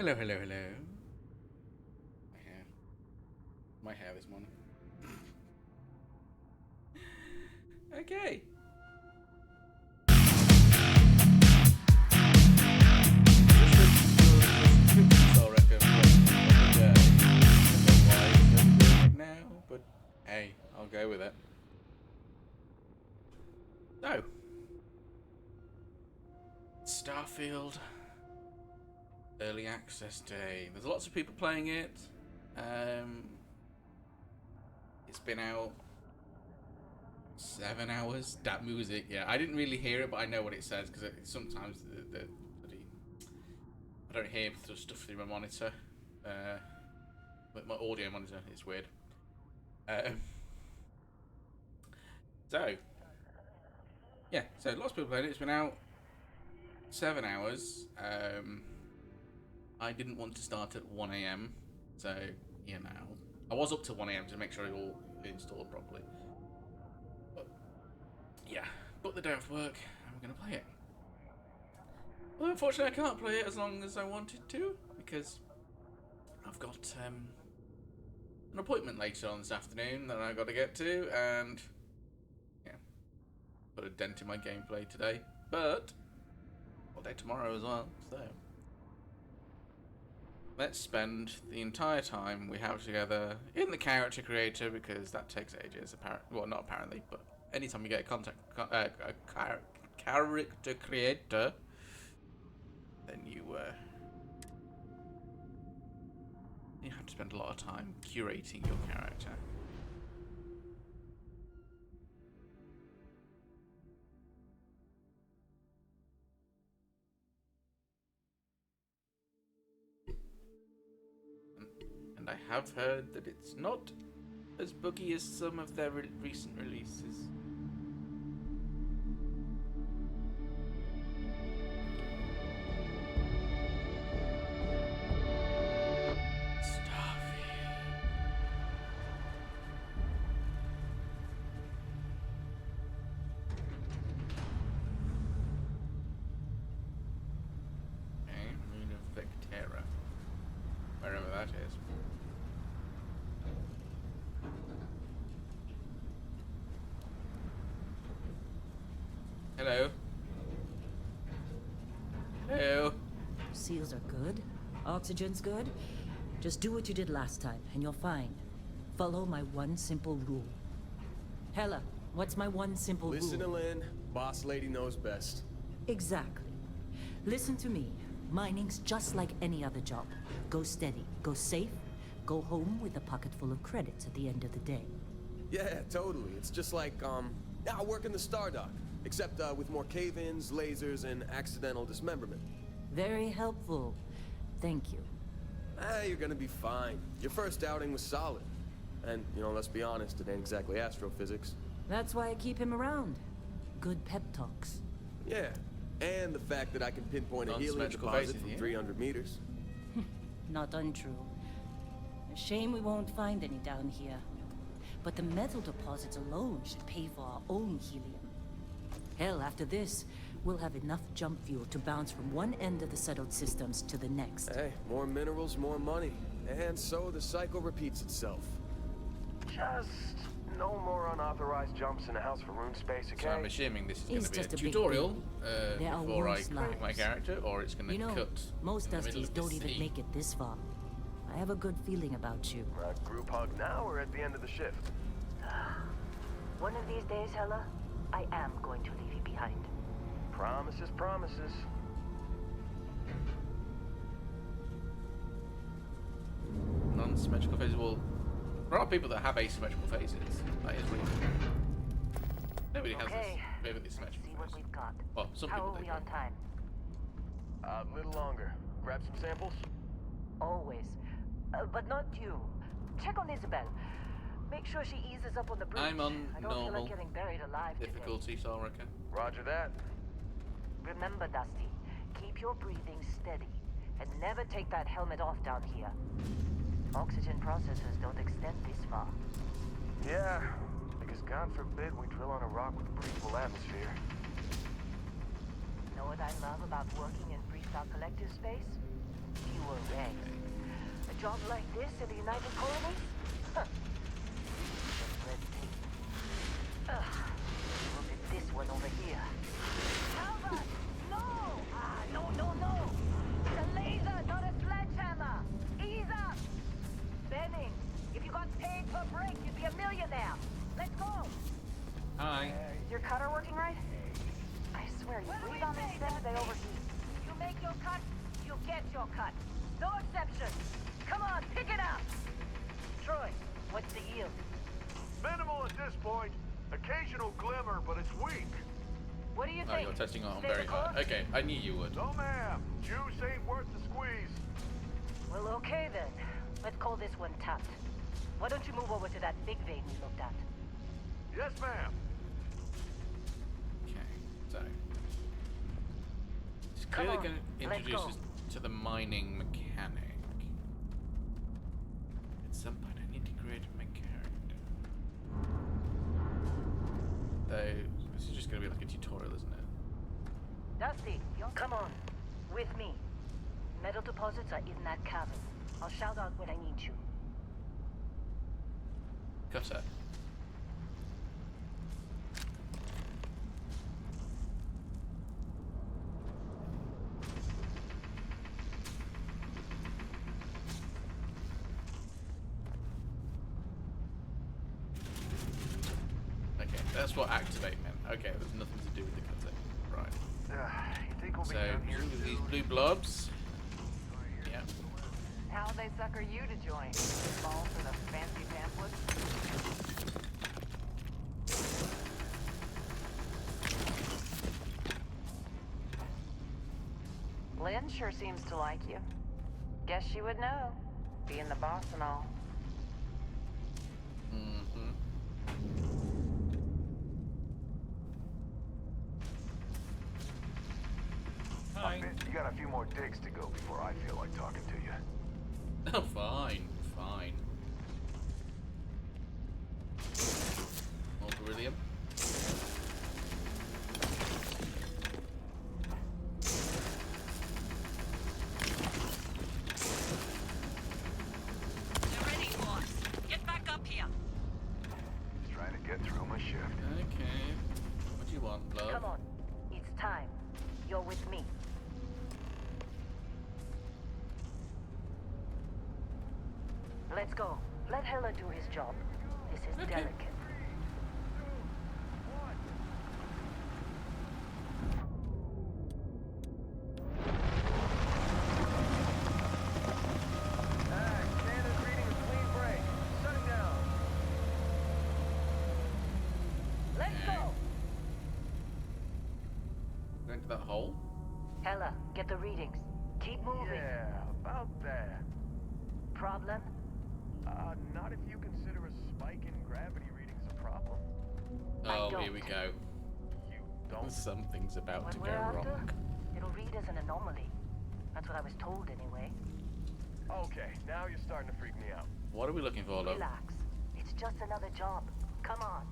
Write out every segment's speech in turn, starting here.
Hello, hello, hello. My hair. My hair this morning. Okay. I'll reckon now, but hey, I'll go with it. So, Starfield early access day. There's lots of people playing it. It's been out 7 hours. That music, yeah. I didn't really hear it, but I know what it says because sometimes the I don't hear stuff through my monitor, but my audio monitor. It's weird. Um, so yeah, so lots of people playing it. It's been out 7 hours. I didn't want to start at 1 a.m. So I was up till 1 a.m. to make sure it all installed properly. But yeah, booked the day off work and we're gonna play it. Well, unfortunately, I can't play it as long as I wanted to because I've got an appointment later on this afternoon that I got to get to, and yeah, put a dent in my gameplay today. But all day tomorrow as well. So let's spend the entire time we have together in the character creator because that takes ages. Well, not apparently, but anytime you get a character creator, then you have to spend a lot of time curating your character. And I have heard that it's not as buggy as some of their recent releases. Wherever that is. Hello. Hello. Seals are good. Oxygen's good. Just do what you did last time, and you're fine. Follow my one simple rule. Hella, what's my one simple Listen rule? to Lynn. Boss lady knows best. Exactly. Listen to me. Mining's just like any other job. Go steady, go safe, go home with a pocket full of credits at the end of the day. Yeah, totally. It's just like, I work in the Stardock. Except, with more cave-ins, lasers, and accidental dismemberment. Very helpful. Thank you. You're gonna be fine. Your first outing was solid. And, let's be honest, it ain't exactly astrophysics. That's why I keep him around. Good pep talks. Yeah, and the fact that I can pinpoint a helium deposit from 300 meters. Not untrue. A shame we won't find any down here. But the metal deposits alone should pay for our own helium. Hell, after this, we'll have enough jump fuel to bounce from one end of the settled systems to the next. Hey, more minerals, more money. And so the cycle repeats itself. Just no more unauthorized jumps in the house for room space, okay? So I'm assuming this is going It's to be a just a big tutorial There are before I worse create my lives. character, or it's going to cut most in the middle Dusties of the don't even sea. make it this far. I have a good feeling about you. Group hug now or at the end of the shift? One of these days, Hella, I am going to leave you behind. Promises, promises. Non-symmetrical phases. Well, there are people that have asymmetrical phases. That is real. Nobody has this vividly symmetrical See what phase. we've got. Well, some How people are do. we on time? A little longer. Grab some samples? Always. But not you. Check on Isabel. Make sure she eases up on the bridge. I'm on I don't feel normal like getting buried alive difficulty, so I reckon. Roger that. today. Remember, Dusty, keep your breathing steady. And never take that helmet off down here. Oxygen processors don't extend this far. Yeah, because God forbid we drill on a rock with a breathable atmosphere. Know what I love about working in Freestyle Collective space? fewer rags. A job like this in the United Colonies? Huh. Just red tape. Look at this one over here. Albert! No! No! It's a laser, not a sledgehammer! Ease up! Benning, if you got paid per break, you'd be a millionaire. Let's go! Hi. Is your cutter working right? I swear, you breathe on these things, they overheat. You make your cut, you get your cut. No exceptions. Come on, pick it up! Troy, what's the yield? Minimal at this point. Occasional glimmer, but it's weak. What do you Oh, think? you're testing on Stay very the high. course? Okay, I knew you would. No, ma'am. Juice ain't worth the squeeze. Well, okay then. Let's call this one tapped. Why don't you move over to that big vein we looked at? Yes, ma'am. Okay, so it's clearly on, going to let's introduce go. us to the mining mechanic. At some point, I need to create my character. Though this is just going to be like a tutorial, isn't it? Dusty, come on. With me. Metal deposits are in that cavern. I'll shout out when I need you. Cutter. Okay, that's what activate meant. Okay, there's nothing to do with the cutter. Right. You think we'll be So, done here presumably these soon? blue blobs. Yeah. How'd they sucker you to join? Fall for the fancy pamphlets? Lynn sure seems to like you. Guess she would know, being the boss and all. Mm-hmm. Fine. You got a few more digs to go before I feel like talking to you. Oh, fine, fine. More beryllium. You're ready, boss. Get back up here. Just trying to get through my shift. Okay. What do you want, love? Come on. It's time. You're with me. Let's go. Let Hella do his job. This is Okay. delicate. Candace reading a clean break. Shutting down. Let's go! Going to that hole? Hella, get the readings. Keep moving. Yeah, about that. Problem? Not if you consider a spike in gravity readings a problem. I Oh, don't. here we go. You don't. Something's about What to we're go after? wrong. It'll read as an anomaly. That's what I was told anyway. Okay, now you're starting to freak me out. What are we looking for, love? Relax. It's just another job. Come on.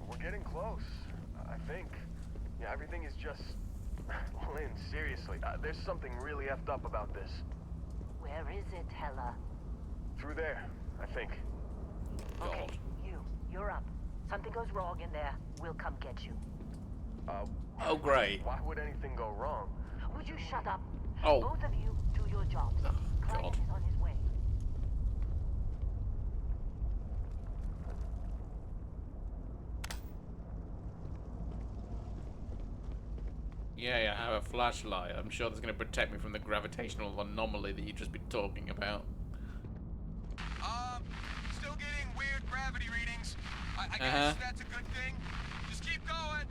We're getting close, I think. Yeah, everything is just... Lynn, seriously, there's something really effed up about this. Where is it, Hella? Through there, I think. Okay, God. you're up. Something goes wrong in there, we'll come get you. Oh, great. Why would anything go wrong? Would you shut up? Oh. Both of you, do your jobs. Oh, Client God. is on his way. Yeah, I have a flashlight. I'm sure that's going to protect me from the gravitational anomaly that you've just been talking about. Still getting weird gravity readings. I guess Uh-huh. that's a good thing. Just keep going.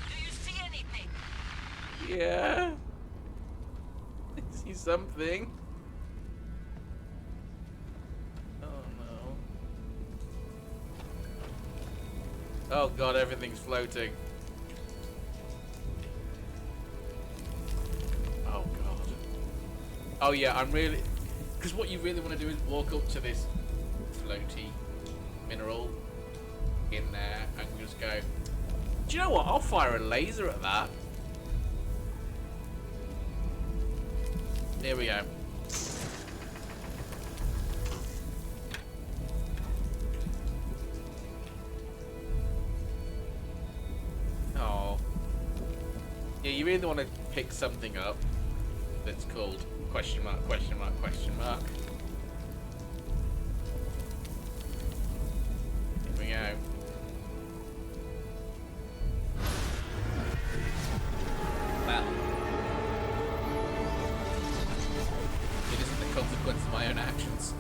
Do you see anything? Yeah. I see something. Oh no. Oh god, everything's floating. Oh god. Oh yeah, I'm really... Because what you really want to do is walk up to this floaty mineral in there and just go, do you know what? I'll fire a laser at that. Here we go. Oh. Yeah, you really want to pick something up that's called question mark, question mark, question mark. Here we go. Well, it isn't the consequence of my own actions.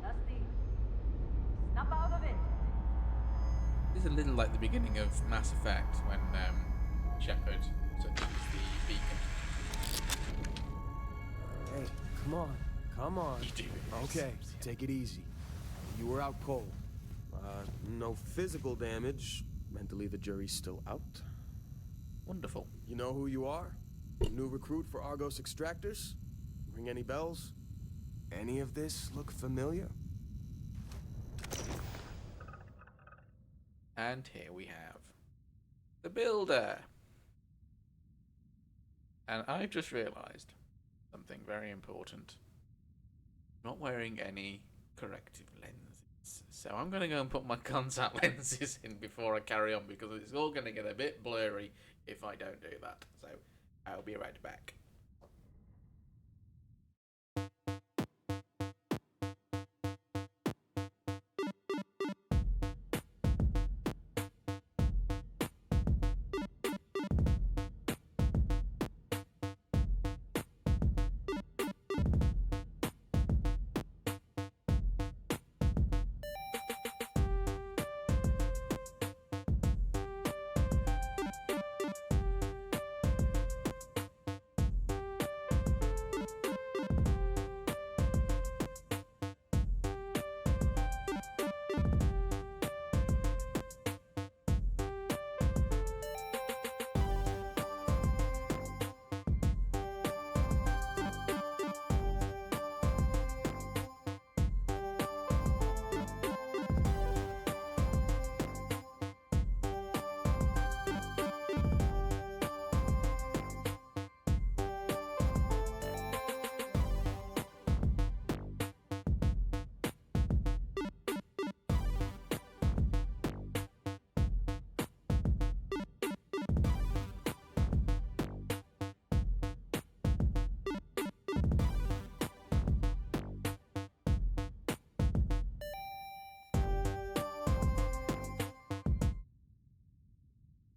Dusty, snap out of it. This is a little like the beginning of Mass Effect when Shepard touches the beacon. Hey, come on. Come on. You do it. Okay, take it easy. You were out cold. No physical damage. Mentally, the jury's still out. Wonderful. You know who you are? New recruit for Argos Extractors? Ring any bells? Any of this look familiar? And here we have the builder. And I've just realised something very important. I'm not wearing any corrective lenses. So I'm going to go and put my contact lenses in before I carry on, because it's all going to get a bit blurry if I don't do that. So I'll be right back.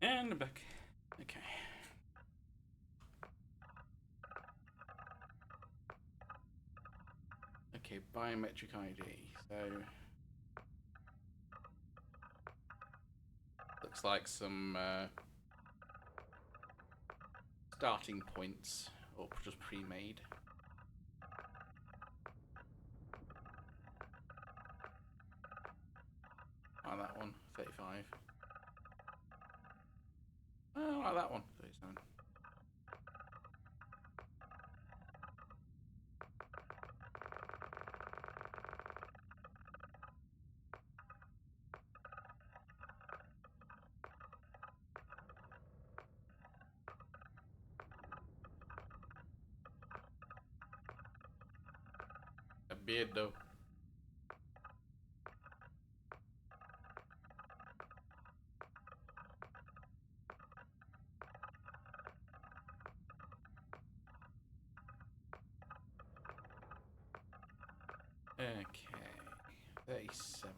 And back. Okay. Okay, biometric ID. So looks like some starting points, or just pre-made. Oh, that one, 35. Oh, I like that one, 37. A beard though. Okay, 37.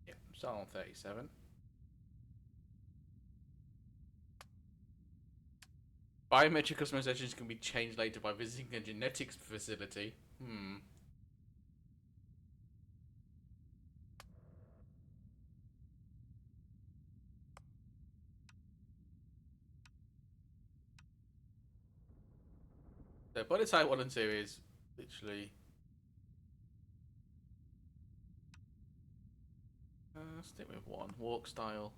Yep, start on 37. Biometric customizations can be changed later by visiting a genetics facility. So prototype 1 and 2 is literally Let's stick with one. Walk style.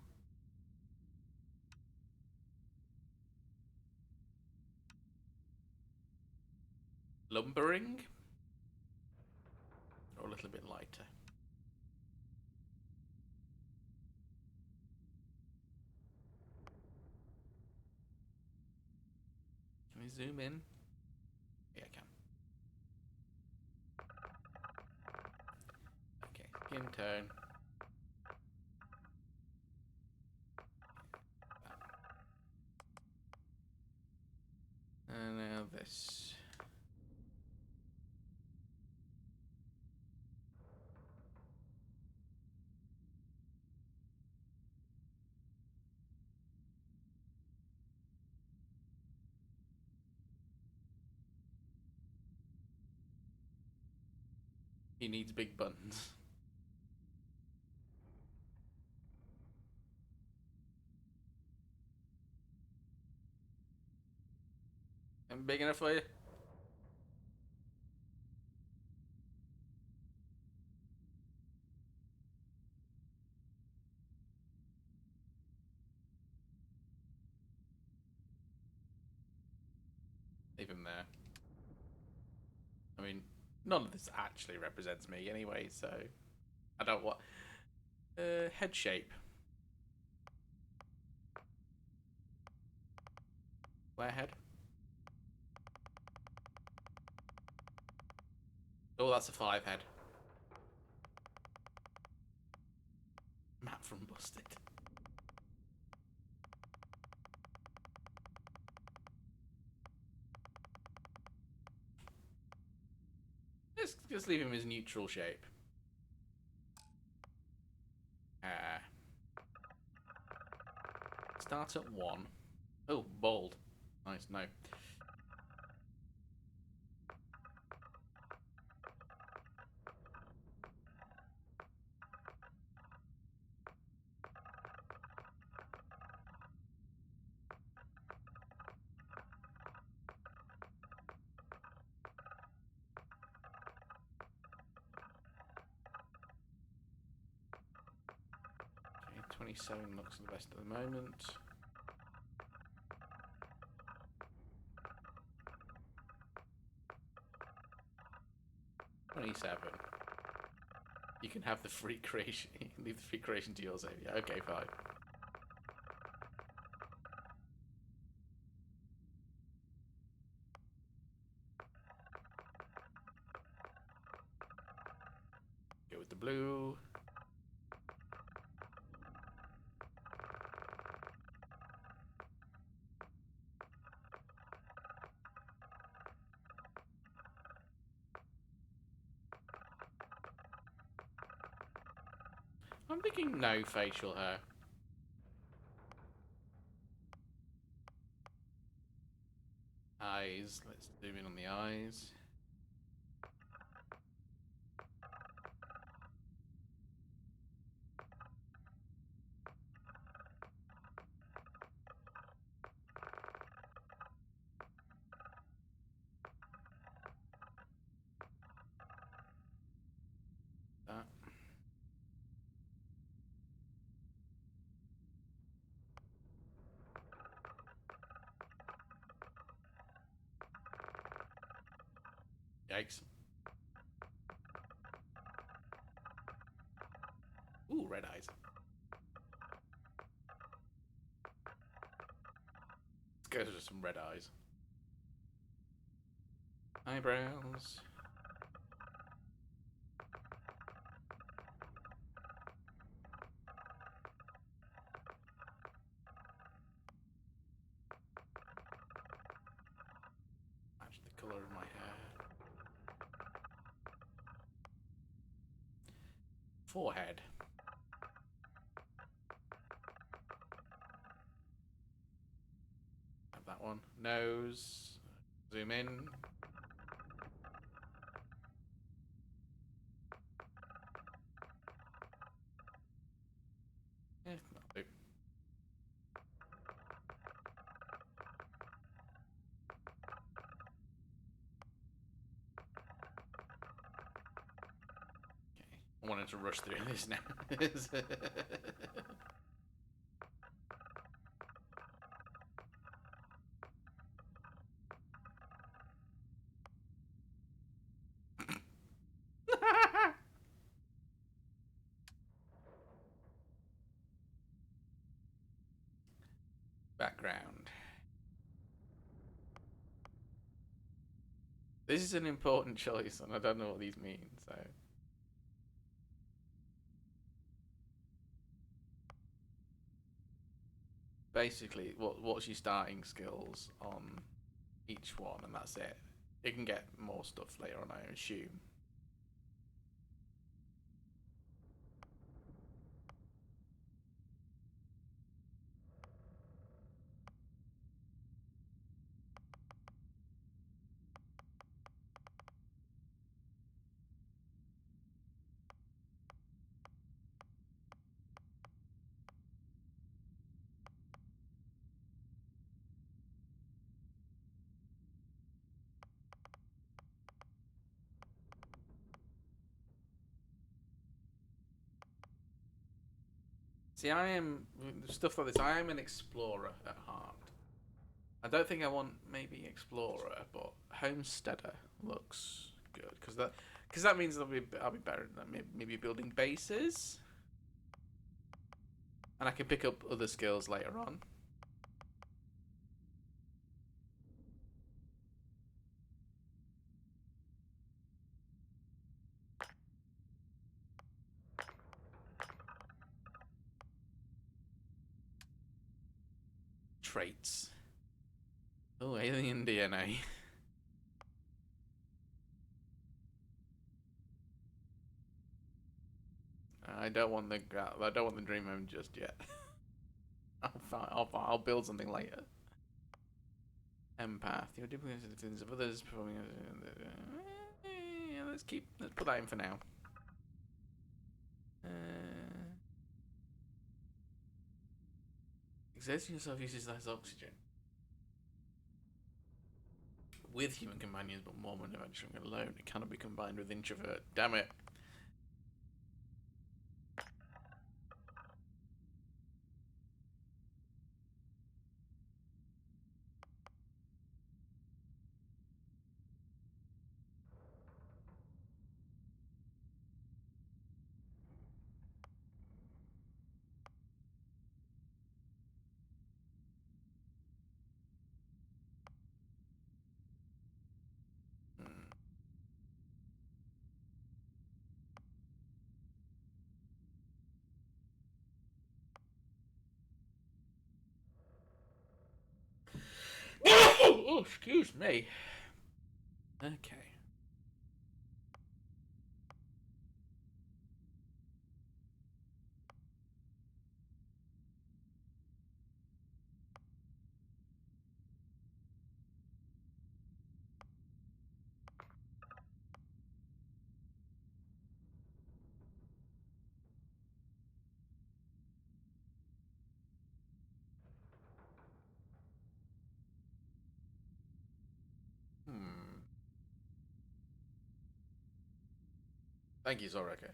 Lumbering? Or a little bit lighter. Can we zoom in? Yeah, I can. Okay, skin tone. And now this. He needs big buttons. I'm big enough for you? Even there. I mean, none of this actually represents me anyway, so I don't want head shape. Square head. Oh, that's a 5 head. Matt from Busted. Let's just leave him his neutral shape. Start at 1. Oh, bald. Nice, no. Okay, 27 looks the best at the moment. You can have the free creation. You can leave the free creation to your save. Yeah, okay, fine. Go with the blue. I'm thinking no facial hair. Eyes. Let's zoom in on the eyes. That. Yikes. Ooh, red eyes. Let's go with some red eyes. Eyebrows. Match the color of my hair. Forehead. Have that one. Nose. Zoom in. Yeah, that'll do. Okay. I wanted to rush through this now. Background. This is an important choice, and I don't know what these mean, so. Basically, what's your starting skills on each one, and that's it. You can get more stuff later on, I assume. See, I am stuff like this. I am an explorer at heart. I don't think I want maybe explorer, but homesteader looks good because that means I'll be better than maybe building bases, and I can pick up other skills later on. Traits. Oh, alien DNA. I don't want the dream home just yet. I'll build something later. Empath. You're different to the feelings of others. Performing. Yeah, let's put that in for now. Exerting yourself uses less oxygen. With human companions, but more when adventuring alone. It cannot be combined with introvert. Damn it. Oh, excuse me. Okay. Thank you, Zoraka.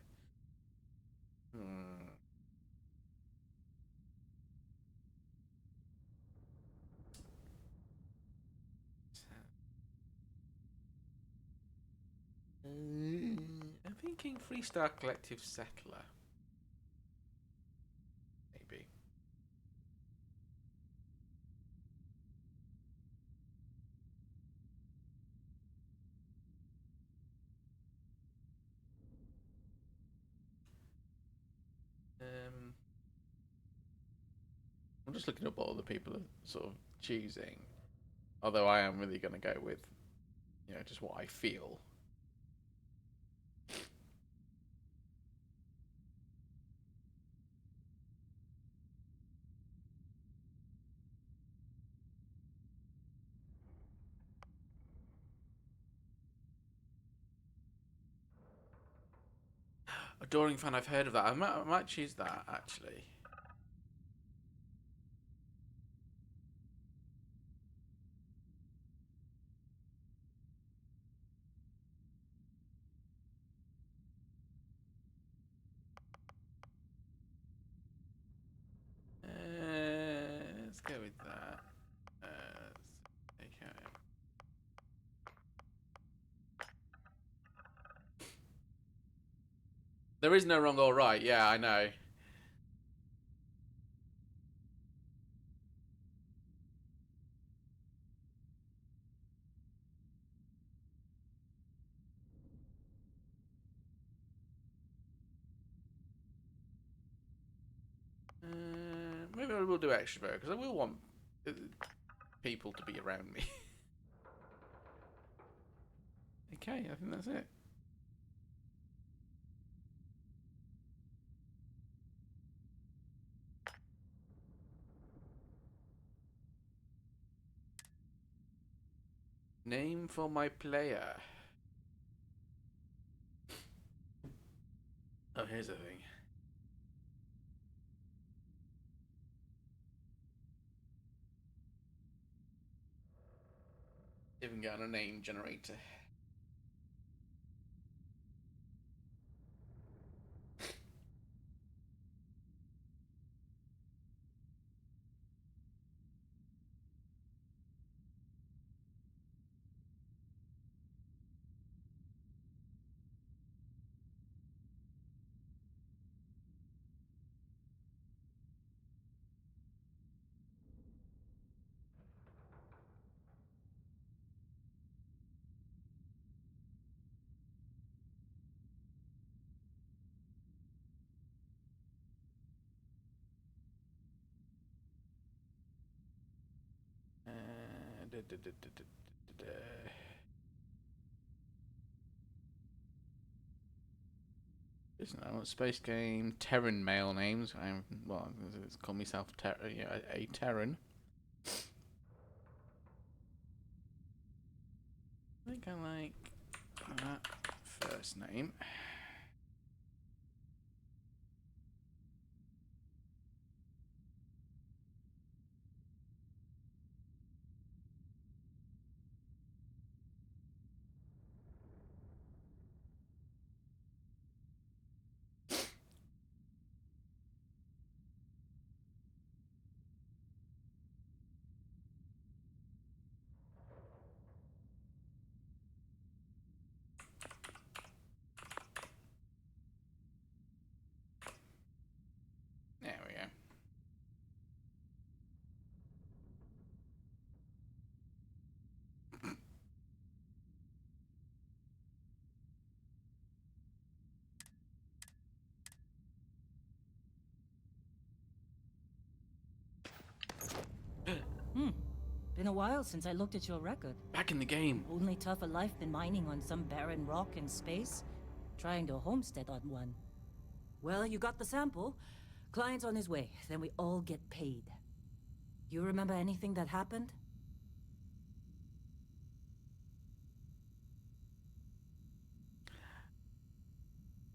I'm thinking Freestar Collective Settler. Maybe. I'm just looking up what other people are sort of choosing. Although I am really going to go with, just what I feel. Adoring fan, I've heard of that. I might choose that, actually. go with that. Okay. There is no wrong or right. Yeah, I know. Maybe I will do extrovert because I will want people to be around me. Okay, I think that's it. Name for my player. Oh, here's the thing. Even got a name generator. Da, da, da, da, da, da, da. Listen, I want space game Terran male names. I'm well. Let's call myself a Terran. I think I like that first name. There we go. Been a while since I looked at your record. Back in the game. Only tougher life than mining on some barren rock in space. Trying to homestead on one. Well, you got the sample. Client's on his way, then we all get paid. You remember anything that happened?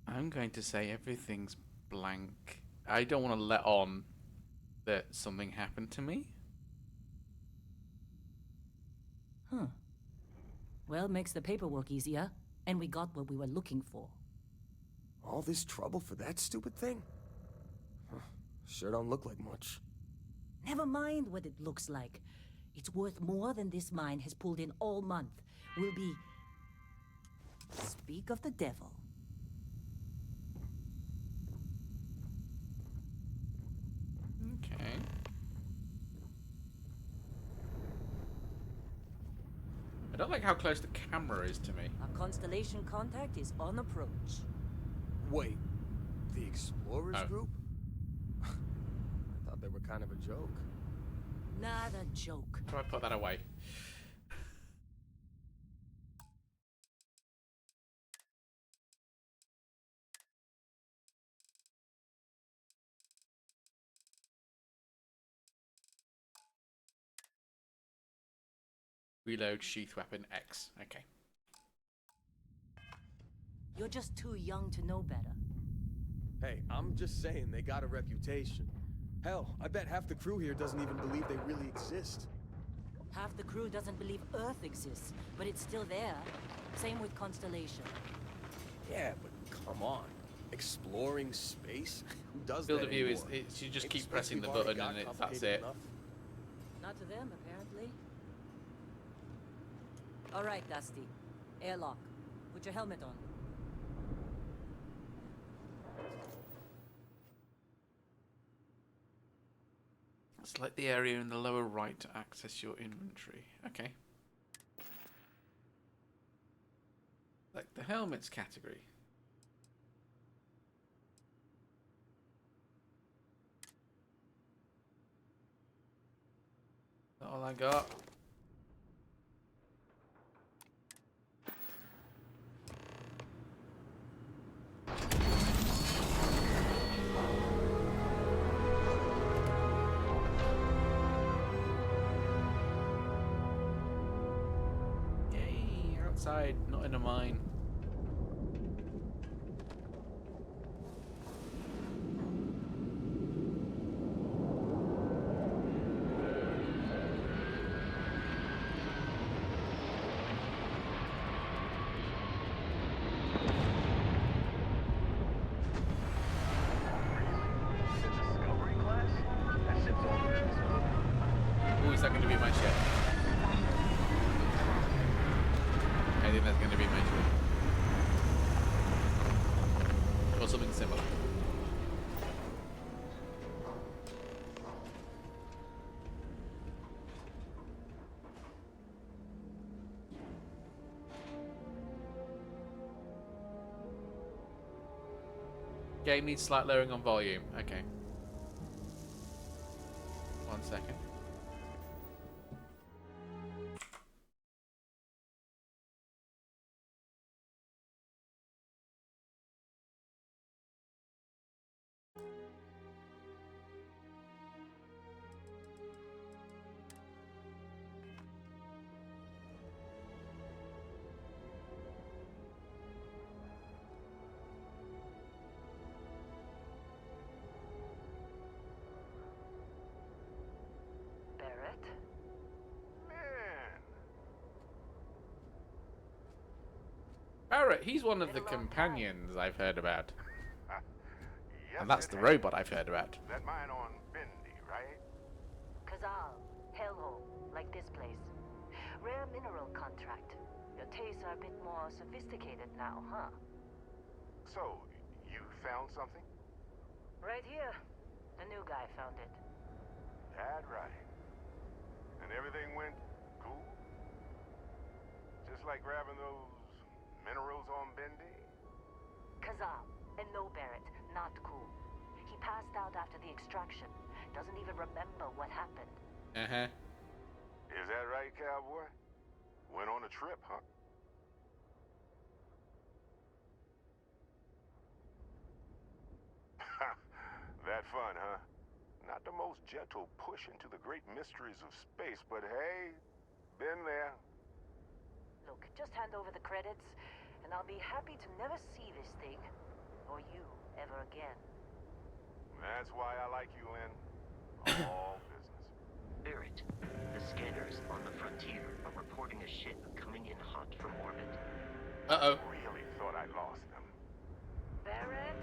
I'm going to say everything's blank. I don't want to let on that something happened to me. Huh. Well, makes the paperwork easier, and we got what we were looking for. All this trouble for that stupid thing? Huh. Sure don't look like much. Never mind what it looks like. It's worth more than this mine has pulled in all month. We'll be... Speak of the devil. Okay. I don't like how close the camera is to me. Our constellation contact is on approach. Wait, the Explorers Oh. group? I thought they were kind of a joke. Not a joke. Try to put that away. Reload sheath weapon X. Okay. You're just too young to know better. Hey, I'm just saying they got a reputation. Hell, I bet half the crew here doesn't even believe they really exist. Half the crew doesn't believe Earth exists, but it's still there. Same with Constellation. Yeah, but come on. Exploring space? Who does Field that of view is anymore? you just Ain't keep space pressing the we've already button got and that's complicated it. enough? Not to them, apparently. All right, Dusty. Airlock. Put your helmet on. Select the area in the lower right to access your inventory. Okay. Select the helmets category. That's all I got. Yay, outside, not in a mine. Discovery class? That ship's already exploded. Oh, is that going to be my ship? I think that's going to be my ship. Or something similar. Game needs slight lowering on volume. Okay. 1 second. Barrett? Man. Barrett, he's one of the companions I've heard about. Yes, And that's it the has. robot I've heard about. That mine on Bendy, right? Kazal. Hellhole. Like this place. Rare mineral contract. Your tastes are a bit more sophisticated now, huh? So, you found something? Right here. The new guy found it. That right. And everything went cool? Just like grabbing those minerals on Bendy? Kazal. And no, Barrett. Not cool. He passed out after the extraction. Doesn't even remember what happened. Uh-huh. Is that right, cowboy? Went on a trip, huh? That fun, huh? Not the most gentle push into the great mysteries of space, but hey, been there. Look, just hand over the credits, and I'll be happy to never see this thing, or you, ever again. That's why I like you, Lynn. All business. Barrett, the scanners on the frontier are reporting a ship coming in hot from orbit. Uh-oh. Really thought I lost them. Barrett?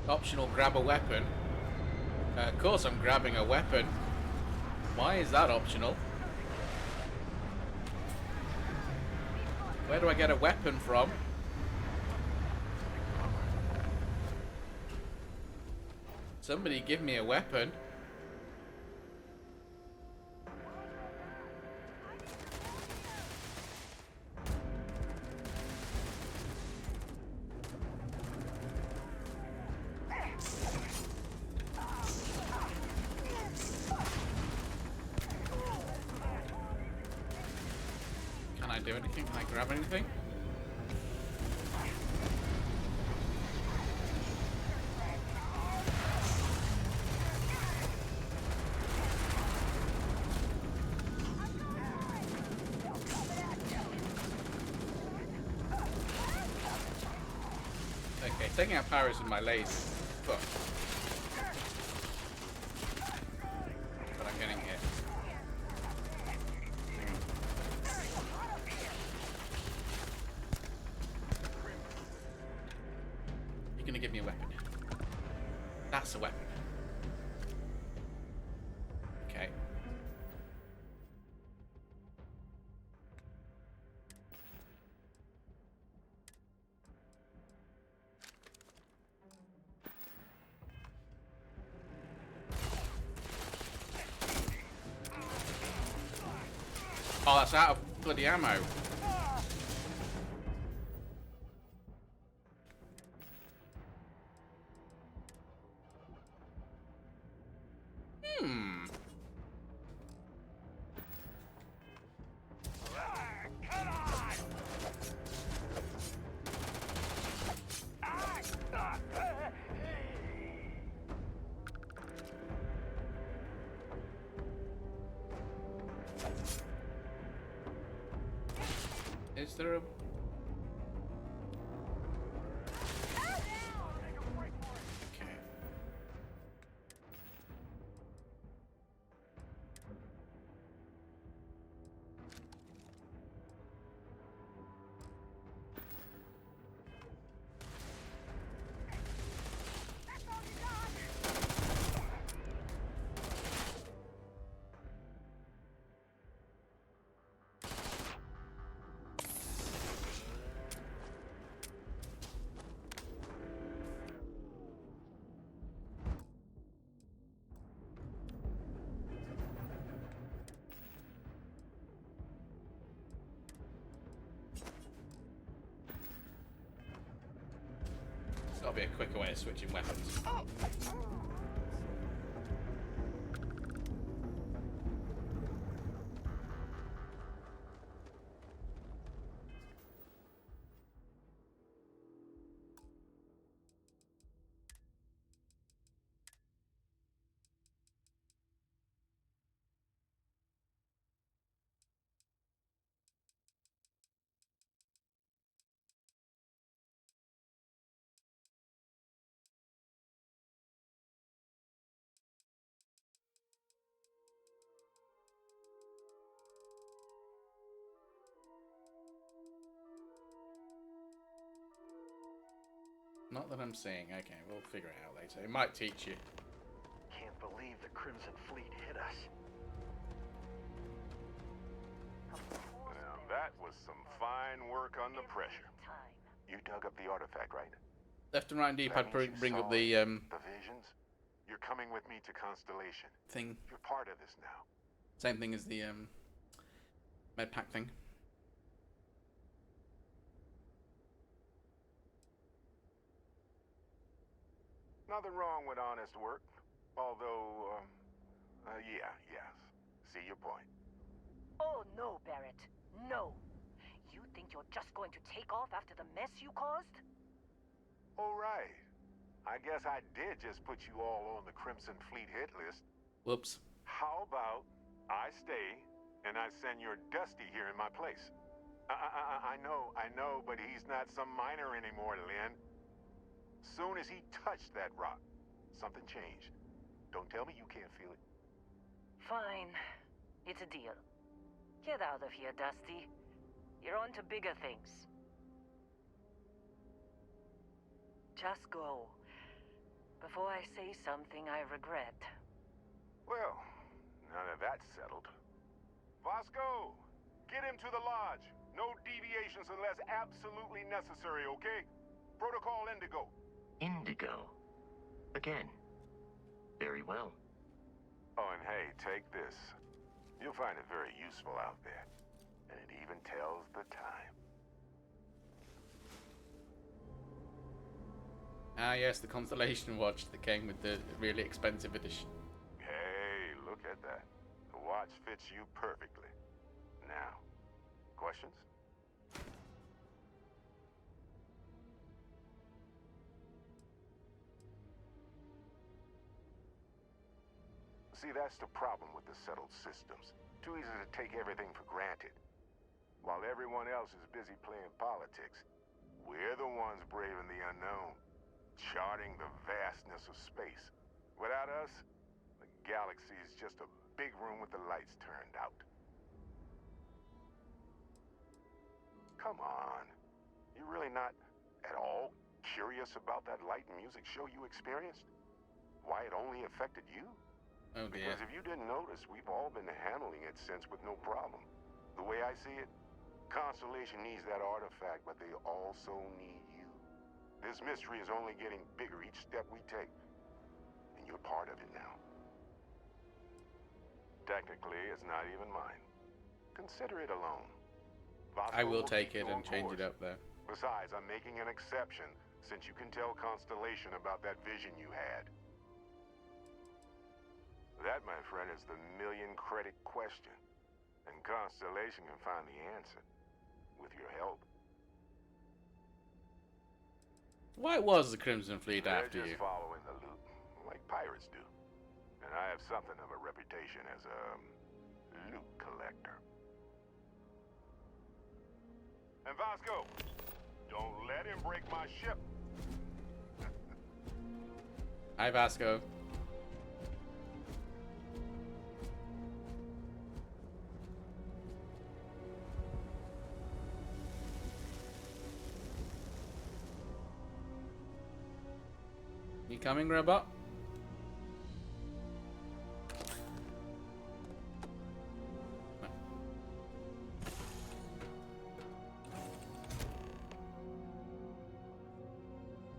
Optional, grab a weapon. Of course I'm grabbing a weapon. Why is that optional? Where do I get a weapon from? Somebody give me a weapon. Can I do anything? Can I grab anything? Okay, taking out powers with my laser. Fuck. But I'm getting hit. Give me a weapon. That's a weapon. Okay. Oh, that's out of bloody ammo. Hmm. Is there a... Okay. There's got to be a quicker way of switching weapons. Not that I'm seeing. Okay, we'll figure it out later. It might teach you. Can't believe the Crimson Fleet hit us. Now that was some fine work under pressure. You dug up the artifact, right? Left and right and D-pad That means you bring up saw the the visions. You're coming with me to Constellation. thing. You're part of this now. Same thing as the med pack thing. Nothing wrong with honest work. Although, yes. See your point. Oh, no, Barrett. No. You think you're just going to take off after the mess you caused? All right. I guess I did just put you all on the Crimson Fleet hit list. Whoops. How about I stay and I send your Dusty here in my place? I know, but he's not some miner anymore, Lynn. Soon as he touched that rock, something changed. Don't tell me you can't feel it. Fine. It's a deal. Get out of here, Dusty. You're on to bigger things. Just go. Before I say something I regret. Well, now that that's settled. Vasco, get him to the lodge. No deviations unless absolutely necessary, okay? Protocol Indigo. Indigo. Again. Very well. Oh, and hey, take this. You'll find it very useful out there. And it even tells the time. Ah, yes, the Constellation Watch that came with the really expensive edition. Hey, look at that. The watch fits you perfectly. Now, questions? See, that's the problem with the settled systems. Too easy to take everything for granted. While everyone else is busy playing politics, we're the ones braving the unknown, charting the vastness of space. Without us, the galaxy is just a big room with the lights turned out. Come on. You're really not at all curious about that light and music show you experienced? Why it only affected you? Oh dear. Because if you didn't notice, we've all been handling it since with no problem. The way I see it, Constellation needs that artifact, but they also need you. This mystery is only getting bigger each step we take, and you're part of it now. Technically, it's not even mine. Consider it a loan. I Vasco will take keep it you and on change it course. up though. Besides, I'm making an exception since you can tell Constellation about that vision you had. That, my friend, is the million-credit question. And Constellation can find the answer. With your help. Why was the Crimson Fleet They're after just you? following the loot, like pirates do. And I have something of a reputation as a loot collector. And Vasco, don't let him break my ship. Hi, Vasco. You coming, robot?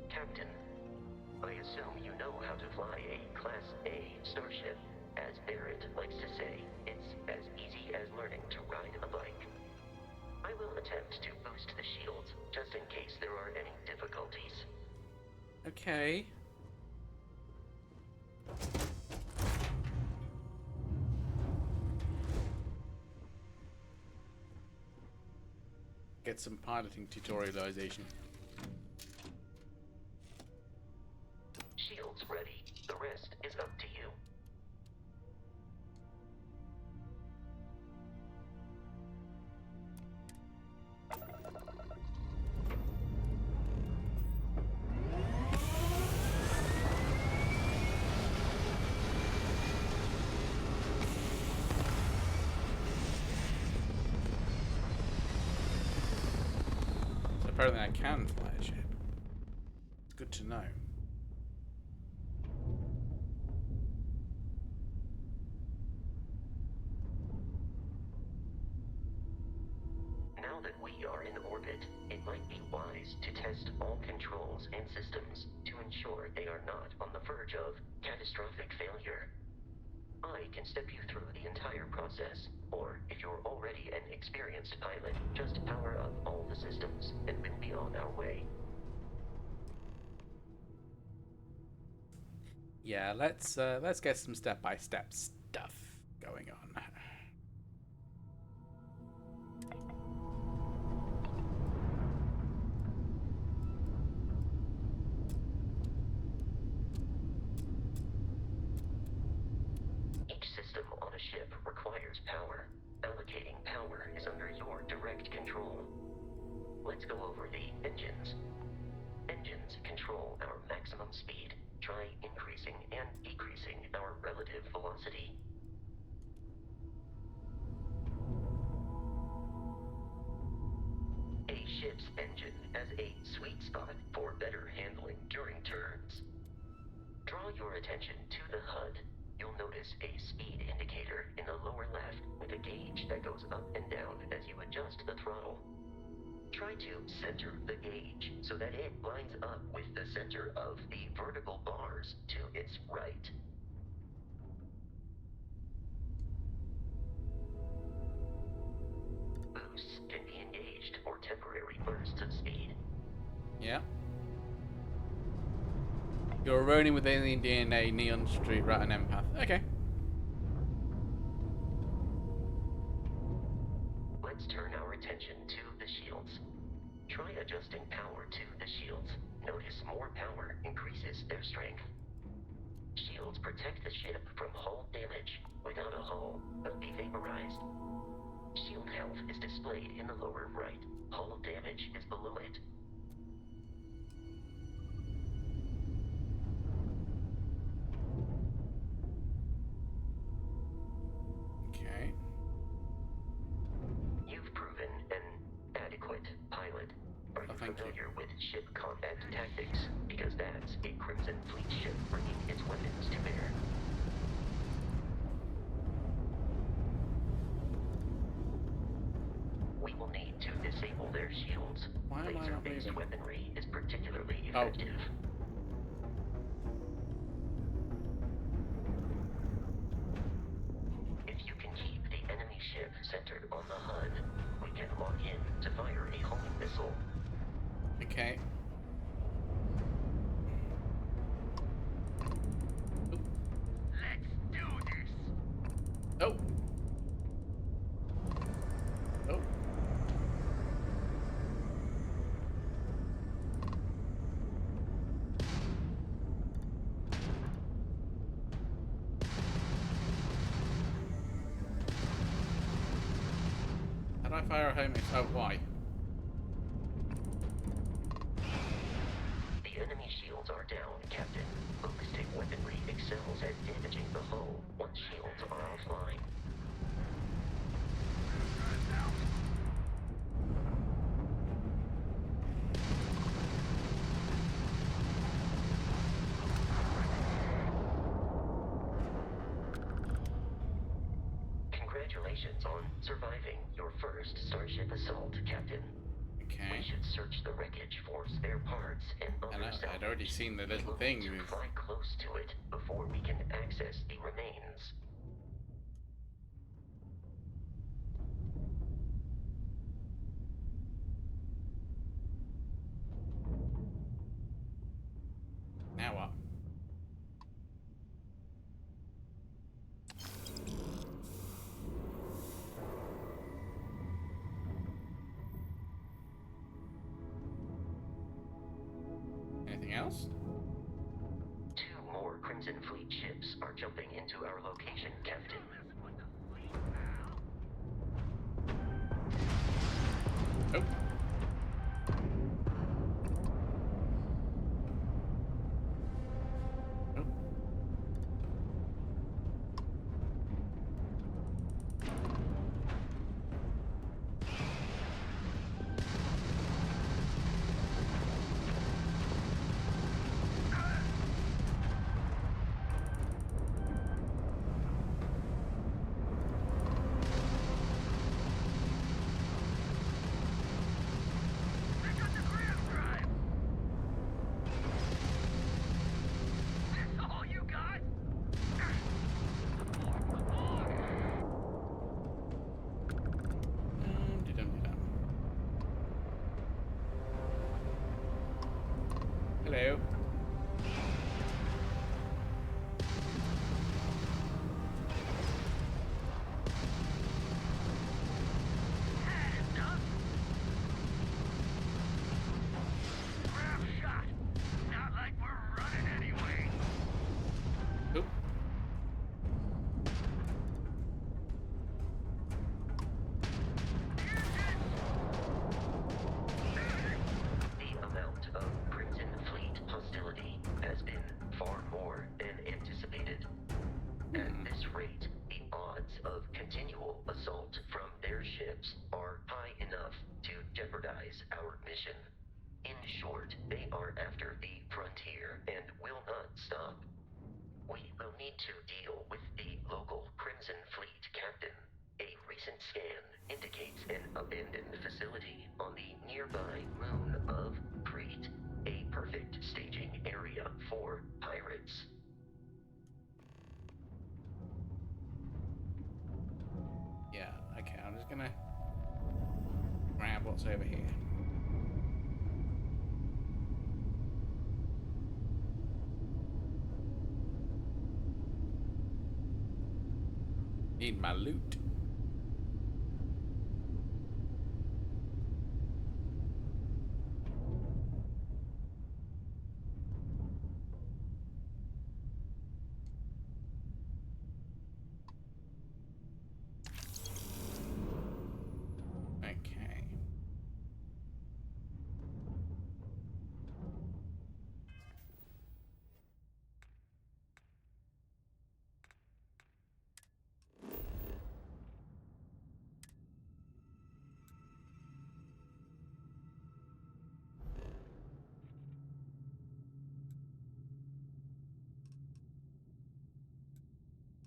Captain, I assume you know how to fly a Class A starship. As Barrett likes to say, it's as easy as learning to ride a bike. I will attempt to boost the shields, just in case there are any difficulties. Okay. Get some piloting tutorialization. Shields ready. The rest is up to you. So apparently I can fly a ship. It's good to know. Now that we are in orbit, it might be wise to test all controls and systems to ensure they are not on the verge of catastrophic failure. I can step you through the entire process, or if you're already an experienced pilot, just power up all the systems and we'll be on our way. Yeah, let's get some step-by-step stuff going on. Each system on a ship requires power. Allocating power is under your direct control. Let's go over the engines. Engines control our maximum speed. Try increasing and decreasing our relative velocity. A ship's engine has a sweet spot for better handling during turns. Draw your attention to the HUD. You'll notice a speed indicator in the lower left with a gauge that goes up and down as you adjust the throttle. Try to center the gauge so that it lines up with the center of the vertical bars to its right. Boosts can be engaged for temporary bursts of speed. Yeah. You're a Ronin with alien DNA, Neon Street Rat, and Empath. Okay. Let's turn our attention to the shields. Try adjusting power to the shields. Notice more power increases their strength. Shields protect the ship from hull damage. Without a hull, they'll be vaporized. Shield health is displayed in the lower right. Hull damage is below it. Okay. You've proven an adequate pilot. Are Oh, you thank you. familiar familiar with ship combat tactics, because that's a Crimson Fleet ship bringing its weapons to bear. We will need to disable their shields. Why am I not Laser-based moving? weaponry is particularly Oh. effective. If you can keep the enemy ship centered on the HUD, we can lock in to fire a homing missile. Okay. Let's do this. Oh. Oh. How do I fire a home? Oh, why? The enemy shields are down, Captain. Ballistic weaponry excels at damaging the hull once shields are offline. Congratulations on surviving your first Starship assault, Captain. Okay. We should search the wreckage for spare parts and I other know, I'd salvage. already seen the We little will thing need to with... fly close to it before we can access the remains. Now what? Anything else? 2 more Crimson Fleet ships are jumping into our location, Captain. Oh. Oh. Pick up the gram drive. This all you got? Dum-de-dum-de-dum. Hello. Had enough? Grab shot. Not like we're running anyway. Oh. The amount of Crimson Fleet hostility has been far more than anticipated. At this rate, the odds of continual assault from their ships are high enough to jeopardize our mission. In short, they are after the frontier and will not stop. We will need to deal with the local Crimson Fleet captain. A recent scan indicates an abandoned facility on the nearby moon of Crete, a perfect staging area for pirates. Yeah, okay, I'm just gonna grab what's over here. Need my loot. Okay.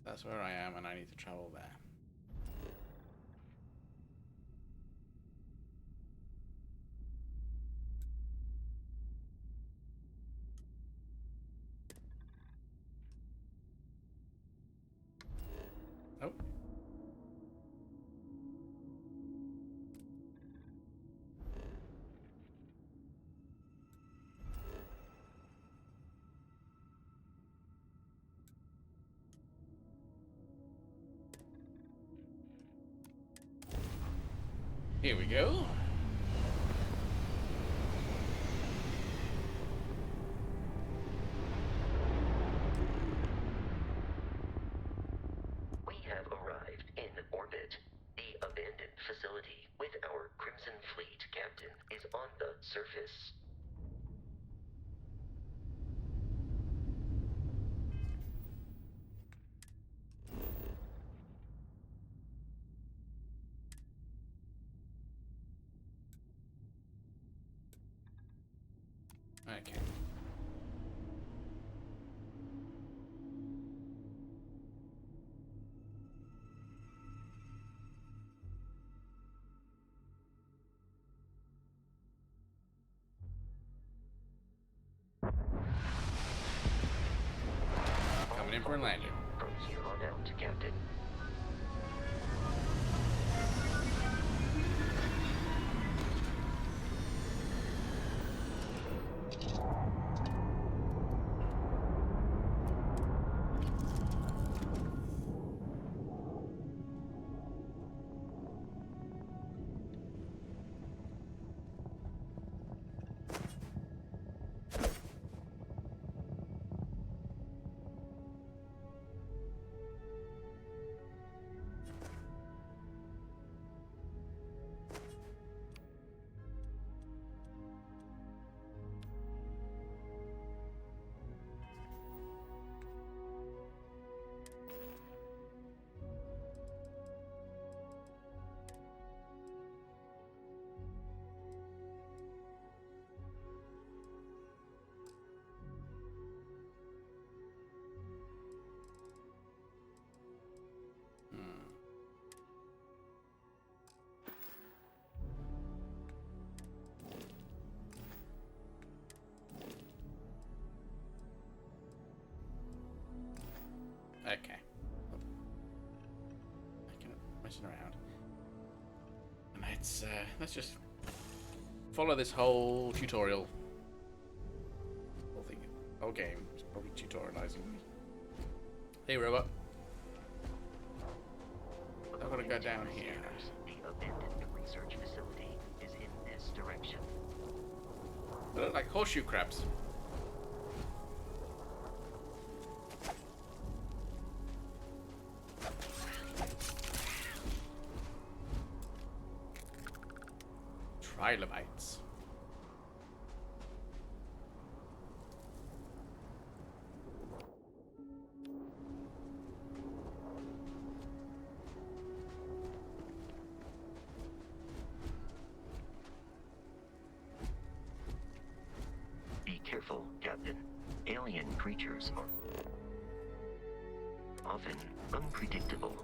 That's where I am, and I need to travel there. Oh. Here we go. We have arrived in orbit. The abandoned facility with our Crimson Fleet captain is on the surface. Okay. Coming in for a landing. From here on out, Captain. Okay. I can messing around. And let's just follow this whole tutorial. Whole thing. Whole game is probably tutorializing me. Hey, robot. I'm gonna go down here. The abandoned research facility is in this direction. They look like horseshoe crabs. Trilobites. Be careful, Captain. Alien creatures are often unpredictable.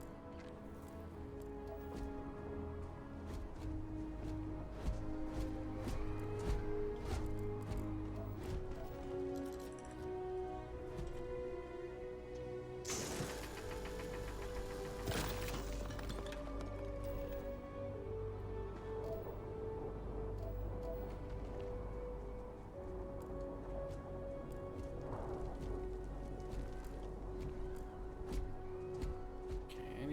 Okay.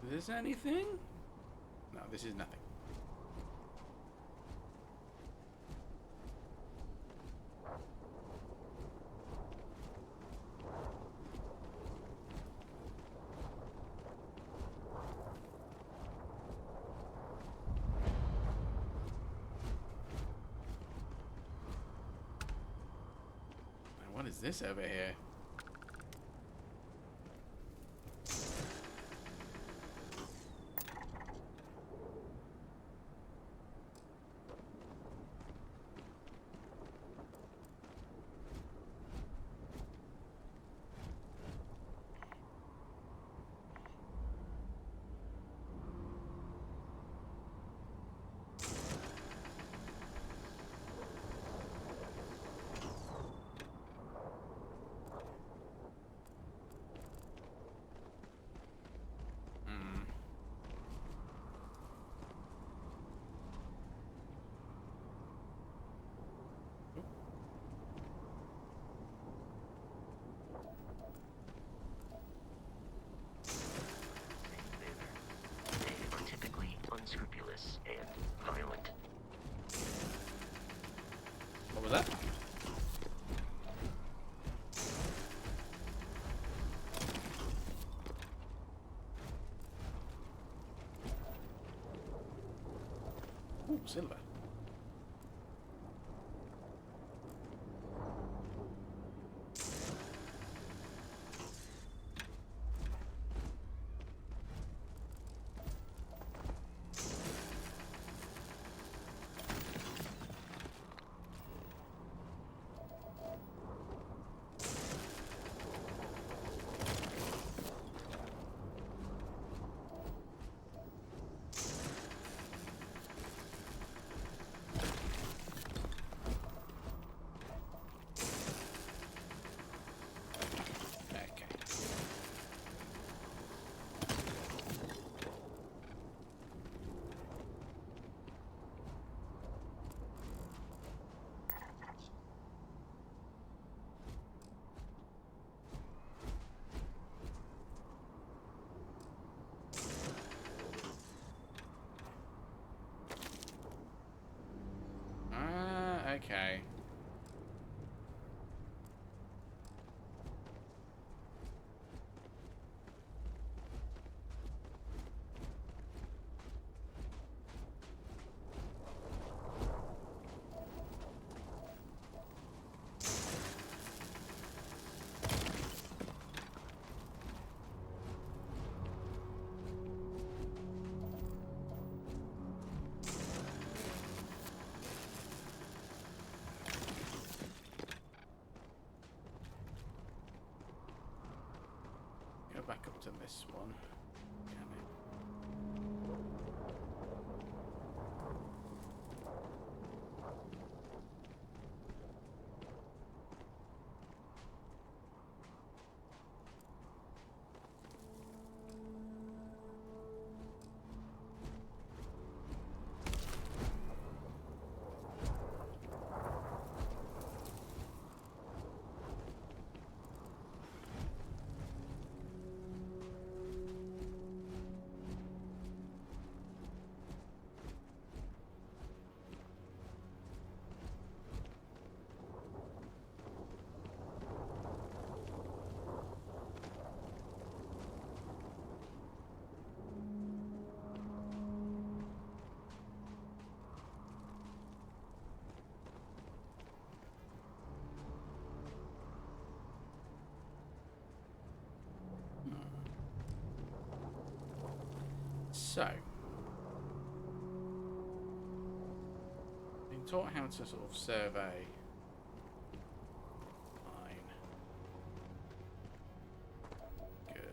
Is this anything? No, this is nothing. And what is this over here? They are typically unscrupulous and violent. What was that? Ooh, silver. Okay. Okay. Go back up to this one. Damn it. So, been taught how to sort of survey. Fine. Good.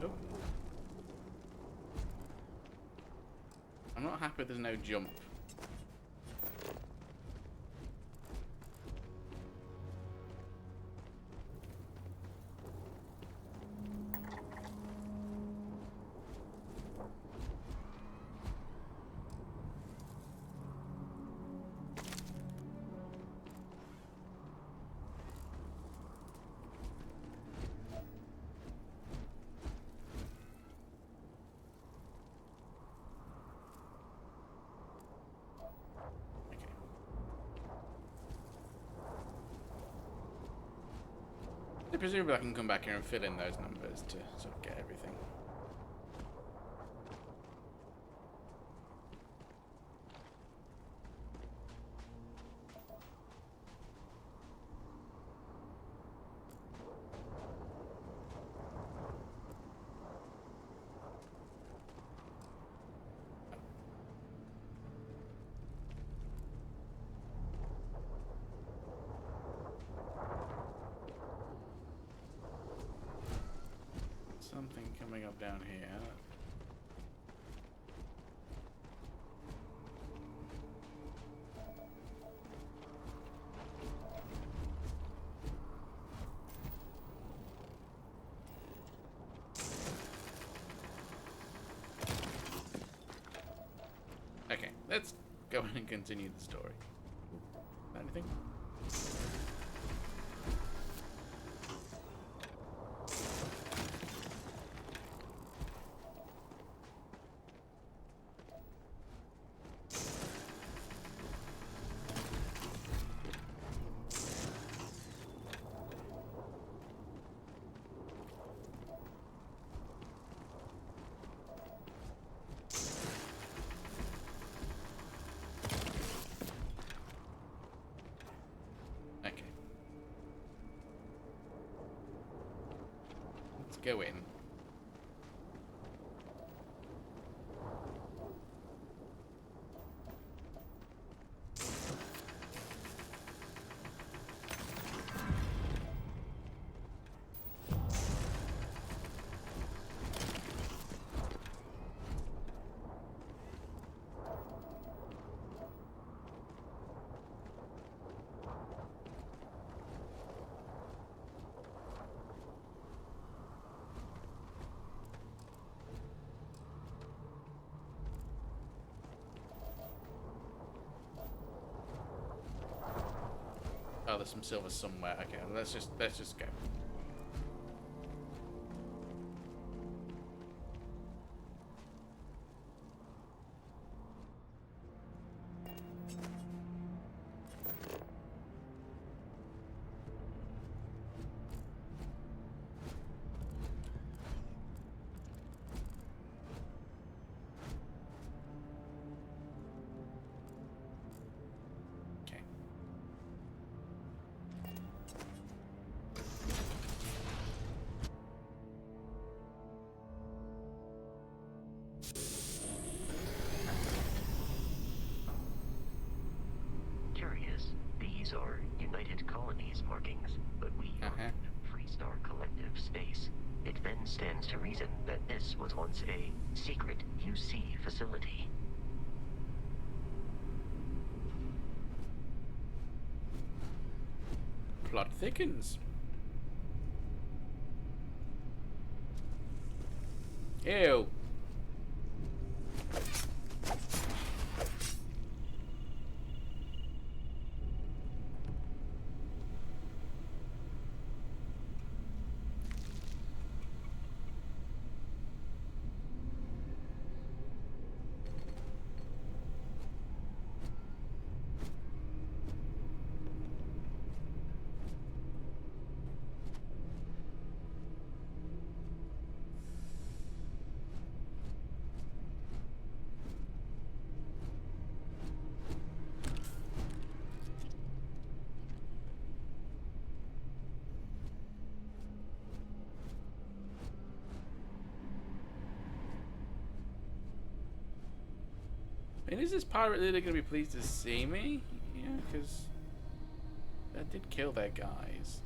Oh. I'm not happy there's no jump. Presumably I can come back here and fill in those numbers to sort of get everything. Something coming up down here. Okay, let's go and continue the story. Anything? Okay. Let's go in. Oh, there's some silver somewhere. Okay, let's just go. Okay. Curious. These are United Colonies markings, but we are in Freestar Collective space. It then stands to reason that this was once a secret UC facility. Plot thickens. Ew. And is this pirate really going to be pleased to see me? Yeah, because I did kill their guys.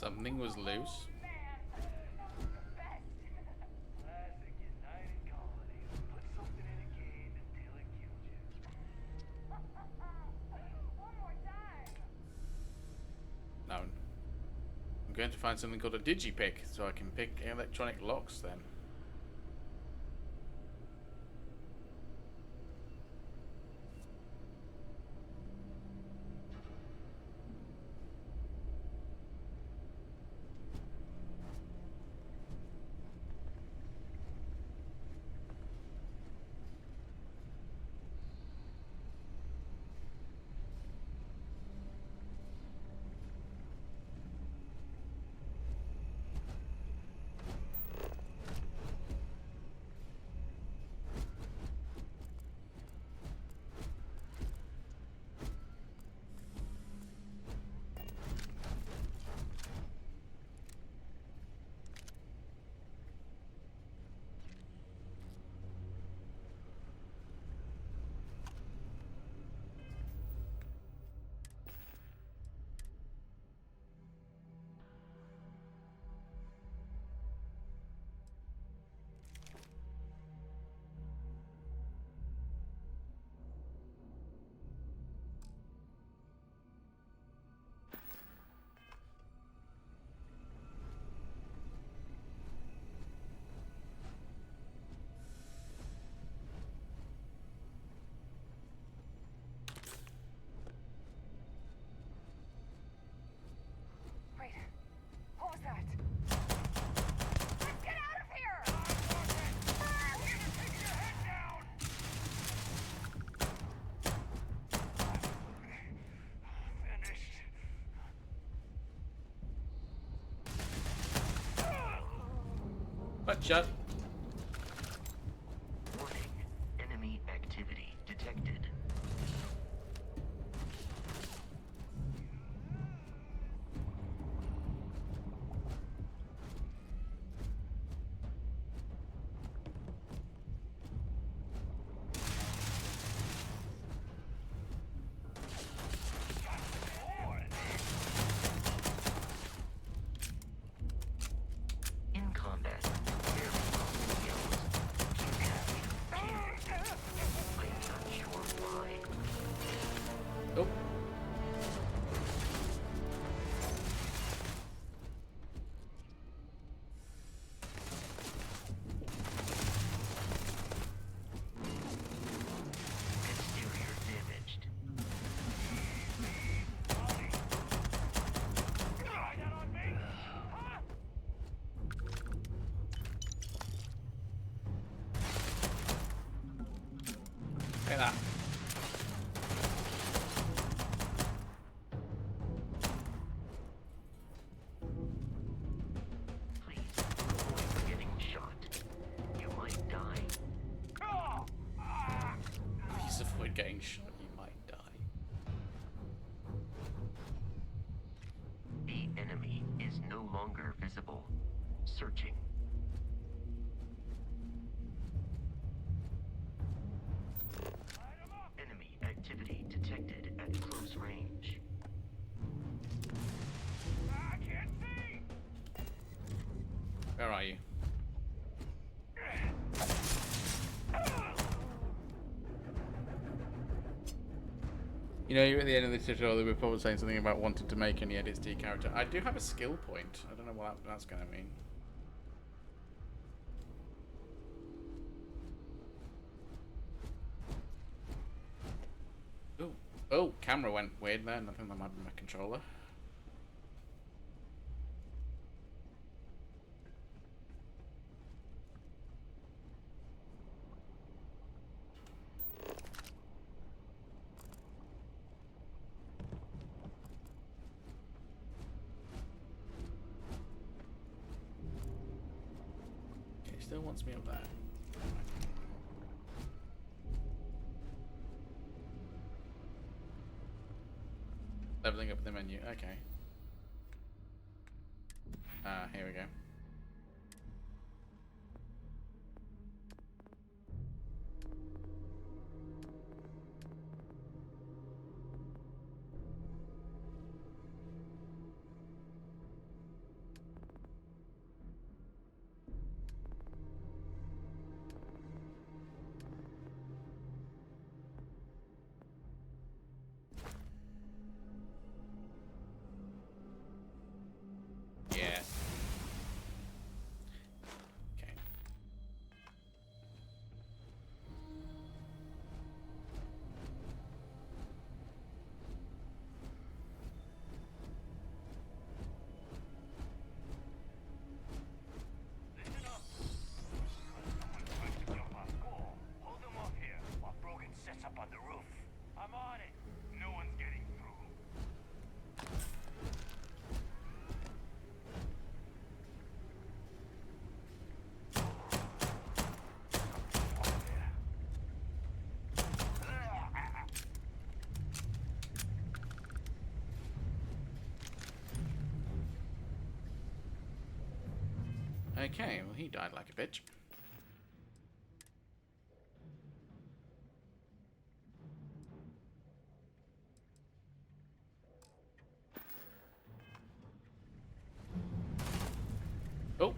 Something was loose. Classic United Colony. Put something in a game until it kills you. One more time. No. I'm going to find something called a digipick so I can pick electronic locks then. Wait, what was that? Let's get out of here! But shut. Warning. Enemy activity detected. In combat, air response yells. I'm not sure why. Oh. Exterior damaged. Hey that. Please avoid getting shot. You might die. Please avoid getting shot, you might die. The enemy is no longer visible. Searching. Enemy activity detected at close range. Where are you? You know, at the end of the tutorial, they were probably saying something about wanting to make any edits to your character. I do have a skill point. I don't know what that's going to mean. Oh, oh, camera went weird then. I think that might be my controller. Okay, still wants me up there. Leveling up the menu. Okay. Here we go. Okay, well he died like a bitch. Oh.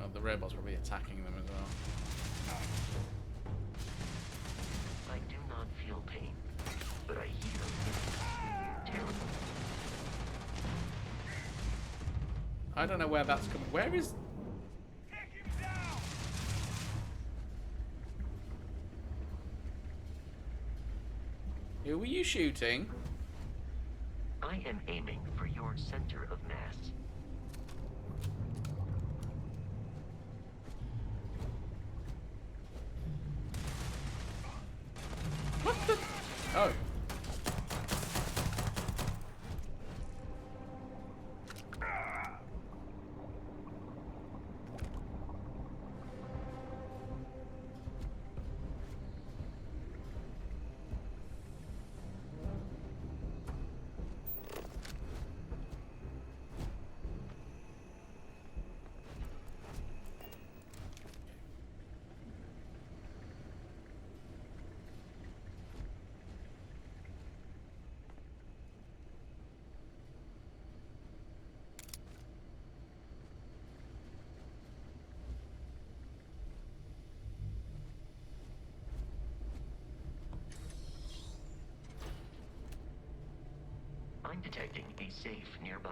Oh, the robot's probably attacking them as well. I do not feel pain, but I hear terrible. I don't know where that's coming. Where is... Who were you shooting? I am aiming for your center of mass. What the... Oh. I'm detecting a safe nearby.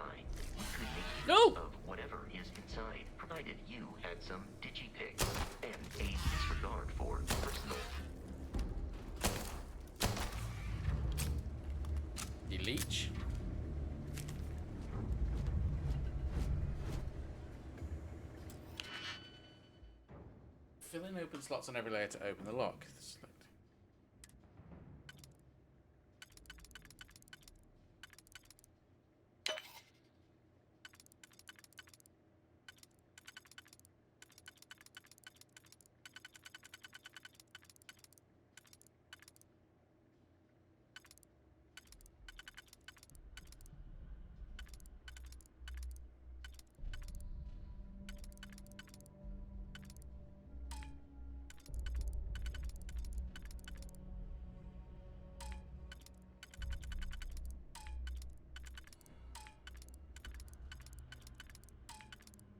We could make No! use of whatever is inside, provided you had some digipics and a disregard for personal. You leech. Fill in open slots on every layer to open the lock. Select.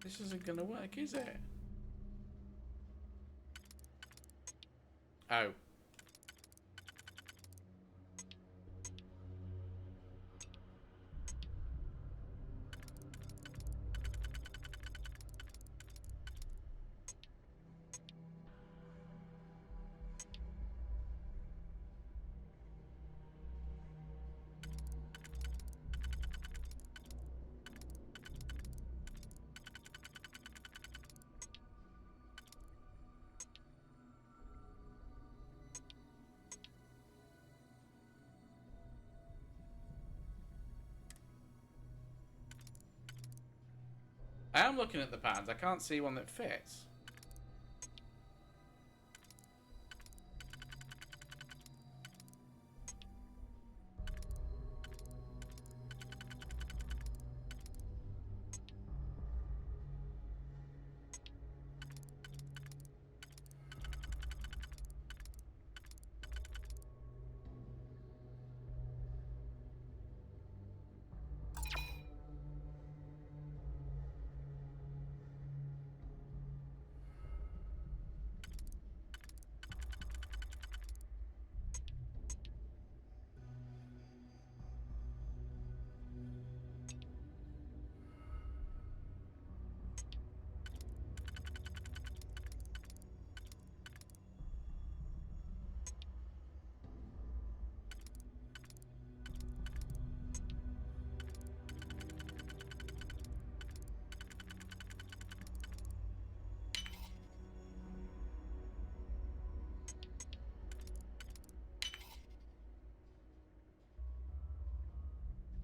This isn't gonna work, is it? Oh. I am looking at the patterns. I can't see one that fits.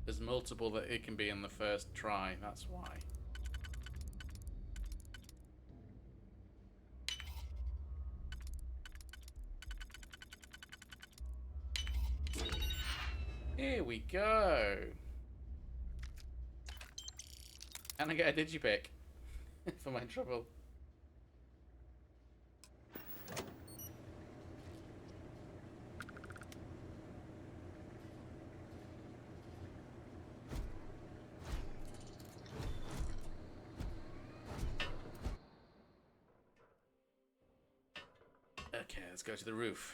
There's multiple that it can be in the first try, that's why. Here we go. And I get a digipick for my trouble. Okay, let's go to the roof.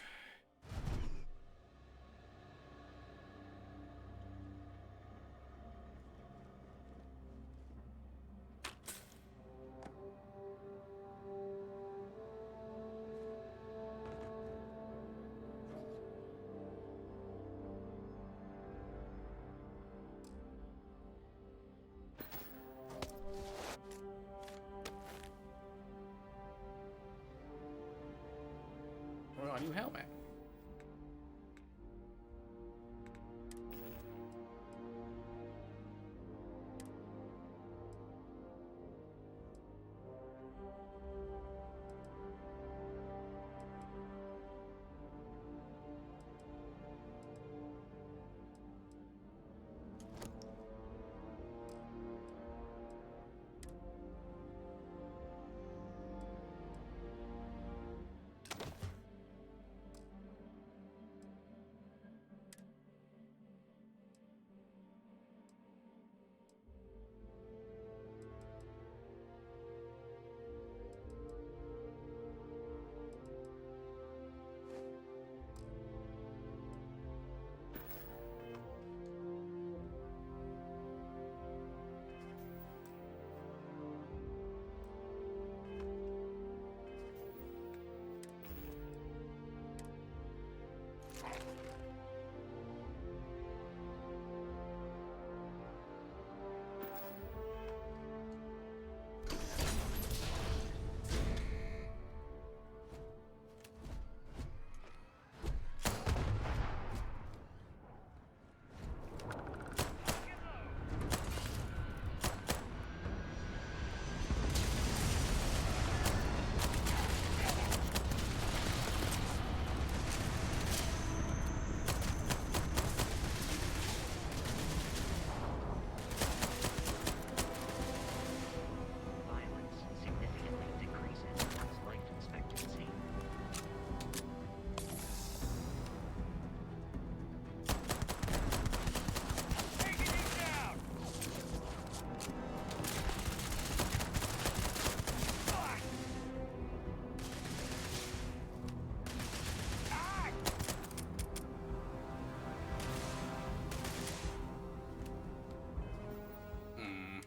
Oh, a new helmet. Violence significantly decreases one's life expectancy. Hmm.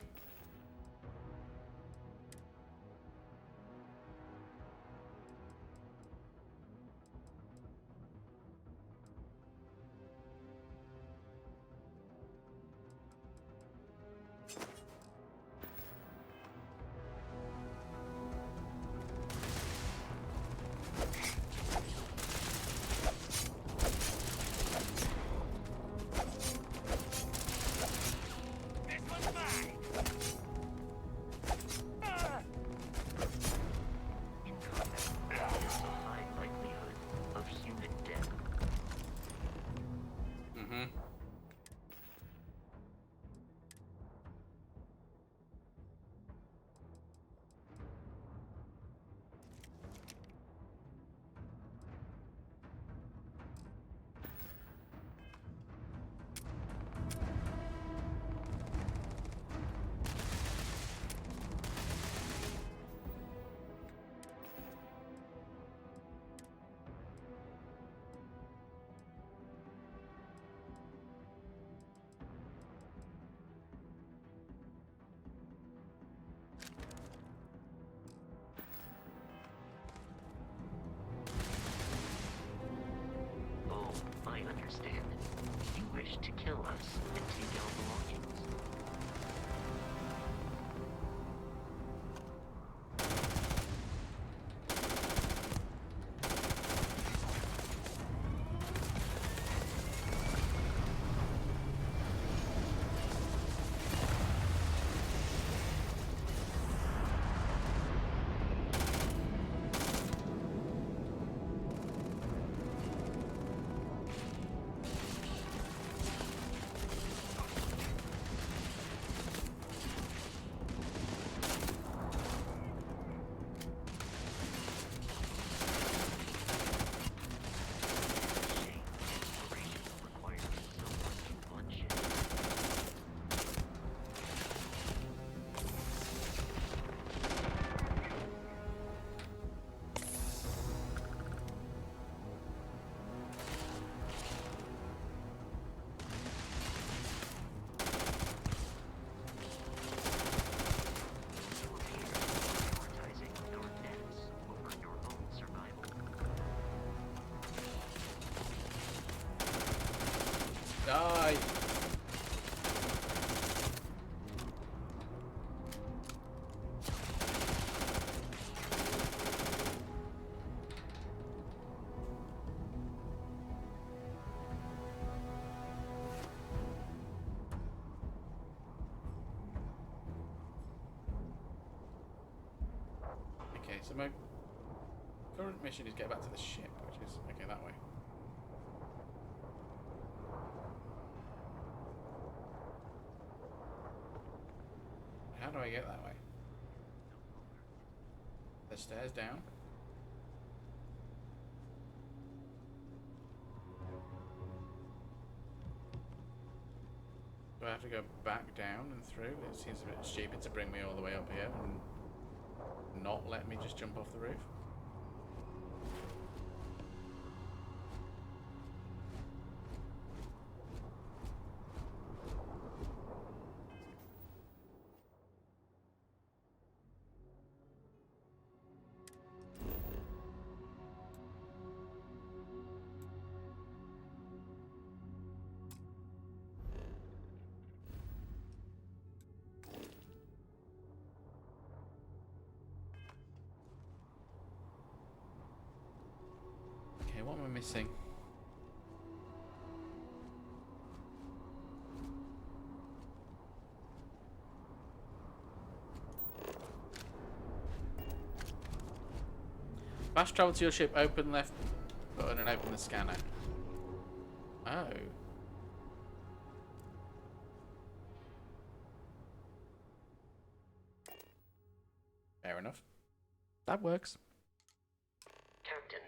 In combat, there's a high likelihood of human death. Mm-hmm. Oh, I understand. You wish to kill us and take our belongings. so my current mission is get back to the ship, which is okay that way. How do I get that way? The stairs down? Do I have to go back down and through? It seems a bit stupid to bring me all the way up here and not let me just jump off the roof. Okay, what am I missing? Fast travel to your ship, open left button and open the scanner. Oh. Fair enough. That works. Captain,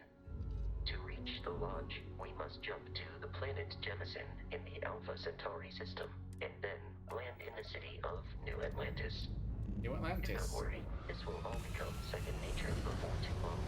to reach the lodge, we must jump to the planet Jemison in the Alpha Centauri system, and then land in the city of New Atlantis. New Atlantis. Do not worry, this will all become second nature before too long.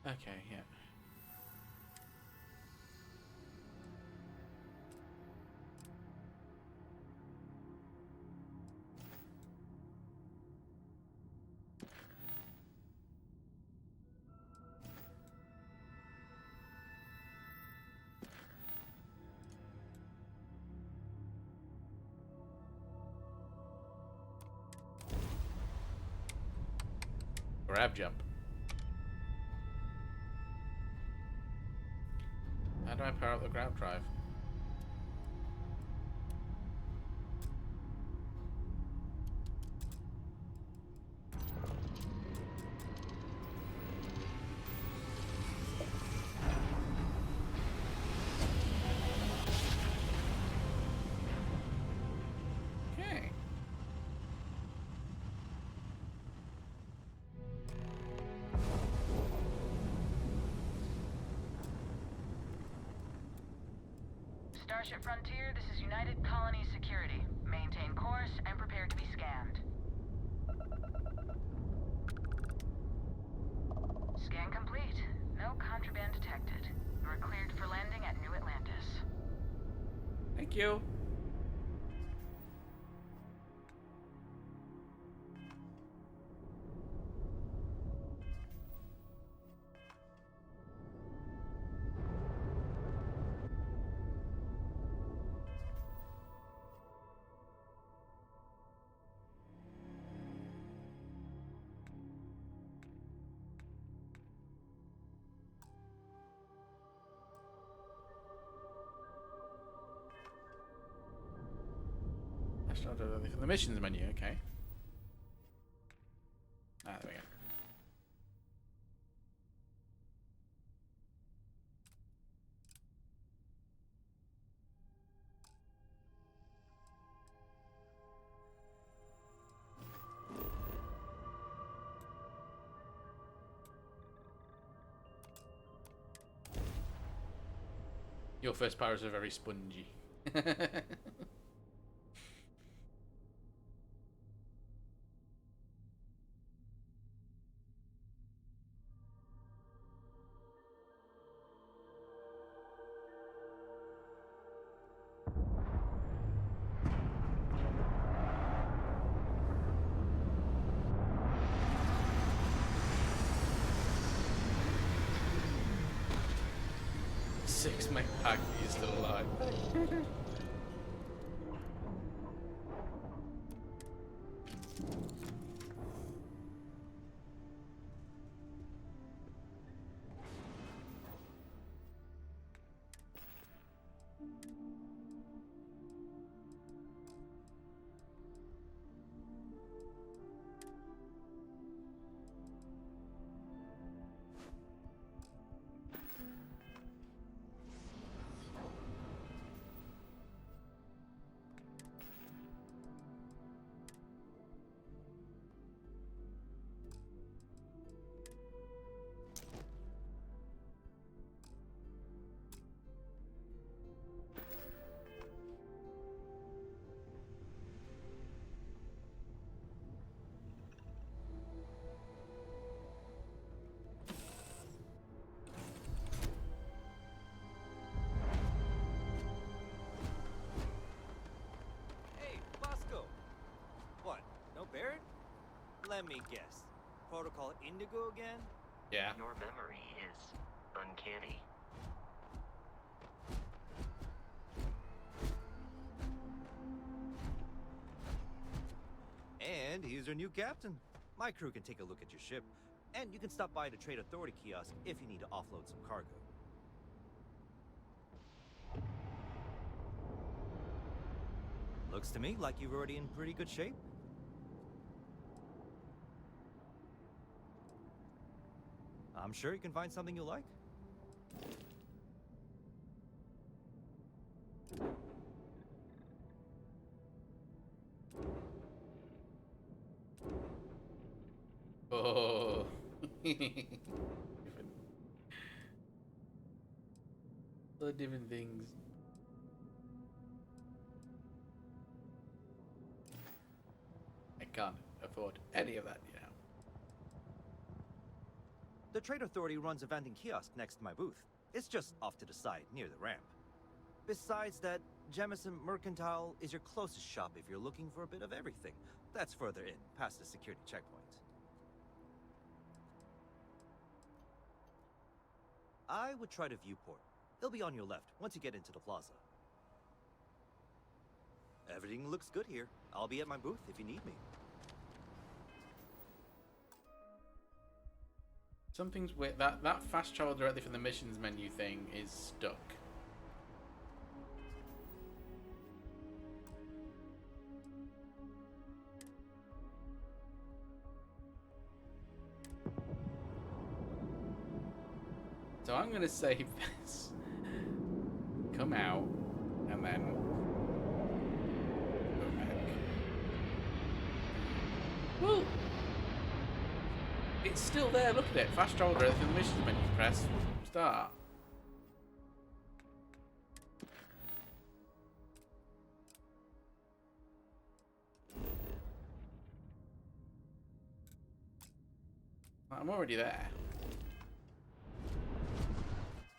Okay, yeah. Grab jump. How do I power up the grab drive? Okay. Starship Frontier, this is United Colony Security. Maintain course and prepare to be scanned. Scan complete. No contraband detected. You are cleared for landing at New Atlantis. Thank you. The missions menu, okay. Ah, there we go. Your first powers are very spongy. Six make pack is still alive. Barrett? Let me guess. Protocol Indigo again? Yeah. Your memory is uncanny. And he's your new captain. My crew can take a look at your ship, and you can stop by the Trade Authority kiosk if you need to offload some cargo. Looks to me like you're already in pretty good shape. I'm sure you can find something you like. Oh. So different things. I can't afford any of that, you know. The Trade Authority runs a vending kiosk next to my booth. It's just off to the side, near the ramp. Besides that, Jemison Mercantile is your closest shop if you're looking for a bit of everything. That's further in, past the security checkpoint. I would try the viewport. It'll be on your left, once you get into the plaza. Everything looks good here. I'll be at my booth if you need me. Something's weird. That fast travel directly from the missions menu thing is stuck. So I'm gonna save this, come out, and then go back. Woo! It's still there, look at it. Fast travel directly from the missions menu. Press start. I'm already there.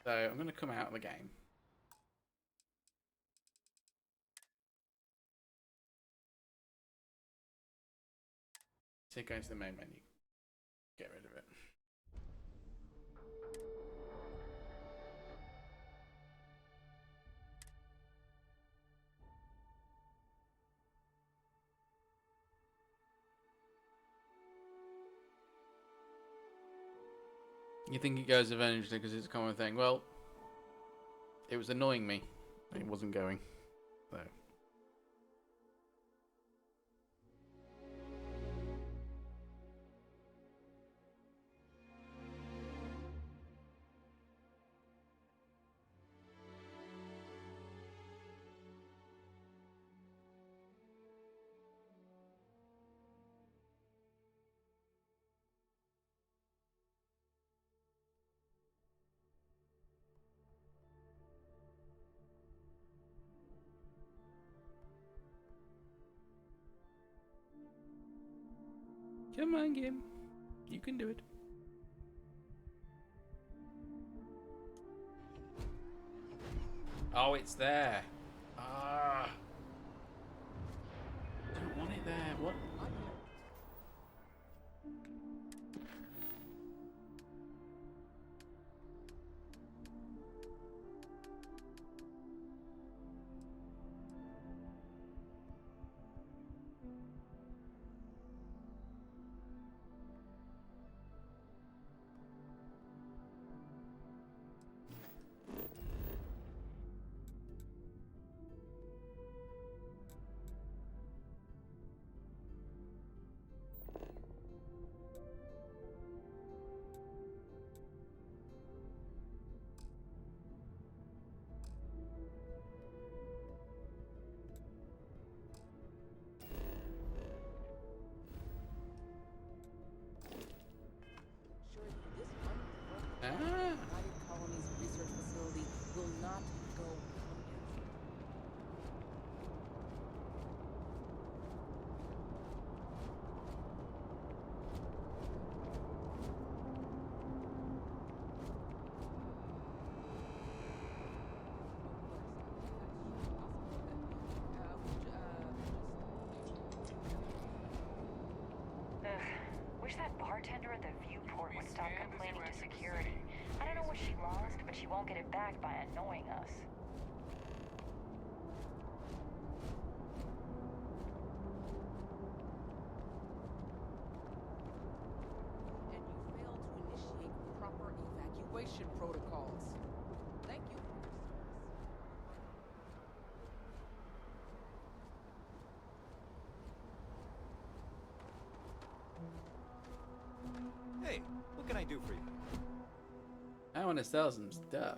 So I'm going to come out of the game. So go into the main menu. Get rid of it. You think it goes eventually because it's a common thing? Well, it was annoying me. It wasn't going. So. Come on, game. You can do it. Oh, it's there. Ah. Don't want it there. What? Ah. United Colonies Research Facility will not go unanswered. Wish that bartender at the viewport would stop complaining to security. I don't know what she lost, but she won't get it back by annoying us. And you failed to initiate proper evacuation protocols. Thank you. Hey, what can I do for you? I want to sell some stuff.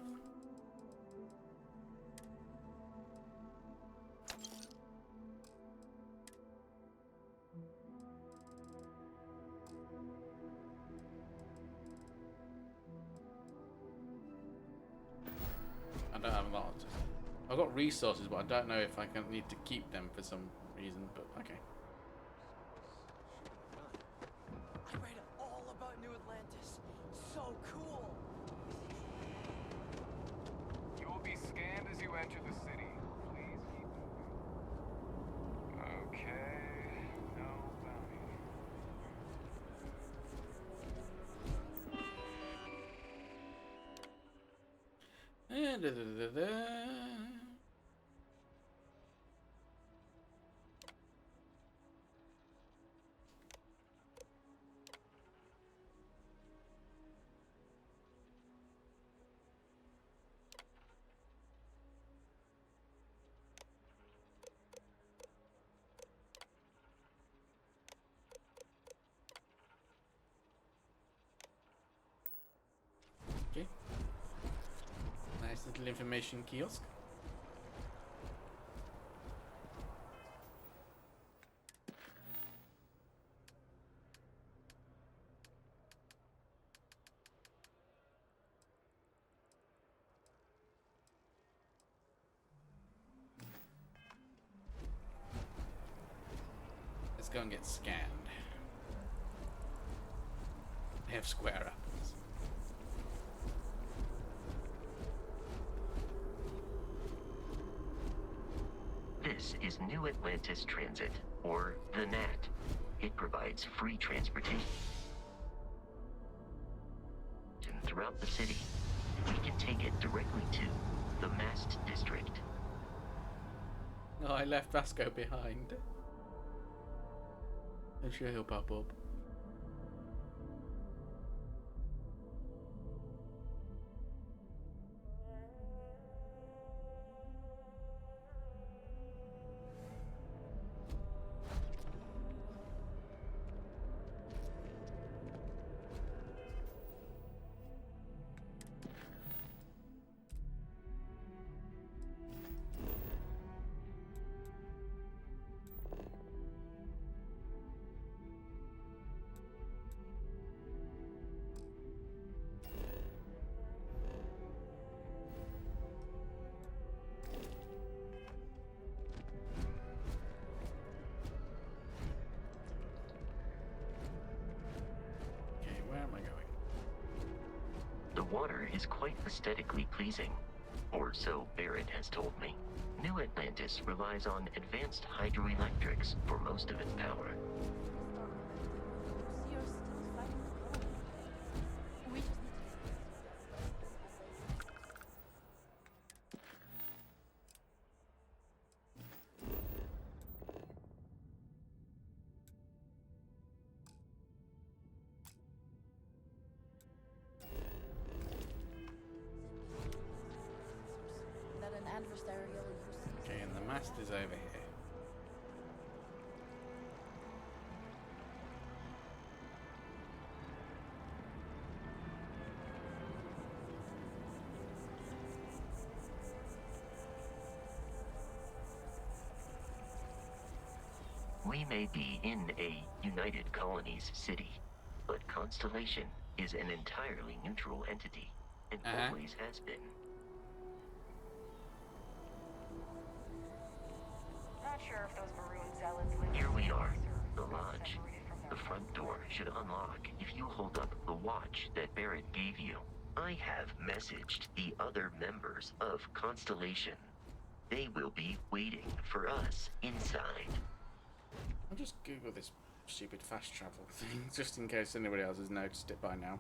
I don't have a lot. I've got resources, but I don't know if I can need to keep them for some reason. But okay. I read all about New Atlantis. So cool. You will be scanned as you enter the city. Please keep moving. Okay. No bounty. Okay. Nice little information kiosk. Let's go and get scanned. They have square apples. This is New Atlantis Transit, or the NAT. It provides free transportation throughout the city. We can take it directly to the Mast District. Oh, I left Vasco behind. I'm sure he'll pop up. The water is quite aesthetically pleasing, or so Barrett has told me. New Atlantis relies on advanced hydroelectrics for most of its power. You are still fighting the code. We just need that an adversarial use. Okay, and the mast is over here. We may be in a United Colonies city, but Constellation is an entirely neutral entity, and always has been. Not sure if those maroon zealots live Here we are, or the not lodge. separated from their The front door should unlock if you hold up the watch that Barrett gave you. I have messaged the other members of Constellation. They will be waiting for us inside. I'll just Google this stupid fast travel thing, just in case anybody else has noticed it by now.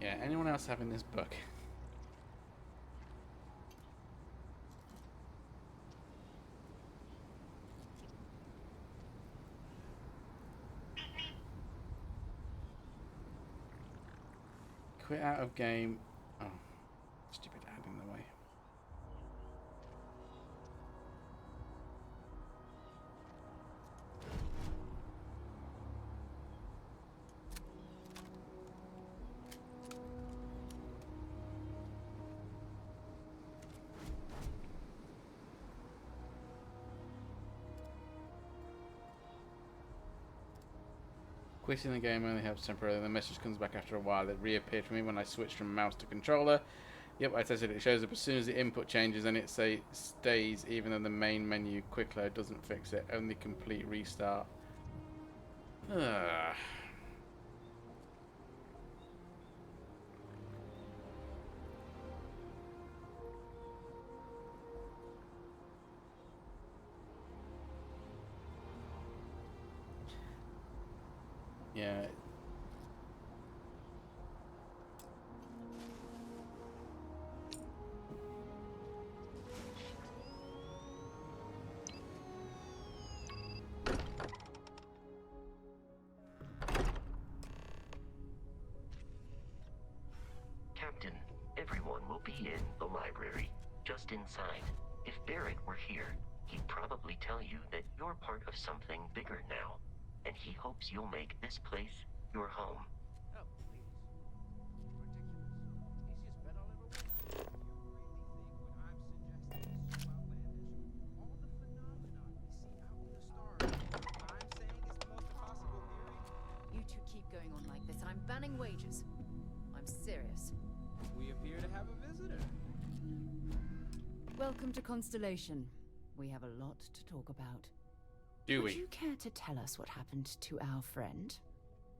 Yeah, anyone else having this book? Quit out of game. Oh, stupid ad in the way. Quitting the game only helps temporarily. The message comes back after a while. It reappeared for me when I switched from mouse to controller. Yep, I tested it. It shows up as soon as the input changes, and it stays even though the main menu quick load doesn't fix it. Only complete restart. Ugh. Yeah. Captain, everyone will be in the library, just inside. If Barrett were here, he'd probably tell you that you're part of something bigger now, and he hopes you'll make this place your home. Oh, please. Ridiculous. Easiest bet I'll ever win. You really think what I'm suggesting is so outlandish? All the phenomenon we see out in the stars. What I'm saying is the most possible theory. You two keep going on like this, and I'm banning wages. I'm serious. We appear to have a visitor. Welcome to Constellation. We have a lot to talk about. Do Would we? you care to tell us what happened to our friend?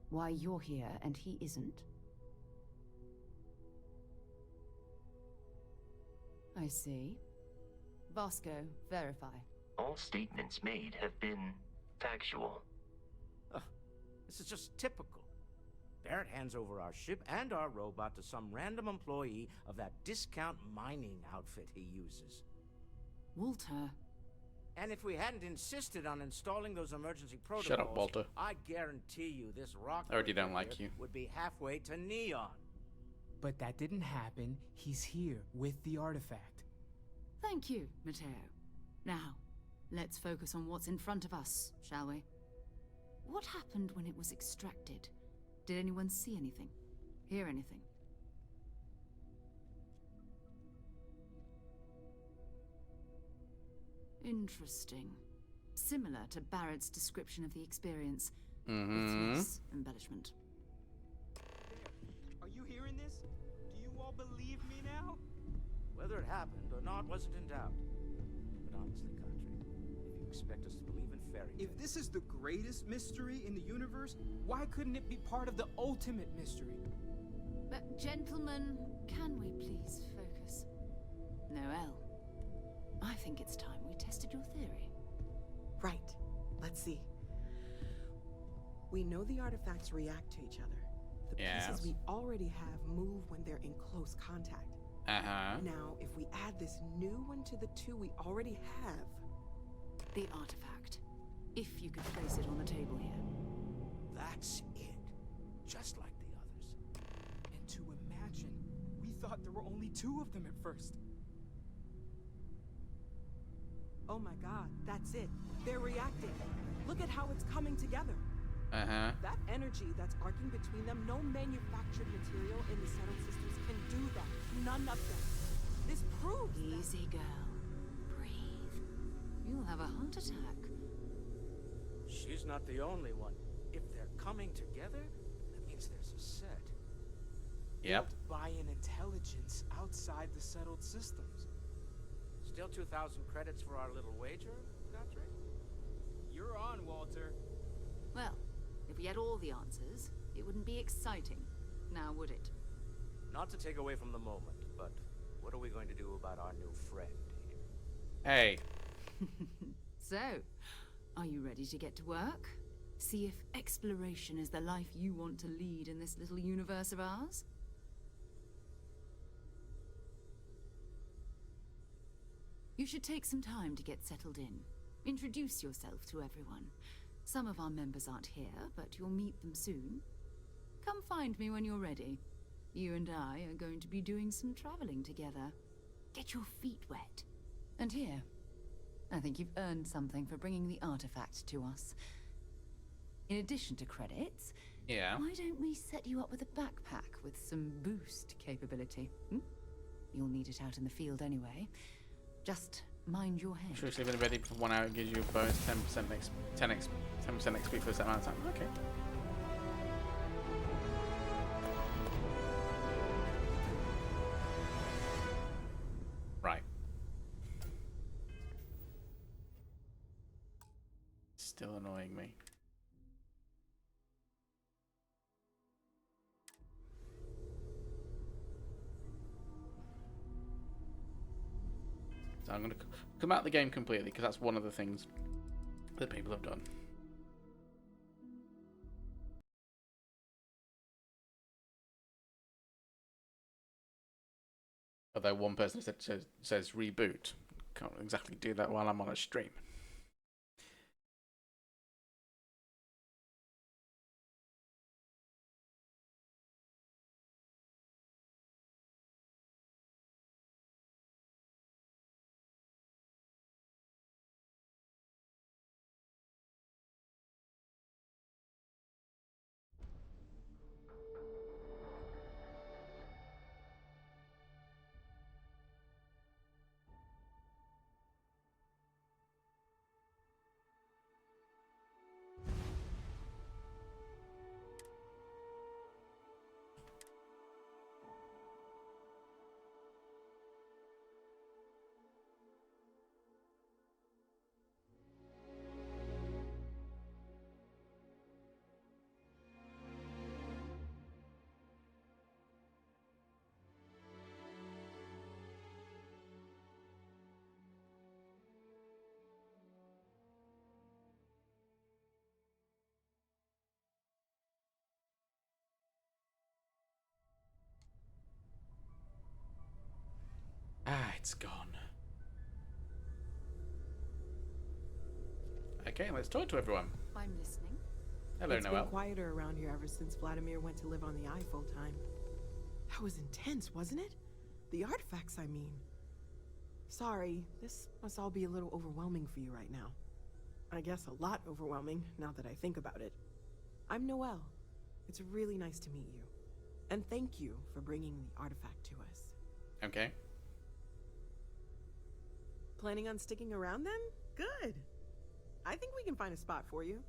Why you're here and he isn't? I see. Vasco, verify. All statements made have been factual. This is just typical. Barrett hands over our ship and our robot to some random employee of that discount mining outfit he uses. Walter. And if we hadn't insisted on installing those emergency protocols, Shut up, Walter. I guarantee you this rock I already don't like you. would be halfway to Neon. But that didn't happen. He's here with the artifact. Thank you, Matteo. Now, let's focus on what's in front of us, shall we? what happened when it was extracted? Did anyone see anything? Hear anything? Interesting. Similar to Barrett's description of the experience, with less embellishment. Are you hearing this? Do you all believe me now? Whether it happened or not wasn't in doubt. But honestly, Country, if you expect us to believe in fairy tales... If this is the greatest mystery in the universe, why couldn't it be part of the ultimate mystery? But gentlemen, can we please focus? Noel, I think it's time we tested your theory. Right. Let's see. We know the artifacts react to each other. The pieces we already have move when they're in close contact. Now, if we add this new one to the two we already have... The artifact. If you could place it on the table here. That's it. Just like the others. And to imagine, we thought there were only 2 of them at first. Oh my god, that's it. They're reacting. Look at how it's coming together. That energy that's arcing between them, no manufactured material in the settled systems can do that. None of them. This proves Easy, girl. Breathe. You'll have a heart attack. She's not the only one. If they're coming together, that means there's a set. Yep. By an intelligence outside the settled systems. Still 2,000 credits for our little wager, Godfrey? You're on, Walter. Well, if we had all the answers, it wouldn't be exciting. Now, would it? Not to take away from the moment, but what are we going to do about our new friend here? Hey. So, are you ready to get to work? See if exploration is the life you want to lead in this little universe of ours? You should take some time to get settled in. Introduce yourself to everyone. Some of our members aren't here, but you'll meet them soon. Come find me when you're ready. You and I are going to be doing some traveling together. Get your feet wet. And here, I think you've earned something for bringing the artifact to us. In addition to credits, why don't we set you up with a backpack with some boost capability? You'll need it out in the field anyway. Just mind your head. Sure, leaving ready for 1 hour, it gives you a bonus 10% 10% XP for a set amount of time. Okay. Right. Still annoying me. So I'm going to come out of the game completely because that's one of the things that people have done. Although one person says reboot. Can't exactly do that while I'm on a stream. Ah, it's gone. Okay, let's talk to everyone. I'm listening. Hello, It's Noel. been quieter around here ever since Vladimir went to live on the Eye full time. That was intense, wasn't it? The artifacts, I mean. Sorry, this must all be a little overwhelming for you right now. I guess a lot overwhelming, now that I think about it. I'm Noelle. It's really nice to meet you. And thank you for bringing the artifact to us. Okay. Planning on sticking around then? Good. I think we can find a spot for you.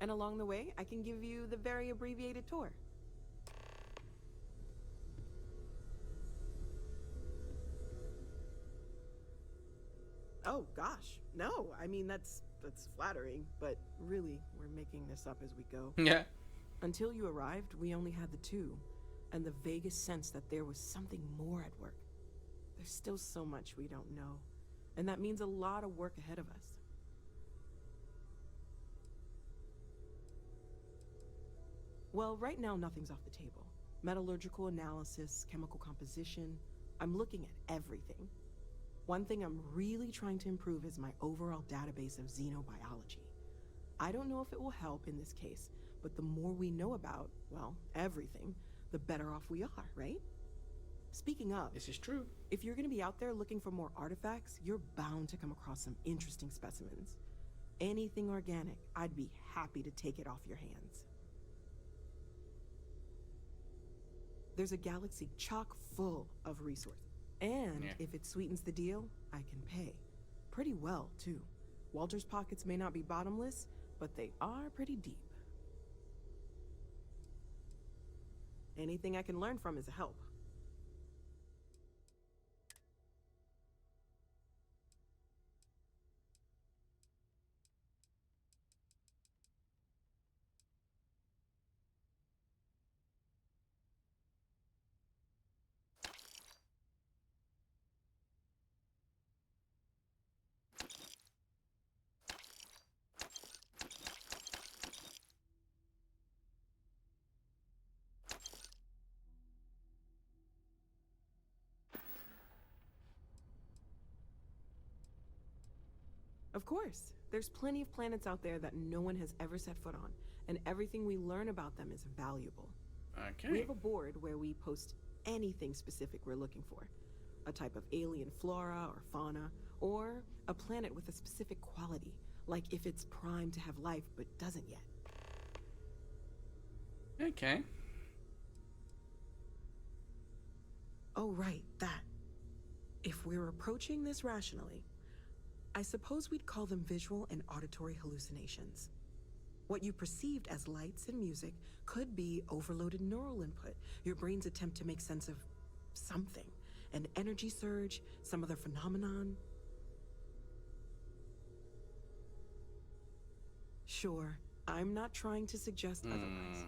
And along the way, I can give you the very abbreviated tour. Oh, gosh. No, I mean, that's flattering, but really, we're making this up as we go. Yeah. Until you arrived, we only had the two, and the vaguest sense that there was something more at work. There's still so much we don't know, and that means a lot of work ahead of us. Well, right now, nothing's off the table. Metallurgical analysis, chemical composition, I'm looking at everything. One thing I'm really trying to improve is my overall database of xenobiology. I don't know if it will help in this case, but the more we know about, well, everything, the better off we are, right? Speaking of, this is true. If you're going to be out there looking for more artifacts, you're bound to come across some interesting specimens. Anything organic, I'd be happy to take it off your hands. There's a galaxy chock full of resources. And if it sweetens the deal, I can pay. Pretty well, too. Walter's pockets may not be bottomless, but they are pretty deep. Anything I can learn from is a help. Of course. There's plenty of planets out there that no one has ever set foot on, and everything we learn about them is valuable. Okay. We have a board where we post anything specific we're looking for. A type of alien flora or fauna, or a planet with a specific quality, like if it's primed to have life but doesn't yet. Okay. Oh, right, that. If we're approaching this rationally, I suppose we'd call them visual and auditory hallucinations. What you perceived as lights and music could be overloaded neural input, your brain's attempt to make sense of something. An energy surge, some other phenomenon. Sure, I'm not trying to suggest otherwise.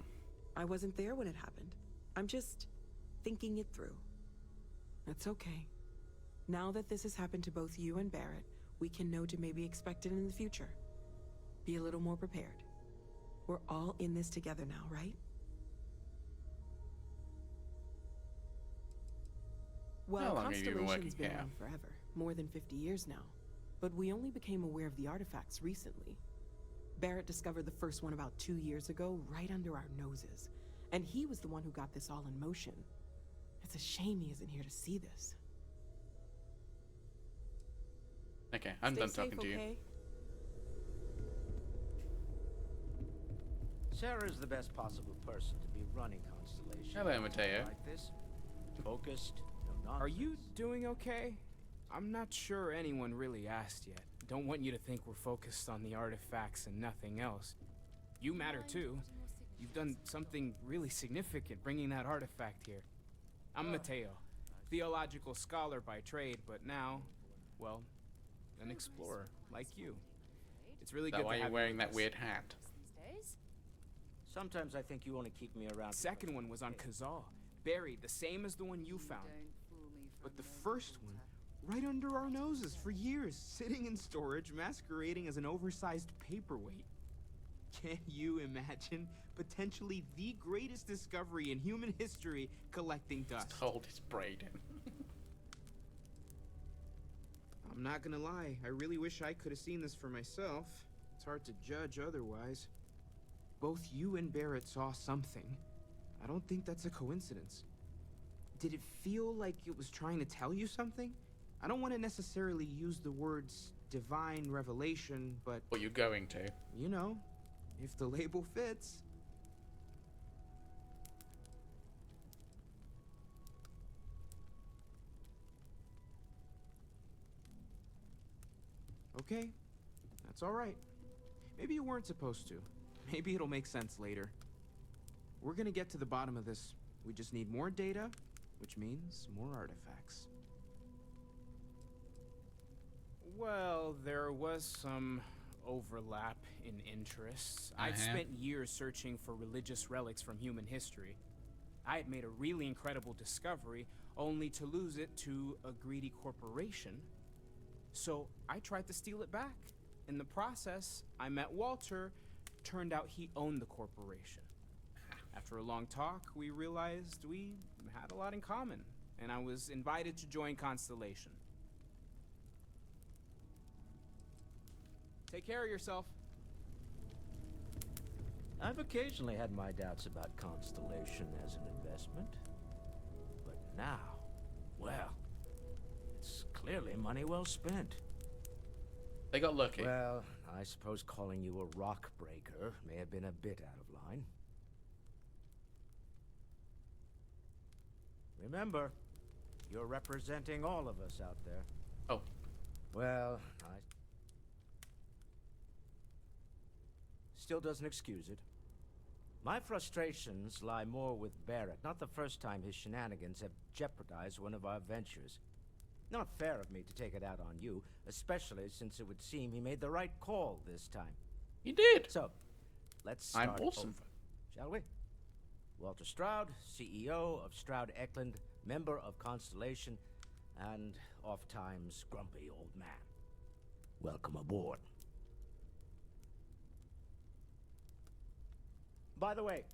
I wasn't there when it happened. I'm just thinking it through. That's okay. Now that this has happened to both you and Barrett, we can know to maybe expect it in the future. Be a little more prepared. We're all in this together now, right? Well, Constellation's been around forever, more than 50 years now. But we only became aware of the artifacts recently. Barrett discovered the first one about 2 years ago, right under our noses. And he was the one who got this all in motion. It's a shame he isn't here to see this. Okay, I'm done talking to you. Sarah's the best possible person to be running Constellation. Hello, Mateo. Like this, focused, no nonsense. Are you doing okay? I'm not sure anyone really asked yet. Don't want you to think we're focused on the artifacts and nothing else. You matter too. You've done something really significant bringing that artifact here. I'm Mateo, theological scholar by trade, but now, well, an explorer like you. It's really good to have you. Why are you wearing that weird hat? Sometimes I think you want to keep me around. Second one was on Kazal, buried the same as the one you found. But the first one, right under our noses for years, sitting in storage, masquerading as an oversized paperweight. Can you imagine potentially the greatest discovery in human history collecting dust? Just hold his braid in. I'm not gonna lie, I really wish I could have seen this for myself. It's hard to judge otherwise. Both you and Barrett saw something. I don't think that's a coincidence. Did it feel like it was trying to tell you something? I don't want to necessarily use the words divine revelation, but... What you're going to. You know, if the label fits. Okay, that's all right. Maybe you weren't supposed to. Maybe it'll make sense later. We're gonna get to the bottom of this. We just need more data, which means more artifacts. Well, there was some overlap in interests. I'd spent years searching for religious relics from human history. I had made a really incredible discovery, only to lose it to a greedy corporation. So I tried to steal it back. In the process, I met Walter. Turned out he owned the corporation. After a long talk, we realized we had a lot in common, and I was invited to join Constellation. Take care of yourself. I've occasionally had my doubts about Constellation as an investment. But now, well, it's clearly money well spent. They got lucky. Well, I suppose calling you a rock breaker may have been a bit out of line. Remember, you're representing all of us out there. Oh. Well, still doesn't excuse it. My frustrations lie more with Barrett. Not the first time his shenanigans have jeopardized one of our ventures. Not fair of me to take it out on you, especially since it would seem he made the right call this time. He did. So, let's start I'm awesome. over, shall we? Walter Stroud, CEO of Stroud Eklund, member of Constellation, and oft-times grumpy old man. Welcome aboard. By the way,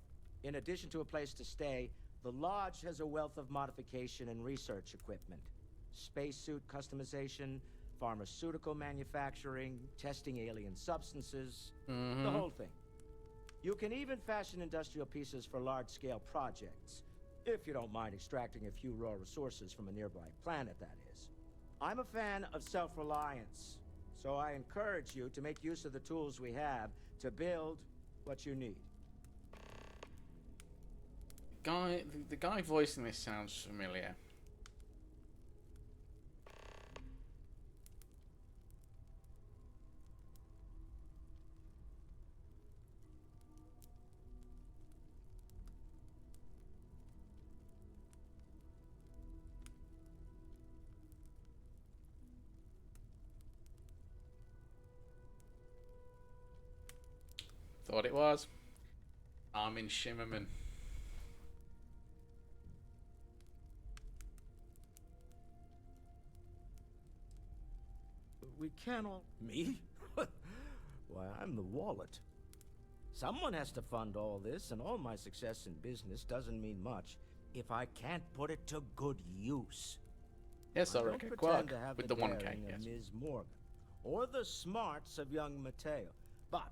in addition to a place to stay, the Lodge has a wealth of modification and research equipment. Spacesuit customization, pharmaceutical manufacturing, testing alien substances, the whole thing. You can even fashion industrial pieces for large-scale projects, if you don't mind extracting a few raw resources from a nearby planet, that is. I'm a fan of self-reliance, so I encourage you to make use of the tools we have to build what you need. The guy voicing this sounds familiar. Thought it was. Armin Shimmerman. We cannot... Me? Why, I'm the wallet. Someone has to fund all this, and all my success in business doesn't mean much if I can't put it to good use. Yes, I reckon. Quark, with the 1K, daring of Ms. Morgan, or the smarts of young Mateo, but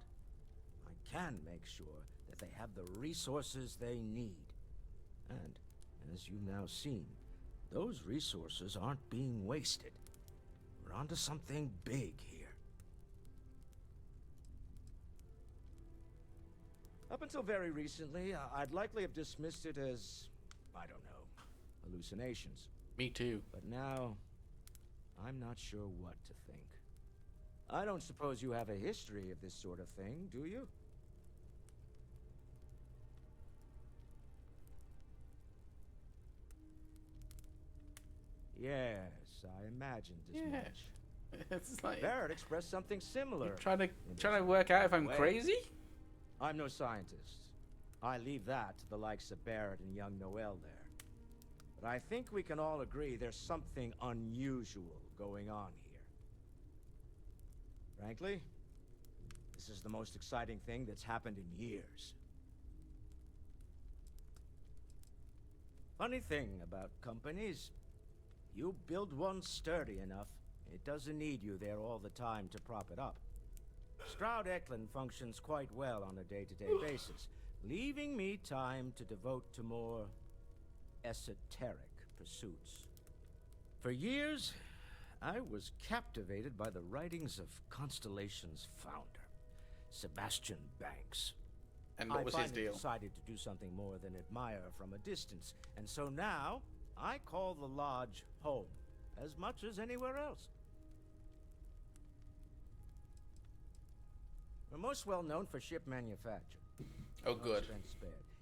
I can make sure that they have the resources they need. And, as you've now seen, those resources aren't being wasted. We're onto something big here. Up until very recently, I'd likely have dismissed it as, I don't know, hallucinations. Me too. But now, I'm not sure what to think. I don't suppose you have a history of this sort of thing, do you? Yes, I imagined as much. It's like Barrett expressed something similar. You're trying to work out if I'm crazy? I'm no scientist. I leave that to the likes of Barrett and young Noel there. But I think we can all agree there's something unusual going on here. Frankly, this is the most exciting thing that's happened in years. Funny thing about companies, you build one sturdy enough, it doesn't need you there all the time to prop it up. Stroud Eklund functions quite well on a day-to-day basis, leaving me time to devote to more esoteric pursuits. For years, I was captivated by the writings of Constellation's founder, Sebastian Banks. And what was his deal? I decided to do something more than admire from a distance, and so now I call the Lodge home, as much as anywhere else. We're most well known for ship manufacture. Oh, good.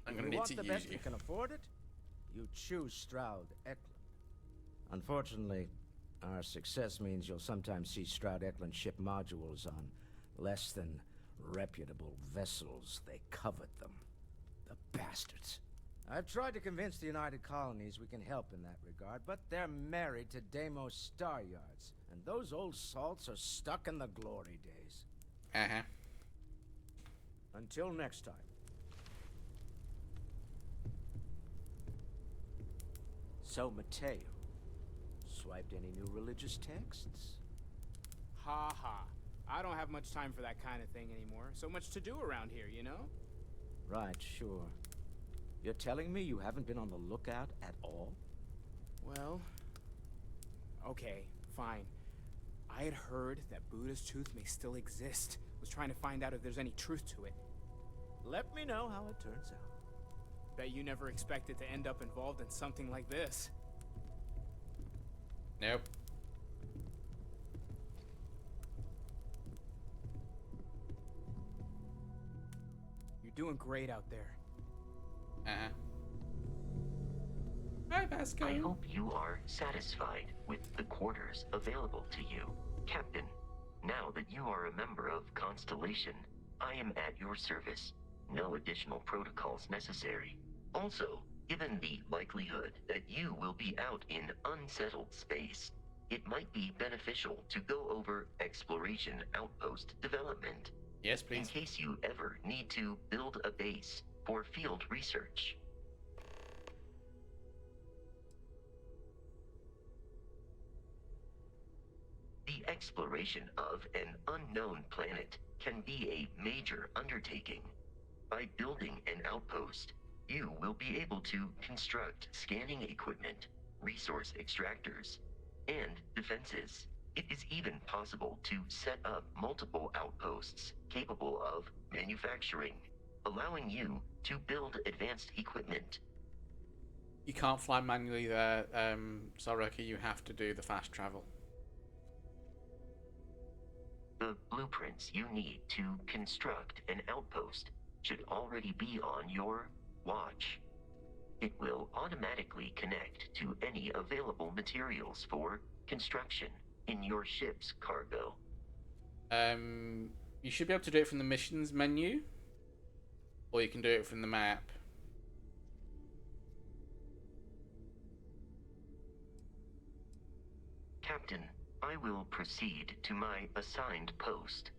I'm gonna need to the use best you. You can afford it, you choose Stroud Eklund. Unfortunately, our success means you'll sometimes see Stroud Eklund ship modules on less than reputable vessels. They covet them. The bastards. I've tried to convince the United Colonies we can help in that regard, but they're married to Deimos Star Yards, and those old salts are stuck in the glory days. Uh-huh. Until next time. So, Mateo, swiped any new religious texts? Ha ha. I don't have much time for that kind of thing anymore. So much to do around here, you know? Right, sure. You're telling me you haven't been on the lookout at all? Well... okay, fine. I had heard that Buddha's tooth may still exist. Was trying to find out if there's any truth to it. Let me know how it turns out. Bet you never expected to end up involved in something like this. Nope. You're doing great out there. Uh-huh. Hi, Vasco. I hope you are satisfied with the quarters available to you, Captain. Now that you are a member of Constellation, I am at your service. No additional protocols necessary. Also, given the likelihood that you will be out in unsettled space, it might be beneficial to go over exploration outpost development. Yes, please. In case you ever need to build a base for field research. The exploration of an unknown planet can be a major undertaking. By building an outpost, you will be able to construct scanning equipment, resource extractors, and defenses. It is even possible to set up multiple outposts capable of manufacturing, allowing you to build advanced equipment. You can't fly manually there, Soraka. You have to do the fast travel. The blueprints you need to construct an outpost should already be on your watch. It will automatically connect to any available materials for construction in your ship's cargo. You should be able to do it from the missions menu, or you can do it from the map. Captain, I will proceed to my assigned post.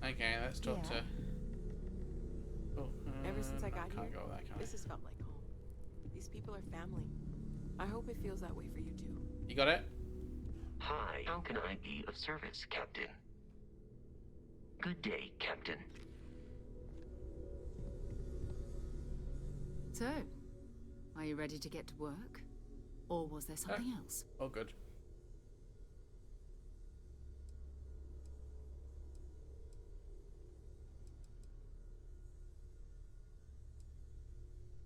Okay, let's talk to... Oh, Ever since I got can't here, go there, can I? this has felt like home. These people are family. I hope it feels that way for you too. You got it? Hi, how can I be of service, Captain? Good day, Captain. So, are you ready to get to work? Or was there something else? Oh, good.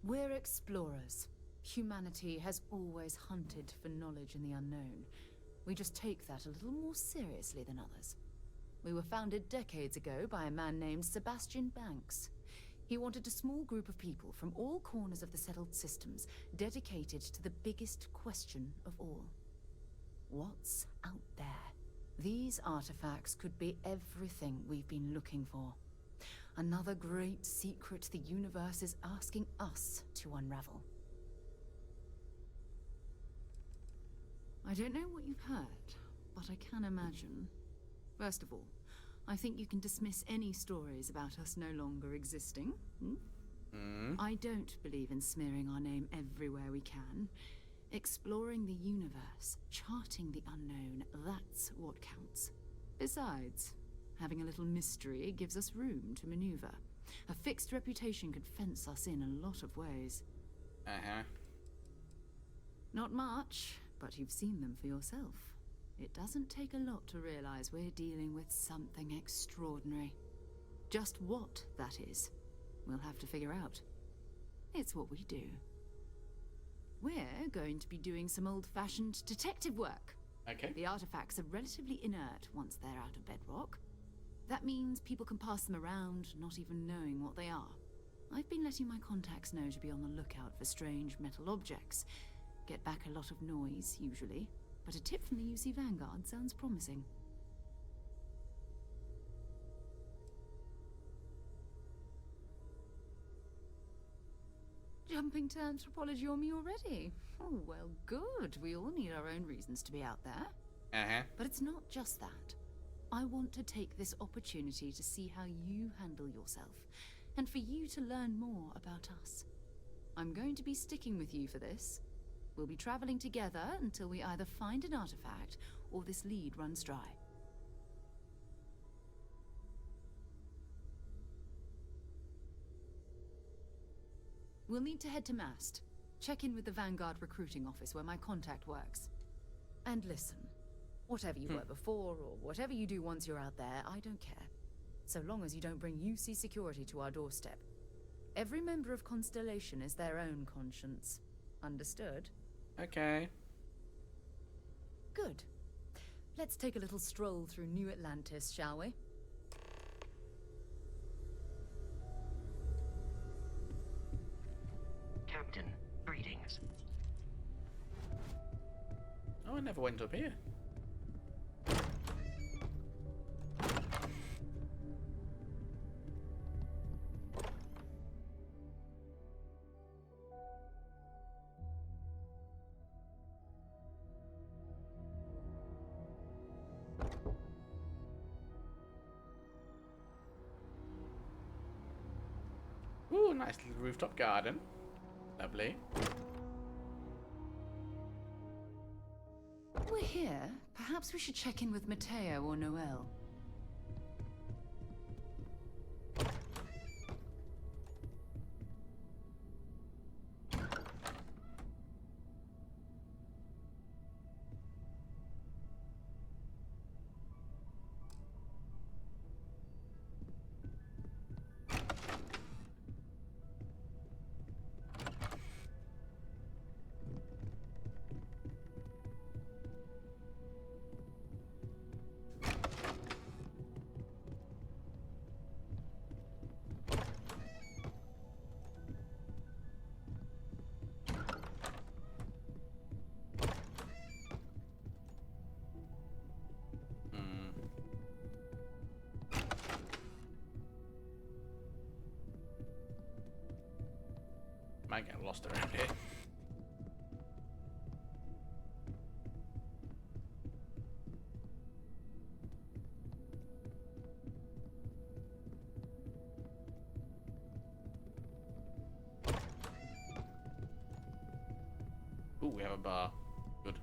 We're explorers. Humanity has always hunted for knowledge in the unknown. We just take that a little more seriously than others. We were founded decades ago by a man named Sebastian Banks. He wanted a small group of people from all corners of the settled systems dedicated to the biggest question of all. What's out there? These artifacts could be everything we've been looking for. Another great secret the universe is asking us to unravel. I don't know what you've heard, but I can imagine. First of all, I think you can dismiss any stories about us no longer existing. I don't believe in smearing our name everywhere we can. Exploring the universe, charting the unknown, that's what counts. Besides, having a little mystery gives us room to maneuver. A fixed reputation could fence us in a lot of ways. Not much, but you've seen them for yourself. It doesn't take a lot to realize we're dealing with something extraordinary. Just what that is, we'll have to figure out. It's what we do. We're going to be doing some old-fashioned detective work. Okay. The artifacts are relatively inert once they're out of bedrock. That means people can pass them around, not even knowing what they are. I've been letting my contacts know to be on the lookout for strange metal objects. Get back a lot of noise, usually. But a tip from the UC Vanguard sounds promising. Jumping to anthropology on me already? Oh, well, good. We all need our own reasons to be out there. But it's not just that. I want to take this opportunity to see how you handle yourself, and for you to learn more about us. I'm going to be sticking with you for this. We'll be traveling together until we either find an artifact or this lead runs dry. We'll need to head to Mast. Check in with the Vanguard recruiting office where my contact works. And listen, whatever you were before or whatever you do once you're out there, I don't care. So long as you don't bring UC security to our doorstep. Every member of Constellation is their own conscience. Understood? Okay. Good. Let's take a little stroll through New Atlantis, shall we? Captain, greetings. Oh, I never went up here. Ooh, nice little rooftop garden. Lovely. We're here. Perhaps we should check in with Mateo or Noel. Might get lost around here. Ooh, we have a bar. Good.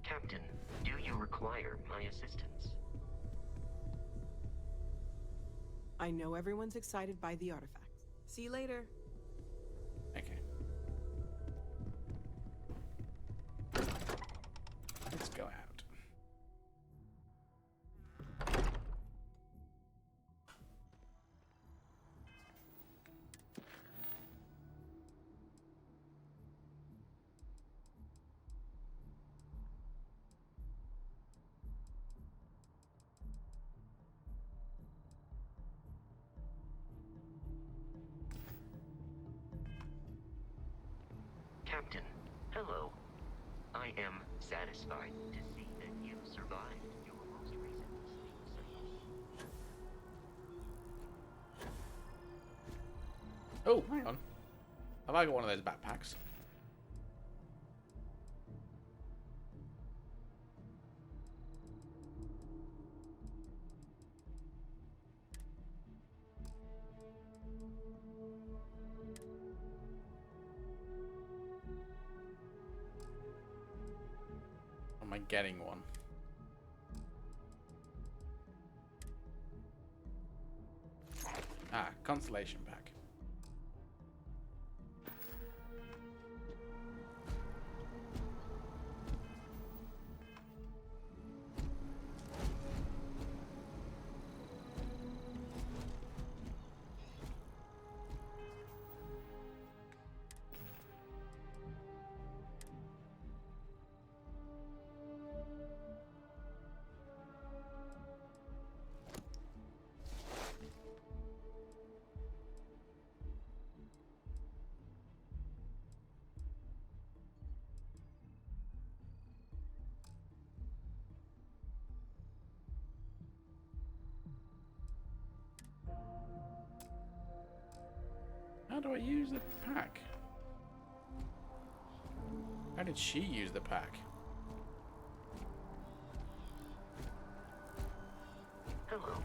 Captain, do you require my assistance? I know everyone's excited by the artifacts. See you later. Okay. Let's go out. Captain, hello. I am satisfied to see that you survived your most recent Oh, hang on. Have I got one of those backpacks? Am I getting one? Ah, consolation pack. How do I use the pack? How did she use the pack? Hello.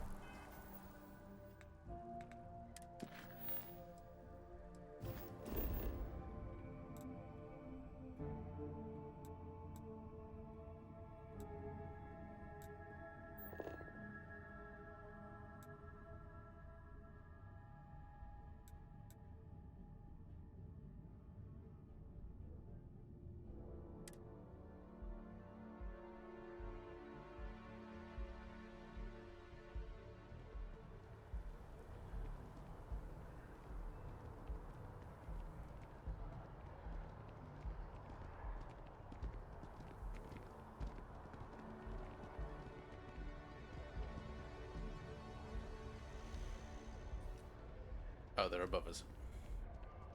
Oh, they're above us.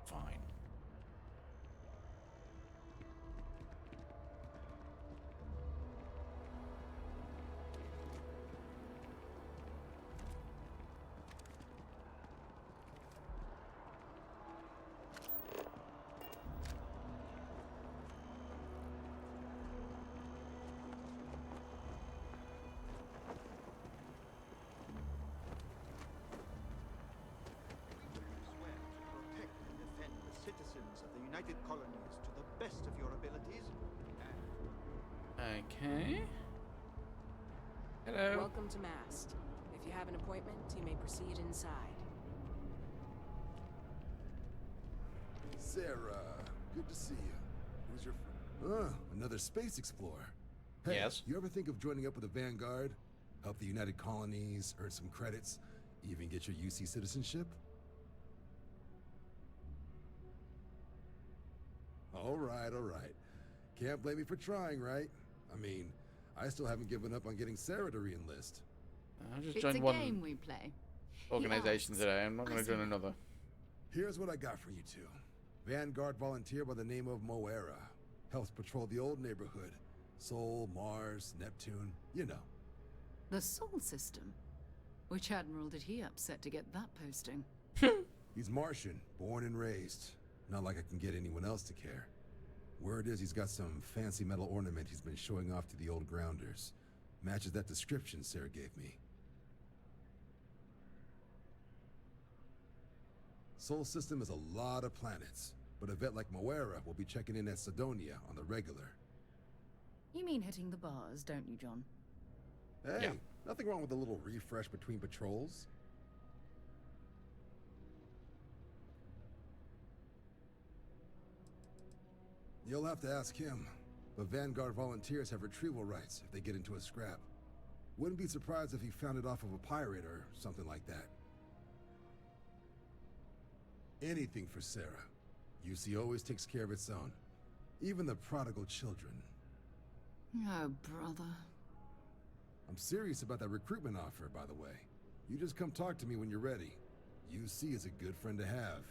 Fine. Citizens of the United Colonies to the best of your abilities. Okay. Hello. Welcome to Mast. If you have an appointment, you may proceed inside. Sarah, good to see you. Who's your friend? Another space explorer. Hey, yes. You ever think of joining up with the Vanguard? Help the United Colonies, earn some credits, even get your UC citizenship? All right, all right. Can't blame me for trying, right? I mean, I still haven't given up on getting Sarah to re-enlist. I just It's joined a one game we play. organization today. I'm not going to join another. Here's what I got for you two. Vanguard volunteer by the name of Moera. Helps patrol the old neighborhood. Sol, Mars, Neptune, you know. The Sol system? Which admiral did he upset to get that posting? He's Martian, born and raised. Not like I can get anyone else to care. Word is he's got some fancy metal ornament he's been showing off to the old grounders. Matches that description Sarah gave me. Sol system is a lot of planets, but a vet like Moera will be checking in at Sidonia on the regular. You mean hitting the bars, don't you, John? Hey, nothing wrong with a little refresh between patrols. You'll have to ask him, but Vanguard volunteers have retrieval rights if they get into a scrap. Wouldn't be surprised if he found it off of a pirate or something like that. Anything for Sarah. UC always takes care of its own. Even the prodigal children. Oh, brother. I'm serious about that recruitment offer, by the way. You just come talk to me when you're ready. UC is a good friend to have.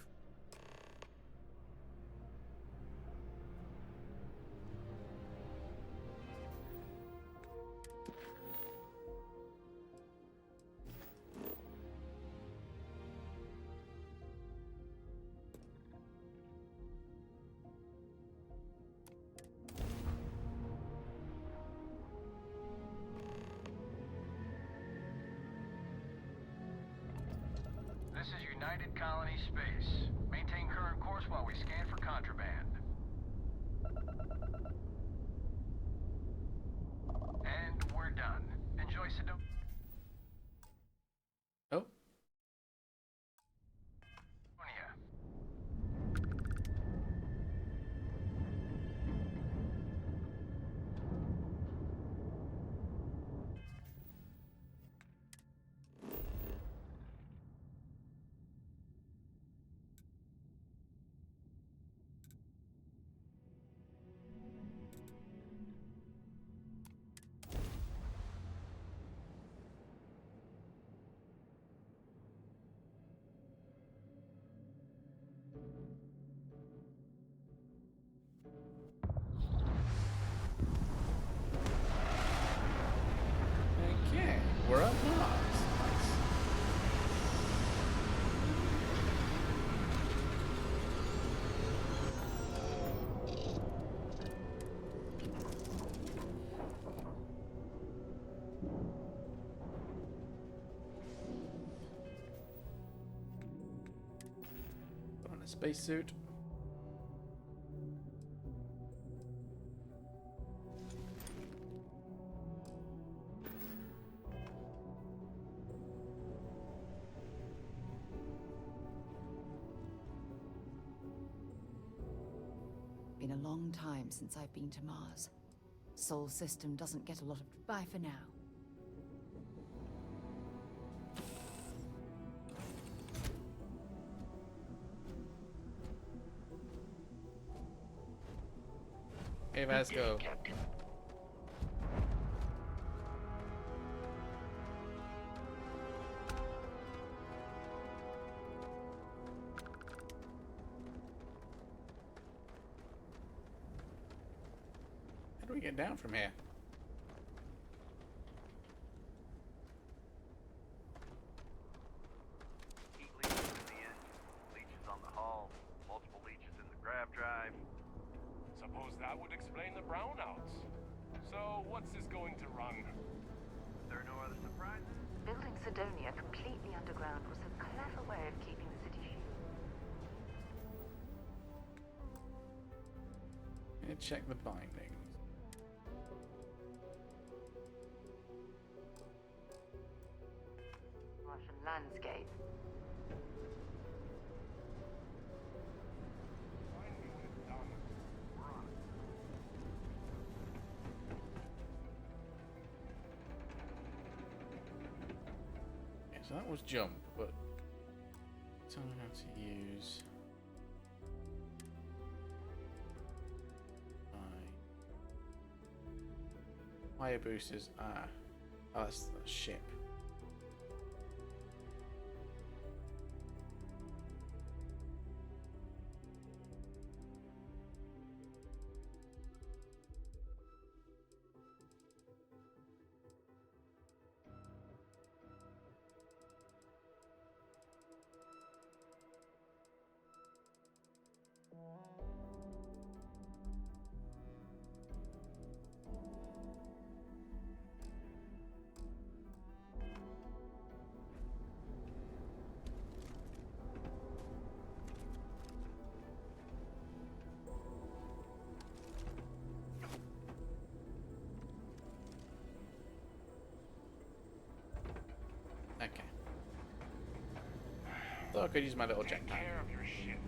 United Colony Space. Maintain current course while we scan for contraband. And we're done. Enjoy Sedona. Oh. Okay, we're at Mars. Nice. Put on a spacesuit. Been a long time since I've been to Mars. Sol system doesn't get a lot of... Bye for now. Hey, Vasco. How do we get down from here? Heat leeches in the engine, leeches on the hull, multiple leeches in the grav drive. Suppose that would explain the brownouts. So, what's this going to run? There are no other surprises? Building Sidonia completely underground was a clever way of keeping the city shielded. Check the bindings. Martian landscape. Yeah, so that was jump, but tell me how to use. Fire boosters. Oh, that's the ship. Okay. Thought I could use my little jetpack. Care of your ship.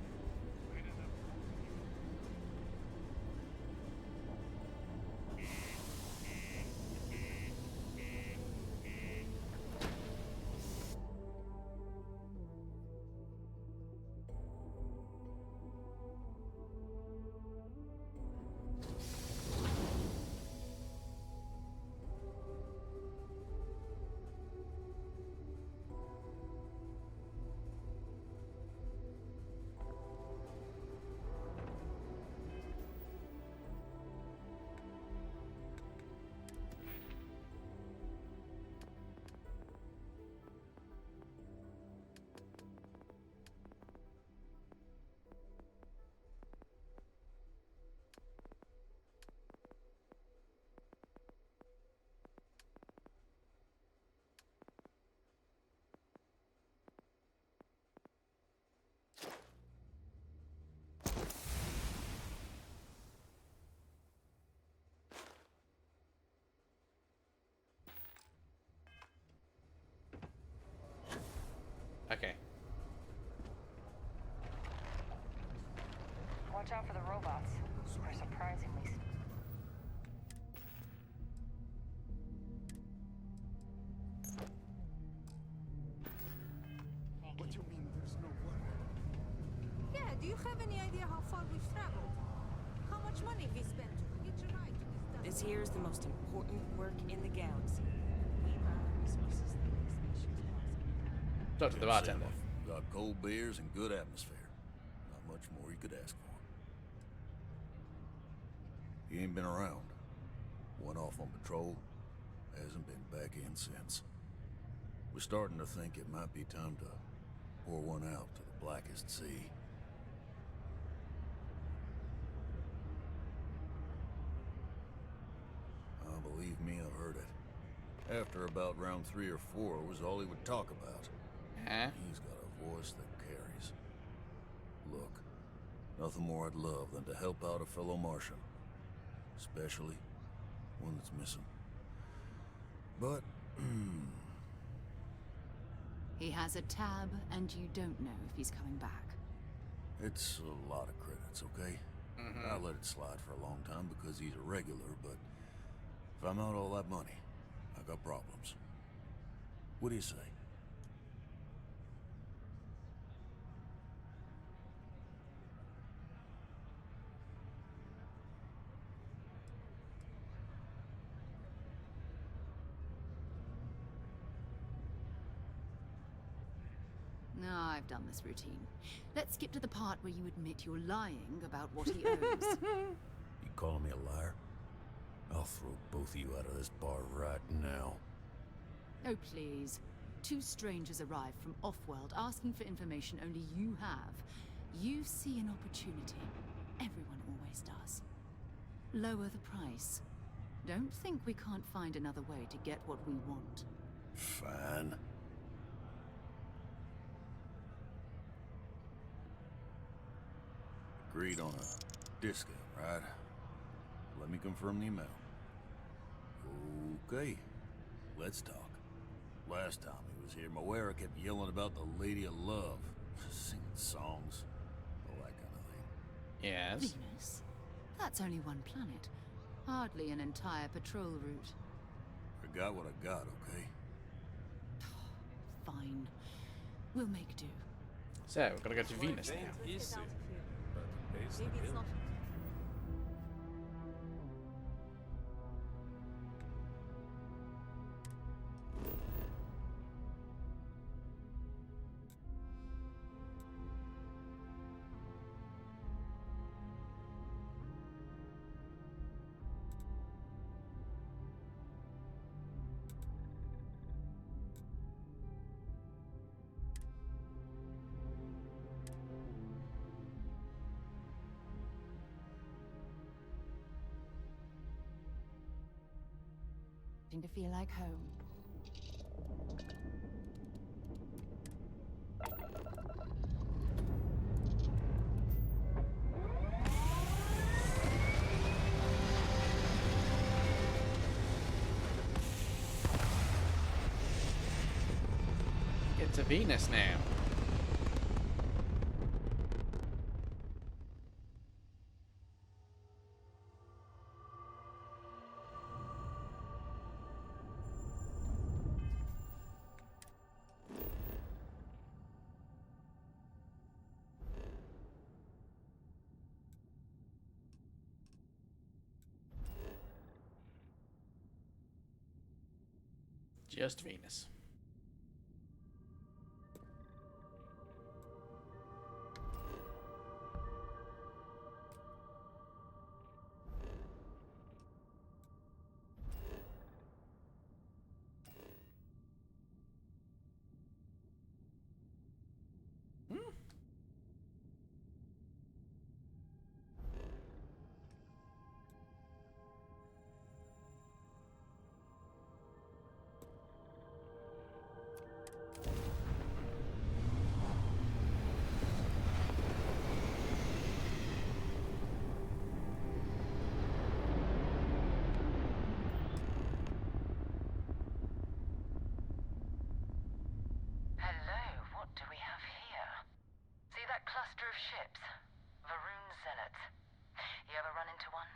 Watch out for the robots. They're surprisingly. What do you mean there's no water? Yeah, do you have any idea how far we've traveled? How much money we spent to hitch a ride to this stuff? This here is the most important work in the galaxy. We run the resources that make species possible. Talk to the bartender. Got cold beers and good atmosphere. Not much more you could ask for. He ain't been around. Went off on patrol. Hasn't been back in since. We're starting to think it might be time to pour one out to the blackest sea. Believe me, I've heard it. After about round 3 or 4 was all he would talk about. Huh? He's got a voice that carries. Look, nothing more I'd love than to help out a fellow Martian. Especially one that's missing. But, He has a tab, and you don't know if he's coming back. it's a lot of credits, okay? I let it slide for a long time because he's a regular, but if I'm out all that money, I got problems. What do you say? No, I've done this routine. Let's skip to the part where you admit you're lying about what he owes. You calling me a liar? I'll throw both of you out of this bar right now. Oh, please. 2 strangers arrived from off-world asking for information only you have. You see an opportunity. Everyone always does. Lower the price. Don't think we can't find another way to get what we want. Fine. Agreed on a discount, right? Let me confirm the amount. Okay, let's talk. Last time he was here, Moira kept yelling about the Lady of Love, singing songs, all that kind of thing. Yes. Venus? That's only one planet. Hardly an entire patrol route. I got what I got, okay? Fine. We'll make do. So, we're gonna go to Venus now. Maybe it's not. To feel like home. Get to Venus now. Just Venus. to one?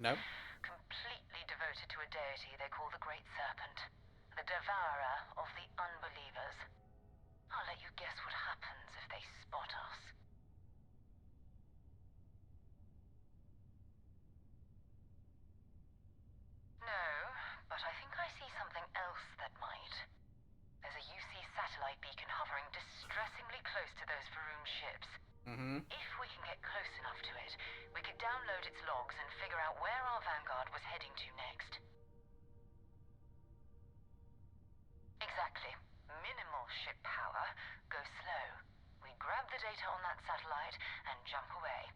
No. Completely devoted to a deity they call the Great Serpent, the devourer of the unbelievers. I'll let you guess what happens if they spot us. No, but I think I see something else that might. There's a UC satellite beacon hovering distressingly close to those Faroon ships. If we can get close enough to it, we could download its logs and figure out where our vanguard was heading to next. Exactly. Minimal ship power. Go slow. We grab the data on that satellite and jump away.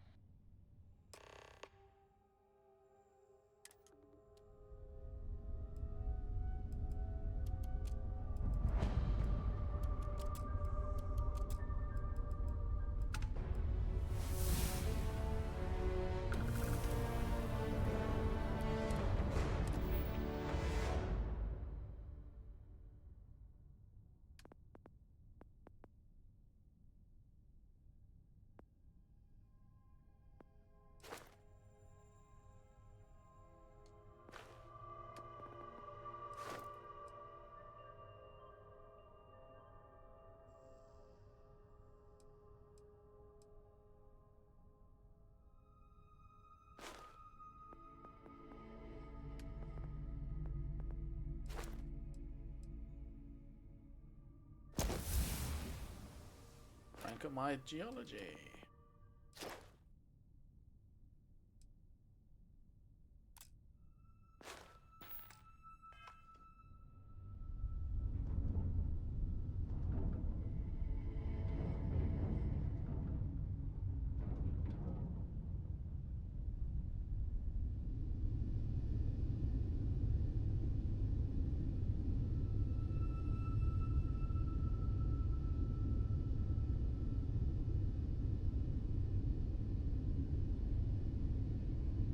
Rank up my geology.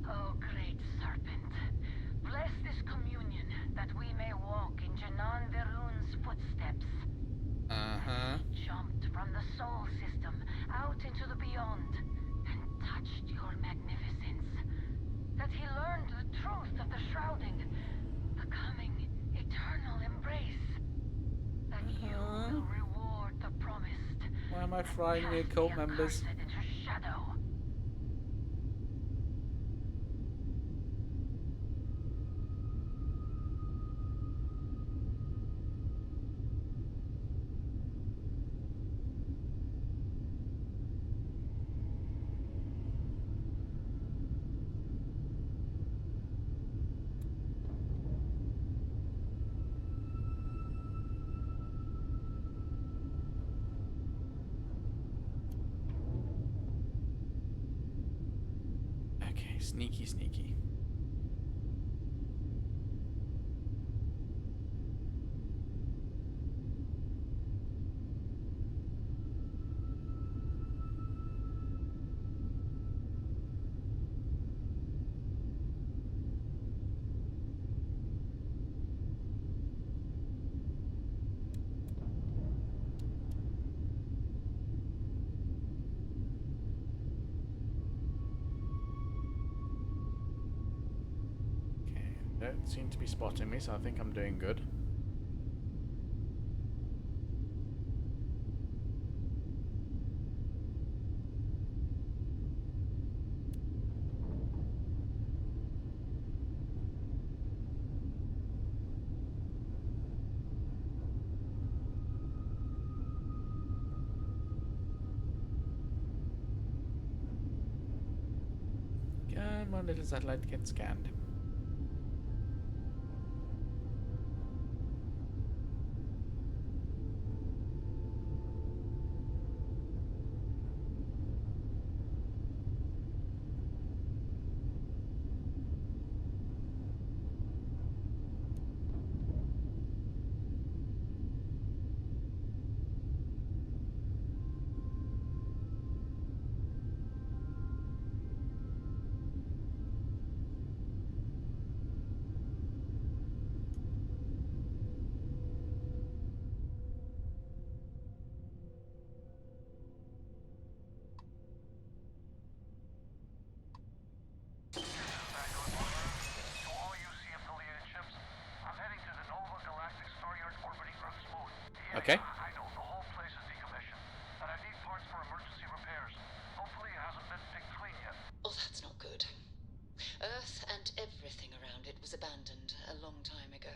Oh, great serpent, bless this communion that we may walk in Janan Verun's footsteps. Jumped from the soul system out into the beyond and touched your magnificence. That he learned the truth of the shrouding, the coming eternal embrace. That you will reward the promised. Why am I frying the occult members? Into shadow. Okay, sneaky, sneaky. Don't seem to be spotting me, so I think I'm doing good. Come on, little satellite, get scanned. Everything around it was abandoned a long time ago,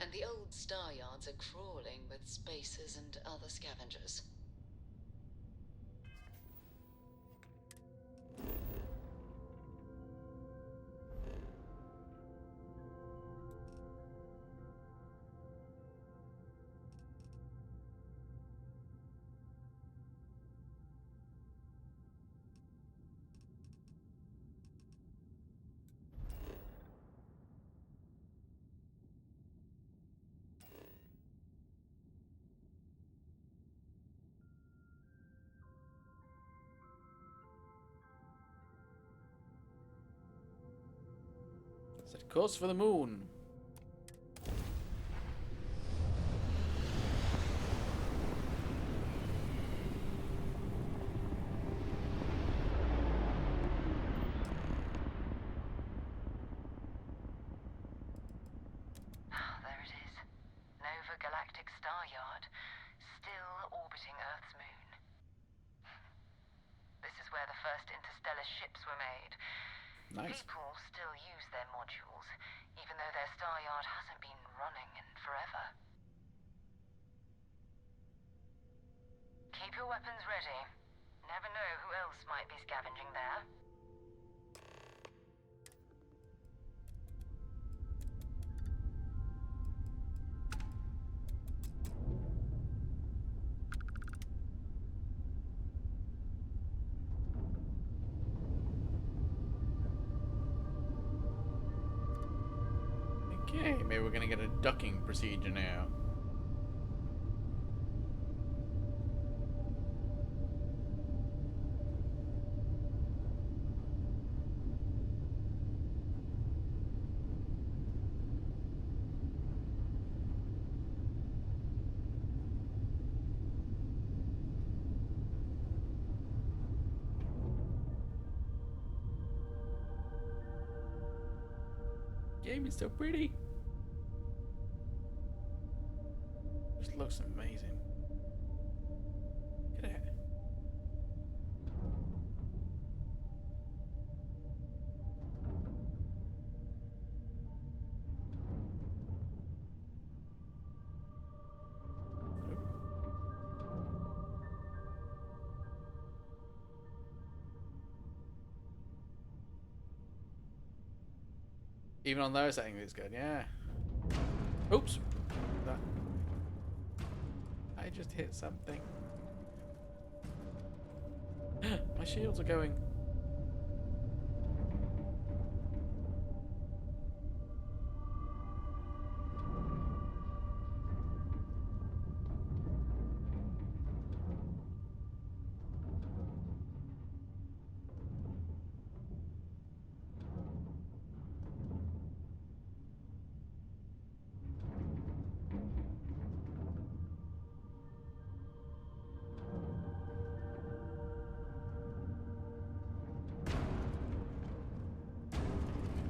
and the old star yards are crawling with spacers and other scavengers. Set course for the moon. There it is. Nova Galactic Star Yard, still orbiting Earth's moon. This is where the first interstellar ships were made. Nice. People still use their modules, even though their star yard hasn't been running in forever. Keep your weapons ready. Never know who else might be scavenging there. Okay, maybe we're gonna get a ducking procedure now. Game is so pretty. Just looks amazing. Look at it. Even on those settings, it's good. Yeah. Oops. That. I just hit something. My shields are going.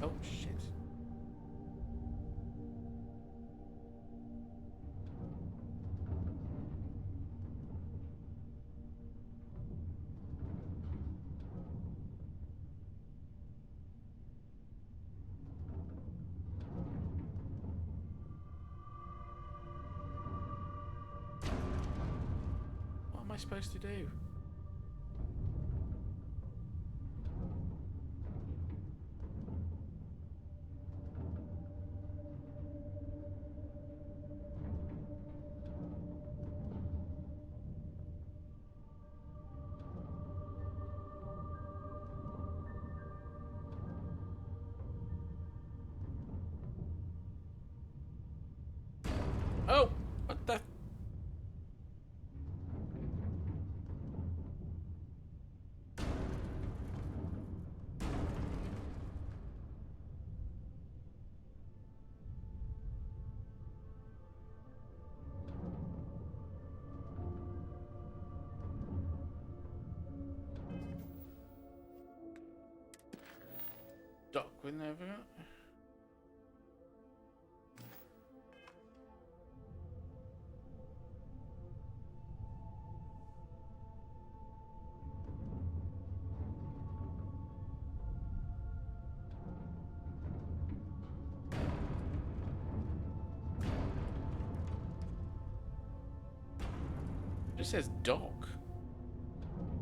Oh shit. What am I supposed to do? Oh, what the? Dock with never. It says dock.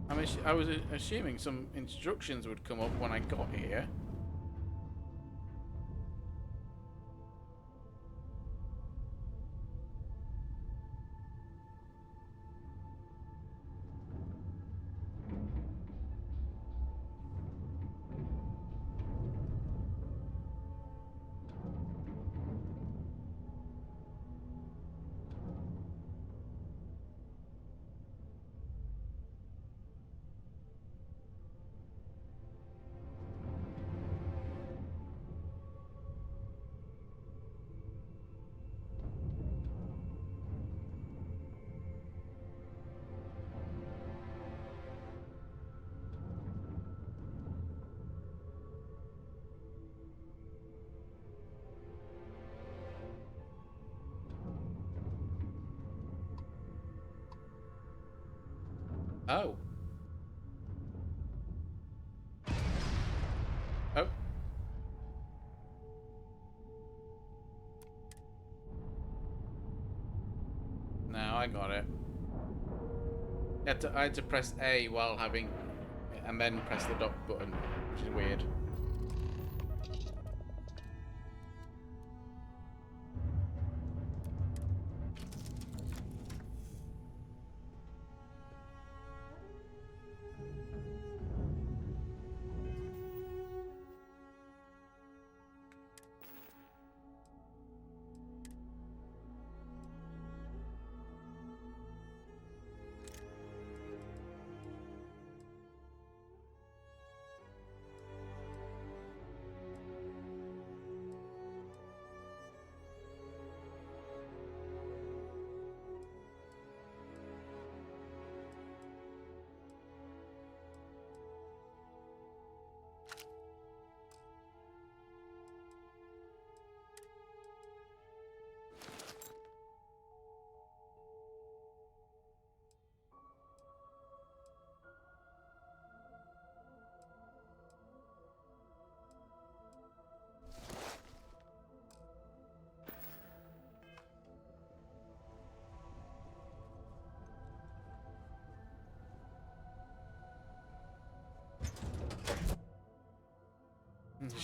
I was assuming some instructions would come up when I got here. Oh. Oh. Now I got it. I had to press A while having, and then press the dock button, which is weird.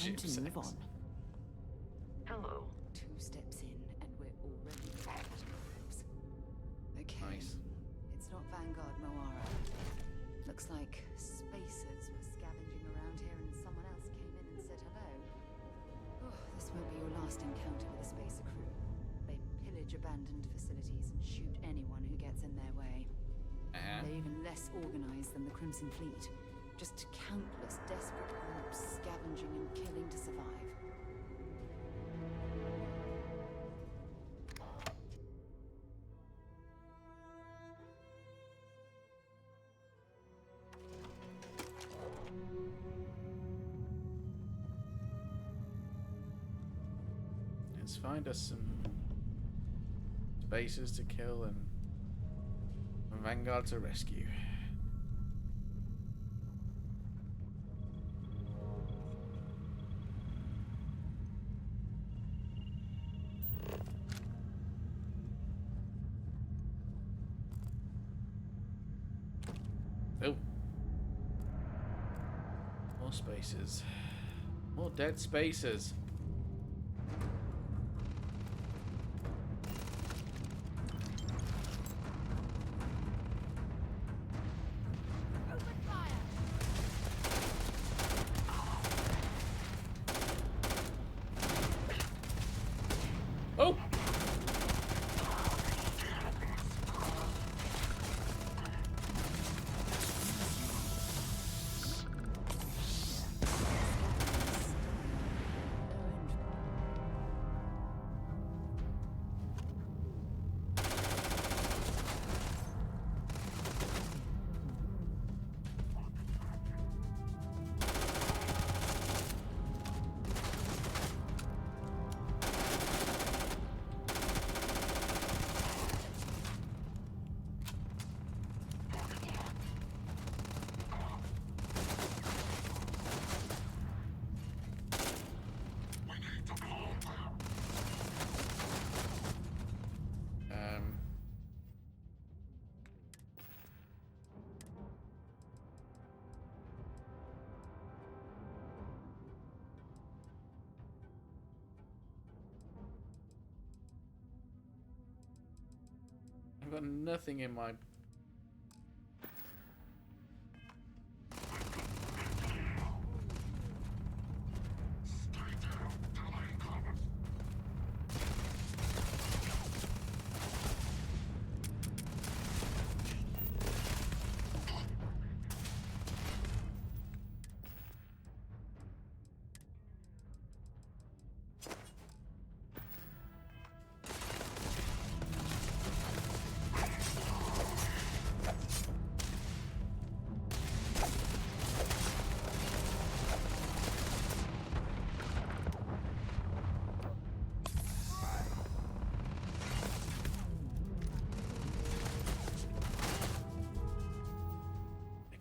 Time to move on. Hello. 2 steps in, and we're already at groups. Okay. Nice. It's not Vanguard Moara. Looks like spacers were scavenging around here and someone else came in and said hello. Oh, this won't be your last encounter with a spacer crew. They pillage abandoned facilities and shoot anyone who gets in their way. They're even less organized than the Crimson Fleet. Just countless desperate groups scavenging and killing to survive. Let's find us some spacers to kill and Vanguard to rescue. Oh. More spacers. More dead spacers. Oh! got nothing in my...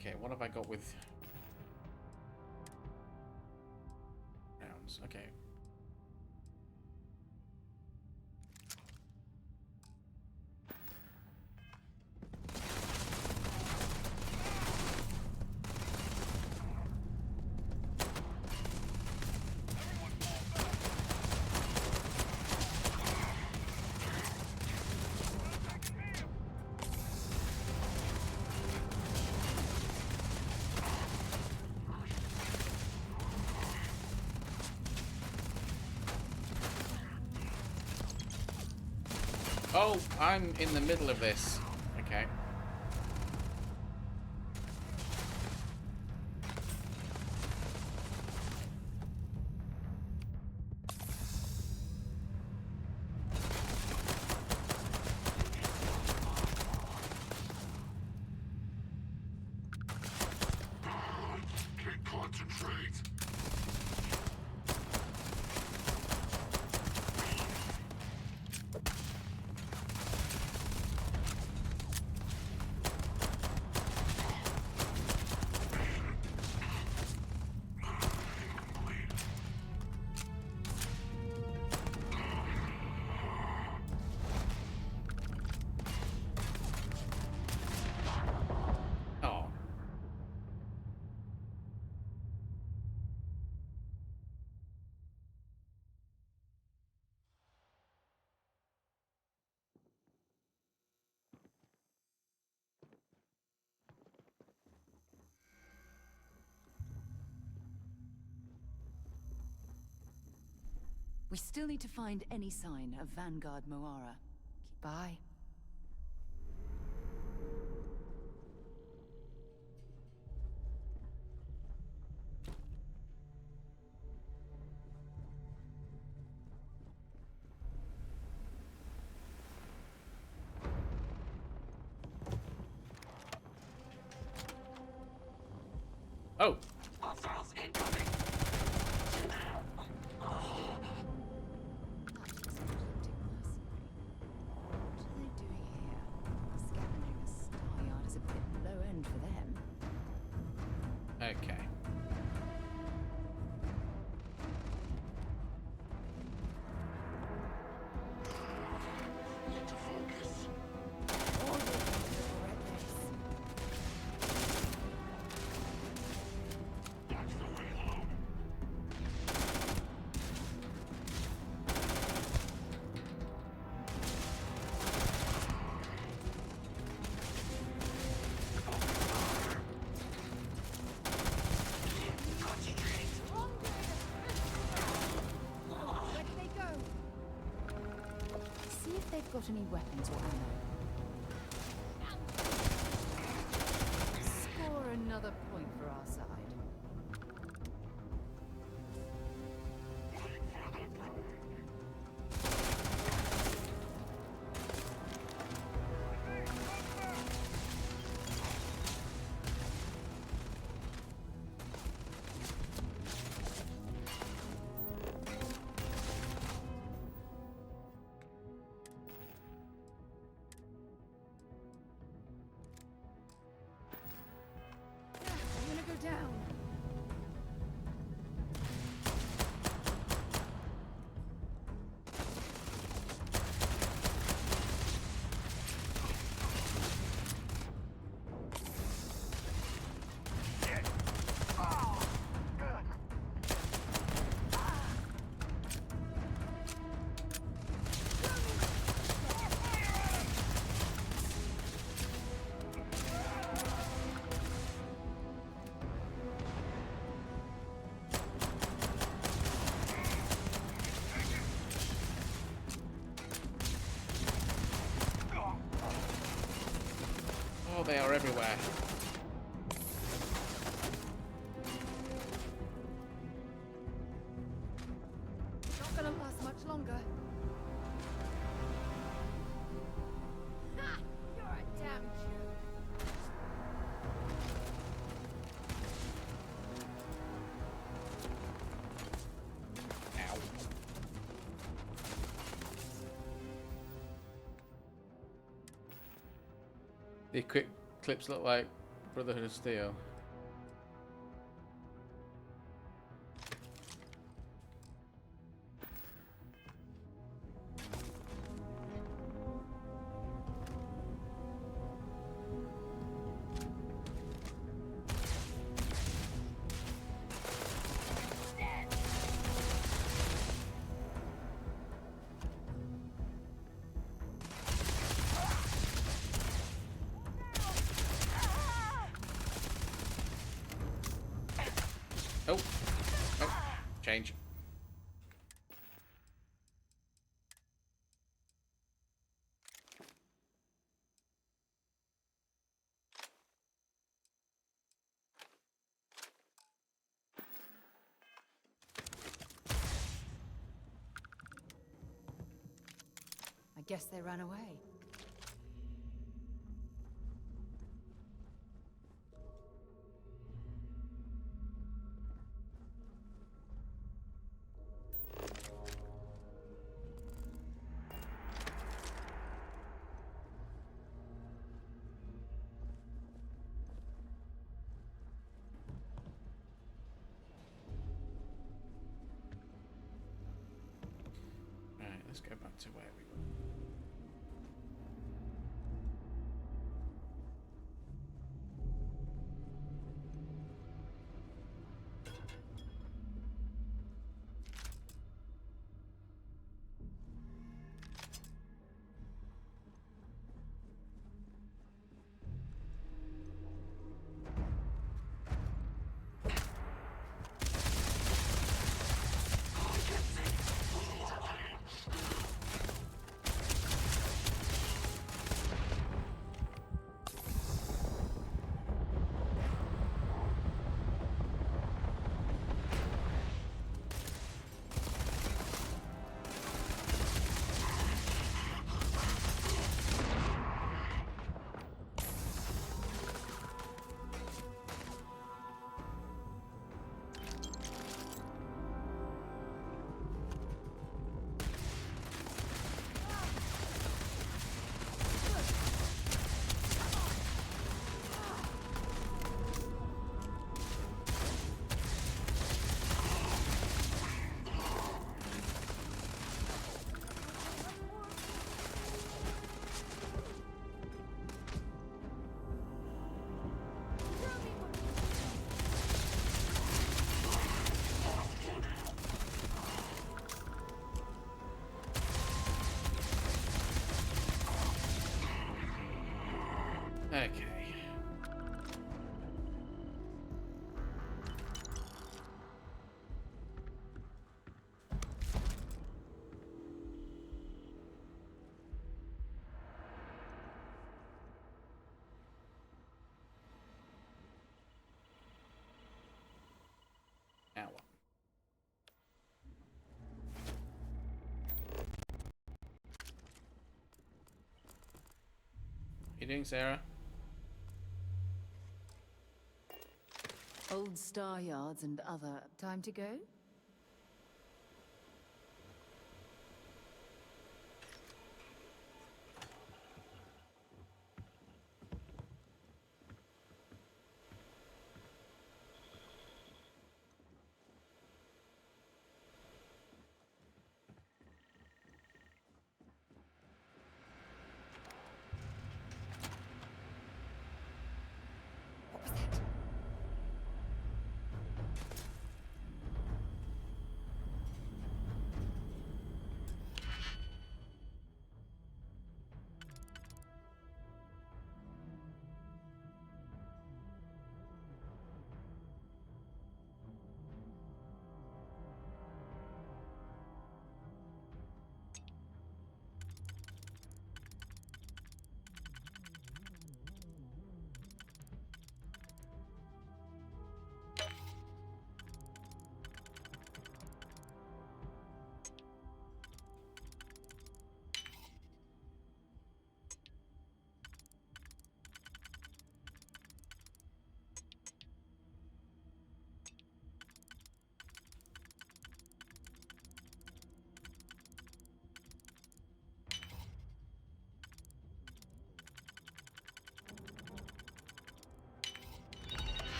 Okay, what have I got with rounds? Okay. Oh, I'm in the middle of this. Okay. Can't concentrate. Oh. We still need to find any sign of Vanguard Moara. Keep by. Oh. Hostiles incoming. What are they doing here? Scavenging a star yard is a bit low end for them. Okay. Need to focus. That's the way home. Where did they go? See if they've got any weapons or ammo. Score another point for our side. They are everywhere. Not gonna last much longer. Ha! You're a damn Jew. Ow. The quick clips look like Brotherhood of Steel. Oh. Oh. Change. I guess they ran away. Alright, let's go back to where we were. Okay. Now what? What are you doing, Sarah? Old star yards and other. Time to go?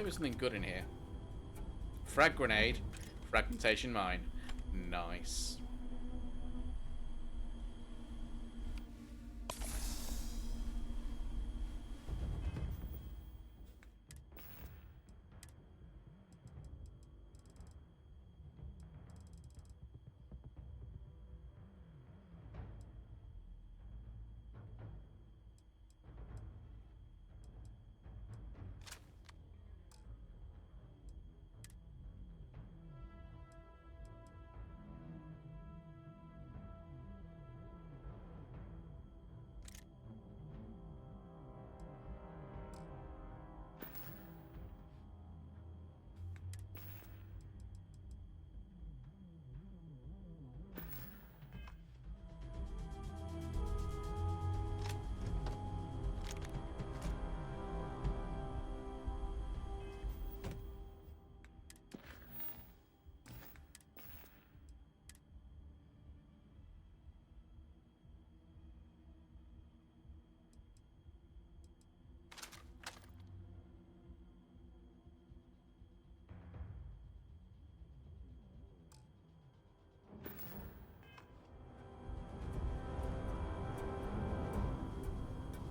be something good in here. Frag grenade. Fragmentation mine. Nice.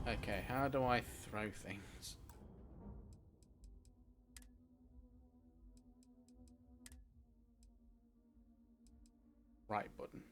Okay, how do I throw things? Right button.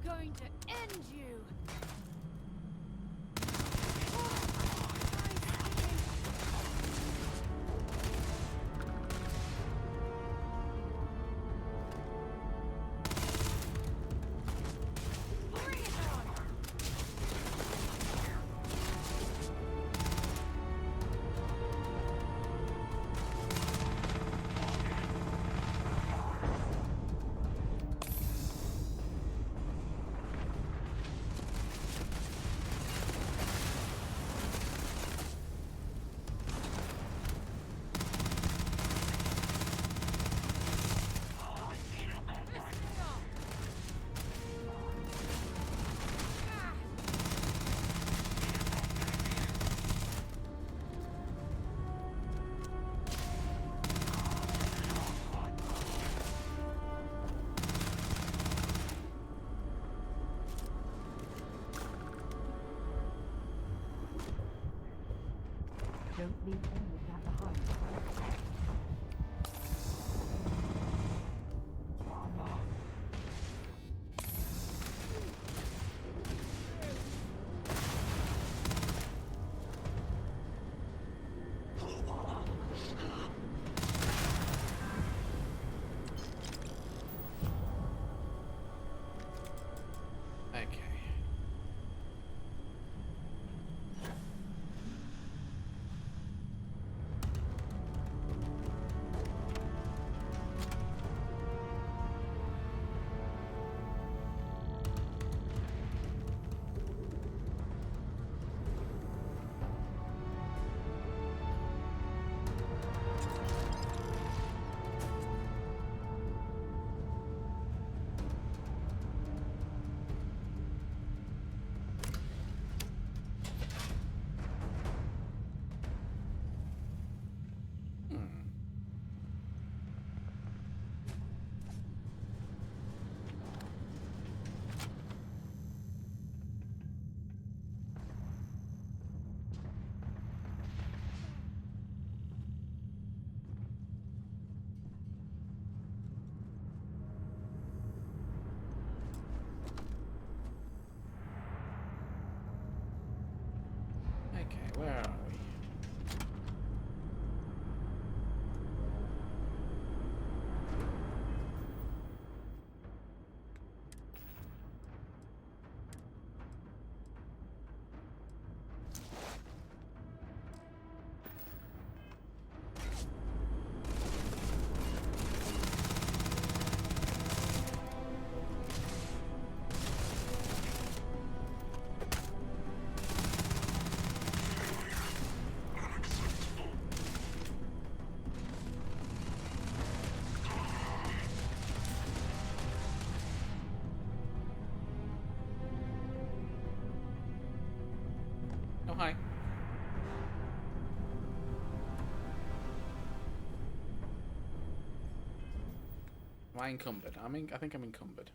Going to end you! Don't leave any of that behind. Where are we? Oh, hi. Am I encumbered? I think I'm encumbered.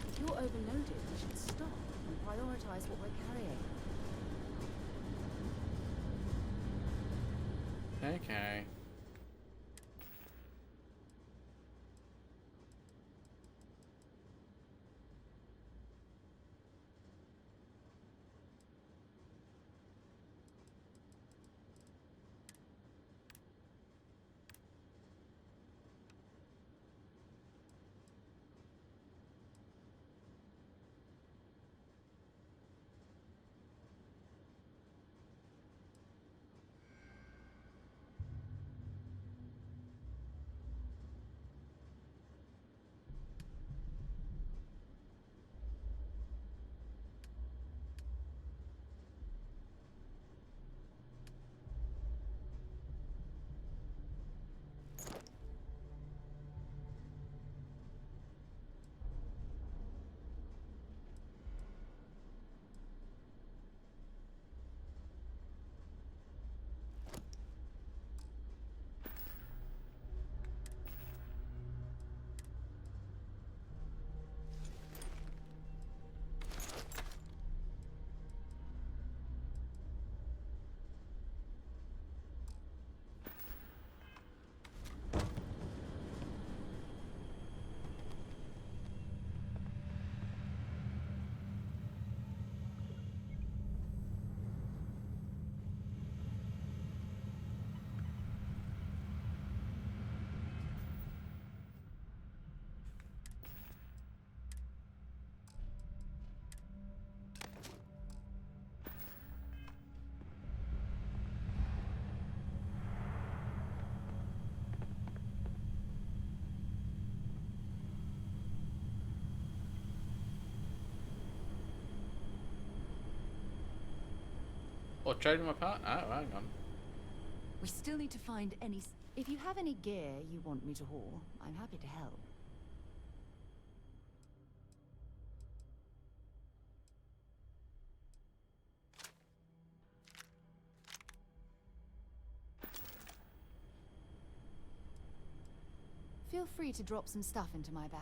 If you're overloaded, we should stop and prioritize what we're carrying. Okay. Oh, trading them apart? Oh, hang on. We still need to find any... If you have any gear you want me to haul, I'm happy to help. Feel free to drop some stuff into my bag.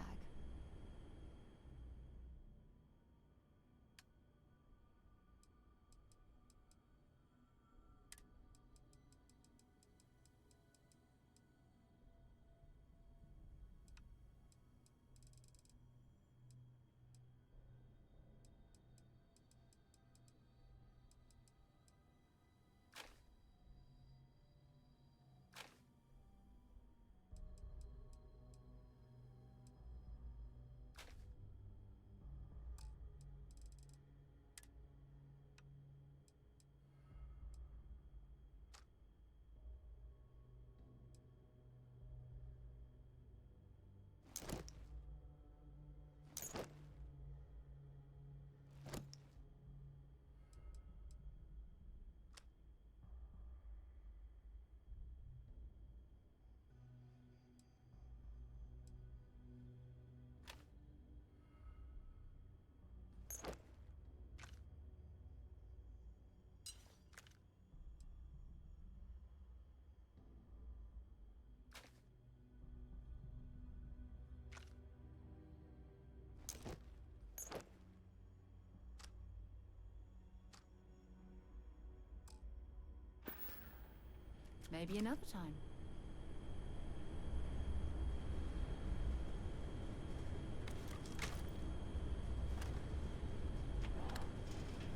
Maybe another time.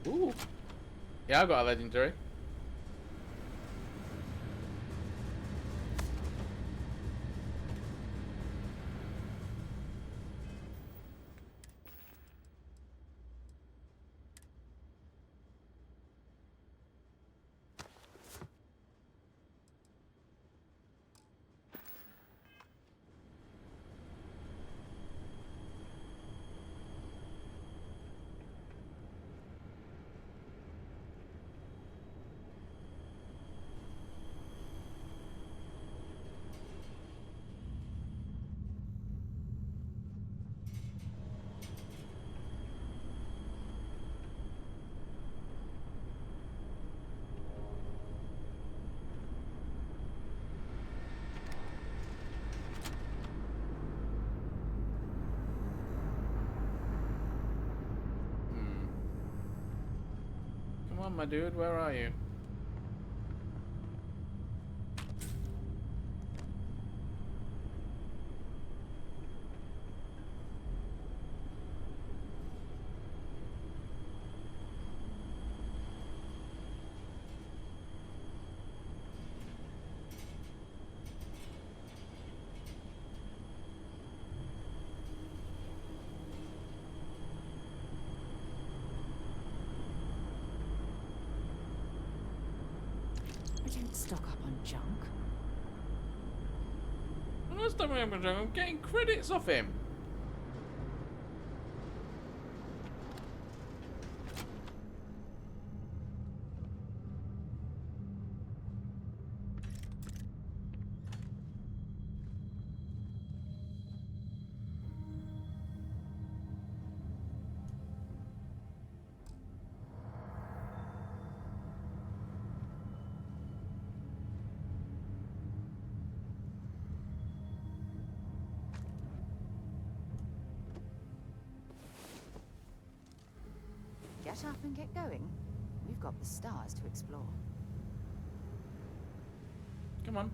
Ooh. Yeah, I've got a legendary. Come on, my dude, where are you? I don't stock up on junk. I'm getting credits off him. Get up and get going. We've got the stars to explore. Come on.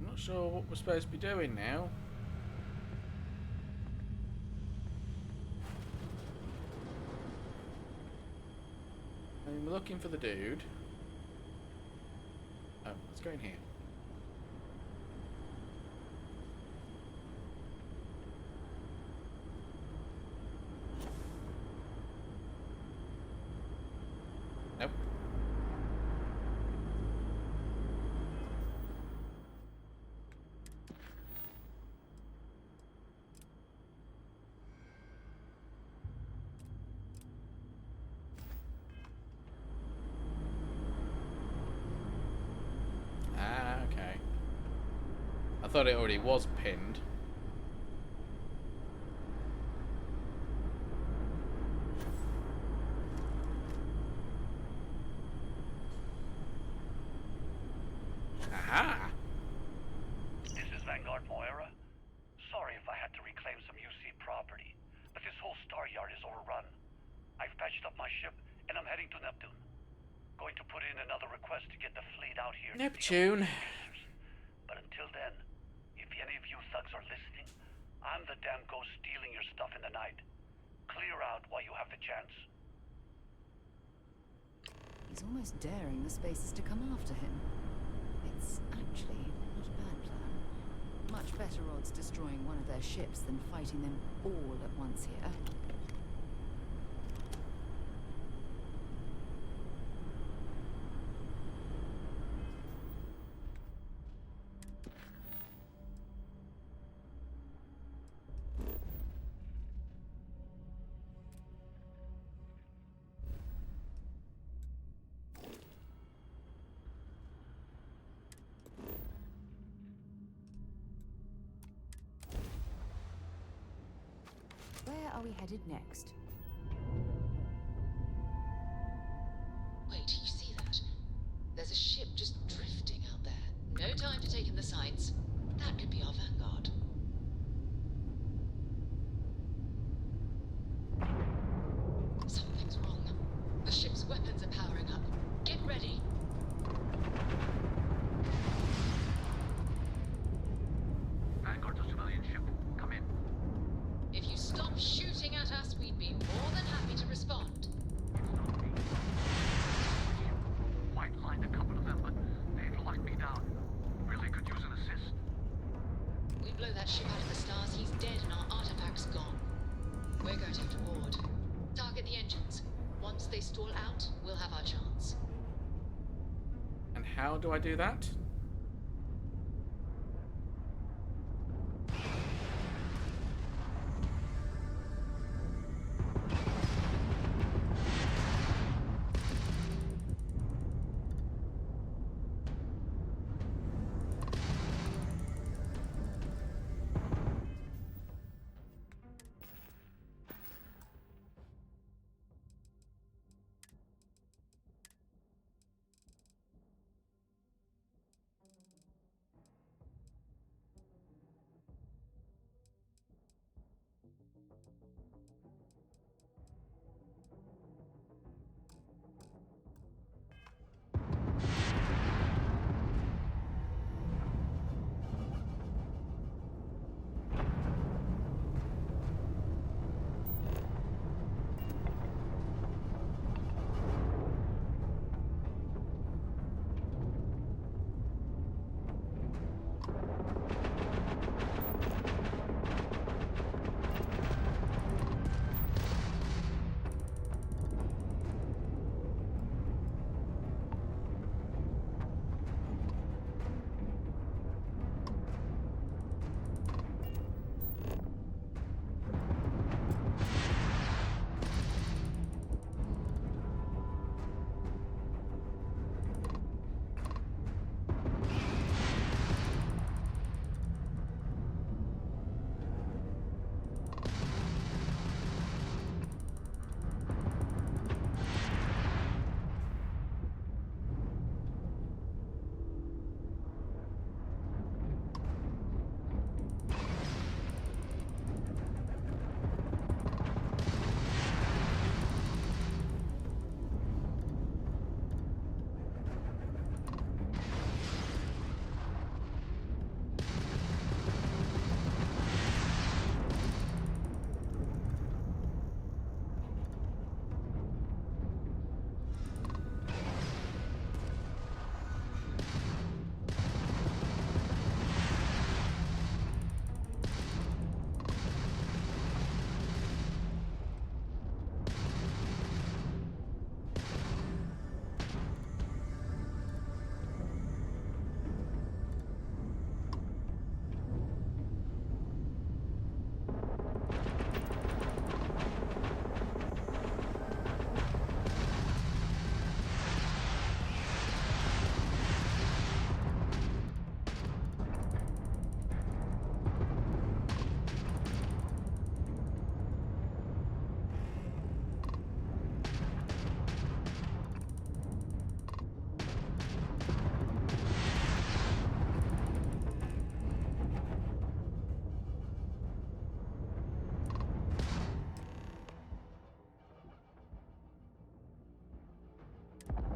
Not sure what we're supposed to be doing now. I'm looking for the dude. Oh, let's go in here. Nope. Ah, okay. I thought it already was pinned. Aha! This is Vanguard Moira. Sorry if I had to reclaim some UC property, but this whole star yard is overrun. I've patched up my ship, and I'm heading to Neptune. Going to put in another request to get the fleet out here. Neptune. But until then, if any of you thugs are listening, I'm the damn ghost stealing your stuff in the night. Clear out while you have the chance. He's almost daring the Spacers to come after him. It's actually not a bad plan. Much better odds destroying one of their ships than fighting them all at once here. are we headed next? Wait, you see that? There's a ship just drifting out there. No time to take in the sights. That could be our vanguard. Something's wrong. The ship's weapons are powering up. Get ready. Vanguard's a civilian ship. Come in. If you stop shooting at us, we'd be more than happy to respond. Might find a couple of them, but they've locked me down. Really could use an assist. We blow that ship out of the stars, he's dead and our artifact's gone. We're going to have to board. Target the engines. Once they stall out, we'll have our chance. And how do I do that?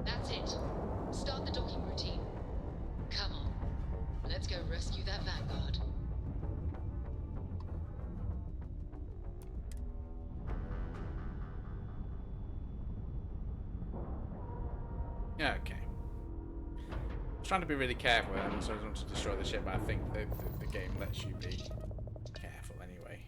That's it. Start the docking routine. Come on. Let's go rescue that Vanguard. Yeah, okay. I'm trying to be really careful with them, so I don't want to destroy the ship, but I think the game lets you be careful anyway.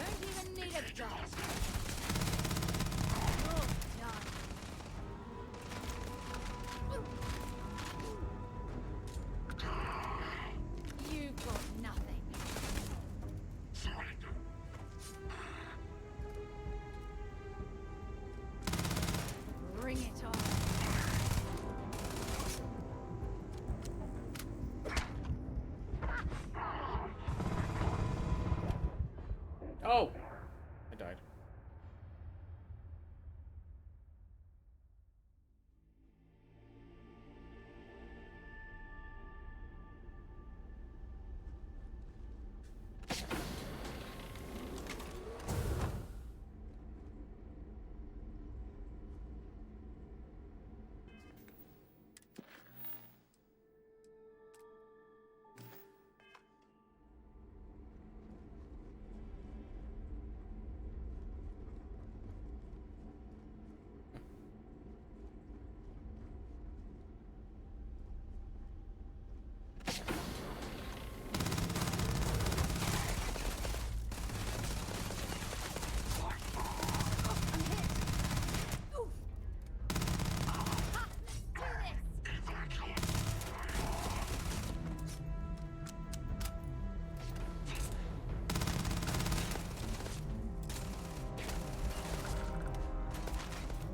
Don't even need a dot. You're done. You've got nothing. Bring it on. Oh! I died.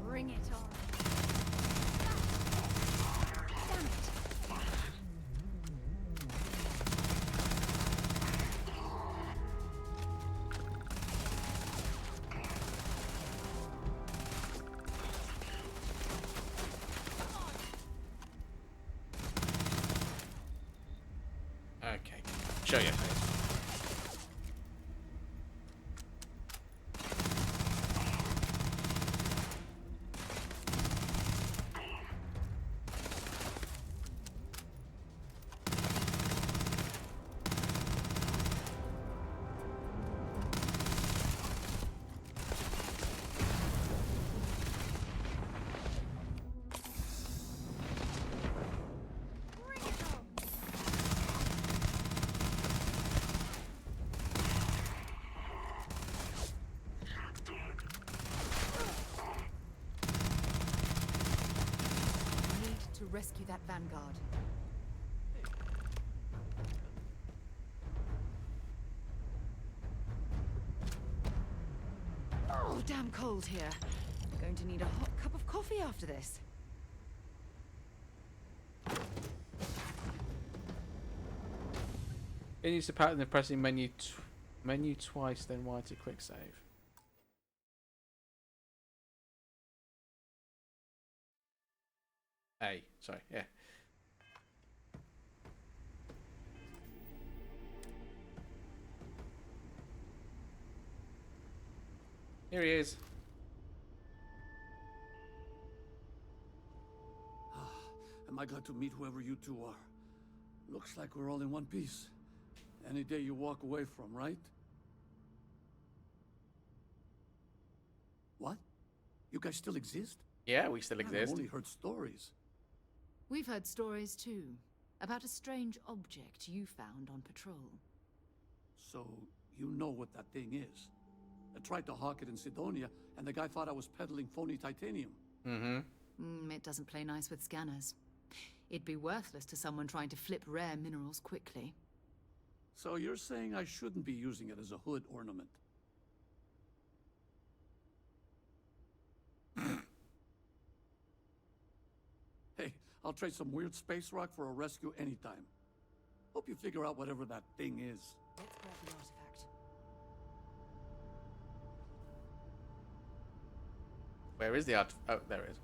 Bring it on. Damn it. Okay. Show your face. To rescue that vanguard. Oh, damn cold here. Going to need a hot cup of coffee after this. It needs to pattern the pressing menu twice, then Y to quick save. A, sorry, yeah. Here he is. Am I glad to meet whoever you two are. Looks like we're all in one piece. Any day you walk away from, right? What? You guys still exist? Yeah, we still exist. I've only heard stories. We've heard stories too, about a strange object you found on patrol. So, you know what that thing is. I tried to hawk it in Sidonia, and the guy thought I was peddling phony titanium. It doesn't play nice with scanners. It'd be worthless to someone trying to flip rare minerals quickly. So you're saying I shouldn't be using it as a hood ornament? Hey, I'll trade some weird space rock for a rescue anytime. Hope you figure out whatever that thing is. Let's grab the artifact. Where is the art? Oh, there it is.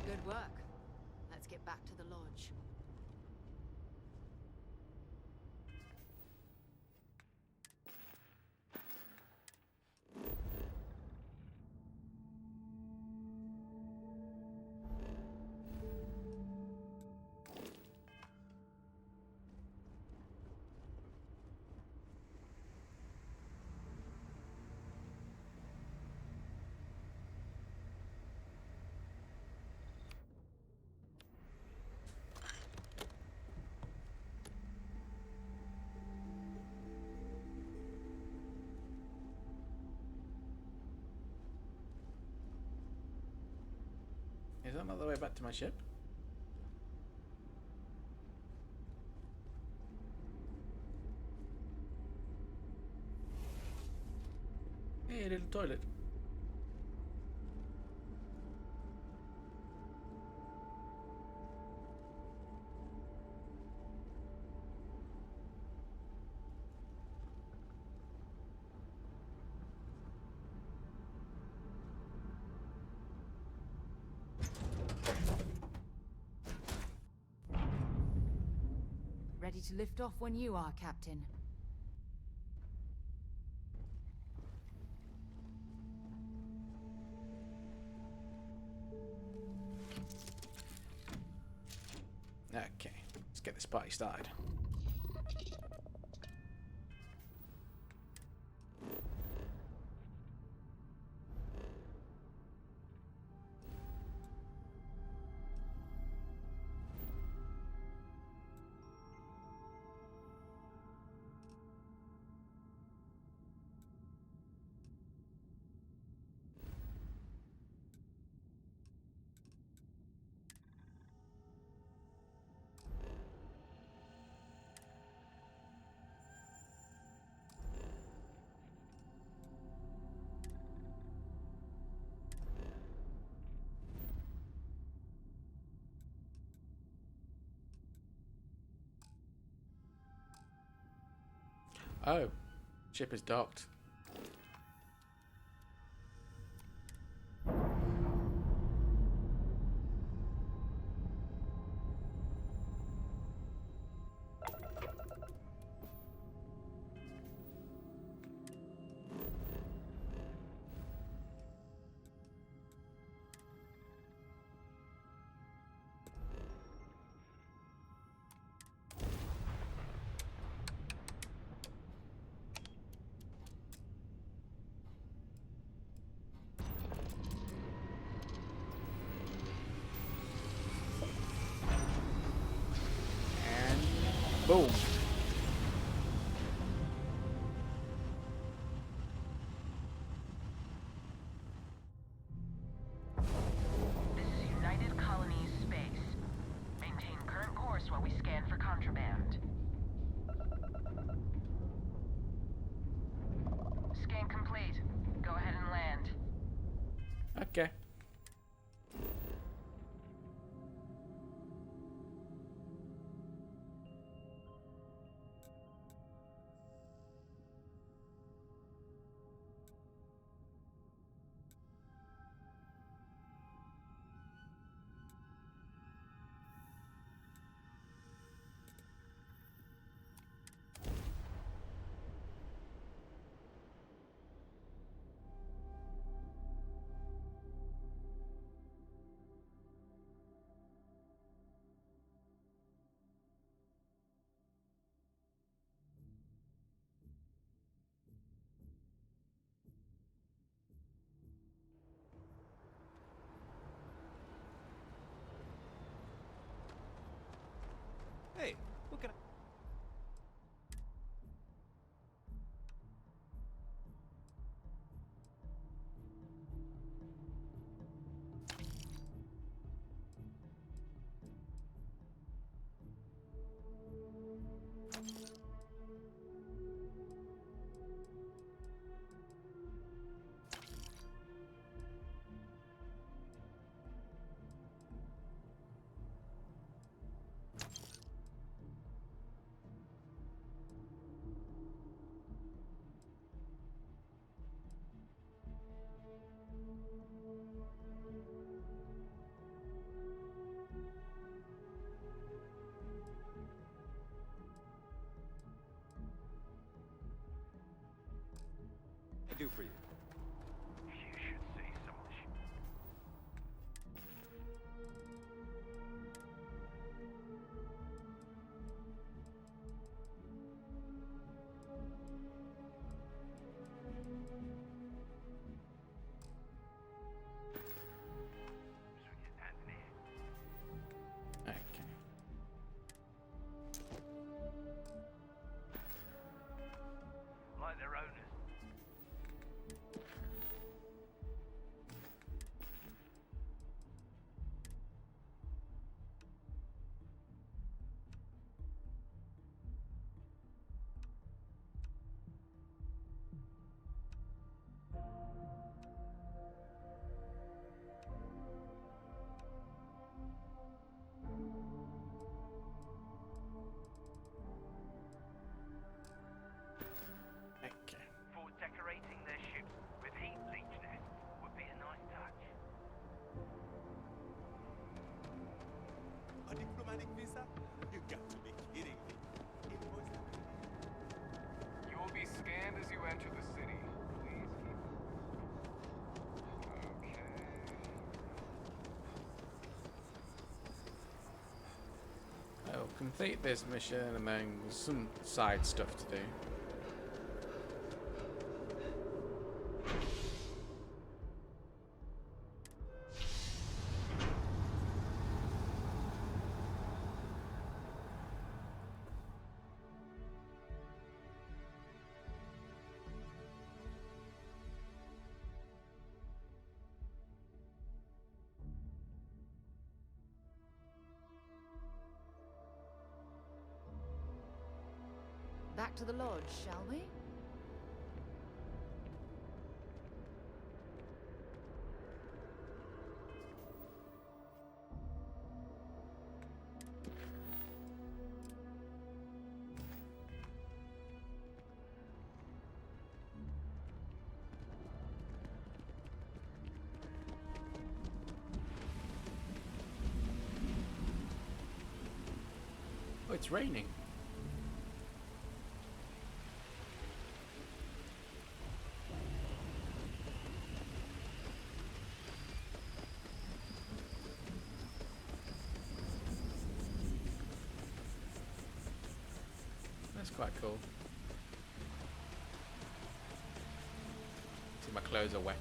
Good work. Let's get back to the lodge. that not the way back to my ship? Hey, a little toilet. Ready to lift off when you are, Captain. Okay, let's get this party started. Oh, ship is docked. Boom. This is United Colonies Space. Maintain current course while we scan for contraband. Scan complete. Go ahead and land. Okay. Hey, what can I... do for you? You should say so much. Okay. Like their owners. enter the city, please keep... Okay... I'll complete this mission and then some side stuff to do. Back to the lodge, shall we? Oh, it's raining. That's quite cool. See, my clothes are wet.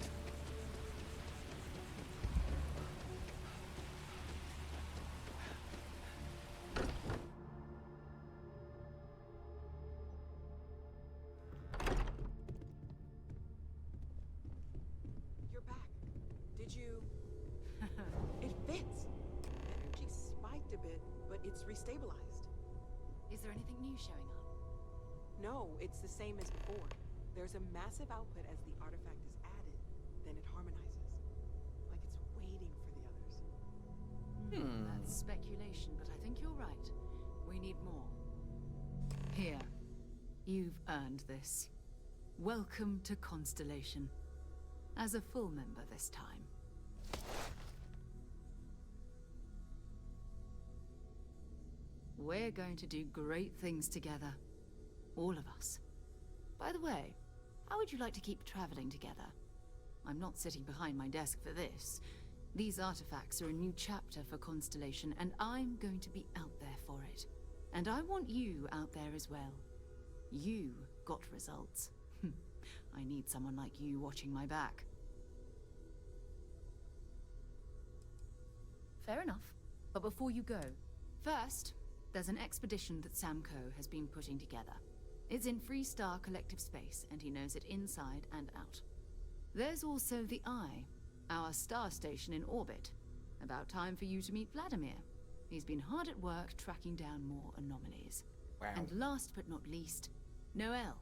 You're back. Did you... It fits. Energy spiked a bit, but it's restabilized. Is there anything new showing up? No, it's the same as before. There's a massive output as the artifact is added, then it harmonizes. Like it's waiting for the others. That's speculation, but I think you're right. We need more. Here. You've earned this. Welcome to Constellation. As a full member this time. We're going to do great things together. All of us. By the way, how would you like to keep traveling together? I'm not sitting behind my desk for this. These artifacts are a new chapter for Constellation, and I'm going to be out there for it. And I want you out there as well. You got results. I need someone like you watching my back. Fair enough. But before you go, first, there's an expedition that Samco has been putting together. It's in Freestar Collective Space, and he knows it inside and out. There's also the Eye, our star station in orbit. About time for you to meet Vladimir. He's been hard at work tracking down more anomalies. Wow. And last but not least, Noel.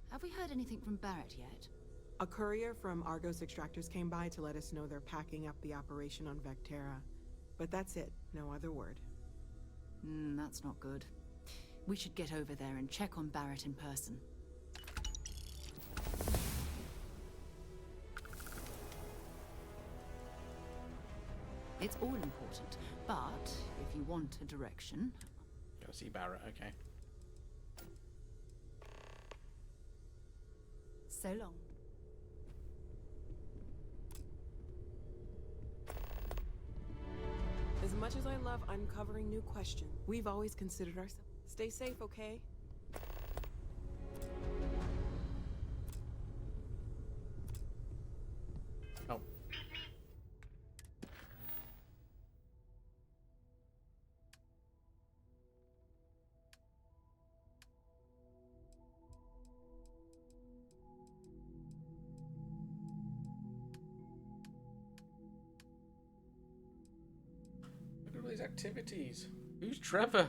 Have we heard anything from Barrett yet? A courier from Argos Extractors came by to let us know they're packing up the operation on Vectera. But that's it, no other word. That's not good. We should get over there and check on Barrett in person. It's all important, but if you want a direction... Go see Barrett, okay. So long. As much as I love uncovering new questions, we've always considered ourselves. Stay safe, okay? Oh. Look at all these activities. Who's Trevor?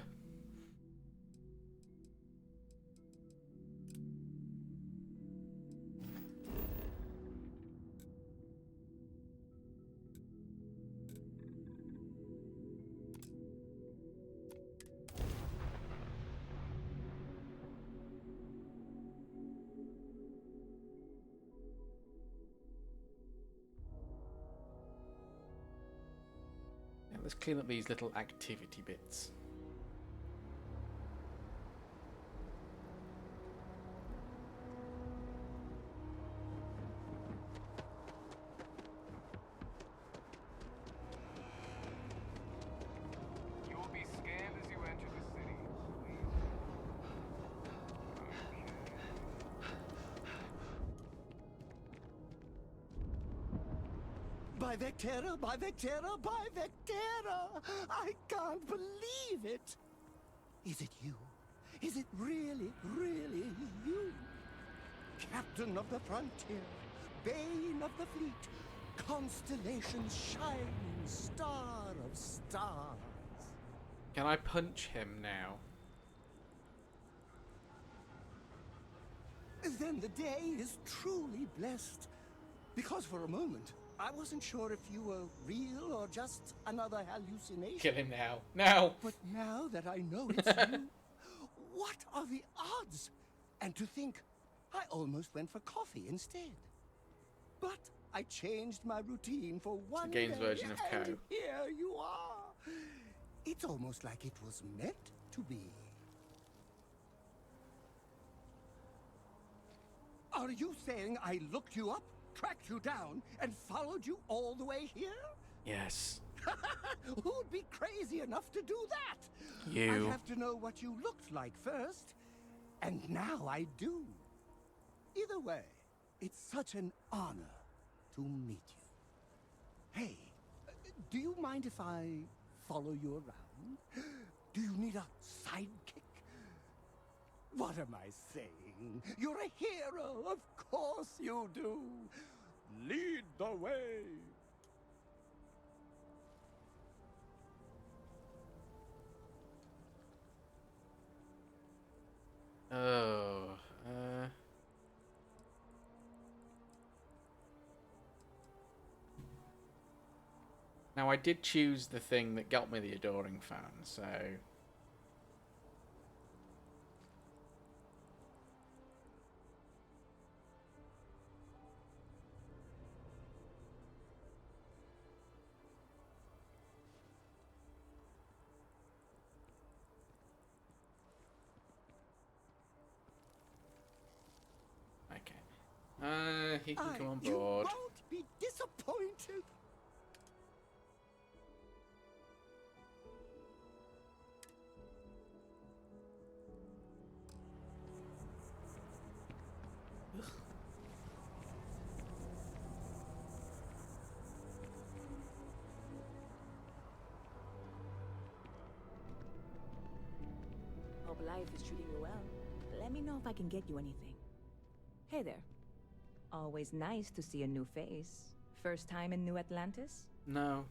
Let's clean up these little activity bits. By Vectera, by Vectera, by Vectera! I can't believe it! Is it you? Is it really, really you? Captain of the frontier, bane of the fleet, constellation's shining star of stars. Can I punch him now? Then the day is truly blessed. Because for a moment, I wasn't sure if you were real or just another hallucination. Kill him now. Now! But now that I know it's you, what are the odds? And to think, I almost went for coffee instead. But I changed my routine for one day, Gaines' version of and cow. here you are. It's almost like it was meant to be. Are you saying I looked you up, tracked you down, and followed you all the way here? Yes. Who'd be crazy enough to do that? You. I'd have to know what you looked like first. And now I do. Either way, it's such an honor to meet you. Hey, do you mind if I follow you around? Do you need a sidekick? What am I saying? You're a hero, of course you do. Lead the way. Oh, Now I did choose the thing that got me the Adoring Fan, so... Okay. He can come on board. You won't be disappointed. Hope life is treating you well. Let me know if I can get you anything. Hey there. Always nice to see a new face. First time in New Atlantis? No.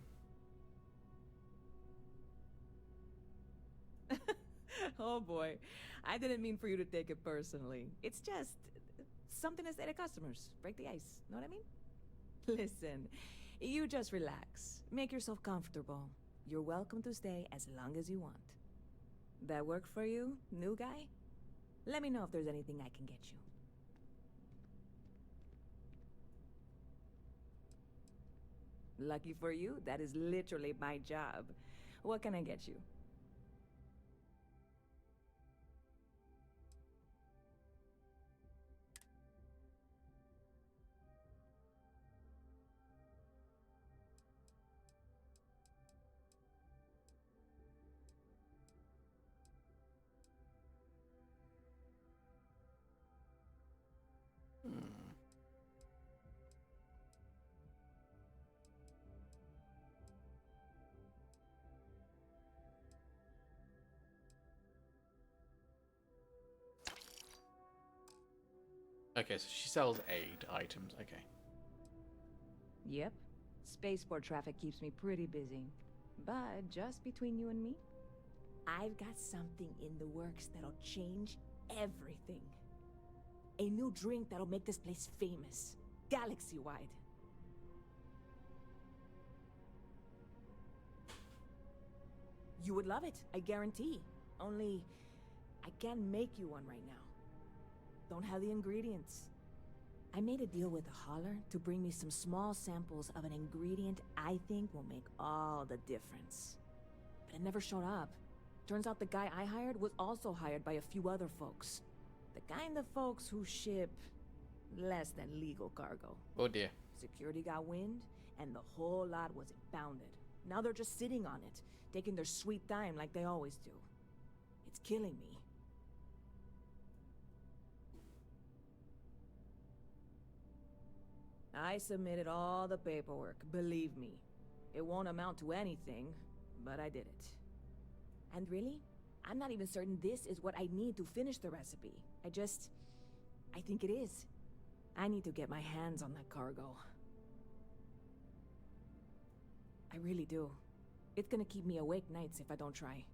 Oh boy. I didn't mean for you to take it personally. It's just something to say to customers. Break the ice. Know what I mean? Listen, you just relax. Make yourself comfortable. You're welcome to stay as long as you want. That work for you, new guy? Let me know if there's anything I can get you. Lucky for you, that is literally my job. What can I get you? Okay, so she sells aid items. Okay. Yep. Spaceport traffic keeps me pretty busy. But just between you and me, I've got something in the works that'll change everything. A new drink that'll make this place famous. Galaxy-wide. You would love it, I guarantee. Only, I can't make you one right now. Don't have the ingredients. I made a deal with a hauler to bring me some small samples of an ingredient I think will make all the difference. But it never showed up. Turns out the guy I hired was also hired by a few other folks. The kind of folks who ship less than legal cargo. Oh dear. Security got wind, and the whole lot was impounded. Now they're just sitting on it, taking their sweet time like they always do. It's killing me. I submitted all the paperwork, believe me. It won't amount to anything, but I did it. And really, I'm not even certain this is what I need to finish the recipe. I think it is. I need to get my hands on that cargo. I really do. It's gonna keep me awake nights if I don't try.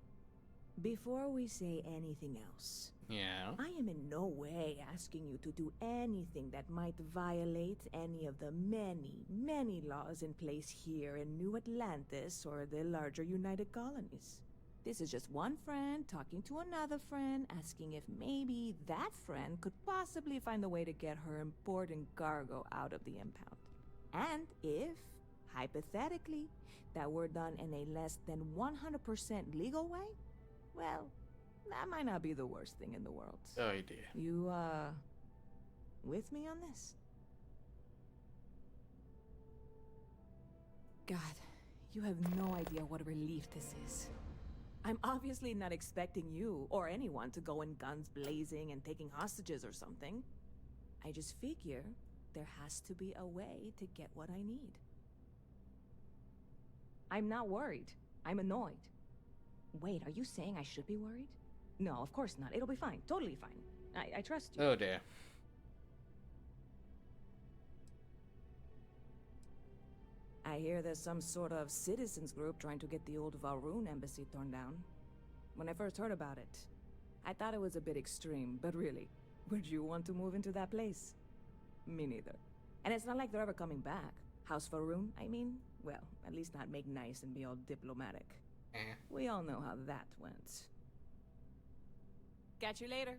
Before we say anything else, yeah, I am in no way asking you to do anything that might violate any of the many, many laws in place here in New Atlantis or the larger United Colonies. This is just one friend talking to another friend, asking if maybe that friend could possibly find a way to get her important cargo out of the impound. And if, hypothetically, that were done in a less than 100% legal way, well, that might not be the worst thing in the world. Oh dear. You, with me on this? God, you have no idea what a relief this is. I'm obviously not expecting you or anyone to go in guns blazing and taking hostages or something. I just figure there has to be a way to get what I need. I'm not worried. I'm annoyed. Wait, are you saying I should be worried? No, of course not. It'll be fine. Totally fine. I trust you. Oh dear. I hear there's some sort of citizens group trying to get the old Valroon embassy torn down. When I first heard about it, I thought it was a bit extreme, but really, would you want to move into that place? Me neither. And it's not like they're ever coming back. House Valroon, I mean? Well, at least not make nice and be all diplomatic. We all know how that went. Catch you later.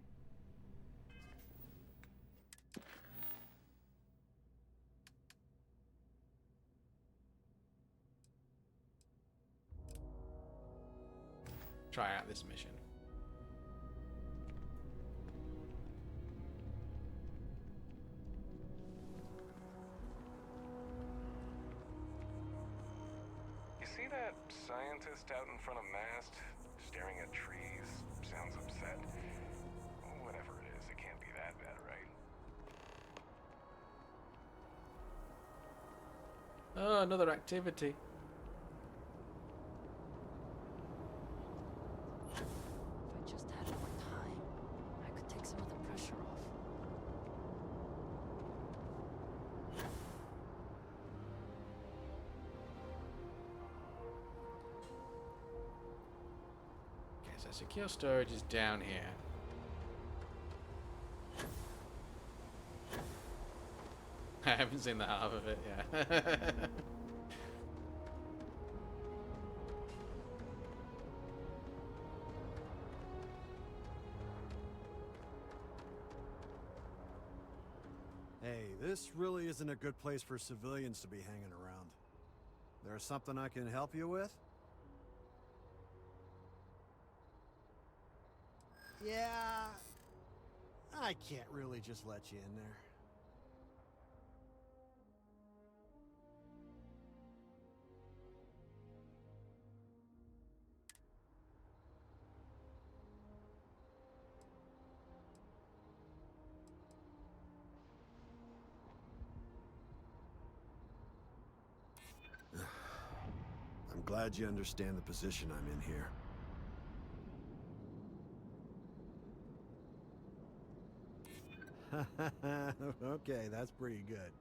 Try out this mission. You see that scientist out in front of Mast, staring at trees, sounds upset. Whatever it is, it can't be that bad, right? Oh, another activity. If I just had more time, I could take some of the pressure off. Okay, so secure storage is down here. I haven't seen the half of it, yeah. Hey, this really isn't a good place for civilians to be hanging around. There's something I can help you with? Yeah, I can't really just let you in there. I'm glad you understand the position I'm in here. Okay, that's pretty good.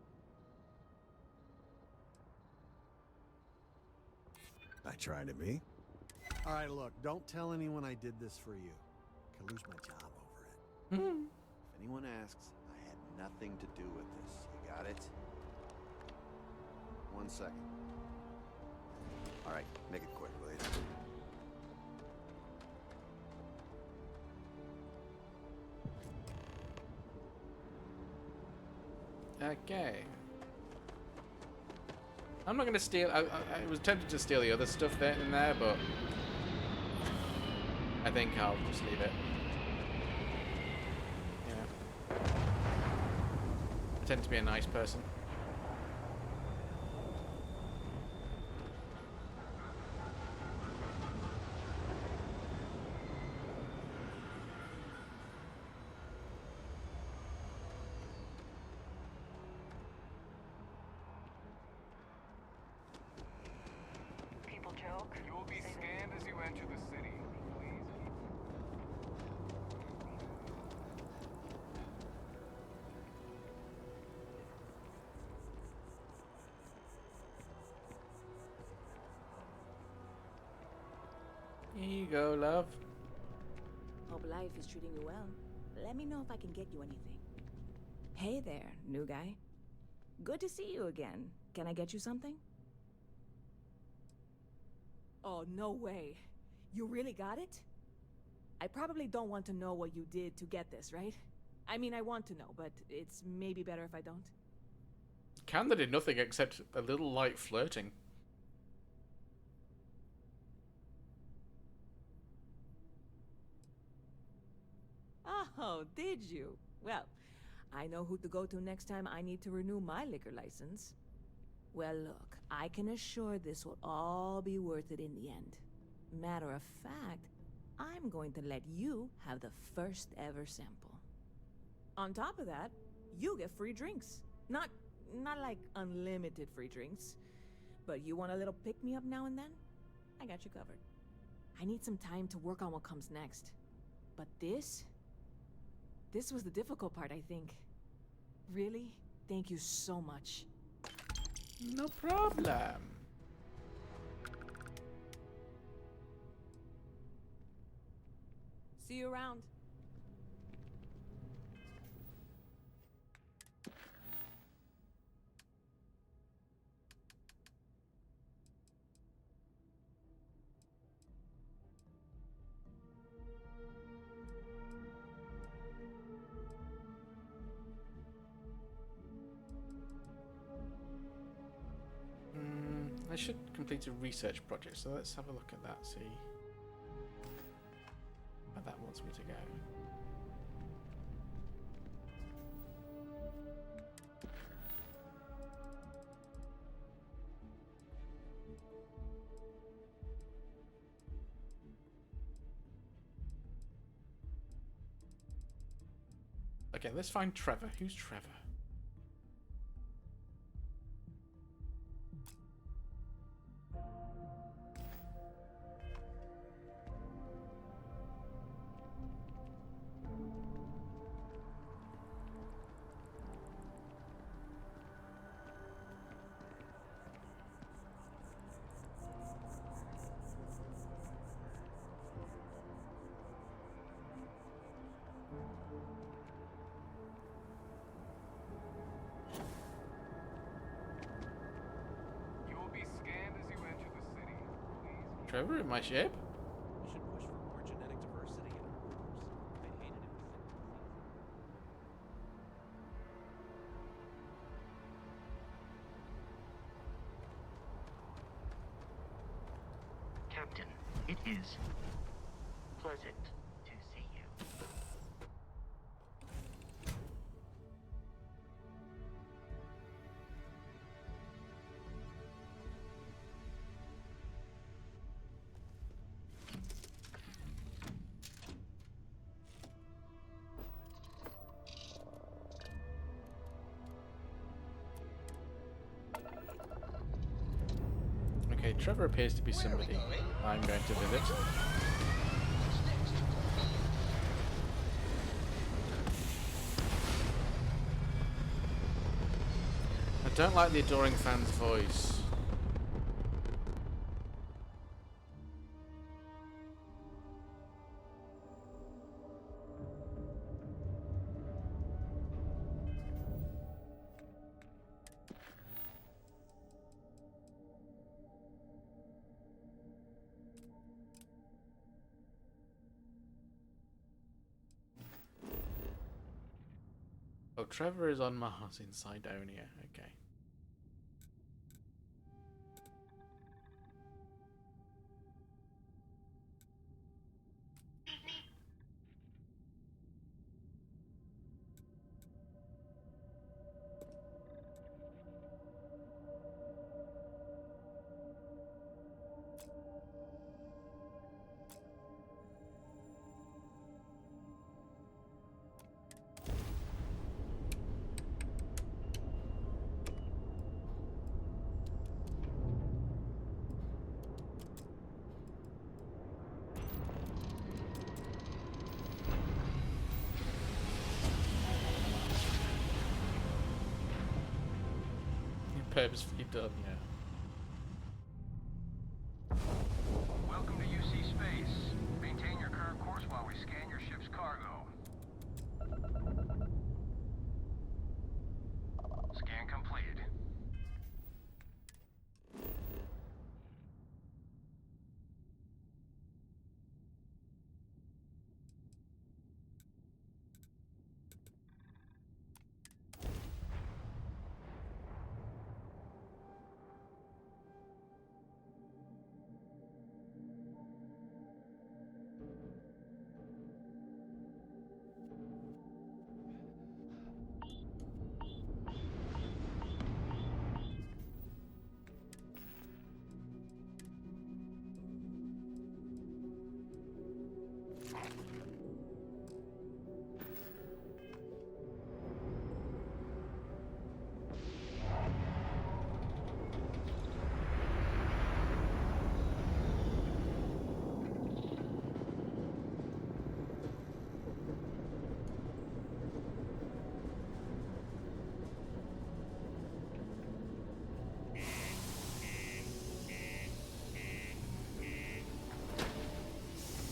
I try to be. All right, look, don't tell anyone I did this for you. Could lose my job over it. If anyone asks, I had nothing to do with this. You got it? 1 second. All right, make it quick, will you? Okay. I'm not going to steal. I was tempted to steal the other stuff there in there, but I think I'll just leave it. Yeah. I tend to be a nice person. go, love. Hope life is treating you well. Let me know if I can get you anything. Hey there, new guy. Good to see you again. Can I get you something? Oh, no way. You really got it? I probably don't want to know what you did to get this, right? I mean, I want to know, but it's maybe better if I don't. Kanda did nothing except a little light flirting. Oh, did you? Well, I know who to go to next time I need to renew my liquor license. Well, look, I can assure this will all be worth it in the end. Matter of fact, I'm going to let you have the first ever sample. On top of that, you get free drinks. Not like unlimited free drinks, but you want a little pick-me-up now and then? I got you covered. I need some time to work on what comes next. But this was the difficult part, I think. Really? Thank you so much. No problem. See you around. I should complete a research project, so let's have a look at that, see where that wants me to go. Okay, let's find Trevor. Who's Trevor? Trevor in my ship? We should push for more genetic diversity in our workforce. I'd hate it if we Captain, it is pleasant to see you. Okay, Trevor appears to be somebody I'm going to visit. I don't like the adoring fan's voice. Oh, Trevor is on Mars in Cydonia. Okay. Purposefully done, yeah. Welcome to UC Space.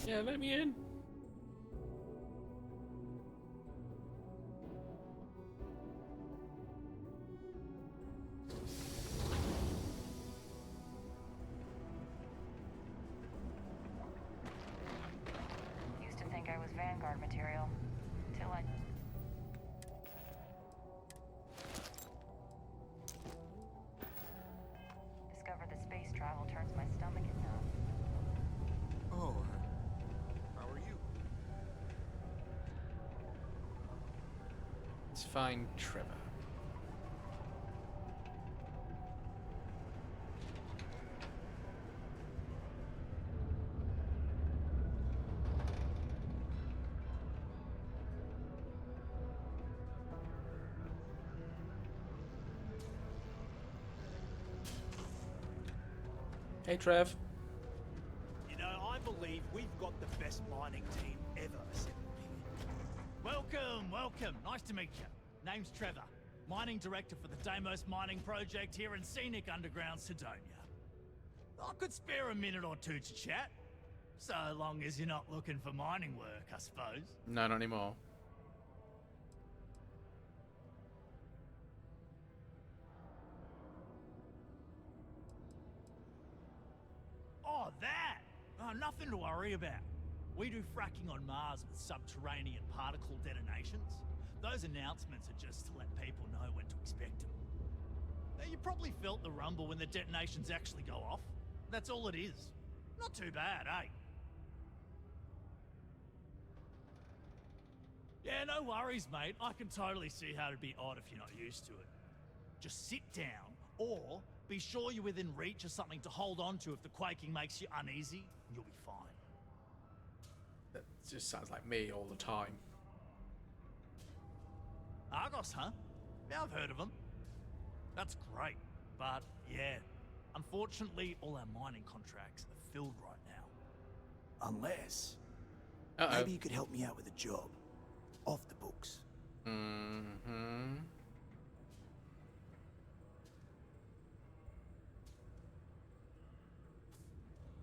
Yeah, let me in. Used to think I was Vanguard material, till I... discovered that space travel turns my stomach in numb. Oh, how are you? Let's find Trevor. Hey, Trev. You know, I believe we've got the best mining team ever assembled here. Welcome, welcome. Nice to meet you. Name's Trevor, mining director for the Deimos mining project here in scenic underground Sidonia. I could spare a minute or two to chat, so long as you're not looking for mining work, I suppose. No, not anymore. Oh, that! Oh, nothing to worry about. We do fracking on Mars with subterranean particle detonations. Those announcements are just to let people know when to expect them. Now, you probably felt the rumble when the detonations actually go off. That's all it is. Not too bad, eh? Yeah, no worries, mate. I can totally see how it'd be odd if you're not used to it. Just sit down, or be sure you're within reach of something to hold on to if the quaking makes you uneasy, and you'll be fine. That just sounds like me all the time. Argos, huh? Yeah, I've heard of them. That's great, but yeah, unfortunately, all our mining contracts are filled right now. Unless... maybe you could help me out with a job. Off the books. Mm-hmm.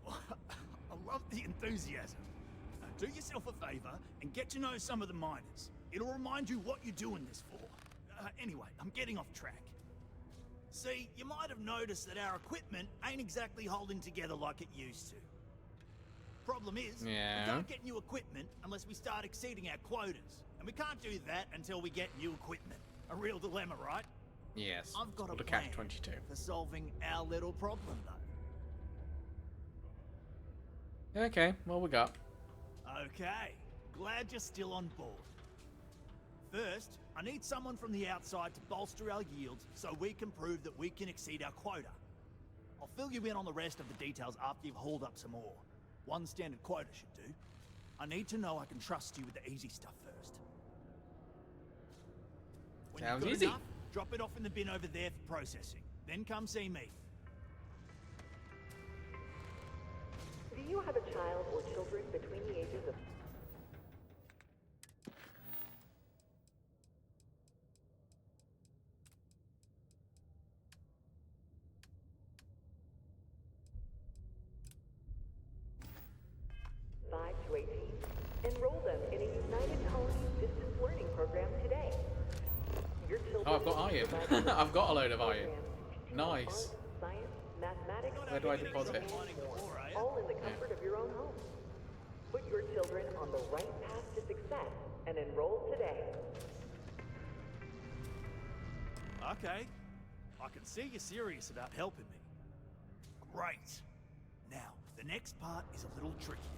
I love the enthusiasm. Now, do yourself a favor and get to know some of the miners. It'll remind you what you're doing this for. Anyway, I'm getting off track. See, you might have noticed that our equipment ain't exactly holding together like it used to. Problem is, we can't get new equipment unless we start exceeding our quotas. And we can't do that until we get new equipment. A real dilemma, right? Yes. I've got a the plan catch-22 for solving our little problem, though. Okay, what we got? Okay, glad you're still on board. First, I need someone from the outside to bolster our yields so we can prove that we can exceed our quota. I'll fill you in on the rest of the details after you've hauled up some ore. One standard quota should do. I need to know I can trust you with the easy stuff first. When Sounds you've got easy. enough, drop it off in the bin over there for processing. Then come see me. Do you have a child or children between the ages of... Enroll them in a United Colonies distance learning program today. Your children Oh, I've got iron. I've got a load of iron. Nice. Science, mathematics, Where do I deposit? all in the comfort of your own home. Put your children on the right path to success and enroll today. Okay. I can see you're serious about helping me. Great. Now, the next part is a little trickier.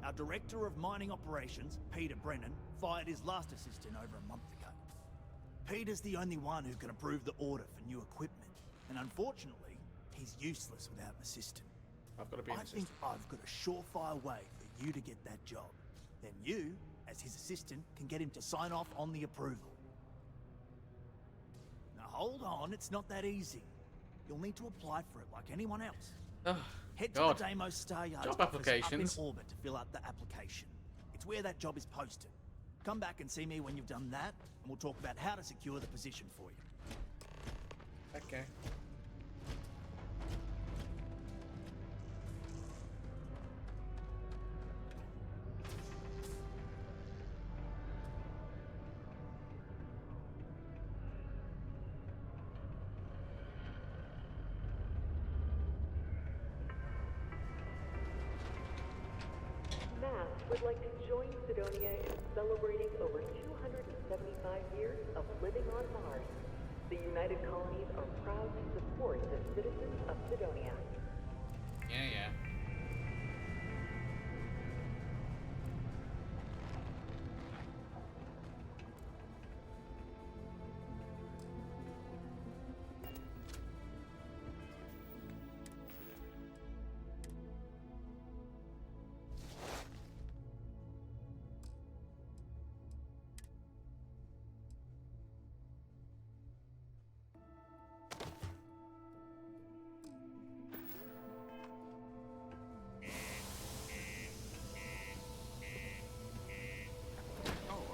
Our Director of Mining Operations, Peter Brennan, fired his last assistant over a month ago. Peter's the only one who can approve the order for new equipment, and unfortunately, he's useless without an assistant. I've got to be an assistant. I think I've got a surefire way for you to get that job. Then you, as his assistant, can get him to sign off on the approval. Now hold on, it's not that easy. You'll need to apply for it like anyone else. Head to the Deimos Star Yard's Job office applications. up in orbit to fill out the application. It's where that job is posted. Come back and see me when you've done that, and we'll talk about how to secure the position for you. Okay. would like to join Sidonia in celebrating over 275 years of living on Mars. The United Colonies are proud to support the citizens of Sidonia. Yeah.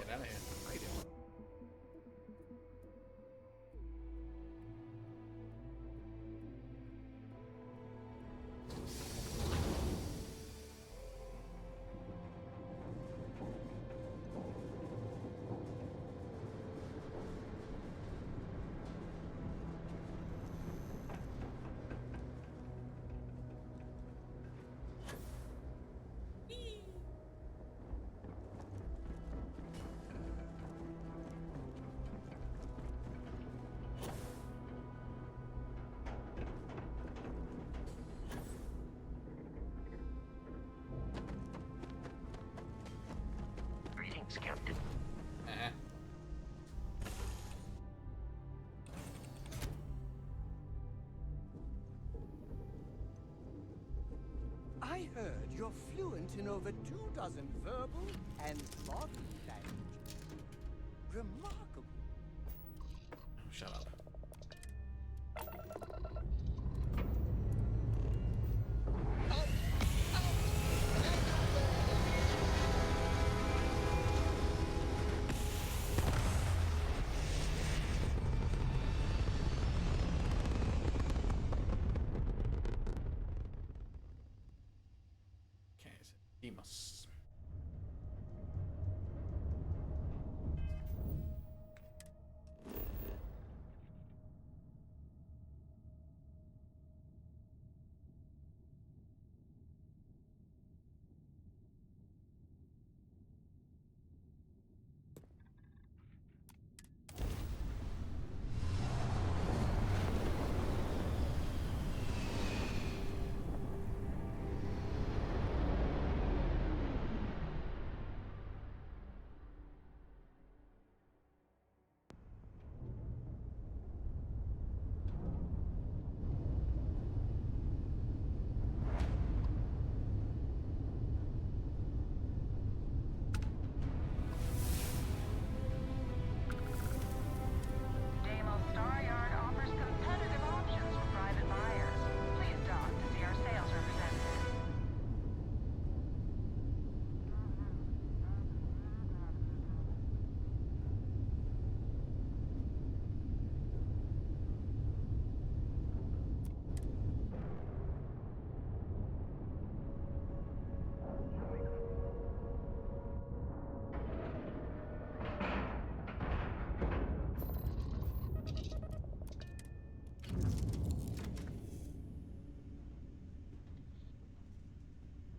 Get out of here. Greetings, Captain. I heard you're fluent in over 24 verbal and body languages. Remarkable. Shut up. Okay, so Demos.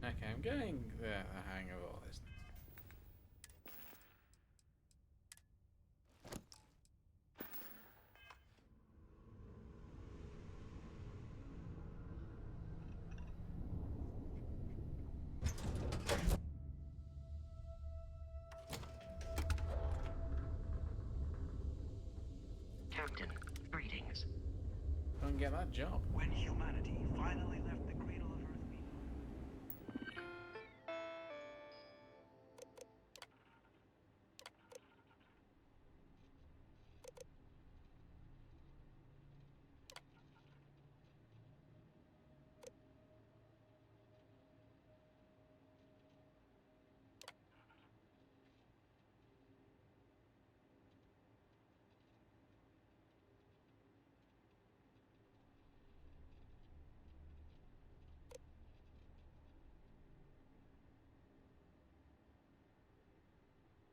Okay, I'm getting the hang of all this. Captain, greetings. Don't get that job. When humanity finally left the cradle of Earth behind.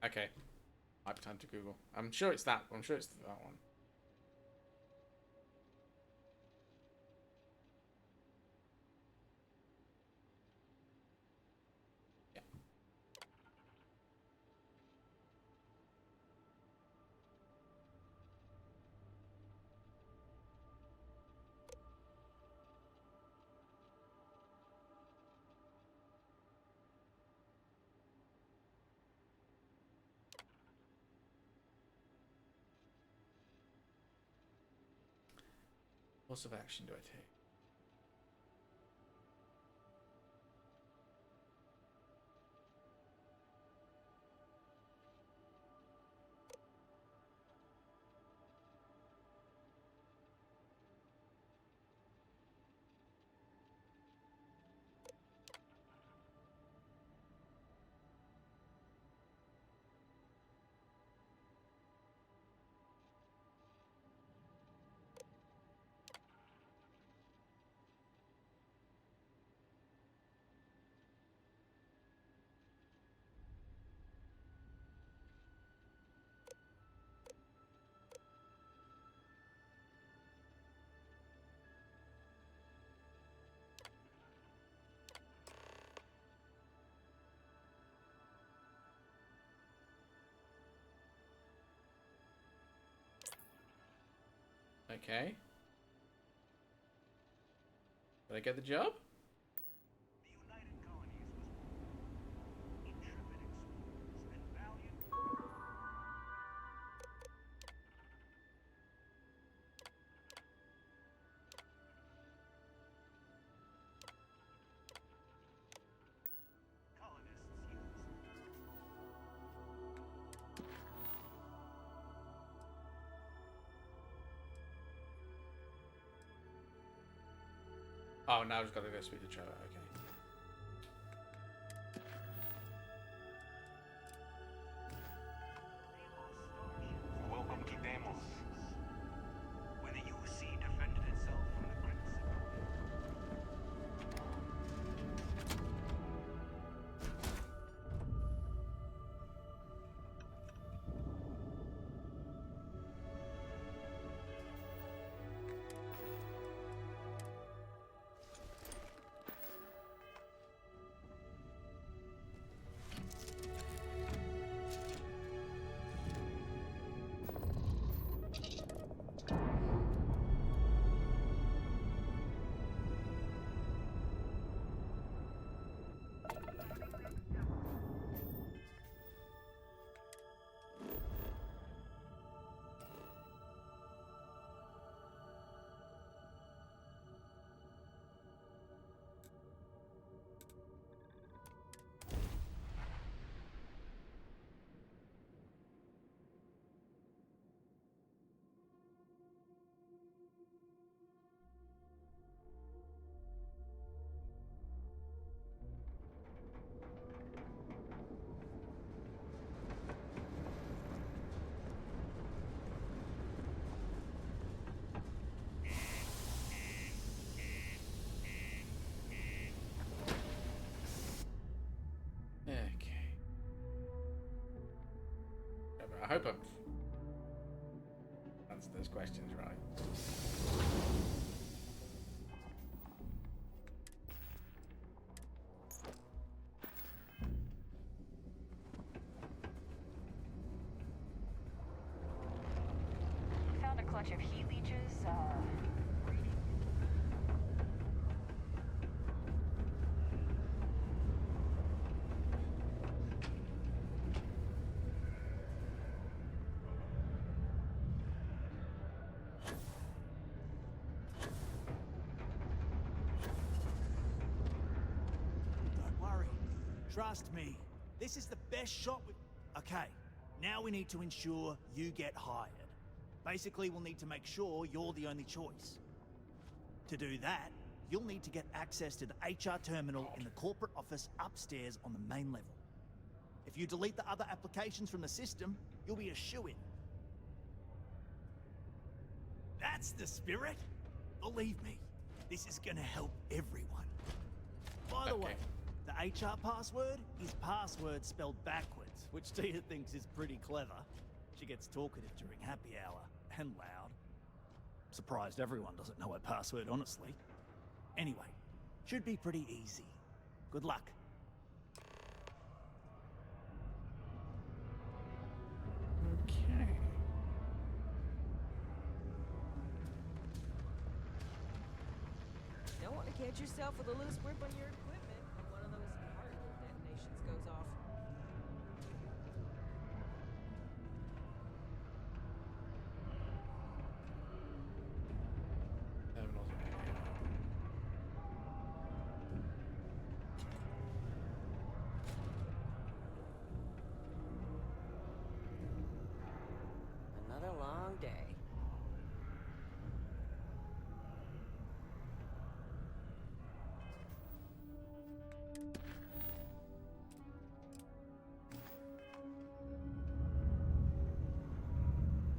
Okay. I have time to Google. I'm sure it's that. I'm sure it's that one. Yeah. Course of action do I take? Okay. Did I get the job? The United Colonies was born. Intrepid explorers and valiant. Colonists Oh, now I've just got to go speak to Trevor. Okay. Welcome to Deimos. When the UC defended itself from the grips of Okay. I hope I've answered those questions right. Found a clutch of heat leeches, Don't worry. Trust me. This is the best shot we... Okay, now we need to ensure you get hired. Basically, we'll need to make sure you're the only choice. To do that, you'll need to get access to the HR terminal in the corporate office upstairs on the main level. If you delete the other applications from the system, you'll be a shoo-in. That's the spirit! Believe me, this is gonna help everyone. By the way, the HR password is password spelled backwards, which Tia thinks is pretty clever. She gets talkative during happy hour, and loud. Surprised everyone doesn't know her password, honestly. Anyway, should be pretty easy. Good luck. Okay. Don't want to catch yourself with a loose grip on your equipment when one of those particle detonations goes off. a long day.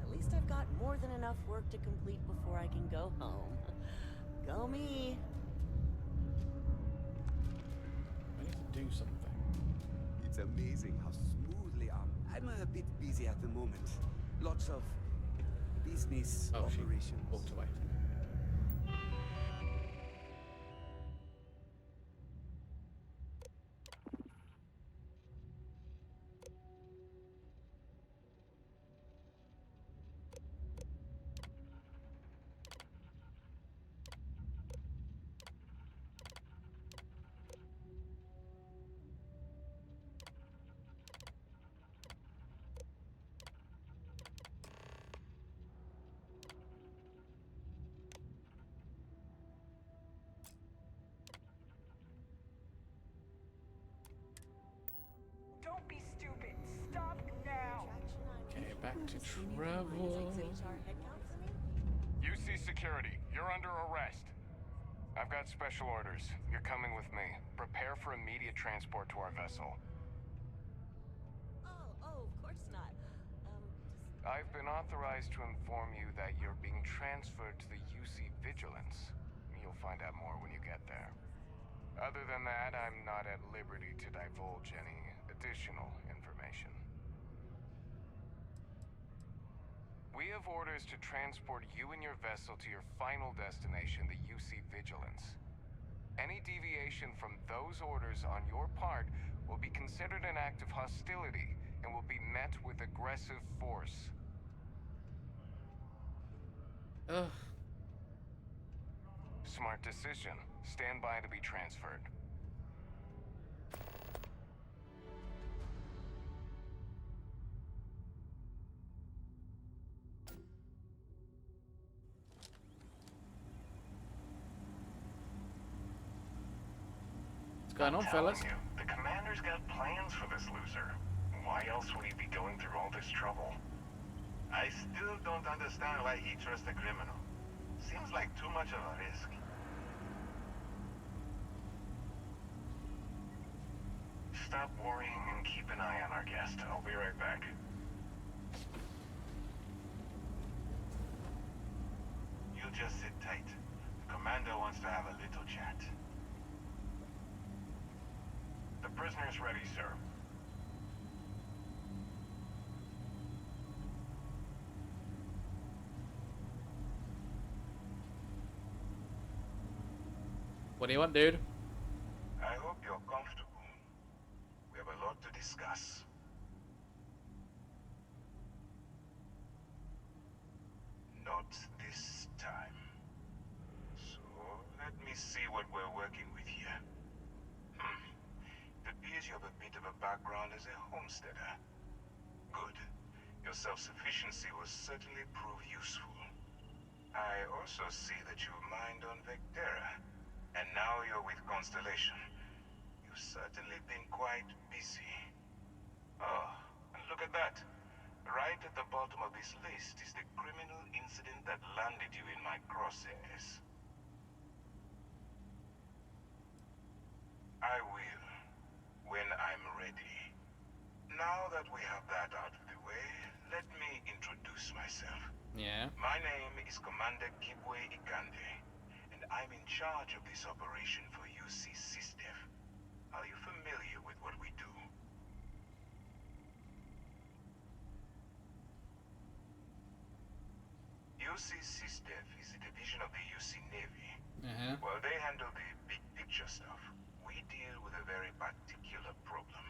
At least I've got more than enough work to complete before I can go home. Go me! I need to do something. It's amazing how smoothly I'm a bit busy at the moment. Lots of business operations. She walked away. Don't be stupid. Stop now. Okay, back to travel. UC security, you're under arrest. I've got special orders. You're coming with me. Prepare for immediate transport to our vessel. Oh, of course not. I've been authorized to inform you that you're being transferred to the UC Vigilance. You'll find out more when you get there. Other than that, I'm not at liberty to divulge any additional information. We have orders to transport you and your vessel to your final destination, the UC Vigilance. Any deviation from those orders on your part will be considered an act of hostility and will be met with aggressive force. Ugh. Smart decision. Stand by to be transferred. What's going on, fellas? You, the commander's got plans for this loser. Why else would he be going through all this trouble? I still don't understand why he trusts a criminal. Seems like too much of a risk. Stop worrying and keep an eye on our guest. I'll be right back. You just sit tight. The commander wants to have a little chat. The prisoner's ready, sir. What do you want, dude? I hope you're comfortable. We have a lot to discuss. Not this time. So, let me see what we're working with here. It appears you have a bit of a background as a homesteader. Good. Your self-sufficiency will certainly prove useful. I also see that you mined on Vectera. And now you're with Constellation. You've certainly been quite busy. Oh, and look at that. Right at the bottom of this list is the criminal incident that landed you in my crosshairs. I will, when I'm ready. Now that we have that out of the way, let me introduce myself. Yeah? My name is Commander Kibwe Ikande. I'm in charge of this operation for UC SysDef. Are you familiar with what we do? UC SysDef is a division of the UC Navy. Well, they handle the big picture stuff. We deal with a very particular problem.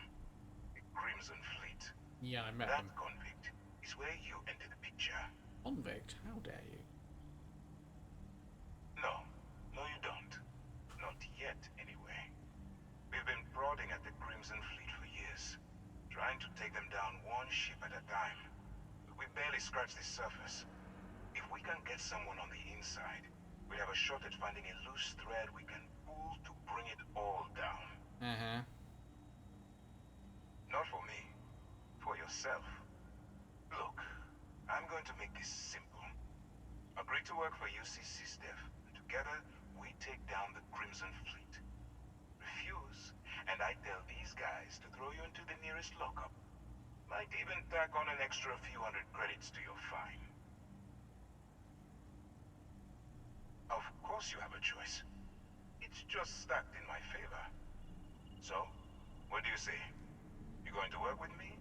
The Crimson Fleet. Yeah, I met that him. convict is where you enter the picture. Convict? How dare you? No. No, you don't. Not yet, anyway. We've been prodding at the Crimson Fleet for years, trying to take them down one ship at a time. But we barely scratched the surface. If we can get someone on the inside, we have a shot at finding a loose thread we can pull to bring it all down. Not for me. For yourself. Look, I'm going to make this simple. Agree to work for UC SysDev, and together we take down the Crimson Fleet. Refuse, and I tell these guys to throw you into the nearest lockup. Might even tack on an extra few hundred credits to your fine. Of course you have a choice. It's just stacked in my favor. So, what do you say? You going to work with me,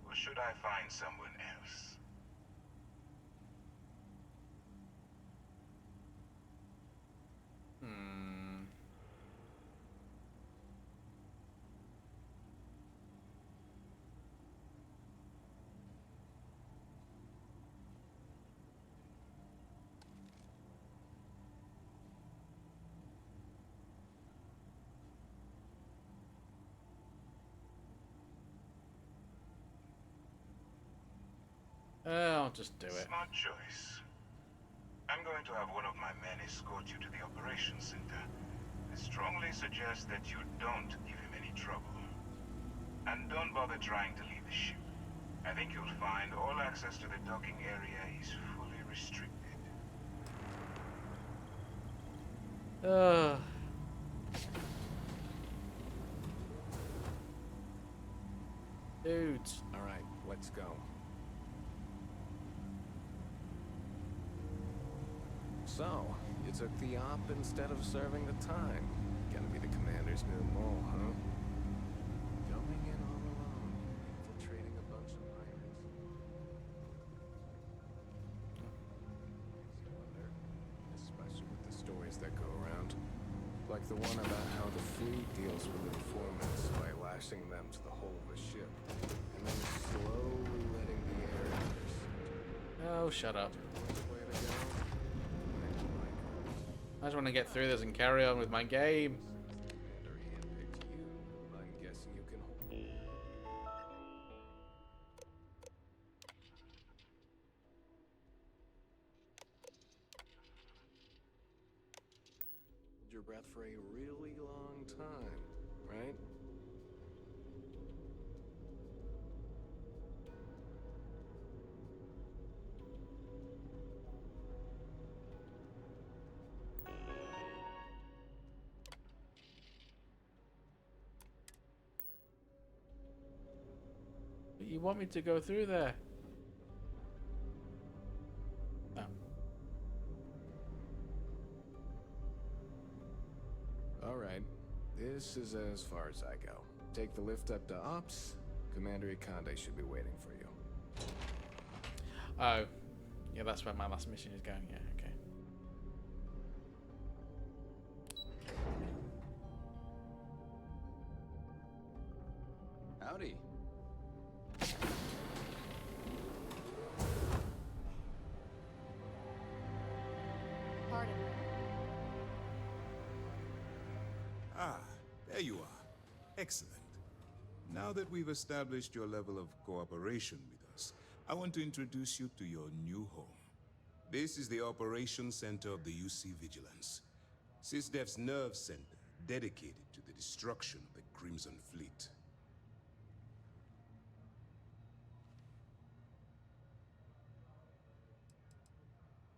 or should I find someone else? I'll just do it. Smart choice. I'm going to have one of my men escort you to the operations center. I strongly suggest that you don't give him any trouble. And don't bother trying to leave the ship. I think you'll find all access to the docking area is fully restricted. Dudes. Alright, let's go. So, you took the op instead of serving the time. Gonna be the commander's new mole, huh? Going in all alone, infiltrating a bunch of pirates. I wonder, especially with the stories that go around. Like the one about how the fleet deals with informants by lashing them to the hull of a ship, and then slowly letting the air into their center. Oh, shut up. Which way to go? I just want to get through this and carry on with my game. Commander handpicked you. I'm guessing you can hold your breath for a really long time, right? But you want me to go through there? Oh. Alright, this is as far as I go. Take the lift up to Ops. Commander Ikonde should be waiting for you. Oh. Yeah, that's where my last mission is going, yeah, okay. Howdy. Pardon. Ah, there you are. Excellent. Now that we've established your level of cooperation with us, I want to introduce you to your new home. This is the Operations Center of the UC Vigilance, SysDev's nerve center dedicated to the destruction of the Crimson Fleet.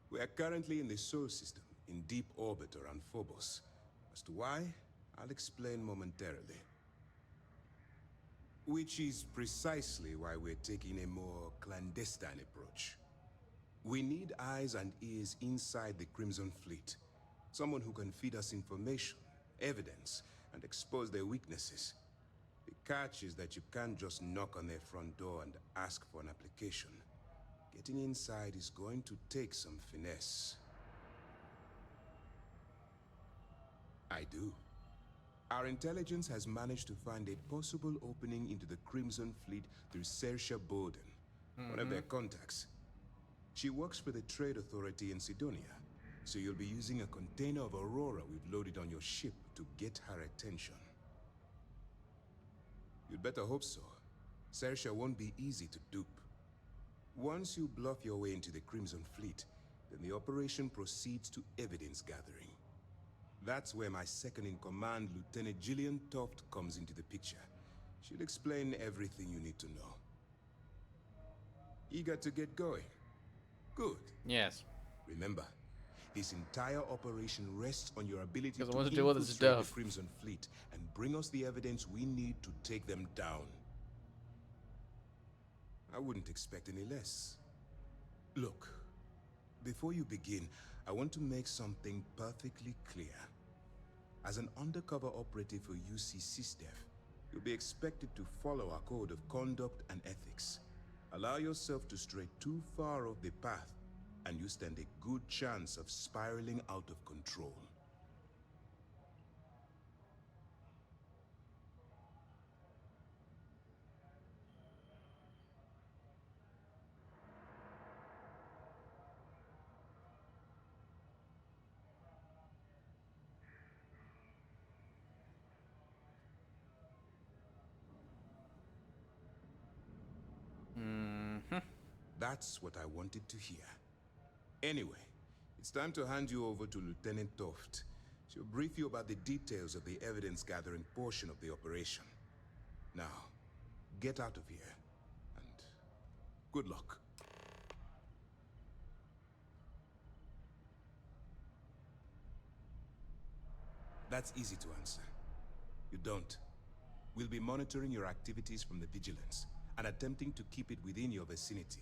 We are currently in the Sol system, in deep orbit around Phobos. As to why, I'll explain momentarily. Which is precisely why we're taking a more clandestine approach. We need eyes and ears inside the Crimson Fleet. Someone who can feed us information, evidence, and expose their weaknesses. The catch is that you can't just knock on their front door and ask for an application. Getting inside is going to take some finesse. I do. Our intelligence has managed to find a possible opening into the Crimson Fleet through Saoirse Bowden, one of their contacts. She works for the Trade Authority in Sidonia, so you'll be using a container of Aurora we've loaded on your ship to get her attention. You'd better hope so. Saoirse won't be easy to dupe. Once you bluff your way into the Crimson Fleet, then the operation proceeds to evidence gathering. That's where my second-in-command, Lieutenant Gillian Toft, comes into the picture. She'll explain everything you need to know. Eager to get going? Good. Yes. Remember, this entire operation rests on your ability Because I to want to do other infiltrate stuff. the Crimson Fleet and bring us the evidence we need to take them down. I wouldn't expect any less. Look, before you begin, I want to make something perfectly clear. As an undercover operative for UC SysDef, you'll be expected to follow our code of conduct and ethics. Allow yourself to stray too far off the path, and you stand a good chance of spiraling out of control. That's what I wanted to hear. Anyway, it's time to hand you over to Lieutenant Toft. She'll brief you about the details of the evidence-gathering portion of the operation. Now, get out of here, and good luck. That's easy to answer. You don't. We'll be monitoring your activities from the Vigilance, and attempting to keep it within your vicinity.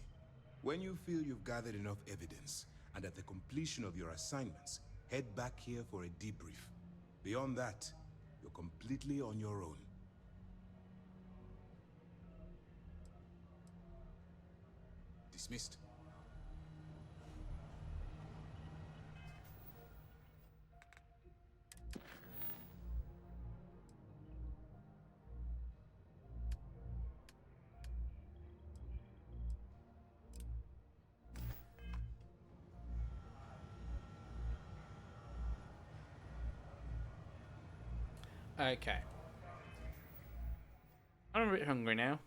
When you feel you've gathered enough evidence, and at the completion of your assignments, head back here for a debrief. Beyond that, you're completely on your own. Dismissed. Okay. I'm a bit hungry now,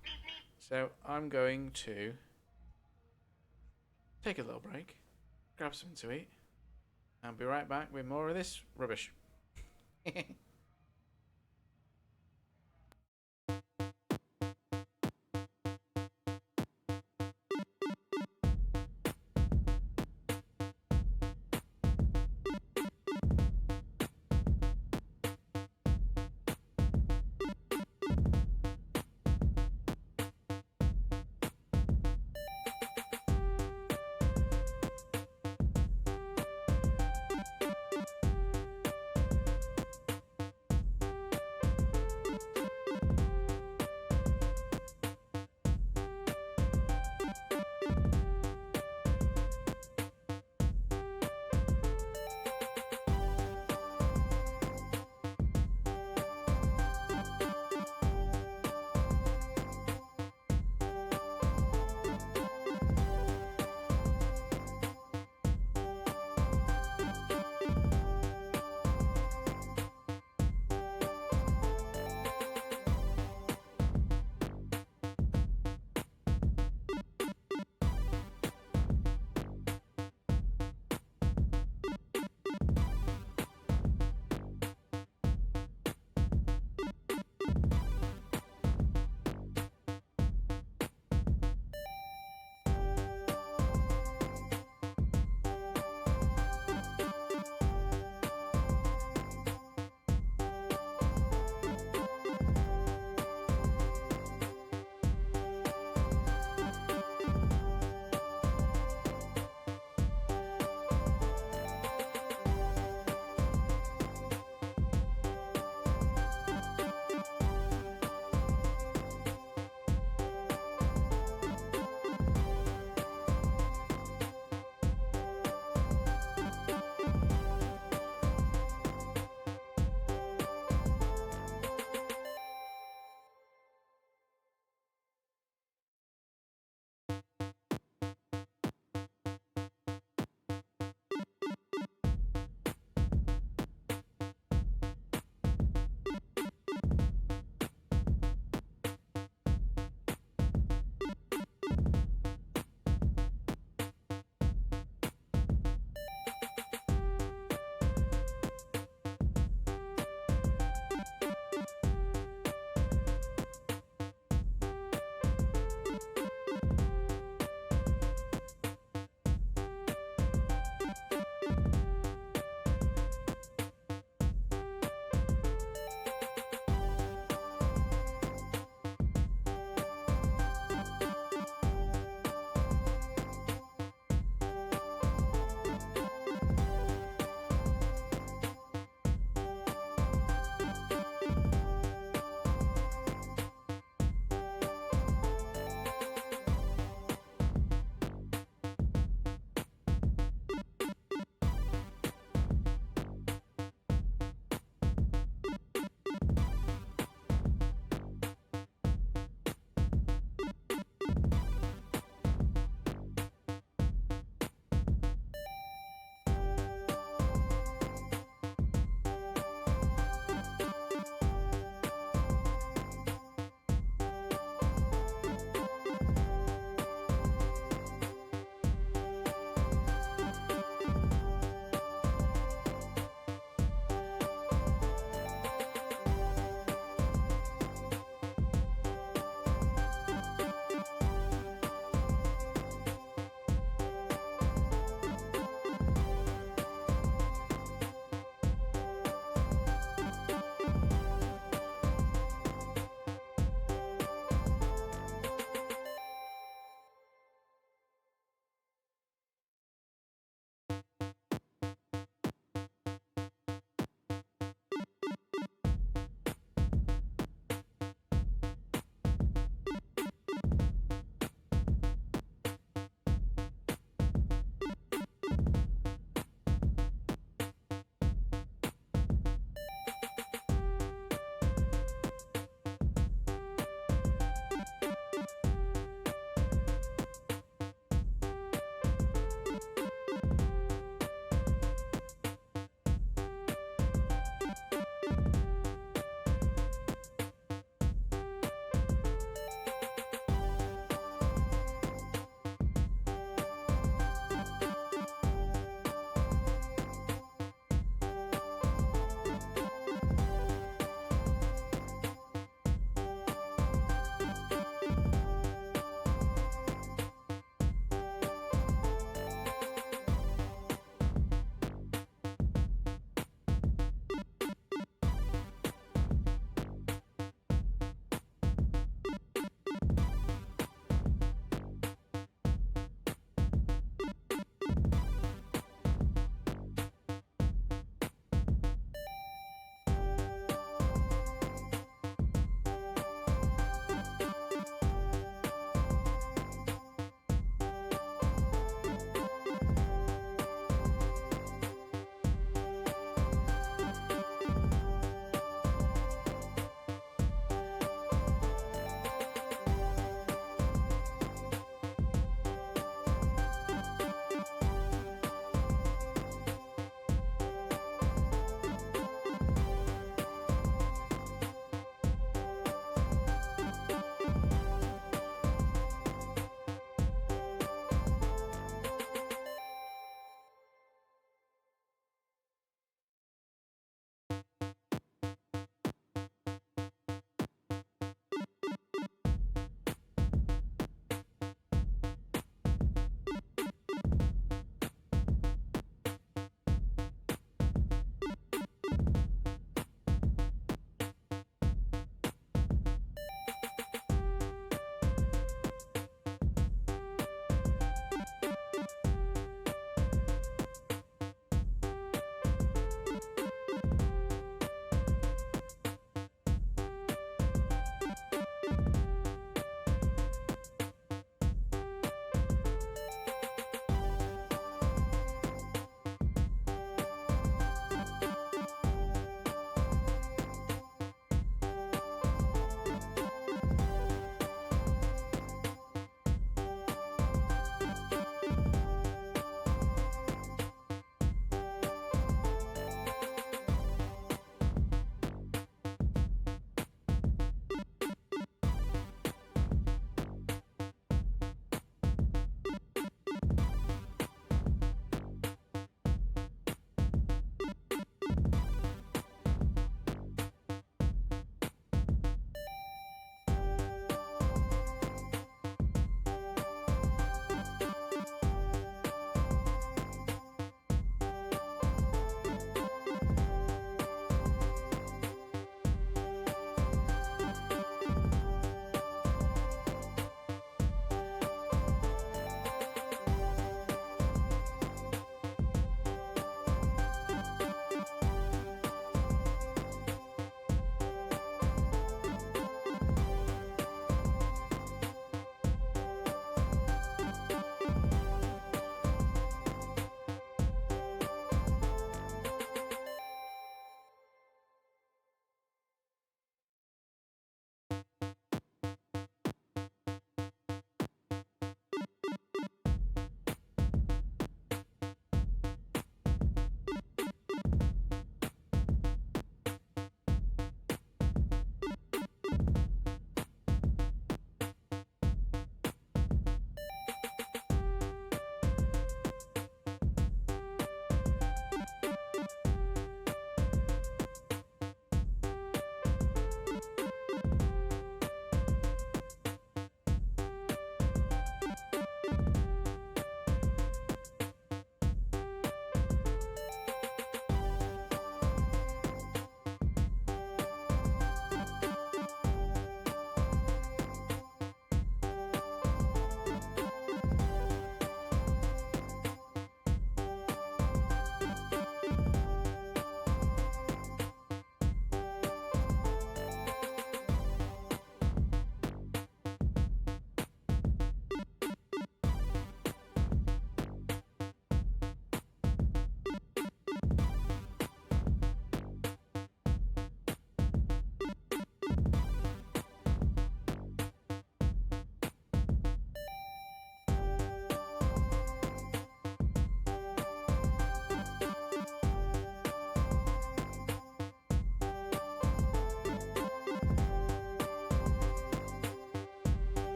so I'm going to take a little break, grab something to eat, and be right back with more of this rubbish.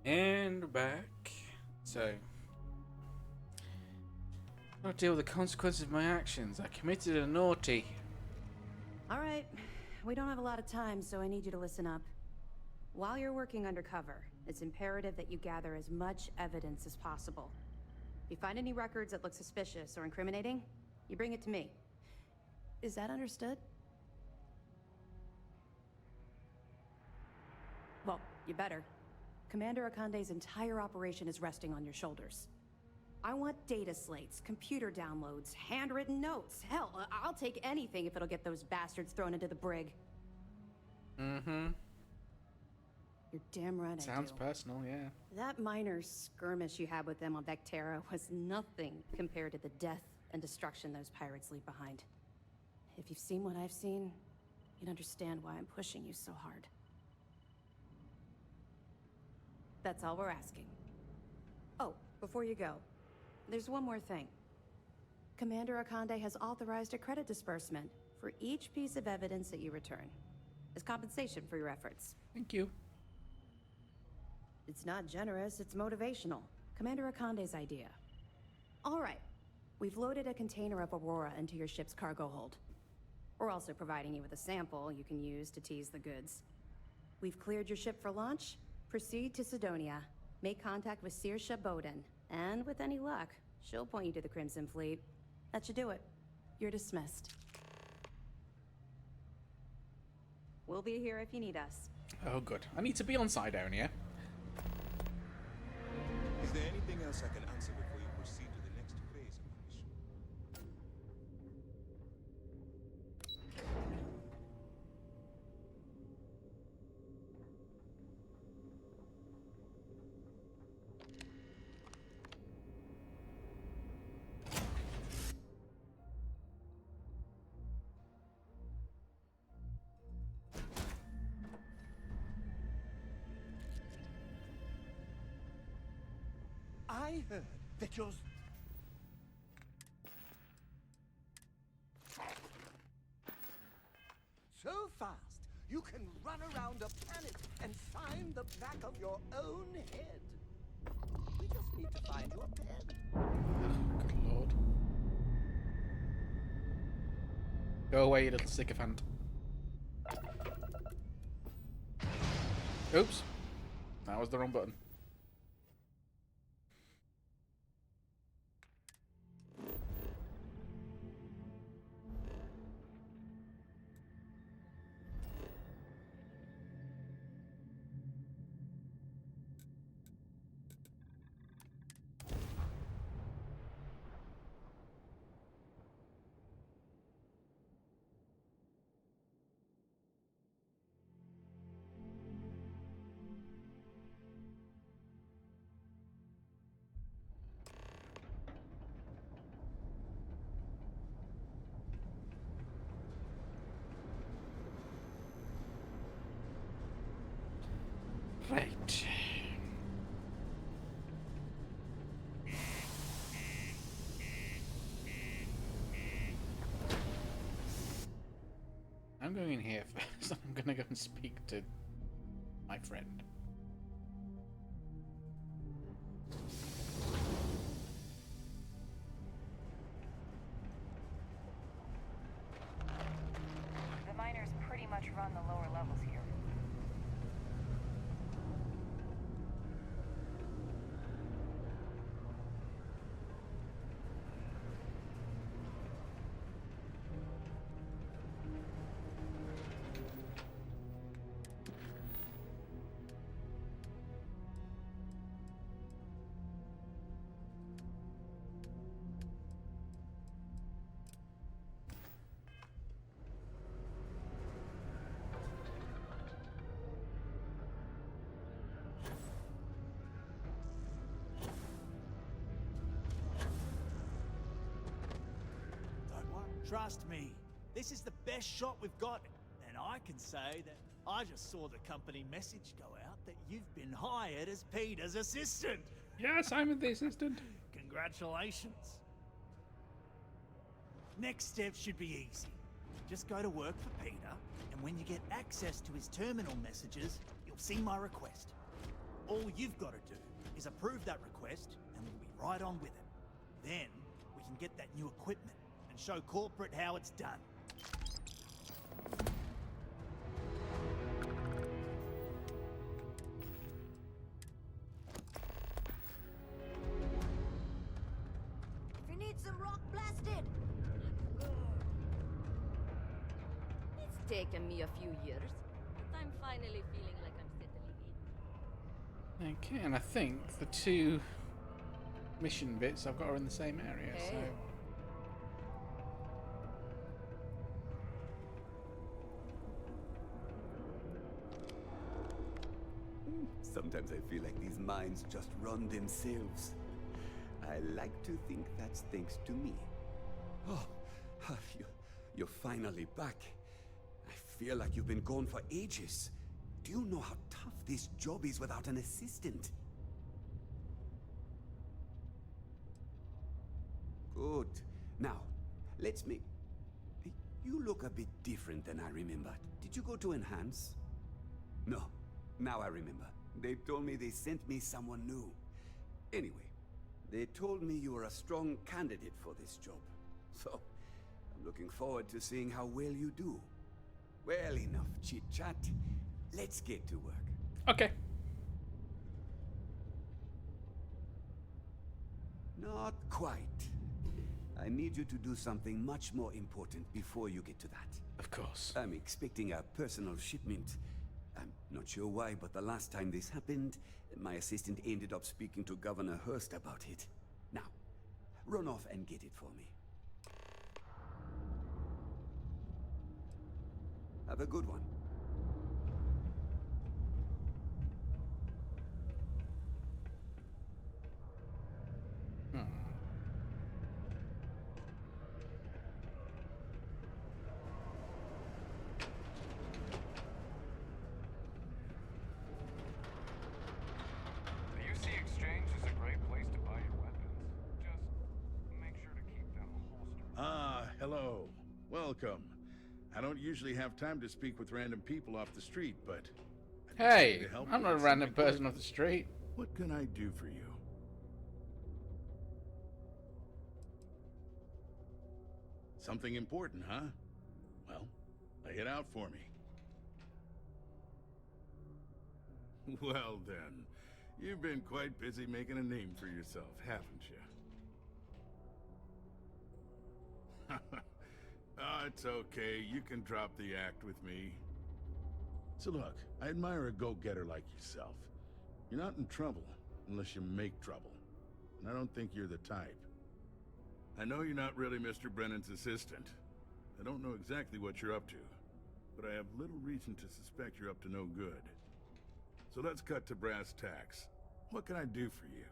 And back. So, I'll deal with the consequences of my actions. I committed a naughty. All right. We don't have a lot of time, so I need you to listen up. While you're working undercover, it's imperative that you gather as much evidence as possible. If you find any records that look suspicious or incriminating, you bring it to me. Is that understood? Well, you better. Commander Akande's entire operation is resting on your shoulders. I want data slates, computer downloads, handwritten notes. Hell, I'll take anything if it'll get those bastards thrown into the brig. Mm-hmm. You're damn right I do. Sounds personal, yeah. That minor skirmish you had with them on Vectera was nothing compared to the death and destruction those pirates leave behind. If you've seen what I've seen, you'd understand why I'm pushing you so hard. That's all we're asking. Oh, before you go, there's one more thing. Commander Akande has authorized a credit disbursement for each piece of evidence that you return, as compensation for your efforts. Thank you. It's not generous, it's motivational. Commander Akande's idea. All right, we've loaded a container of Aurora into your ship's cargo hold. We're also providing you with a sample you can use to tease the goods. We've cleared your ship for launch. Proceed to Sidonia. Make contact with Saoirse Bowden. And with any luck, she'll point you to the Crimson Fleet. That should do it. You're dismissed. We'll be here if you need us. Oh, good. I need to be on Sidonia. Is there anything else I can answer before you proceed to the next phase of the mission? I heard that you're... So fast, you can run around a planet and find the back of your own head. We just need to find your pen. Good lord. Go away, you little sycophant. Oops. That was the wrong button. Right. I'm going in here first. I'm gonna go and speak to my friend. The miners pretty much run the lower levels here. Trust me, this is the best shot we've got. And I can say that I just saw the company message go out that you've been hired as Peter's assistant. Yes, I'm the assistant. Congratulations. Next step should be easy. Just go to work for Peter, and when you get access to his terminal messages, you'll see my request. All you've got to do is approve that request, and we'll be right on with it. Then, we can get that new equipment and show corporate how it's done. If you need some rock blasted, it's taken me a few years, but I'm finally feeling like I'm settling in. Okay, and I think the two mission bits I've got are in the same area, so... Sometimes I feel like these mines just run themselves. I like to think that's thanks to me. Oh, you're finally back. I feel like you've been gone for ages. Do you know how tough this job is without an assistant? Good. Now, let's make... You look a bit different than I remembered. Did you go to Enhance? No. Now I remember. They told me they sent me someone new. Anyway, they told me you were a strong candidate for this job. So, I'm looking forward to seeing how well you do. Well, enough chit-chat. Let's get to work. Okay. Not quite. I need you to do something much more important before you get to that. Of course. I'm expecting a personal shipment. I'm not sure why, but the last time this happened, my assistant ended up speaking to Governor Hurst about it. Now, run off and get it for me. Have a good one. The UC Exchange is a great place to buy your weapons. Just make sure to keep them holstered. Ah, hello. Welcome. I don't usually have time to speak with random people off the street, but... Hey, I'm not a random person off the street. What can I do for you? Something important, huh? Well, lay it out for me. Well then, you've been quite busy making a name for yourself, haven't you? Oh, it's okay. You can drop the act with me. So look, I admire a go-getter like yourself. You're not in trouble unless you make trouble. And I don't think you're the type. I know you're not really Mr. Brennan's assistant. I don't know exactly what you're up to, but I have little reason to suspect you're up to no good. So let's cut to brass tacks. What can I do for you?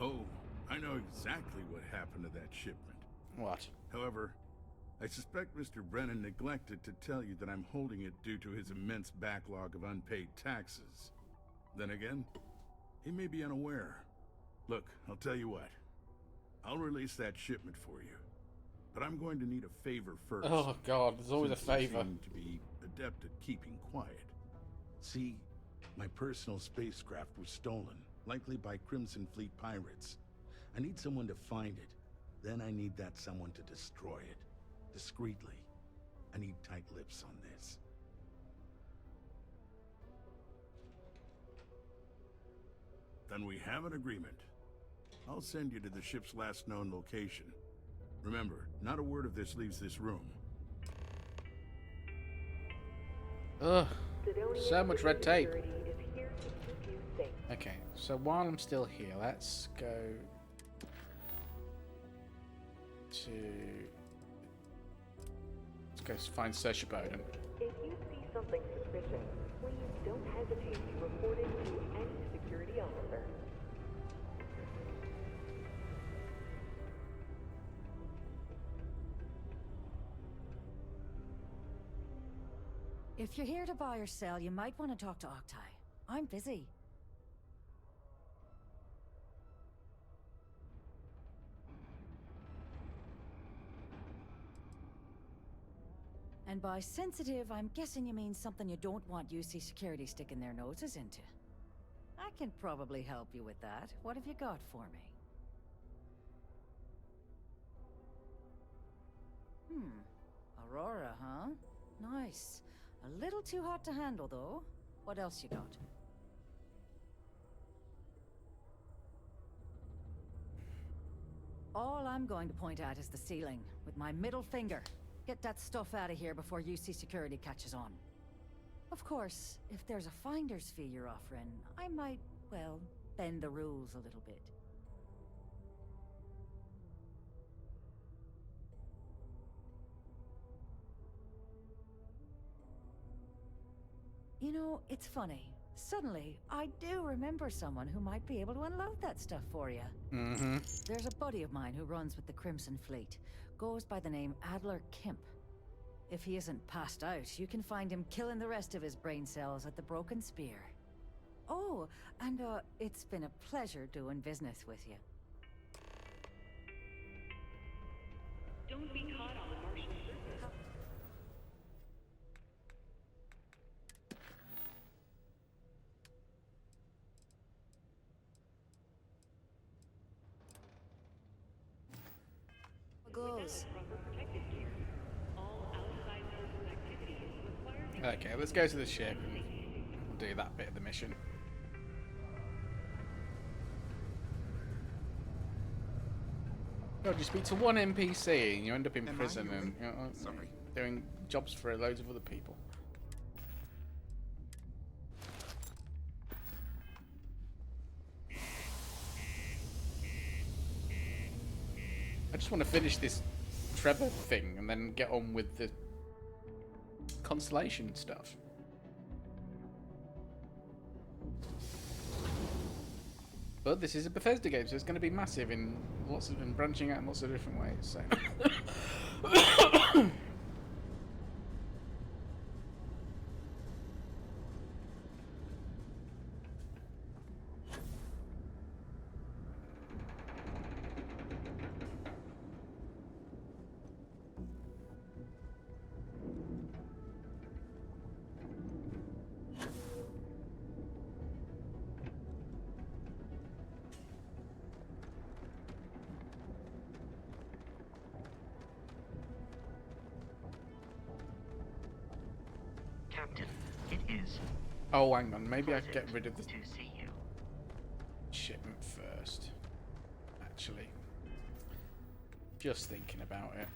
Oh, I know exactly what happened to that shipment. What? However, I suspect Mr. Brennan neglected to tell you that I'm holding it due to his immense backlog of unpaid taxes. Then again, he may be unaware. Look, I'll tell you what. I'll release that shipment for you. But I'm going to need a favor first. Oh god, there's always a favor. You seem to be adept at keeping quiet. See, my personal spacecraft was stolen, likely by Crimson Fleet pirates. I need someone to find it. Then I need that someone to destroy it. Discreetly. I need tight lips on this. Then we have an agreement. I'll send you to the ship's last known location. Remember, not a word of this leaves this room. Ugh. So much red tape. Okay, so while I'm still here, let's go to... Let's go find Saoirse Bowden. If you see something suspicious, please don't hesitate to report it to any security officer. If you're here to buy or sell, you might want to talk to Octai. I'm busy. And by sensitive, I'm guessing you mean something you don't want UC security sticking their noses into. I can probably help you with that. What have you got for me? Aurora, huh? Nice. A little too hot to handle, though. What else you got? All I'm going to point at is the ceiling, with my middle finger. Get that stuff out of here before UC security catches on. Of course, if there's a finder's fee you're offering, I might, well, bend the rules a little bit. You know, it's funny. Suddenly, I do remember someone who might be able to unload that stuff for you. There's a buddy of mine who runs with the Crimson Fleet. Goes by the name Adler Kemp. If he isn't passed out, you can find him killing the rest of his brain cells at the Broken Spear. Oh, and it's been a pleasure doing business with you. Don't be caught on the Martian surface. Goes. Okay, let's go to the ship and do that bit of the mission. God, you speak to one NPC and you end up in prison and doing jobs for loads of other people. I just want to finish this Trevor thing and then get on with the constellation stuff. But this is a Bethesda game, so it's going to be massive in lots of and branching out in lots of different ways. So. Captain, it is. Oh, hang on. Maybe I get rid of the shipment first. Actually, just thinking about it.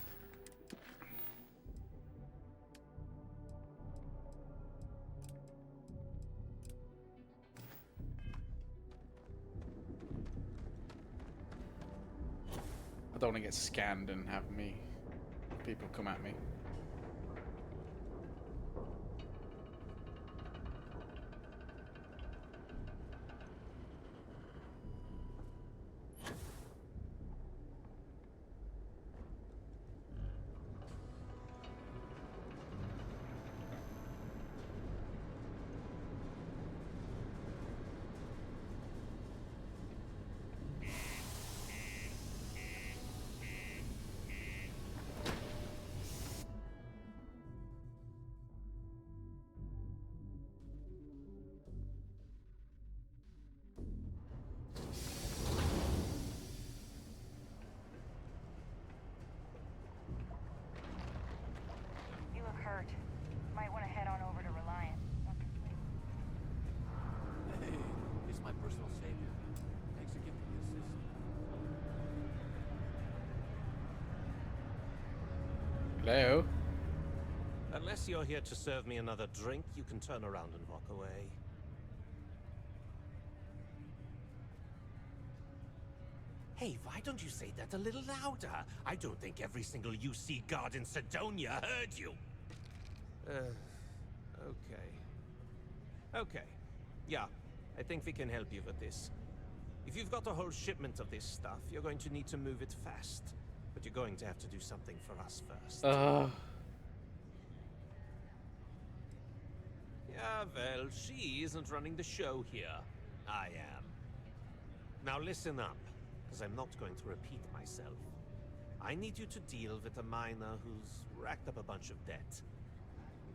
I don't want to get scanned and have people come at me. Might want to head on over to Reliant. Hey, it's my personal savior. Thanks for giving me assist. Hello? Unless you're here to serve me another drink, you can turn around and walk away. Hey, why don't you say that a little louder? I don't think every single UC guard in Sidonia heard you. Okay. Okay. Yeah, I think we can help you with this. If you've got a whole shipment of this stuff, you're going to need to move it fast. But you're going to have to do something for us first. Yeah, well, she isn't running the show here. I am. Now listen up, because I'm not going to repeat myself. I need you to deal with a miner who's racked up a bunch of debt.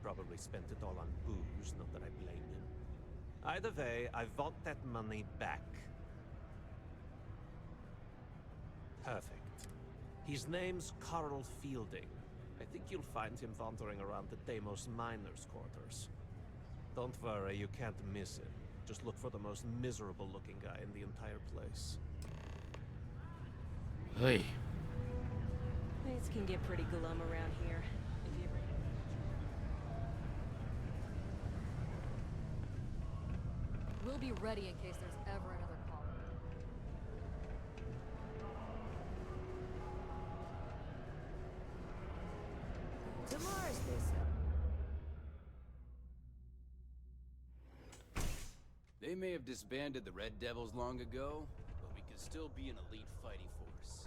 probably spent it all on booze, not that I blame him. Either way, I want that money back. Perfect. His name's Carl Fielding. I think you'll find him wandering around the Deimos miners' quarters. Don't worry, you can't miss him. Just look for the most miserable-looking guy in the entire place. Hey. Things can get pretty glum around here. If you ever... We'll be ready in case there's ever another call. To Mars, they say. They may have disbanded the Red Devils long ago, but we can still be an elite fighting force.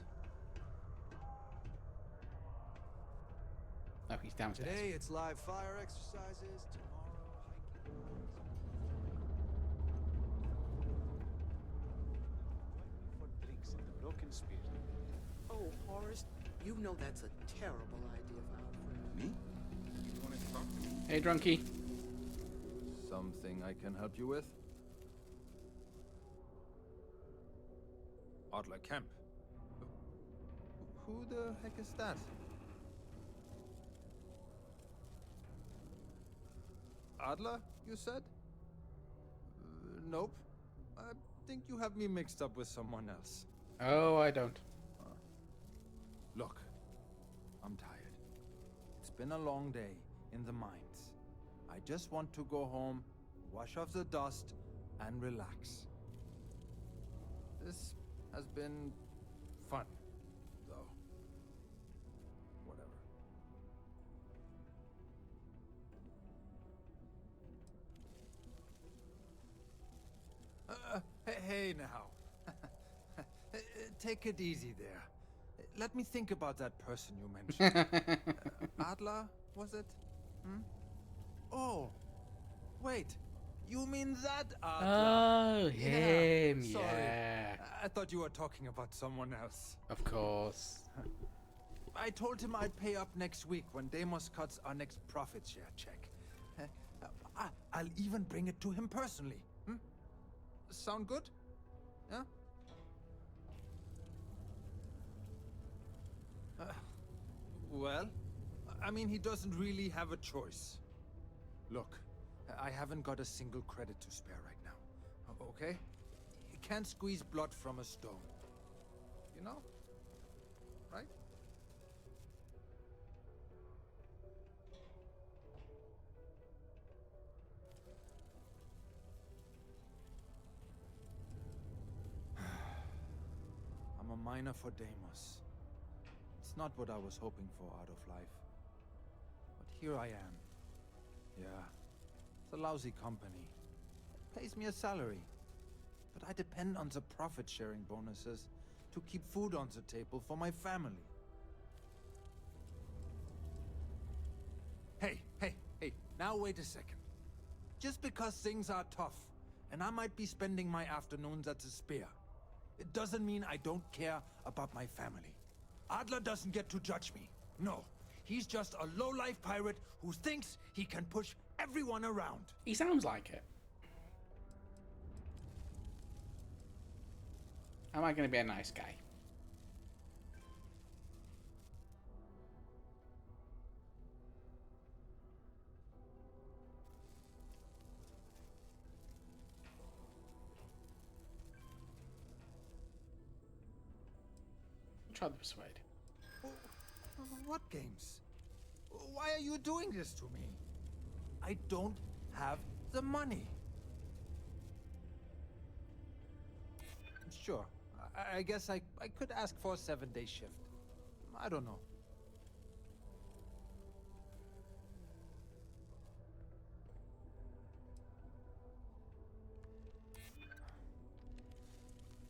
Oh, he's downstairs. Today it's live fire exercises, tomorrow hiking. Join me for drinks in the Broken Spear. Oh, Horace, you know that's a terrible idea of Alfred. Me? You want to talk to me? Hey, drunkie. Something I can help you with? Adler Kemp. Who the heck is that? Adler, you said? Nope. I think you have me mixed up with someone else. Oh, I don't. Look, I'm tired. It's been a long day in the mines. I just want to go home, wash off the dust, and relax. This has been fun, though. Whatever. Hey now. Take it easy there. Let me think about that person you mentioned. Adler, was it? Hmm? Oh, wait. You mean that Adler? Oh, him, Sorry. yeah. I thought you were talking about someone else. Of course. I told him I'd pay up next week when Deimos cuts our next profit share check. I'll even bring it to him personally. Hmm? Sound good? Yeah? Well, I mean, he doesn't really have a choice. Look, I haven't got a single credit to spare right now. Okay? You can't squeeze blood from a stone. You know? Right? I'm a miner for Deimos. It's not what I was hoping for out of life. But here I am. Yeah, it's a lousy company. It pays me a salary. But I depend on the profit-sharing bonuses to keep food on the table for my family. Hey, now wait a second. Just because things are tough, and I might be spending my afternoons at the Spear, it doesn't mean I don't care about my family. Adler doesn't get to judge me. No, he's just a low-life pirate who thinks he can push everyone around. He sounds like it. Am I going to be a nice guy? Try to persuade. What games? Why are you doing this to me? I don't have the money. Sure, I guess I could ask for a 7-day shift. I don't know.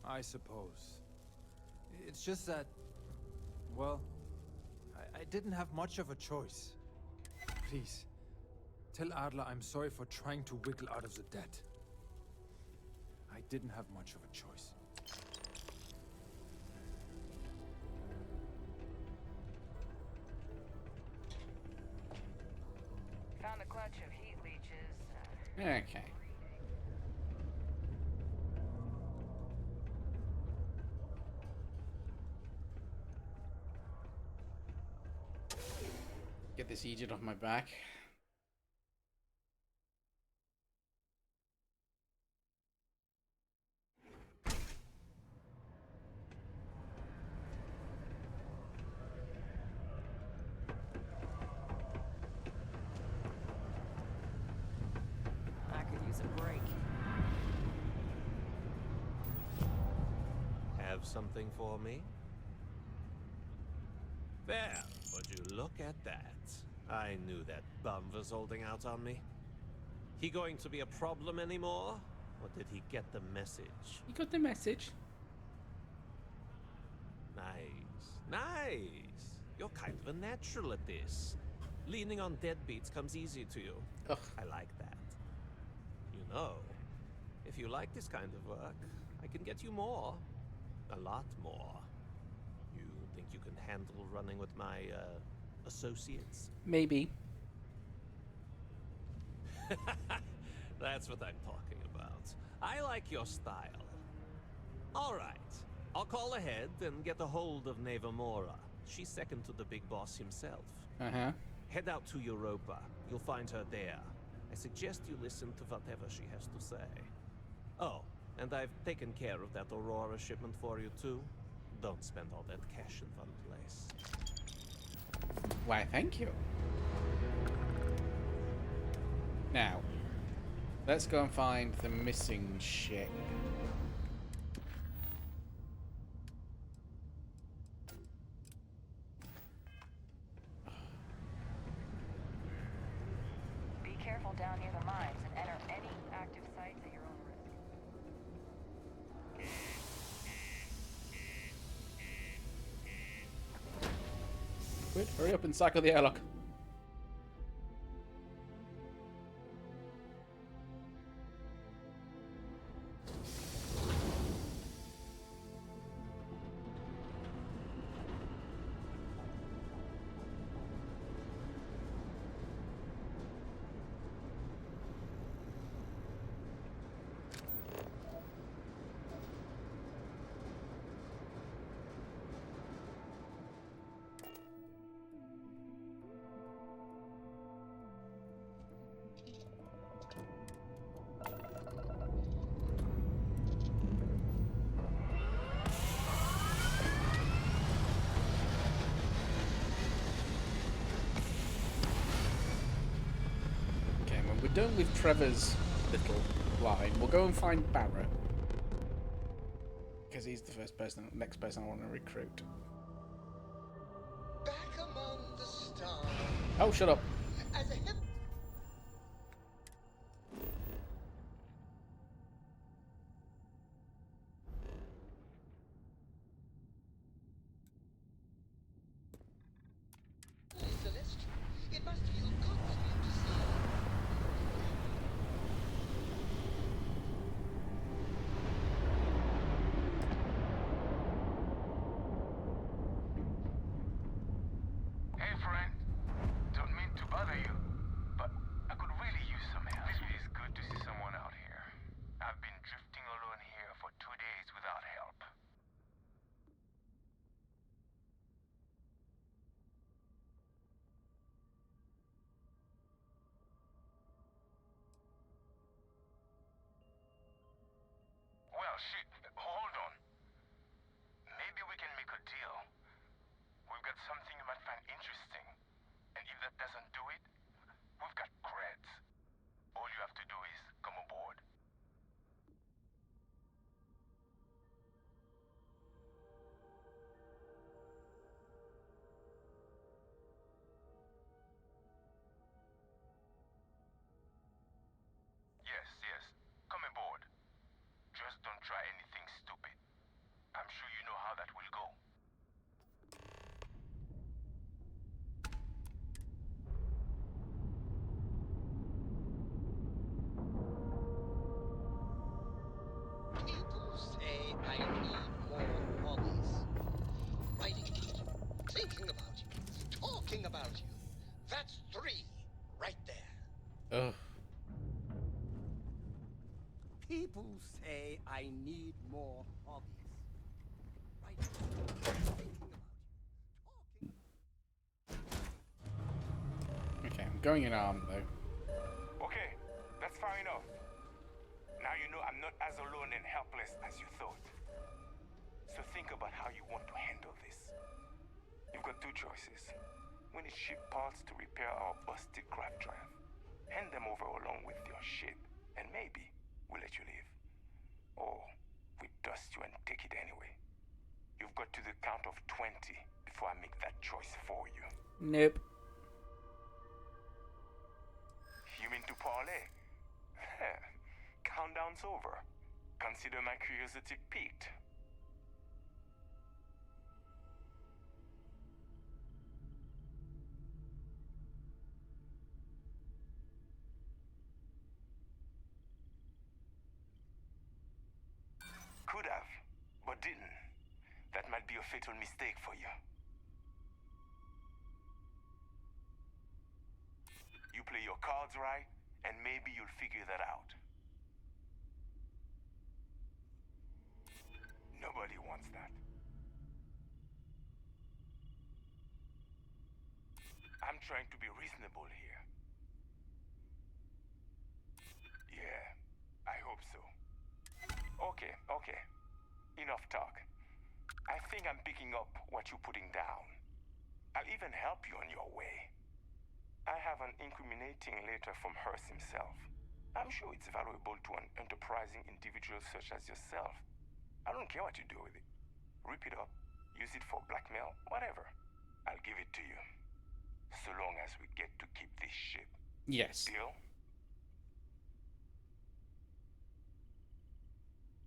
I suppose. It's just that, well, I didn't have much of a choice. Please, tell Adler I'm sorry for trying to wiggle out of the debt. I didn't have much of a choice. Found clutch of heat leeches. Okay. Get this Egypt off my back. I could use a break. Have something for me? Well, would you look at that? I knew that bum was holding out on me. He going to be a problem anymore? Or did he get the message? You got the message. Nice. Nice. You're kind of a natural at this. Leaning on deadbeats comes easy to you. Ugh. I like that. You know, if you like this kind of work, I can get you more. A lot more. You think you can handle running with my, associates? Maybe. That's what I'm talking about. I like your style. All right. I'll call ahead and get a hold of Nevamora. She's second to the big boss himself. Uh-huh. Head out to Europa. You'll find her there. I suggest you listen to whatever she has to say. Oh, and I've taken care of that Aurora shipment for you too. Don't spend all that cash in one place. Why, thank you. Now, let's go and find the missing ship. Be careful down near the mines and enter any active sites at your own risk. Quick, hurry up and cycle the airlock. Done with Trevor's little line. We'll go and find Barra, because he's the next person I want to recruit. Back among the stars. Oh, shut up. As a hip Celeste, it must feel good for you to see. Hey, friend. Don't mean to bother you, but I could really use some help. It is good to see someone out here. I've been drifting alone here for 2 days without help. Well, shit. Hold on. Maybe we can make a deal. We've got something you might find interesting. And if that doesn't do it, we've got creds. All you have to do is come aboard. Yes, yes. Come aboard. Just don't try anything stupid. I'm sure you know how that will go. People say I need more hobbies. Writing about you, thinking about you, talking about you. That's 3 right there. Ugh. People say I need more hobbies. Right? Okay, I'm going in armed though. Okay, that's far enough. Now you know I'm not as alone and helpless as you thought. So think about how you want to handle this. You've got two choices. We need ship parts to repair our busted craft drive. Hand them over along with your ship, and maybe we'll let you leave. Or we dust you and take it anyway. You've got to the count of 20 before I make that choice for you. Nope. You mean to parlay? Countdown's over. Consider my curiosity piqued. Could have, but didn't. That might be a fatal mistake for you. You play your cards right, and maybe you'll figure that out. Nobody wants that. I'm trying to be reasonable here. Yeah, I hope so. Okay. Enough talk. I think I'm picking up what you're putting down. I'll even help you on your way. I have an incriminating letter from Hearst himself. I'm sure it's valuable to an enterprising individual such as yourself. I don't care what you do with it. Rip it up, use it for blackmail, whatever. I'll give it to you. So long as we get to keep this ship. Yes. Deal?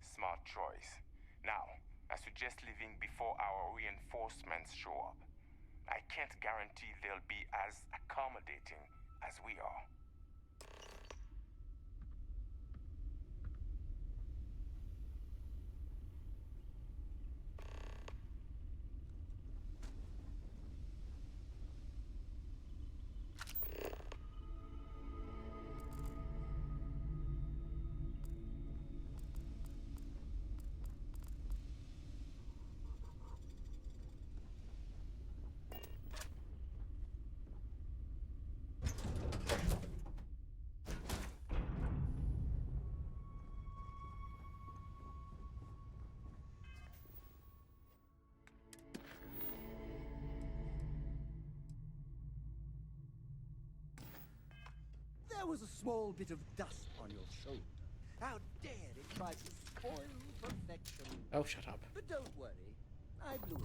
Smart choice. Now, I suggest leaving before our reinforcements show up. I can't guarantee they'll be as accommodating as we are. There was a small bit of dust on your shoulder. How dare it try to spoil perfection? Oh, shut up. But don't worry, I blew it.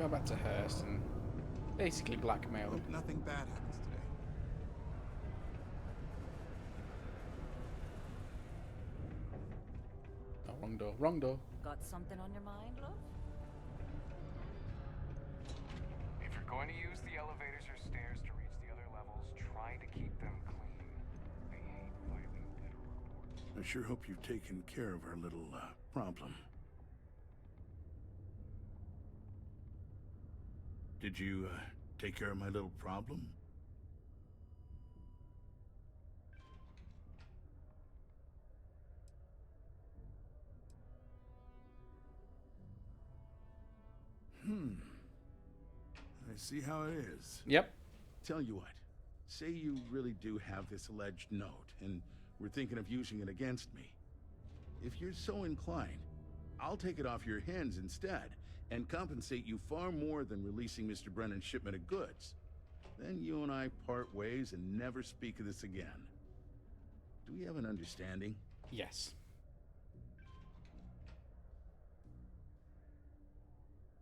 Go back to Hearst and basically blackmail him. Hope nothing bad happens today. Oh, wrong door. Wrong door. Got something on your mind, love? If you're going to use the elevators or stairs to reach the other levels, try to keep them clean. They hate filing litter reports. I sure hope you've taken care of our little, problem. Did you, take care of my little problem? I see how it is. Yep. Tell you what, say you really do have this alleged note, and we're thinking of using it against me. If you're so inclined, I'll take it off your hands instead, and compensate you far more than releasing Mr. Brennan's shipment of goods. Then you and I part ways and never speak of this again. Do we have an understanding? Yes.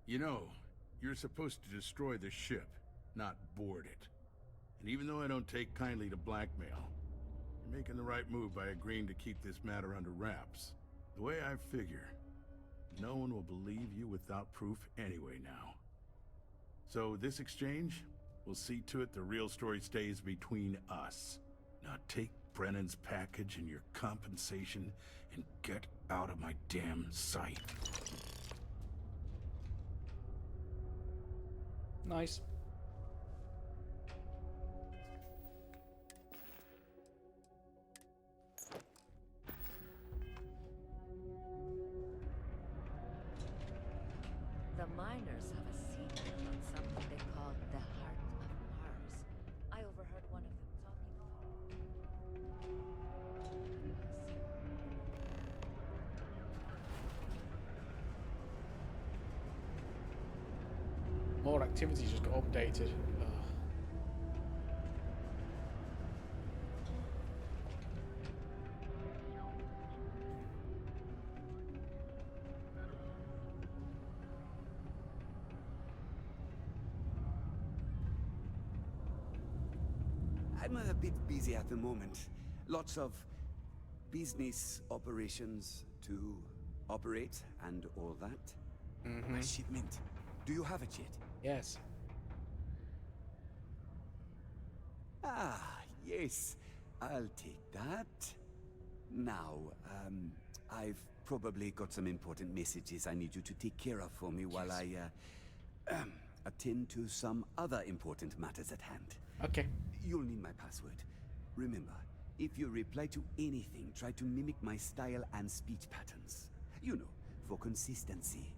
You know, you're supposed to destroy the ship, not board it. And even though I don't take kindly to blackmail, you're making the right move by agreeing to keep this matter under wraps. The way I figure, no one will believe you without proof anyway now. So this exchange, we'll see to it the real story stays between us. Now take Brennan's package and your compensation and get out of my damn sight. Nice. The miners have a secret on something they call the Heart of Mars. I overheard one of them talking More activities just got updated. Ugh. I'm a bit busy at the moment. Lots of business operations to operate and all that. My shipment. Do you have it yet? Yes. Ah, yes. I'll take that. Now, I've probably got some important messages I need you to take care of for me while I attend to some other important matters at hand. Okay. You'll need my password. Remember, if you reply to anything, try to mimic my style and speech patterns. You know, for consistency.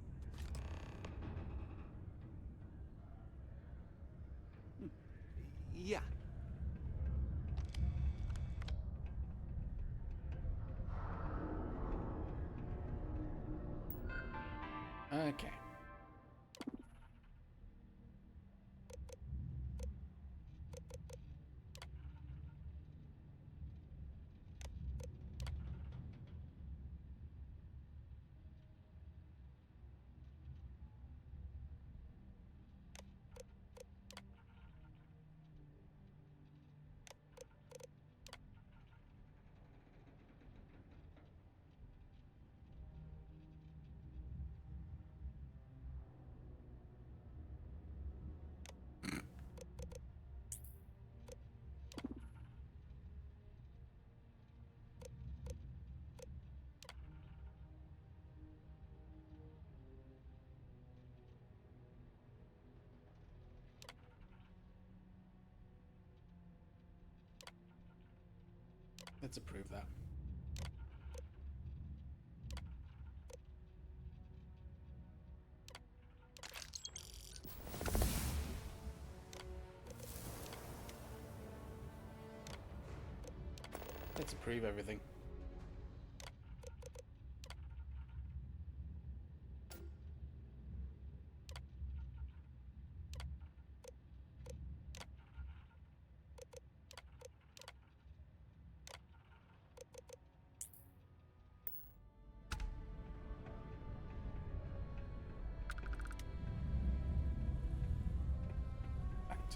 Yeah. Okay. Let's approve that. Let's approve everything.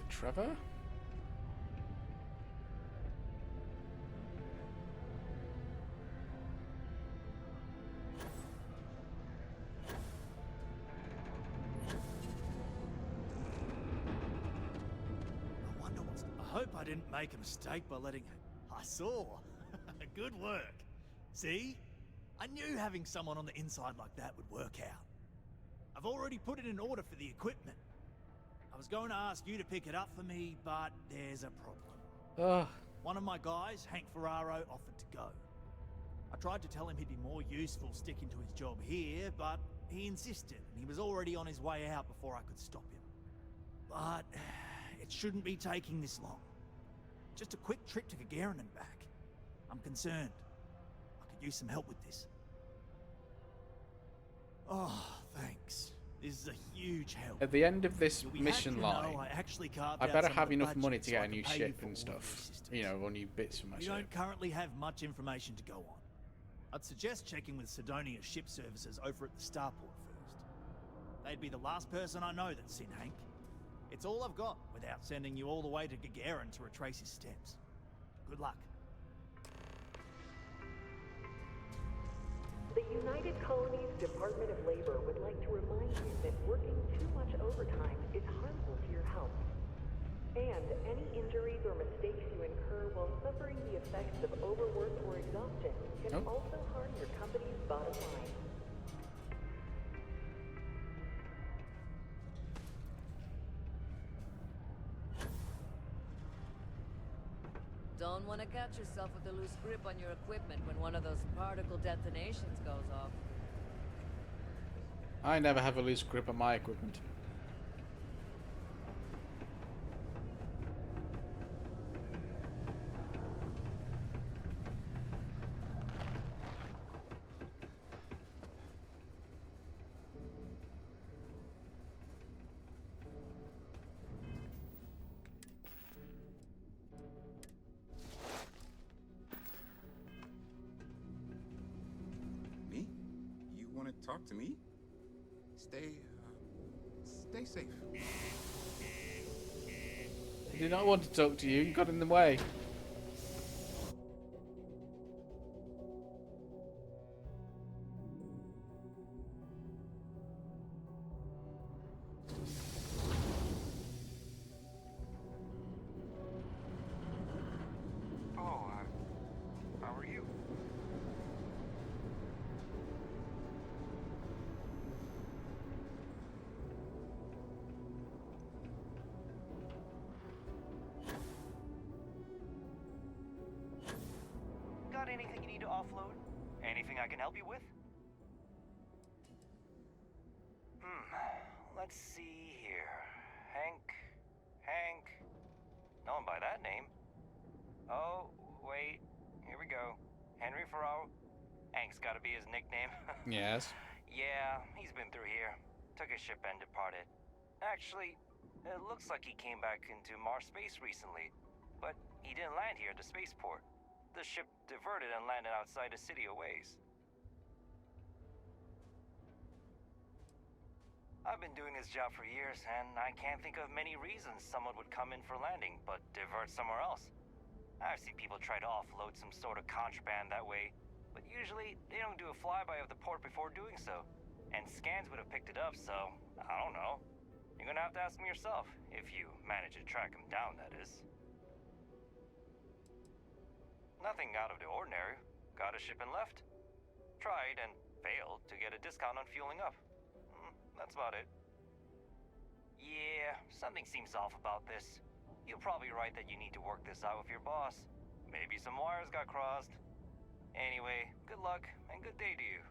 Trevor? I hope I didn't make a mistake by letting... I saw. Good work. See? I knew having someone on the inside like that would work out. I've already put it in order for the equipment. I was going to ask you to pick it up for me, but there's a problem. One of my guys, Hank Ferraro, offered to go. I tried to tell him he'd be more useful sticking to his job here, but he insisted, and he was already on his way out before I could stop him. But it shouldn't be taking this long. Just a quick trip to Gagarin and back. I'm concerned. I could use some help with this. Oh, thanks. This is a huge help. At the end of this mission happy to line, know I actually carved I out better some of have the enough money budget to so get I a new can pay you ship for and all of stuff. your You know, or new bits for my We ship. don't currently have much information to go on. I'd suggest checking with Sidonia's ship services over at the Starport first. They'd be the last person I know that's seen Hank. It's all I've got without sending you all the way to Gagarin to retrace his steps. Good luck. The United Colonies Department of Labor would like to remind you that working too much overtime is harmful to your health. And any injuries or mistakes you incur while suffering the effects of overwork or exhaustion can also harm your company's bottom line. Don't want to catch yourself with a loose grip on your equipment when one of those particle detonations goes off. I never have a loose grip on my equipment. Me? You want to talk to me? Stay safe. I did not want to talk to you. You got in the way. Oh, how are you? Got anything you need to offload? Anything I can help you with? Let's see here. Hank. No one by that name. Oh, wait. Here we go. Henry Ferraro. Hank's gotta be his nickname. Yes. Yeah, he's been through here. Took his ship and departed. Actually, it looks like he came back into Mars space recently. But he didn't land here at the spaceport. The ship diverted and landed outside the city a ways. I've been doing this job for years, and I can't think of many reasons someone would come in for landing, but divert somewhere else. I've seen people try to offload some sort of contraband that way, but usually they don't do a flyby of the port before doing so. And scans would have picked it up, so I don't know. You're gonna have to ask them yourself, if you manage to track him down, that is. Nothing out of the ordinary. Got a ship and left. Tried and failed to get a discount on fueling up. That's about it. Yeah, something seems off about this. You're probably right that you need to work this out with your boss. Maybe some wires got crossed. Anyway, good luck and good day to you.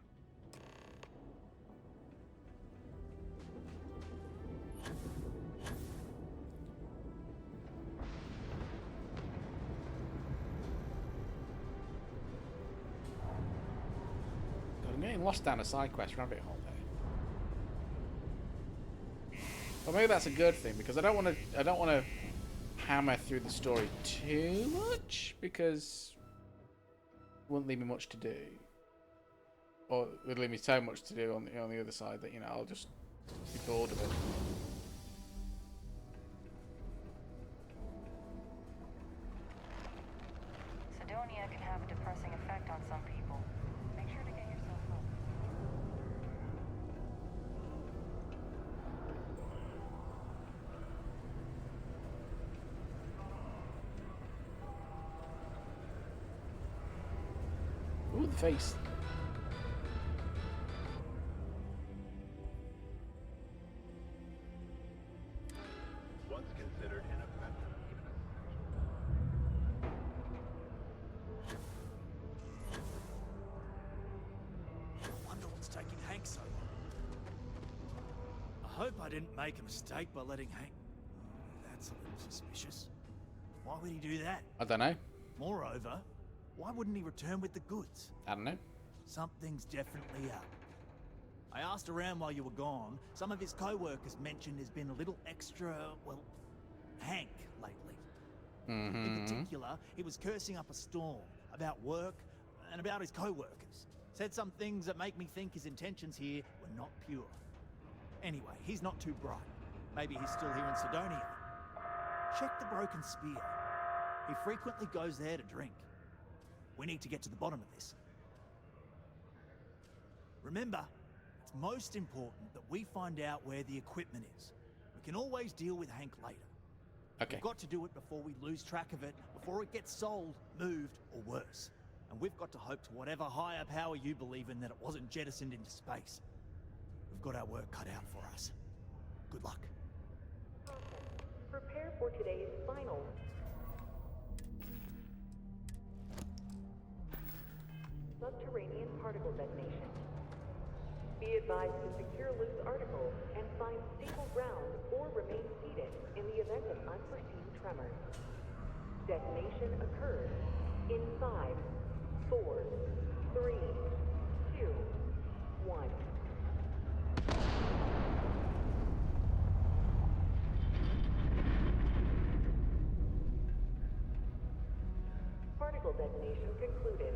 I'm getting lost down a side quest rabbit hole there. But maybe that's a good thing because I don't want to hammer through the story too much because it wouldn't leave me much to do, or it would leave me so much to do on the other side that I'll just be bored of it. can have a depressing effect on some people. Make sure to get yourself help. Ooh, the face. Once considered ineffective. I wonder what's taking Hank so long. I hope I didn't make a mistake by letting Hank... That's a little suspicious. Why would he do that? I don't know. Moreover, why wouldn't he return with the goods? I don't know. Something's definitely up. I asked around while you were gone. Some of his co-workers mentioned there's been a little extra, well, Hank lately. In particular, he was cursing up a storm about work and about his co-workers. Said some things that make me think his intentions here were not pure. Anyway, he's not too bright. Maybe he's still here in Sidonia. Check the Broken Spear. He frequently goes there to drink. We need to get to the bottom of this. Remember, it's most important that we find out where the equipment is. We can always deal with Hank later. Okay. We've got to do it before we lose track of it, before it gets sold, moved, or worse. And we've got to hope to whatever higher power you believe in that it wasn't jettisoned into space. We've got our work cut out for us. Good luck. Prepare for today's final. Subterranean particle detonation. Be advised to secure loose articles and find stable ground or remain seated in the event of unforeseen tremors. Detonation occurs in 5, 4, 3, 2, 1. Particle detonation concluded.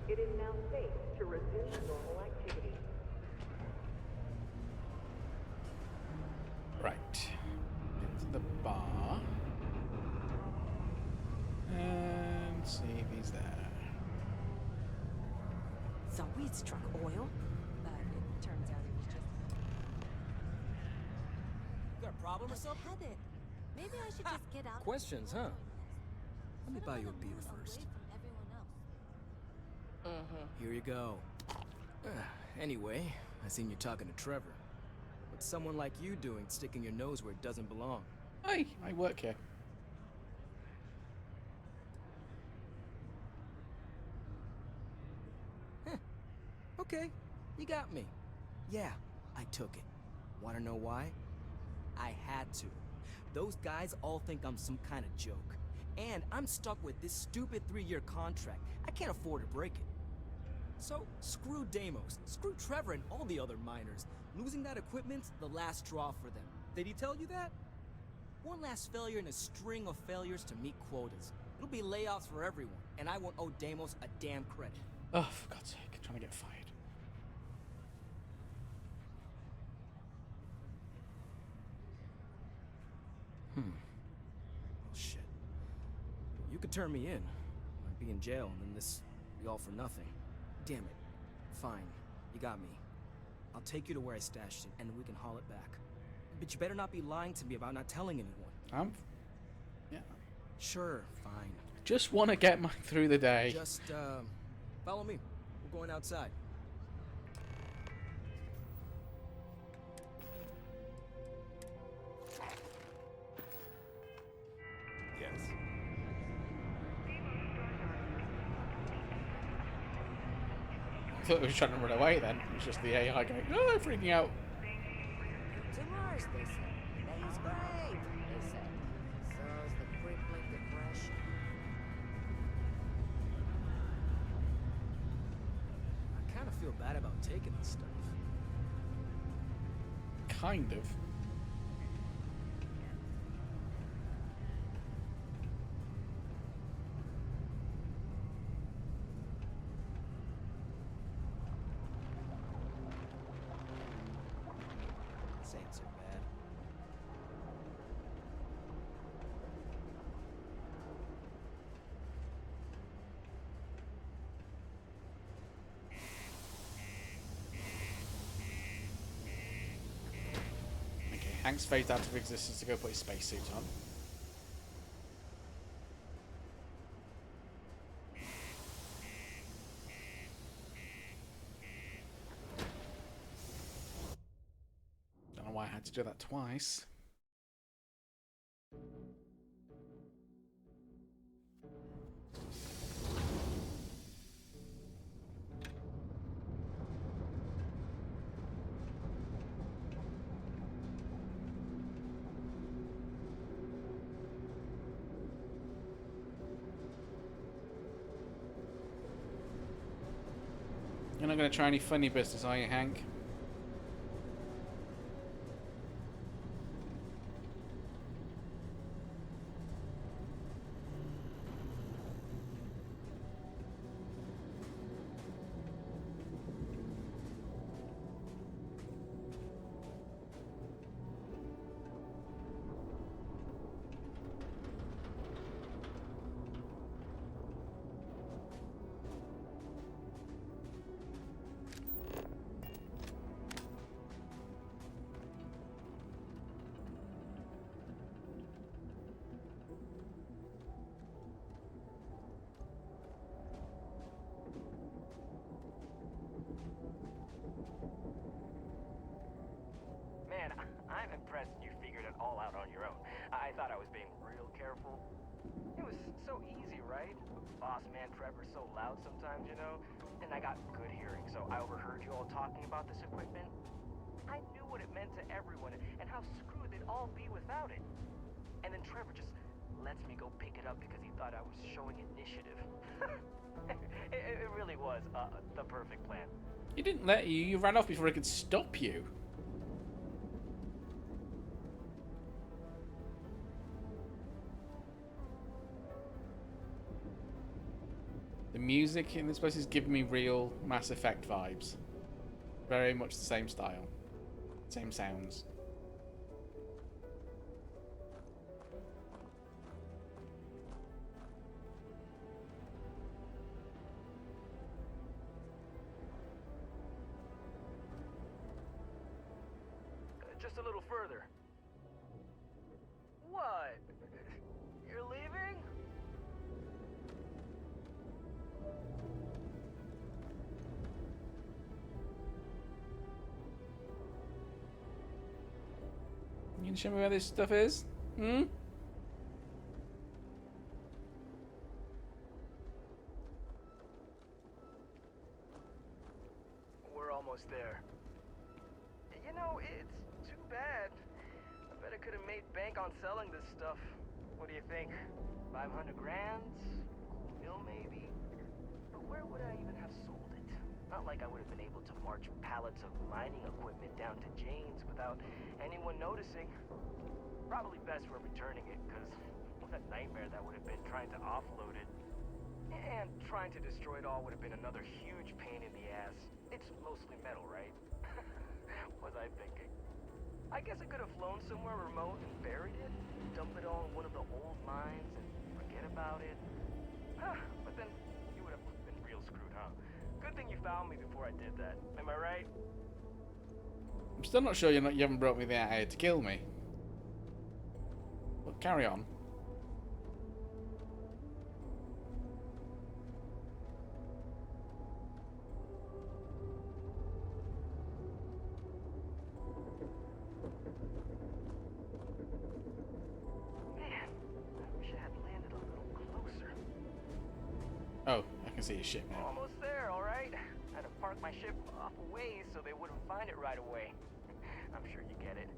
It is now safe to resume normal activity. Right. Get to the bar. And see if he's there. So we struck oil, but it turns out it was just... Got a problem or something? Had it. Maybe I should just get out. Questions, huh? Let me buy you a beer first. Here you go. Anyway, I seen you talking to Trevor. What's someone like you doing sticking your nose where it doesn't belong? Hey, I work here. Okay, you got me. Yeah, I took it. Wanna know why? I had to. Those guys all think I'm some kind of joke. And I'm stuck with this stupid 3-year contract. I can't afford to break it. So, screw Deimos, screw Trevor and all the other miners. Losing that equipment's the last straw for them. Did he tell you that? One last failure in a string of failures to meet quotas. It'll be layoffs for everyone, and I won't owe Deimos a damn credit. Oh, for God's sake, I'm trying to get fired. Oh, shit. You could turn me in. I'd be in jail, and then this be all for nothing. Damn it. Fine. You got me. I'll take you to where I stashed it, and we can haul it back. But you better not be lying to me about not telling anyone. Yeah. Sure, fine. Just want to get through the day. Just, follow me. We're going outside. Yes. I thought it was trying to run away then. It was just the AI going, oh, I'm freaking out. To Mars, they said. He's brave, they said. So's the crippling depression. I kind of feel bad about taking this stuff. Kind of. This ain't so bad. Hank's phased out of existence to go put his spacesuit on. Don't know why I had to do that twice. You're not going to try any funny business, are you, Hank? Man, I'm impressed you figured it all out on your own. I thought I was being real careful. It was so easy, right? Boss man Trevor's so loud sometimes, you know? And I got good hearing, so I overheard you all talking about this equipment. I knew what it meant to everyone and how screwed they'd all be without it. And then Trevor just lets me go pick it up because he thought I was showing initiative. It really was the perfect plan. He didn't let you. You ran off before he could stop you. The music in this place is giving me real Mass Effect vibes. Very much the same style. Same sounds. Just a little further. What? You're leaving? You can show me where this stuff is? Hmm? We're almost there. You know, it's too bad. I bet I could have made bank on selling this stuff. What do you think? 500 grand? Cool maybe? But where would I even have sold it? Not like I would have been able to march pallets of mining equipment down to Jane's without anyone noticing. Probably best we're returning it, because what a nightmare that would have been trying to offload it. And trying to destroy it all would have been another huge pain in the ass. It's mostly metal, right? What was I thinking? I guess I could have flown somewhere remote and buried it, dump it all in one of the old mines and forget about it. But then you would have been real screwed, huh? Good thing you found me before I did that. Am I right? I'm still not sure you haven't brought me there here to kill me. But carry on. Man, I wish I had landed a little closer. Oh, I can see your ship now. Almost there, alright? I had to park my ship off a ways so they wouldn't find it right away. I'm sure you get it.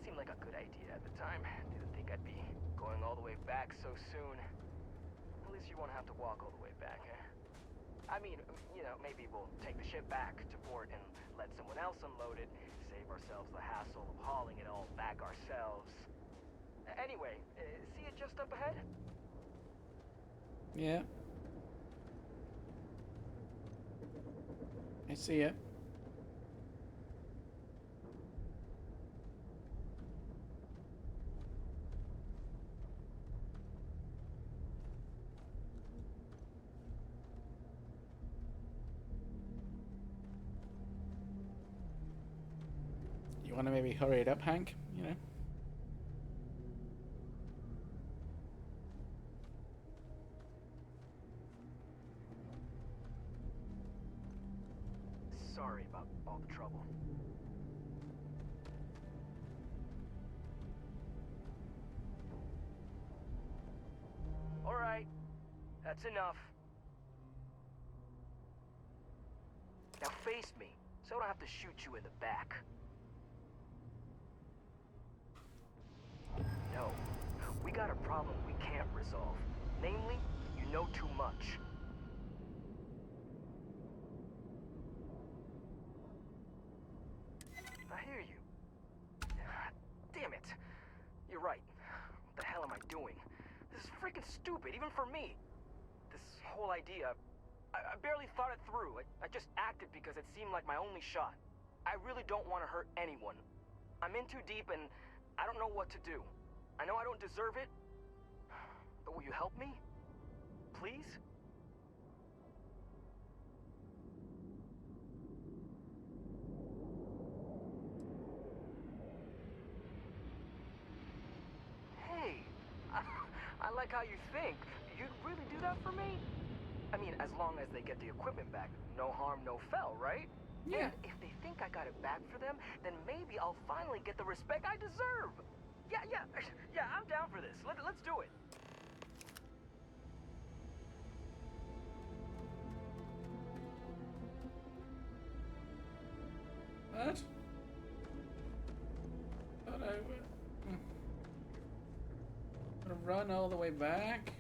Seemed like a good idea at the time. Didn't think I'd be going all the way back so soon. At least you won't have to walk all the way back, eh? I mean, you know, maybe we'll take the ship back to port and let someone else unload it, save ourselves the hassle of hauling it all back ourselves. Anyway, see it just up ahead? Yeah. I see it. You want to maybe hurry it up, Hank? you know. Sorry about all the trouble. All right, that's enough. Now face me, so I don't have to shoot you in the back. No, we got a problem we can't resolve. Namely, you know too much. I hear you. Damn it. You're right. What the hell am I doing? This is freaking stupid, even for me. This whole idea, I barely thought it through. I just acted because it seemed like my only shot. I really don't want to hurt anyone. I'm in too deep and I don't know what to do. I know I don't deserve it, but will you help me? Please? Hey, I like how you think. You'd really do that for me? I mean, as long as they get the equipment back. No harm, no foul, right? Yeah. And if they think I got it back for them, then maybe I'll finally get the respect I deserve. Yeah, I'm down for this. Let's do it. What? Thought I would run all the way back.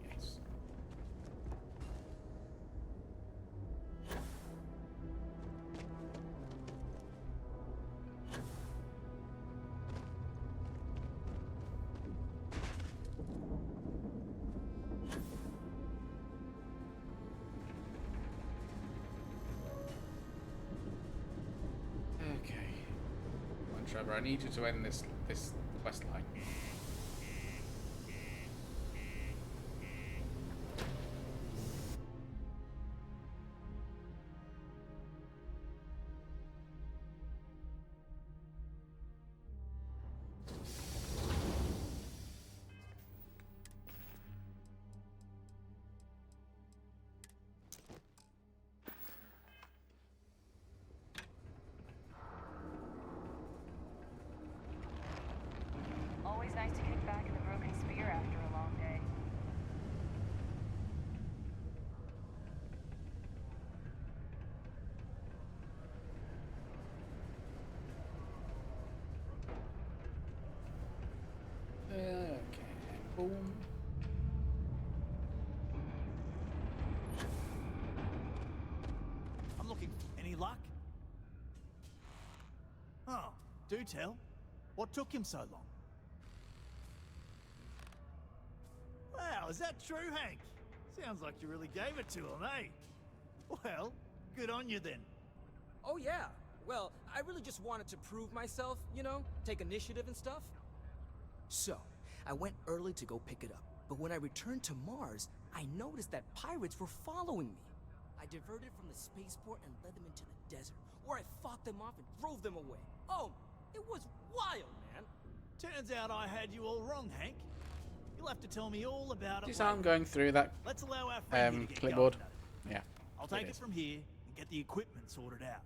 Yes. Okay. Come on, Trevor, I need you to end this quest line. Always nice to kick back in the broken spear after a long day. Okay. Boom. I'm looking. Any luck? Oh, do tell. What took him so long? Wow, is that true, Hank? Sounds like you really gave it to him, eh? Well, good on you then. Oh yeah. Well, I really just wanted to prove myself, you know, take initiative and stuff. So, I went early to go pick it up, but when I returned to Mars, I noticed that pirates were following me. I diverted from the spaceport and led them into the desert, where I fought them off and drove them away. Oh, it was wild, man. Turns out I had you all wrong, Hank. You'll have to tell me all about it. Just how I'm going through that Let's allow our friend here to get clipboard. going. Yeah. I'll take it from here and get the equipment sorted out.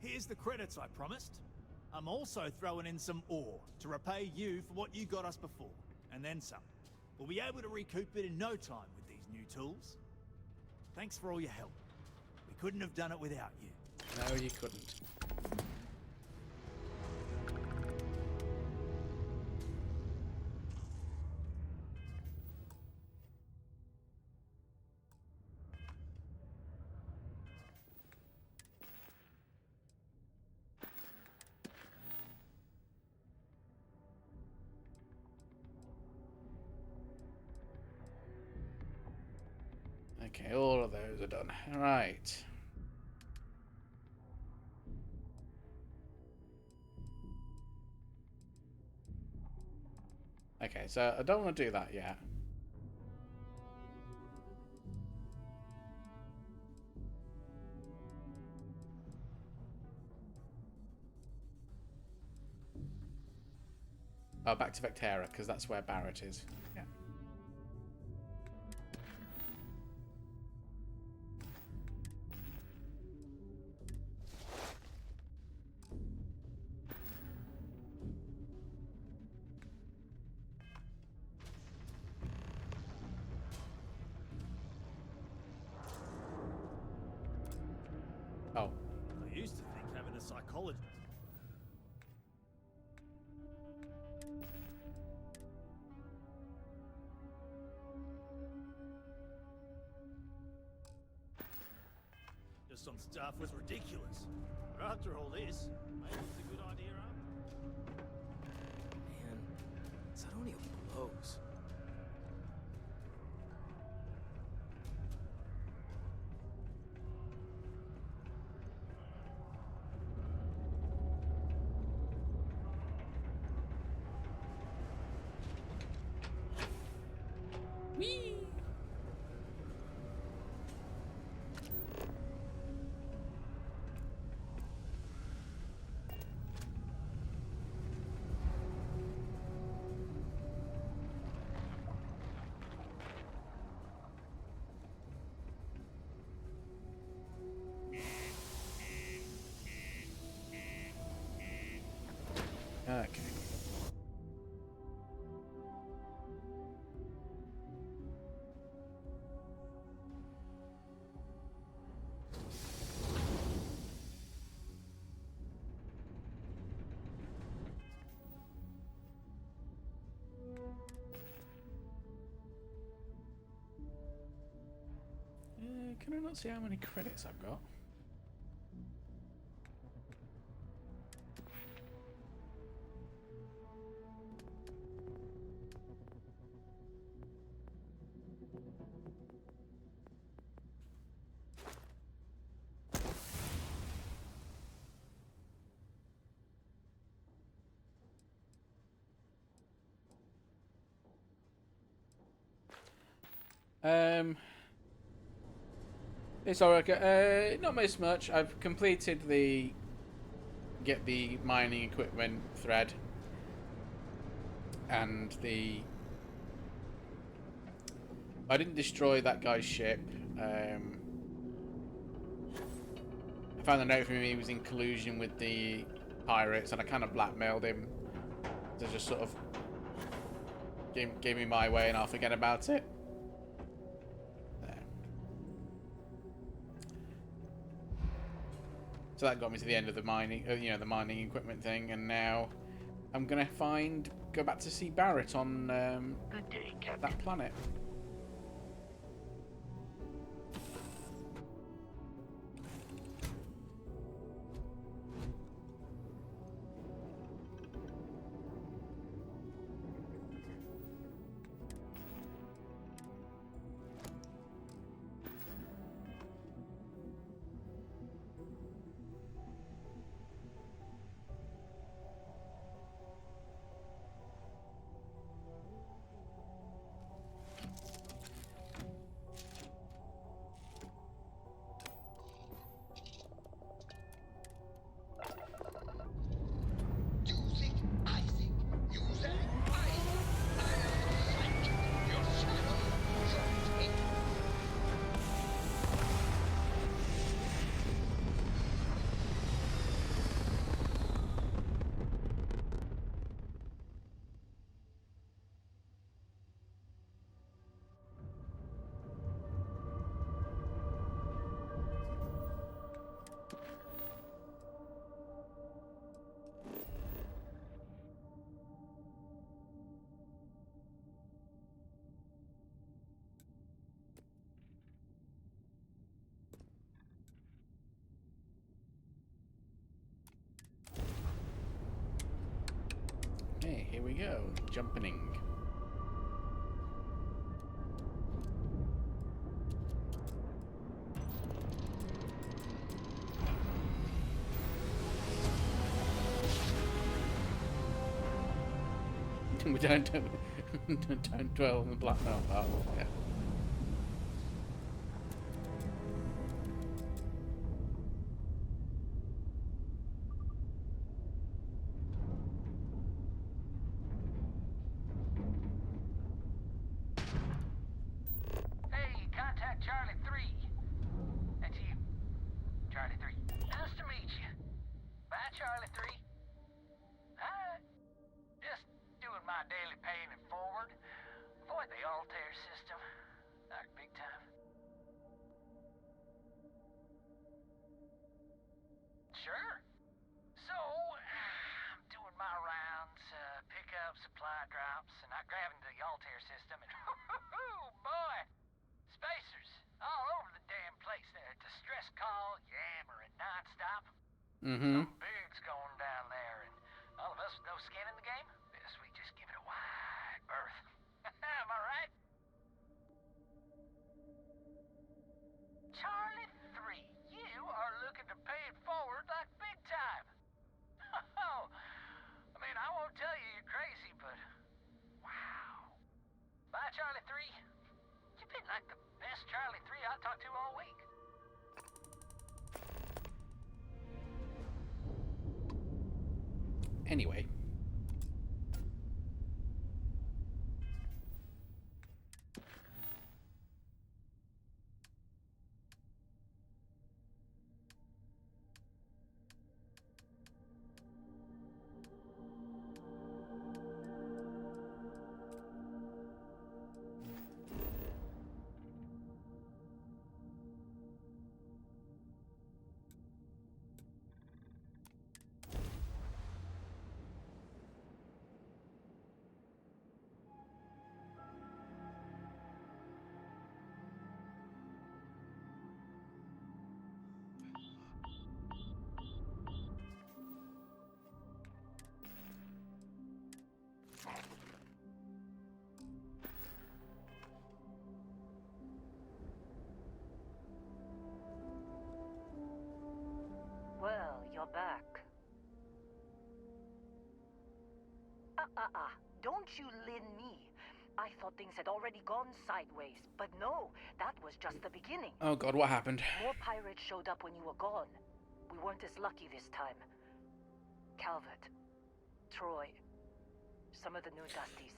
Here's the credits I promised. I'm also throwing in some ore to repay you for what you got us before, and then some. We'll be able to recoup it in no time with these new tools. Thanks for all your help. We couldn't have done it without you. No, you couldn't. Okay, all of those are done. Right. Okay, so I don't want to do that yet. Oh, back to Vectera, because that's where Barrett is. Yeah. Oh. I used to think having a psychologist. Just some stuff was ridiculous. But after all this, maybe it's a good idea after. Man, Sidonia blows. Whee! Okay. Can I not see how many credits I've got? It's alright. Not missed much. I've completed the get the mining equipment thread and the. I didn't destroy that guy's ship. I found a note from him he was in collusion with the pirates, and I kind of blackmailed him to just sort of give me my way, and I'll forget about it. So that got me to the end of the mining, the mining equipment thing, and now I'm gonna go back to see Barrett on that planet. Okay, here we go. Jumping. We don't dwell on the blackmail part. Yeah. Hey, contact Charlie 3. That's you. Charlie 3. Nice to meet you. Bye, Charlie 3. Hi. Just doing my daily paying it forward. Avoid the Altair system. Like big time. Sure. So, I'm doing my rounds, pick up supply drops, and I grab into the Altair system, and boy, spacers all over the damn place there. Distress call, yammering nonstop. Mm-hmm. Something big's going down there, and all of us with no skin in the game, best we just give it a wide berth. Am I right? Charlie 3, you are looking to pay it forward like big time. Oh, I mean, I won't tell you you're crazy, but wow. Bye, Charlie 3. You've been like the best Charlie 3 I talked to all week. Anyway. Well, you're back. Don't you lin me. I thought things had already gone sideways, but no, that was just the beginning. Oh god, what happened? More pirates showed up when you were gone. We weren't as lucky this time. Calvert, Troy, some of the new Dusties.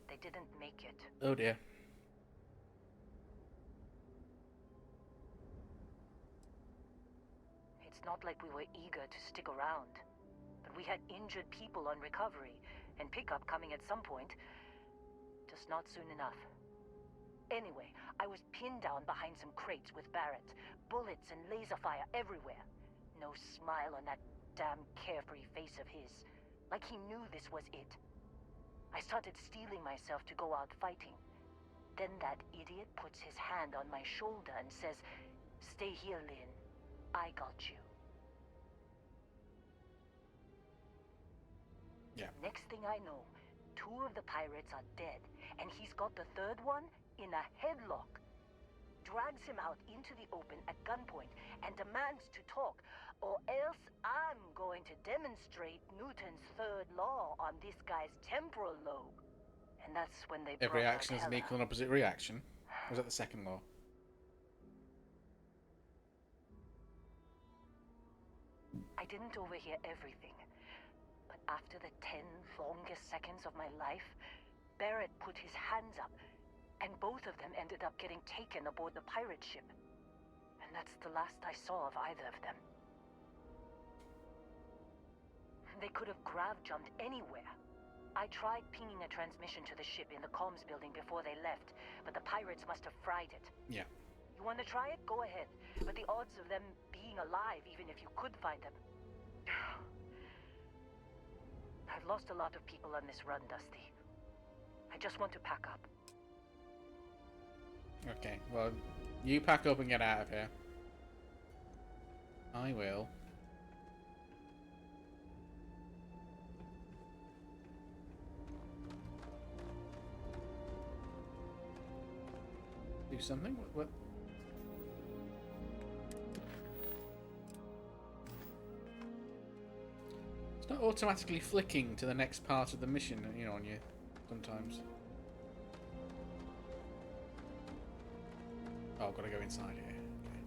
They didn't make it. Oh dear. It's not like we were eager to stick around. But we had injured people on recovery, and pickup coming at some point. Just not soon enough. Anyway, I was pinned down behind some crates with Barrett. Bullets and laser fire everywhere. No smile on that damn carefree face of his. Like he knew this was it. I started steeling myself to go out fighting. Then that idiot puts his hand on my shoulder and says, "Stay here, Lynn. I got you." Yeah. Next thing I know, 2 of the pirates are dead, and he's got the 3rd one in a headlock. Drags him out into the open at gunpoint and demands to talk, or else I'm going to demonstrate Newton's 3rd law on this guy's temporal lobe. And that's when they Every brought action out is an Hela. equal and opposite reaction. Or was that the second law? I didn't overhear everything. But after the 10 longest seconds of my life, Barrett put his hands up, and both of them ended up getting taken aboard the pirate ship. And that's the last I saw of either of them. They could have grav-jumped anywhere. I tried pinging a transmission to the ship in the comms building before they left, but the pirates must have fried it. Yeah. You want to try it? Go ahead. But the odds of them being alive, even if you could find them... I've lost a lot of people on this run, Dusty. I just want to pack up. Okay, well, you pack up and get out of here. I will. Do something? What? It's not automatically flicking to the next part of the mission, you know, on you sometimes. Oh, I've got to go inside here. Okay.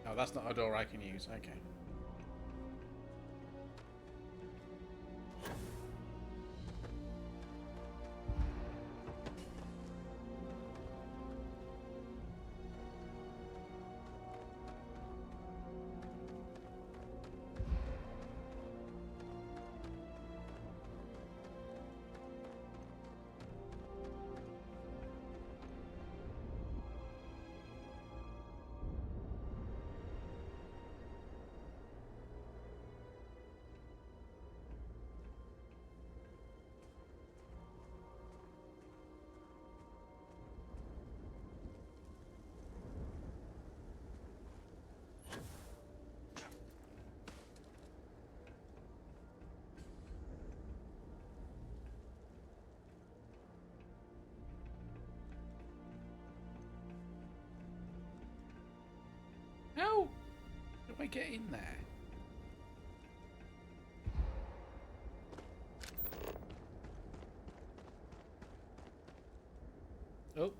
Oh, that's not a door I can use. Okay. How do I get in there? Oh.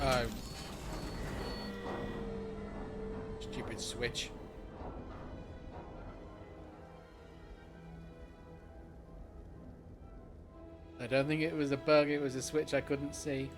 Oh. Stupid switch. I don't think it was a bug, it was a switch I couldn't see.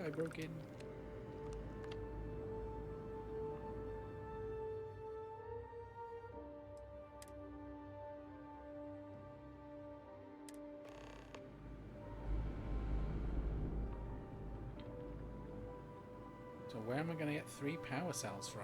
I broke in. So where am I going to get 3 power cells from?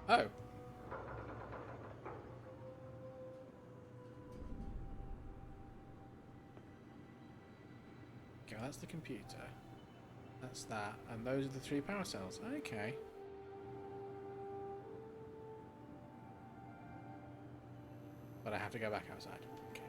Oh. Okay, that's the computer. That's that. And those are the 3 power cells. Okay. But I have to go back outside. Okay.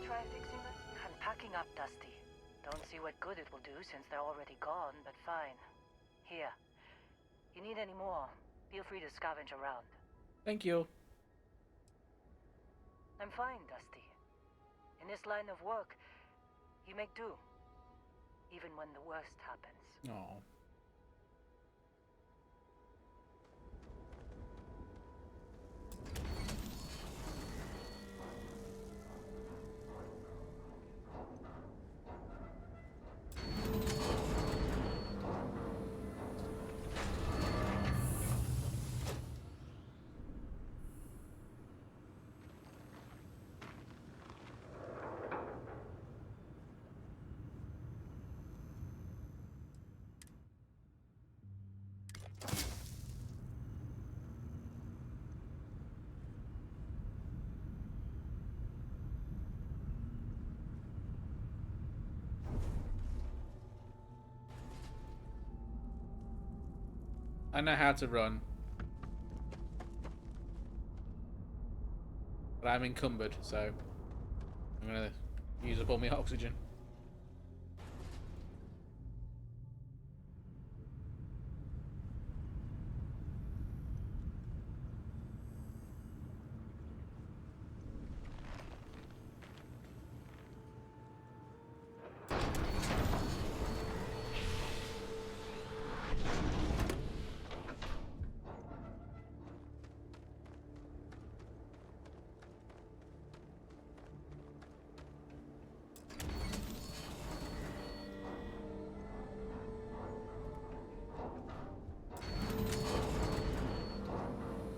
Try fixing them? I'm packing up, Dusty. Don't see what good it will do since they're already gone, but fine. Here. You need any more, feel free to scavenge around. Thank you. I'm fine, Dusty. In this line of work, you make do. Even when the worst happens. Oh. I know how to run. But I'm encumbered, so I'm gonna use up all my oxygen.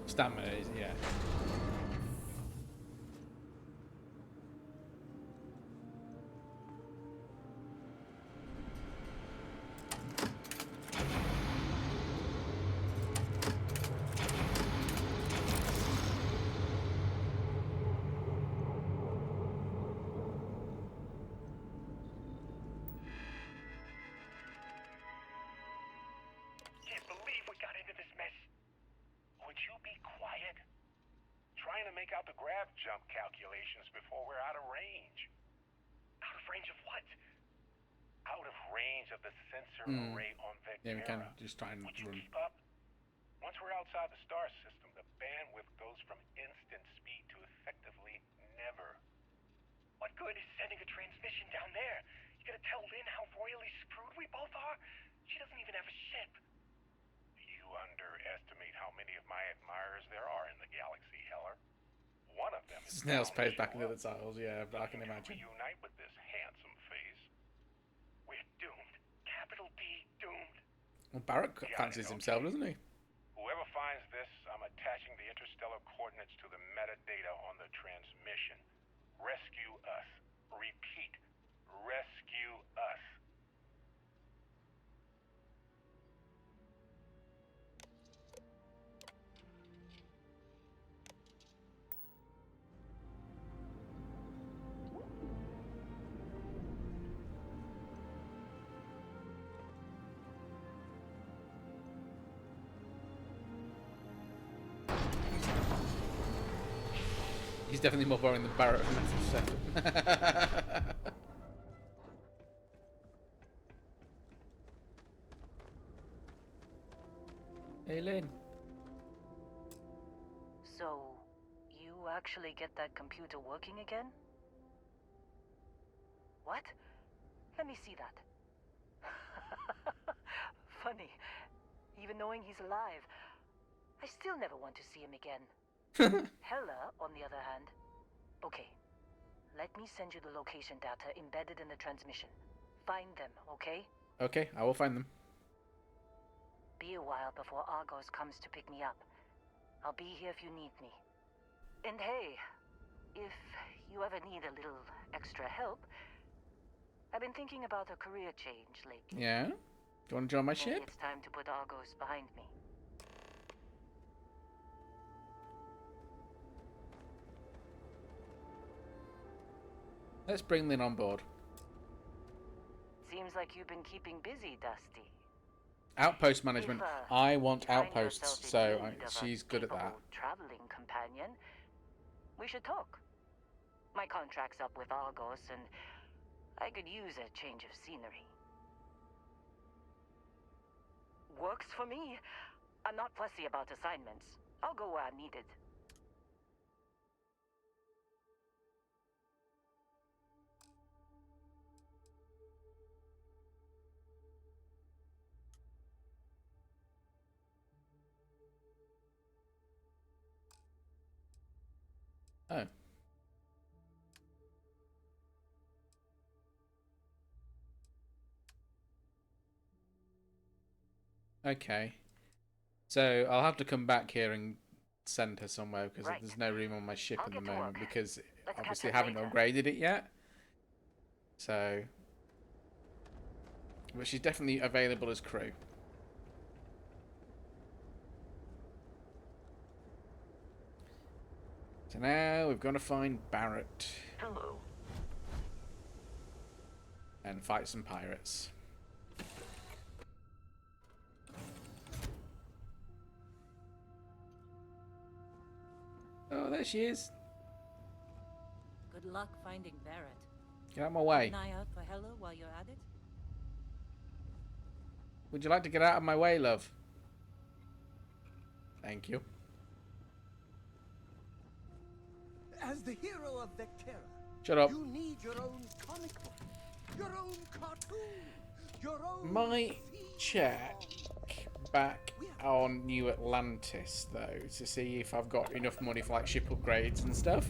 Stamina is, yeah. Can't believe we got into this mess. Would you be quiet? Trying to make out the grav jump calculations before we're out of range. Out of range of what? Out of range of the sensor array on Vectera. Yeah, we can just try and Would you run. keep up? Once we're outside the star system, the bandwidth goes from instant speed to effectively never. mission down there. You gotta tell Lynn how royally screwed we both are. She doesn't even have a ship. You underestimate how many of my admirers there are in the galaxy, Heller. One of them is Snail's bound to pays back show into the up. titles, yeah, but I can imagine. Reunite with this handsome face. We're doomed. Capital D doomed. Well, Barrett fancies himself, doesn't he? Whoever finds this, I'm attaching the interstellar coordinates to the metadata on the transmission. Rescue us. Repeat. Rescue us. He's definitely more boring than Barrett from Metal 7. Hey, Lynn. So, you actually get that computer working again? What? Let me see that. Funny. Even knowing he's alive, I still never want to see him again. Hella, on the other hand. Okay. Let me send you the location data embedded in the transmission. Find them, okay? Okay, I will find them. Be a while before Argos comes to pick me up. I'll be here if you need me. And hey, if you ever need a little extra help, I've been thinking about a career change lately. Yeah? Do you want to join my Maybe ship? it's time to put Argos behind me. Let's bring Lynn on board. Seems like you've been keeping busy, Dusty. Outpost management. If, I want you find outposts, yourself in so need of a she's good at that. capable traveling companion, we should talk. My contract's up with Argos, and I could use a change of scenery. Works for me. I'm not fussy about assignments. I'll go where I'm needed. Oh. Okay. So I'll have to come back here and send her somewhere because there's no room on my ship at the moment because obviously I haven't upgraded it yet. So, but she's definitely available as crew. So now we've got to find Barrett. Hello. And fight some pirates. Oh, there she is. Good luck finding Barrett. Get out of my way. Keep an eye out for Hella while you're at it. Would you like to get out of my way, love? Thank you. As the hero of Vectera, Shut up. you need your own comic book, your own cartoon, your own... Might check back on New Atlantis, though, to see if I've got enough money for, like, ship upgrades and stuff.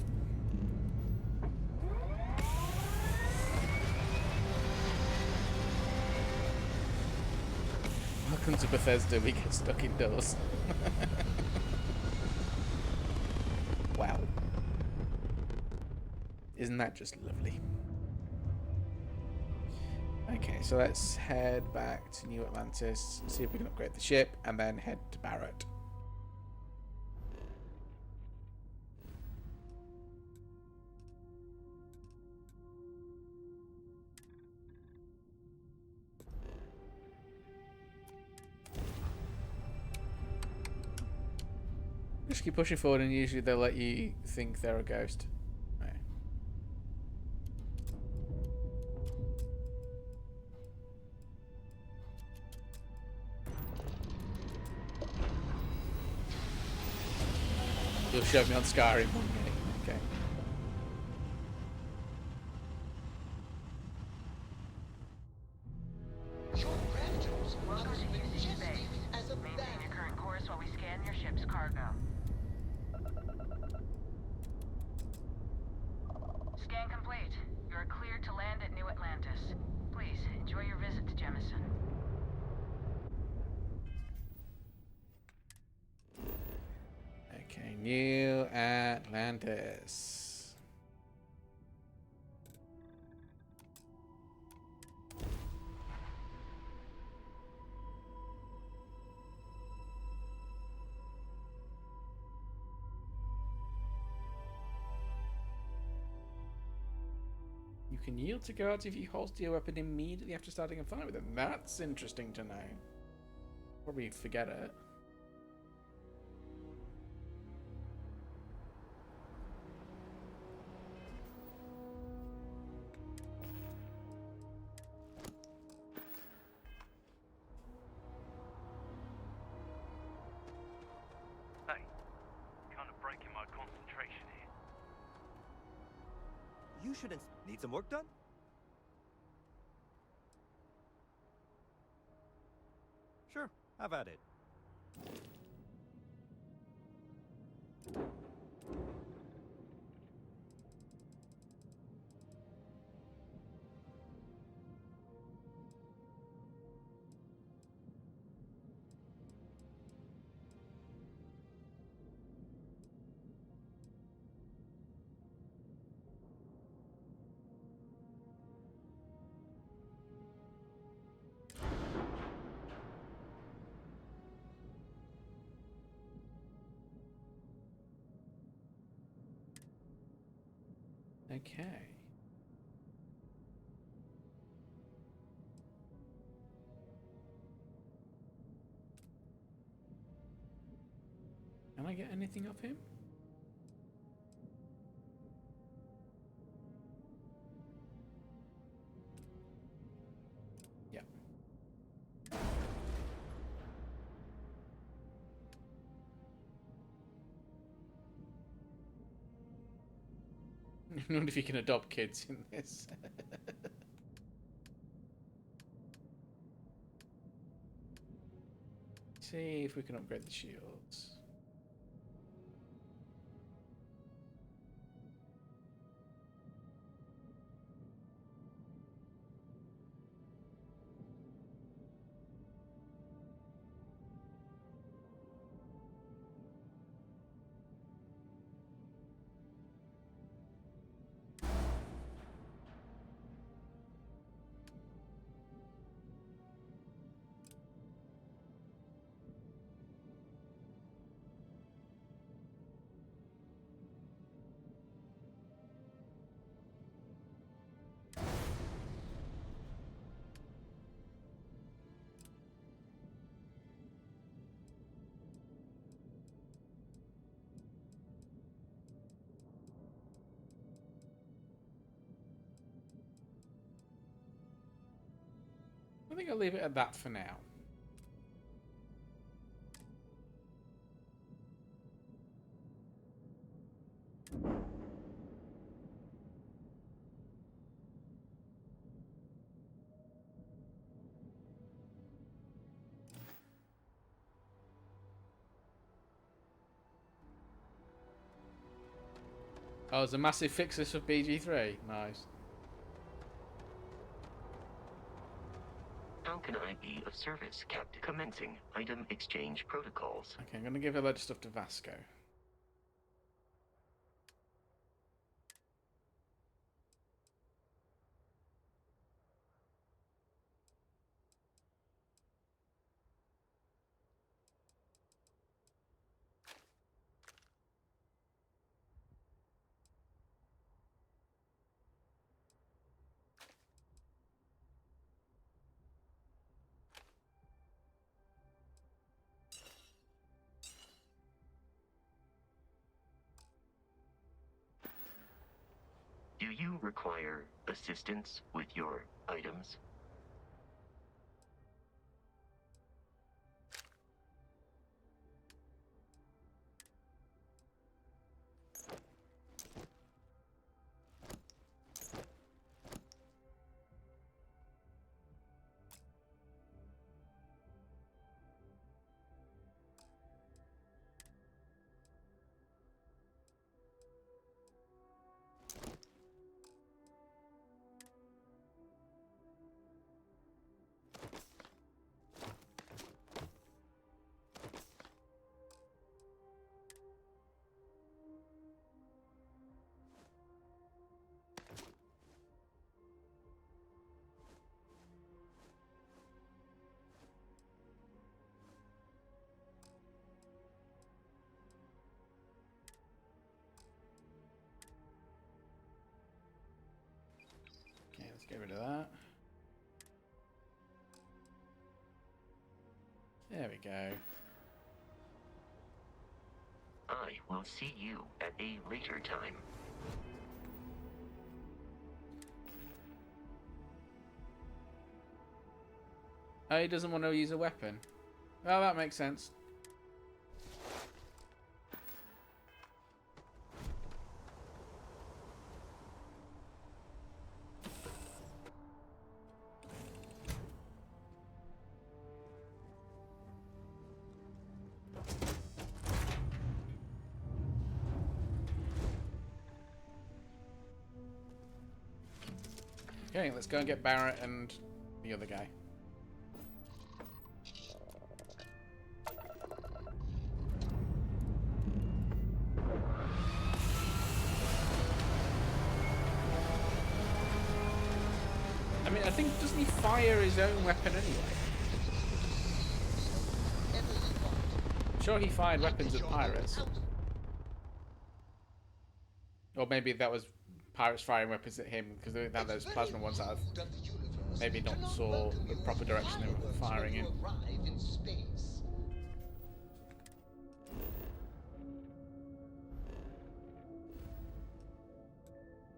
Welcome to Bethesda, we get stuck indoors. Wow. Isn't that just lovely? Okay, so let's head back to New Atlantis, see if we can upgrade the ship, and then head to Barrett. Just keep pushing forward, and usually they'll let you think they're a ghost. Right. You'll show me on Skyrim one day. Okay. Okay, New Atlantis. You can yield to guards if you holster your weapon immediately after starting a fight with them. That's interesting to know. Probably forget it. Hey, kind of breaking my concentration here. You shouldn't need some work done? Sure, have at it. Okay. Can I get anything off him? Yeah. I wonder if you can adopt kids in this. See if we can upgrade the shields. I think I'll leave it at that for now. Oh, there's a massive fix this for BG3. Nice. How can I be of service, Captain? Commencing item exchange protocols. Okay, I'm going to give a load of stuff to Vasco. Do you require assistance with your items? get rid of that. There we go. I will see you at a later time. Oh, he doesn't want to use a weapon. Well, that makes sense. Okay, let's go and get Barrett and the other guy. I mean, I think, doesn't he fire his own weapon anyway? I'm sure he fired weapons at pirates. Or maybe that was pirates firing weapons at him, because now those plasma ones that have maybe not saw the proper direction they were firing in.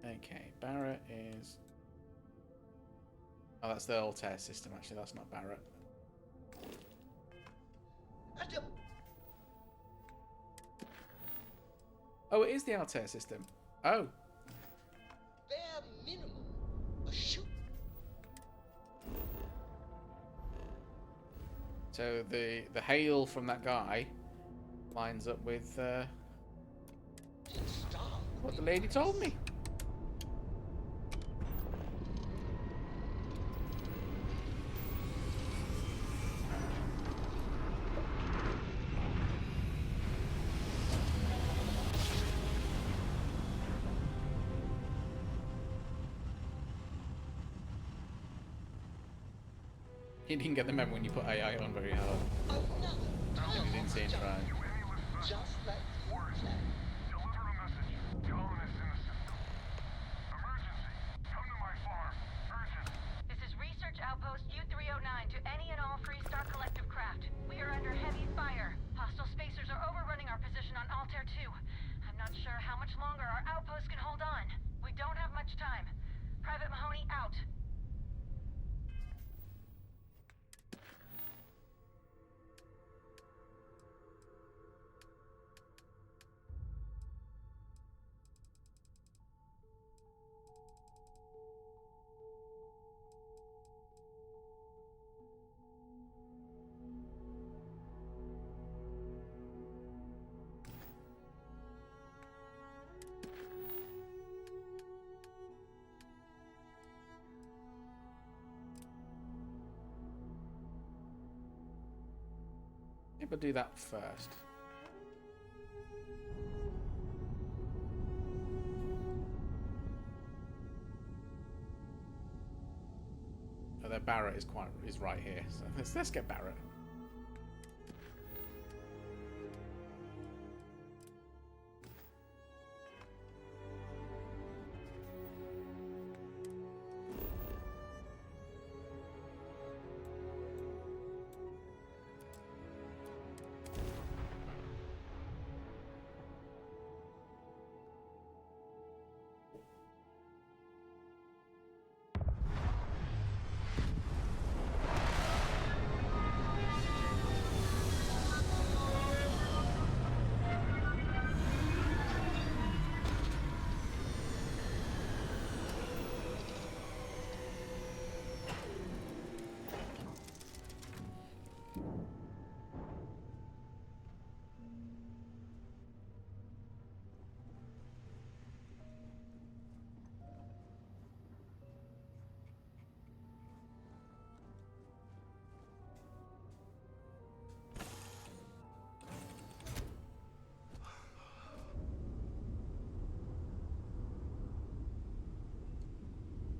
Okay, Barrett is... Oh, that's the Altair system, actually. That's not Barrett. Oh, it is the Altair system. Oh. Bare minimum, a shoot. So the hail from that guy lines up with what the lady told me. He didn't get the memo when you put AI on very hard. It was insane trying. Just like you planned. Deliver a message. Colonists in the system. Emergency. Come to my farm. Urgent. This is Research Outpost U-309 to any and all Freestar Collective craft. We are under heavy fire. Hostile spacers are overrunning our position on Altair 2. I'm not sure how much longer our outpost can hold on. We don't have much time. Private Mahoney out. Yeah, but do that first. Oh, their Barrett is right here. So let's get Barrett.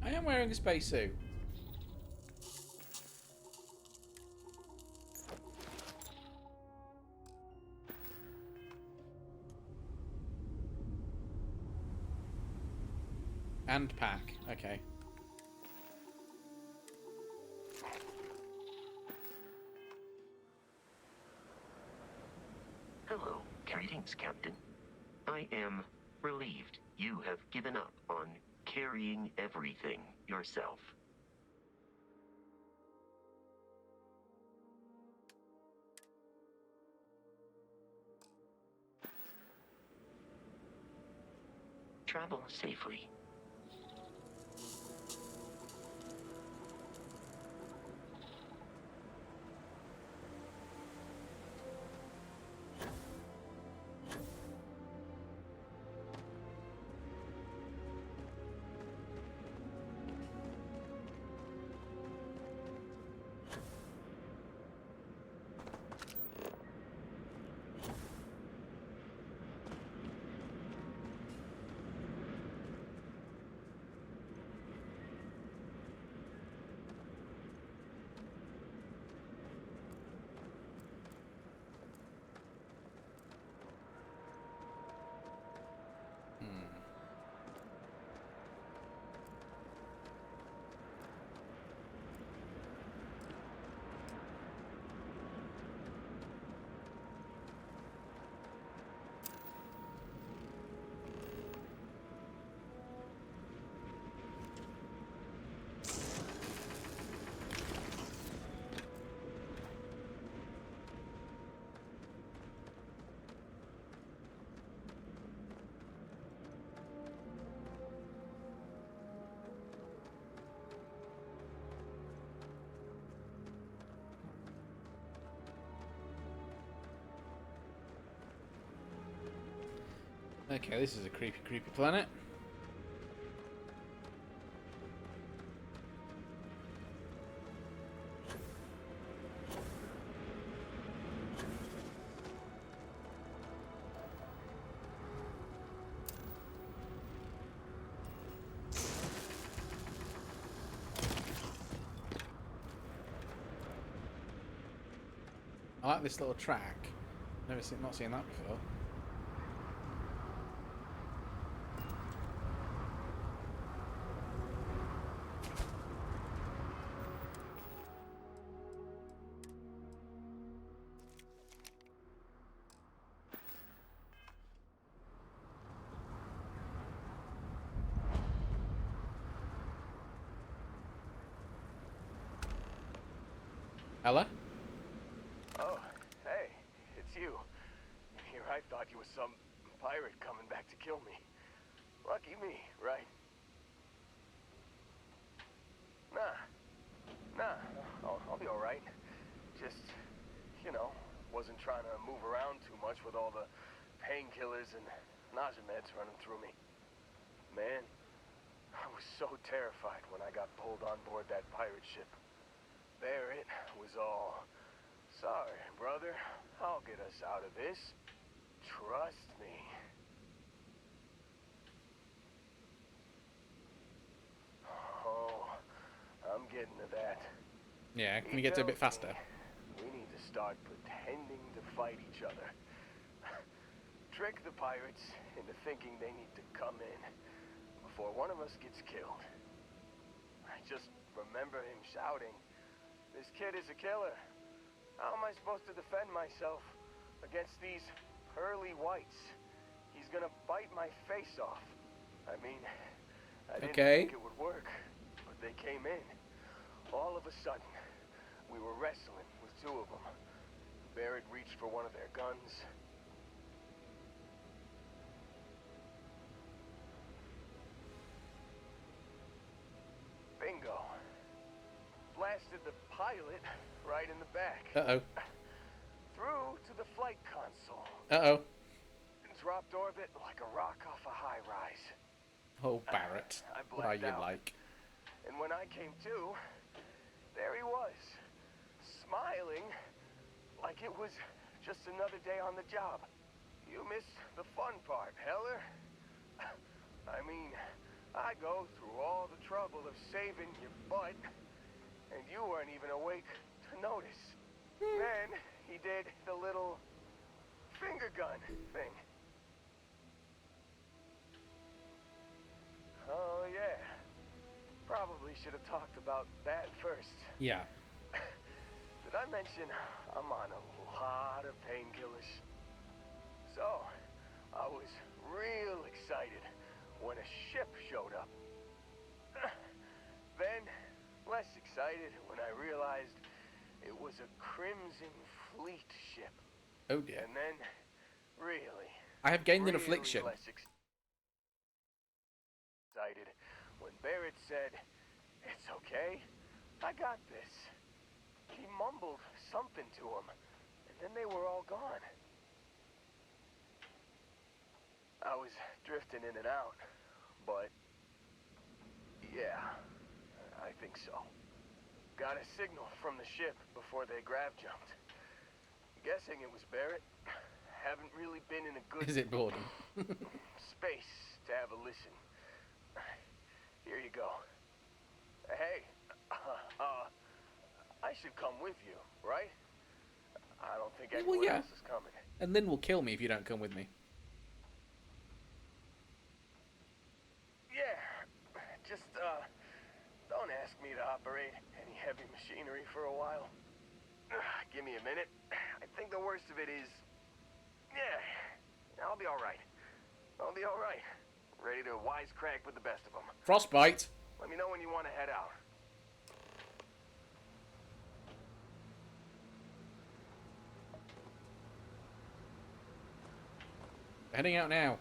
I am wearing a spacesuit. And pack. Okay. I am relieved you have given up on carrying everything yourself. Travel safely. Okay, this is a creepy, creepy planet. I like this little track. Not seen that before. Ella? Oh, hey, it's you. Here I thought you was some pirate coming back to kill me. Lucky me, right? Nah, I'll be alright. Just, wasn't trying to move around too much with all the painkillers and nausea meds running through me. Man, I was so terrified when I got pulled on board that pirate ship. There it was all. Sorry, brother. I'll get us out of this. Trust me. Oh, I'm getting to that. Yeah, can we get to a bit faster? We need to start pretending to fight each other. Trick the pirates into thinking they need to come in before one of us gets killed. I just remember him shouting, "This kid is a killer. How am I supposed to defend myself against these pearly whites? He's gonna bite my face off." I mean, I didn't think it would work, but they came in. All of a sudden, we were wrestling with two of them. Barrett reached for one of their guns. Bingo. Blasted the pilot right in the back. Uh-oh. Through to the flight console. Uh-oh. Dropped orbit like a rock off a high rise. Oh, Barrett. What are you like? And when I came to, there he was, smiling like it was just another day on the job. You missed the fun part, Heller. I mean, I go through all the trouble of saving your butt, and you weren't even awake to notice. Then he did the little finger gun thing. Oh, yeah. Probably should have talked about that first. Yeah. Did I mention I'm on a lot of painkillers? So, I was less excited when I realized it was a Crimson Fleet ship. Oh dear. And then, really, I have gained an really affliction. less excited when Barrett said, "It's okay, I got this." He mumbled something to him, and then they were all gone. I was drifting in and out, but yeah, I think so. Got a signal from the ship before they grav jumped. Guessing it was Barrett. Haven't really been in a good Is it boredom? space to have a listen. Here you go. Hey, I should come with you, right? I don't think anyone else is coming. And then will kill me if you don't come with me. Yeah, just, don't ask me to operate any heavy machinery for a while. Give me a minute. I think the worst of it is... Yeah, I'll be alright. I'll be alright. Ready to wisecrack with the best of them. Frostbite! Let me know when you want to head out. Heading out now.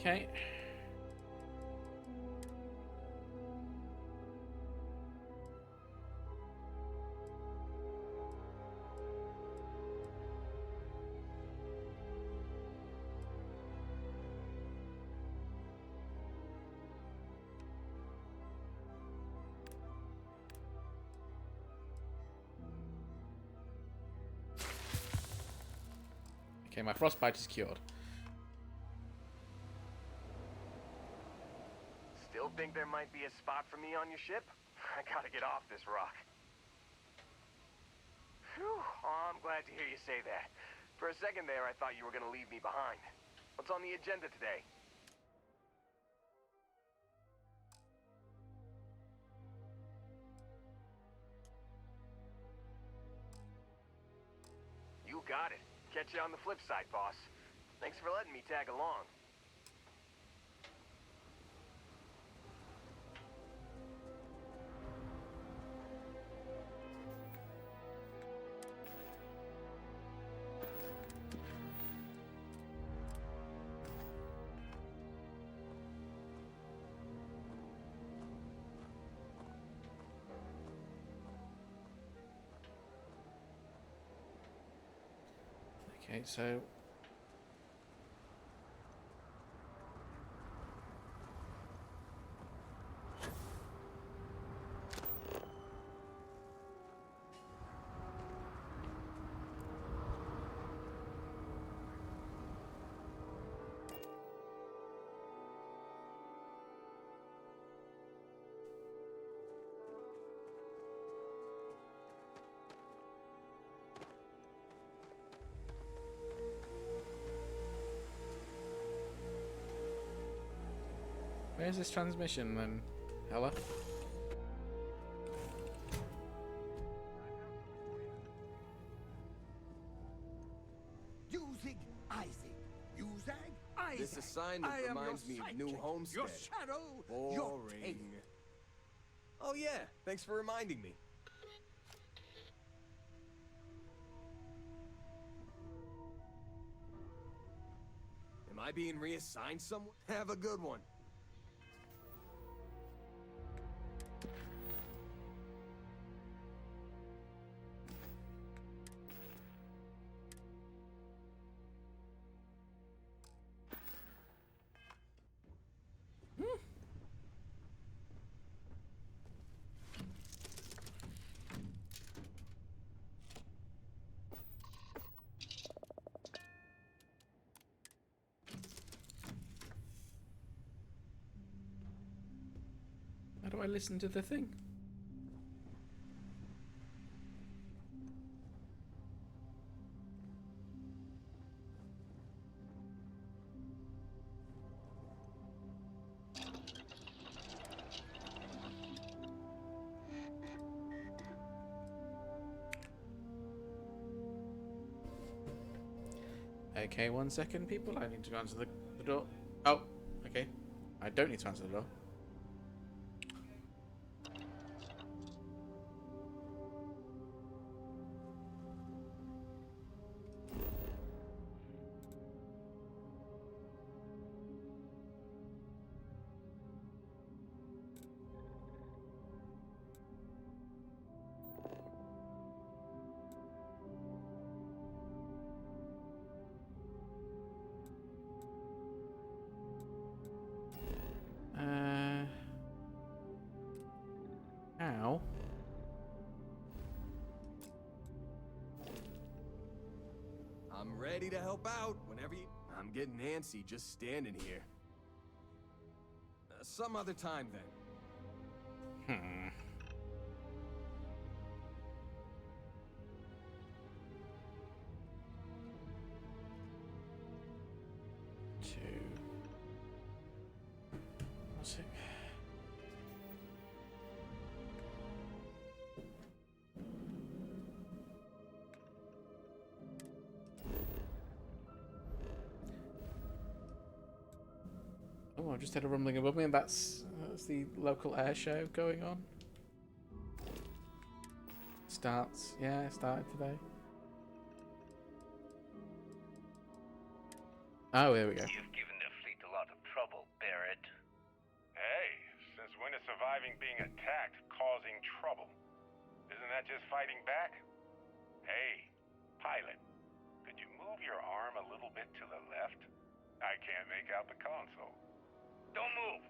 Okay. Okay, my frostbite is cured. Still think there might be a spot for me on your ship? I gotta get off this rock. Phew, oh, I'm glad to hear you say that. For a second there, I thought you were gonna leave me behind. What's on the agenda today? You got it. Catch you on the flip side, boss. Thanks for letting me tag along. Okay, so... Where's this transmission then, Hella? Using Isaac. Usag Isaac. This assignment I am reminds your me of sidekick, New Homestead. Your shadow, your Boring. tail. Oh yeah, thanks for reminding me. Am I being reassigned somewhere? Have a good one. do I listen to the thing? Okay, 1 second, people. I need to answer the door. Oh, okay. I don't need to answer the door. Ow. I'm ready to help out whenever you... I'm getting antsy just standing here. Some other time, then. Hmm. What's it? Oh, I just had a rumbling above me, and that's the local air show going on. Starts, yeah, it started today. Oh, here we go. You've given the fleet a lot of trouble, Barrett. Hey, since when is surviving being attacked causing trouble? Isn't that just fighting back? Hey, pilot, could you move your arm a little bit to the left? I can't make out the console. Don't move.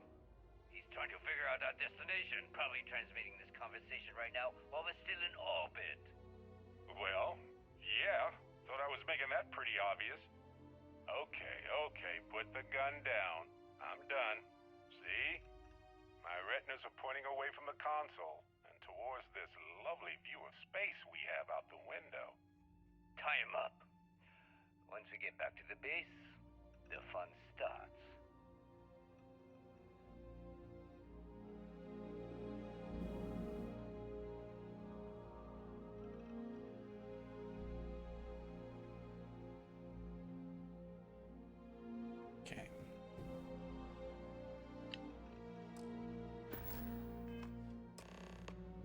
He's trying to figure out our destination, probably transmitting this conversation right now while we're still in orbit. Well, yeah, thought I was making that pretty obvious. Okay, put the gun down. I'm done. See? My retinas are pointing away from the console and towards this lovely view of space we have out the window. Tie him up. Once we get back to the base, the fun starts. Okay.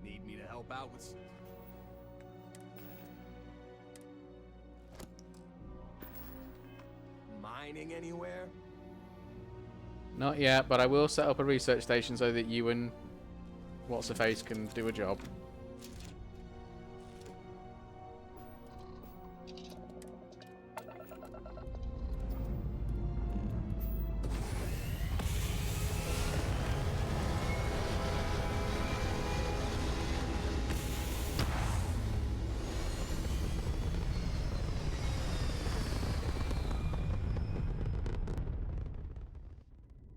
Need me to help out with... mining anywhere? Not yet, but I will set up a research station so that you and What's-Her-Face can do a job.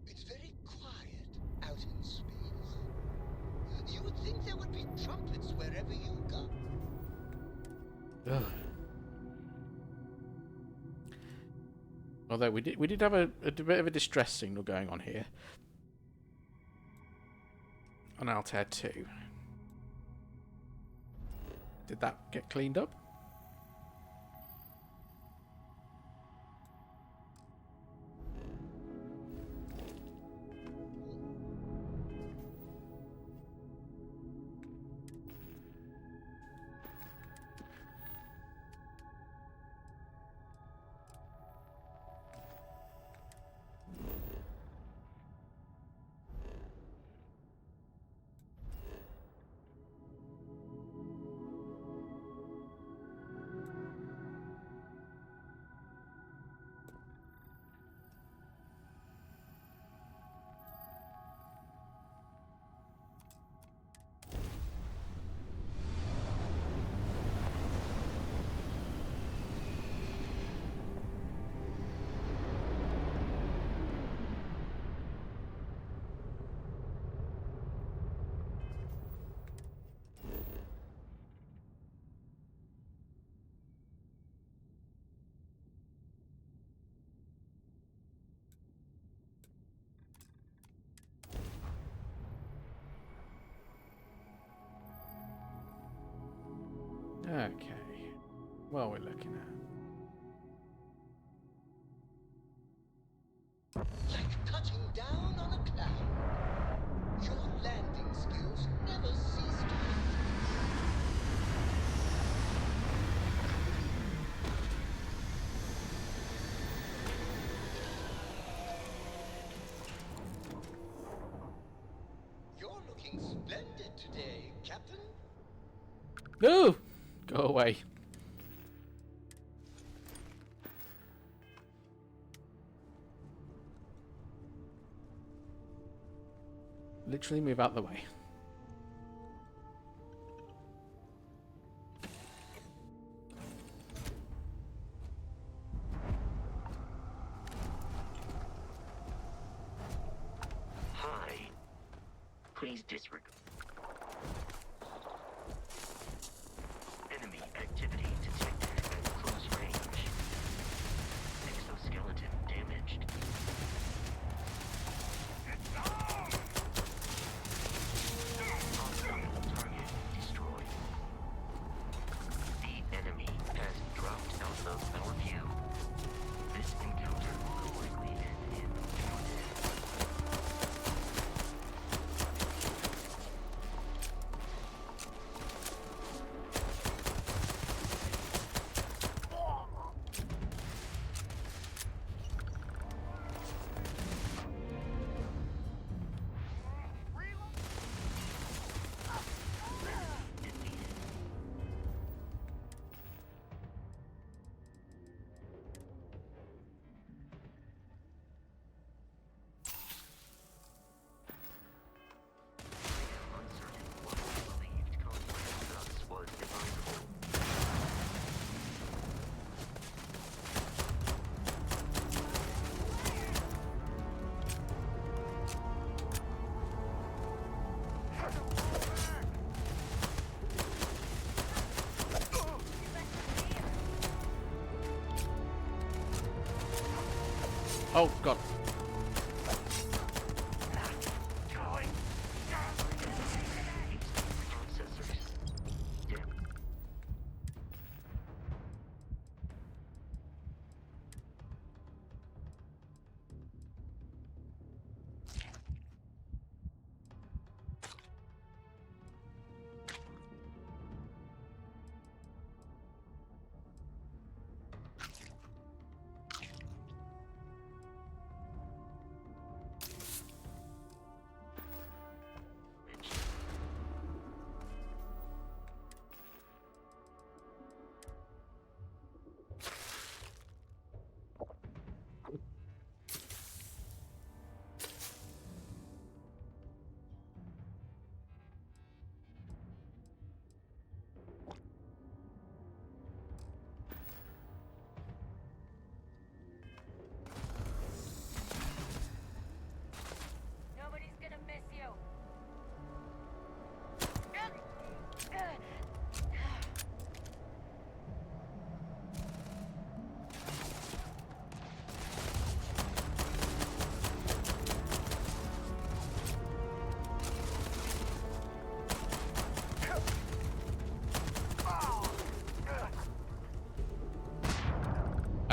It's very quiet out in space. You would think there would be trumpets wherever you go. Ugh. Although we did have a bit of a distress signal going on here on Altair 2. Did that get cleaned up? Okay. What are we looking at? Like touching down on a cloud. Your landing skills never cease to You're looking splendid today, Captain. No! Go away. Literally move out the way. Hi. Please disregard. Enemy activity detected at close range. Exoskeleton damaged. Hostile target destroyed. The enemy has dropped out of our view. This encounter will likely end in your death. Oh, God. Nobody's gonna miss you.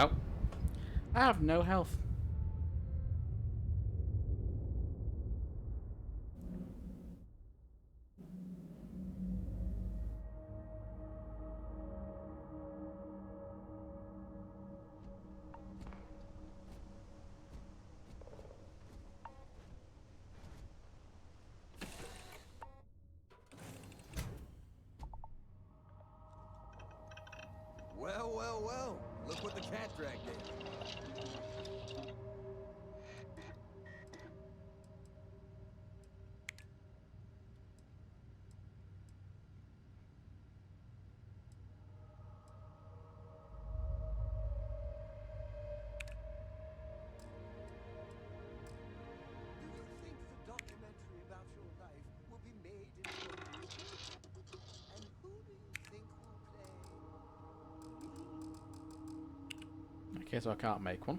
Oh. I have no health. Well, well, well. Look what the cat dragged in. Do you think the documentary about your life will be made into a movie? And who do you think will play? Okay, so I can't make one.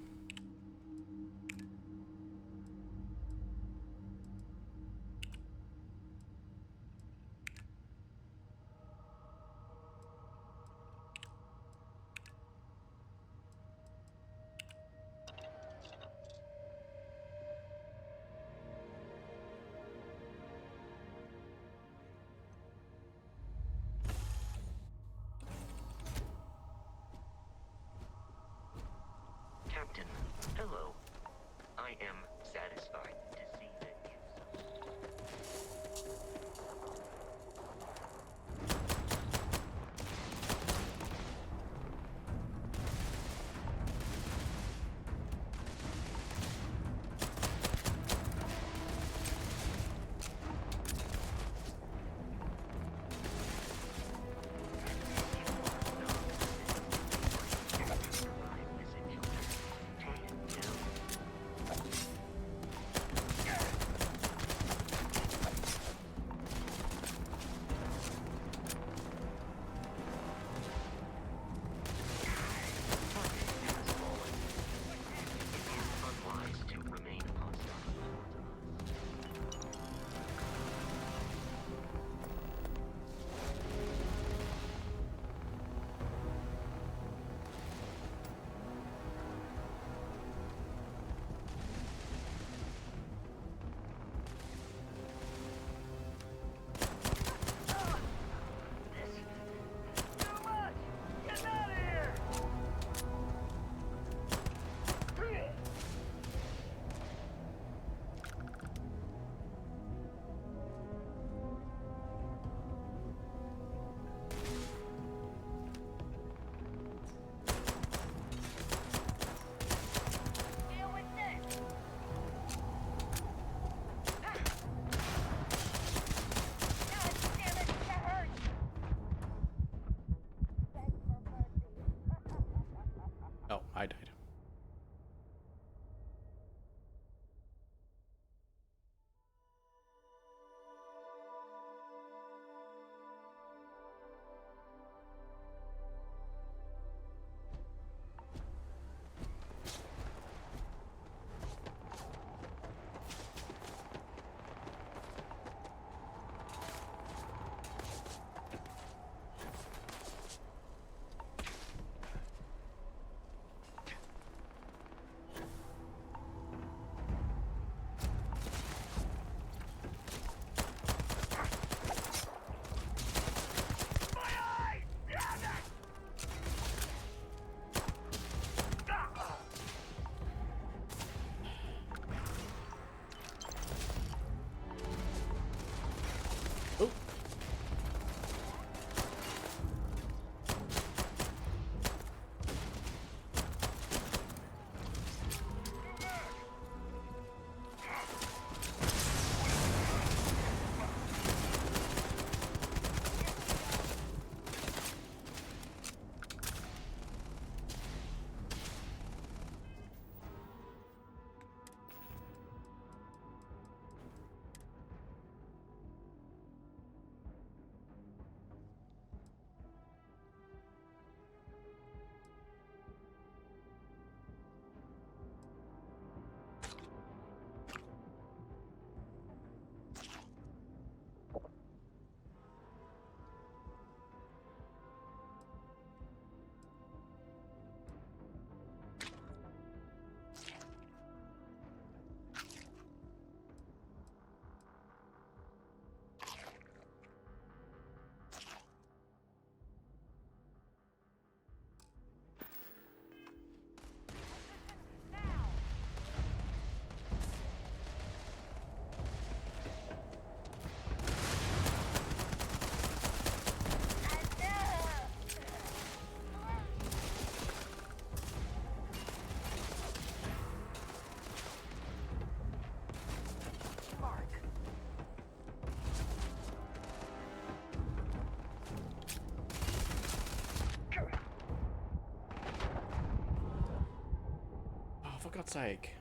I died. For God's sake.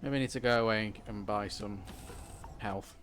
Maybe I need to go away and buy some health.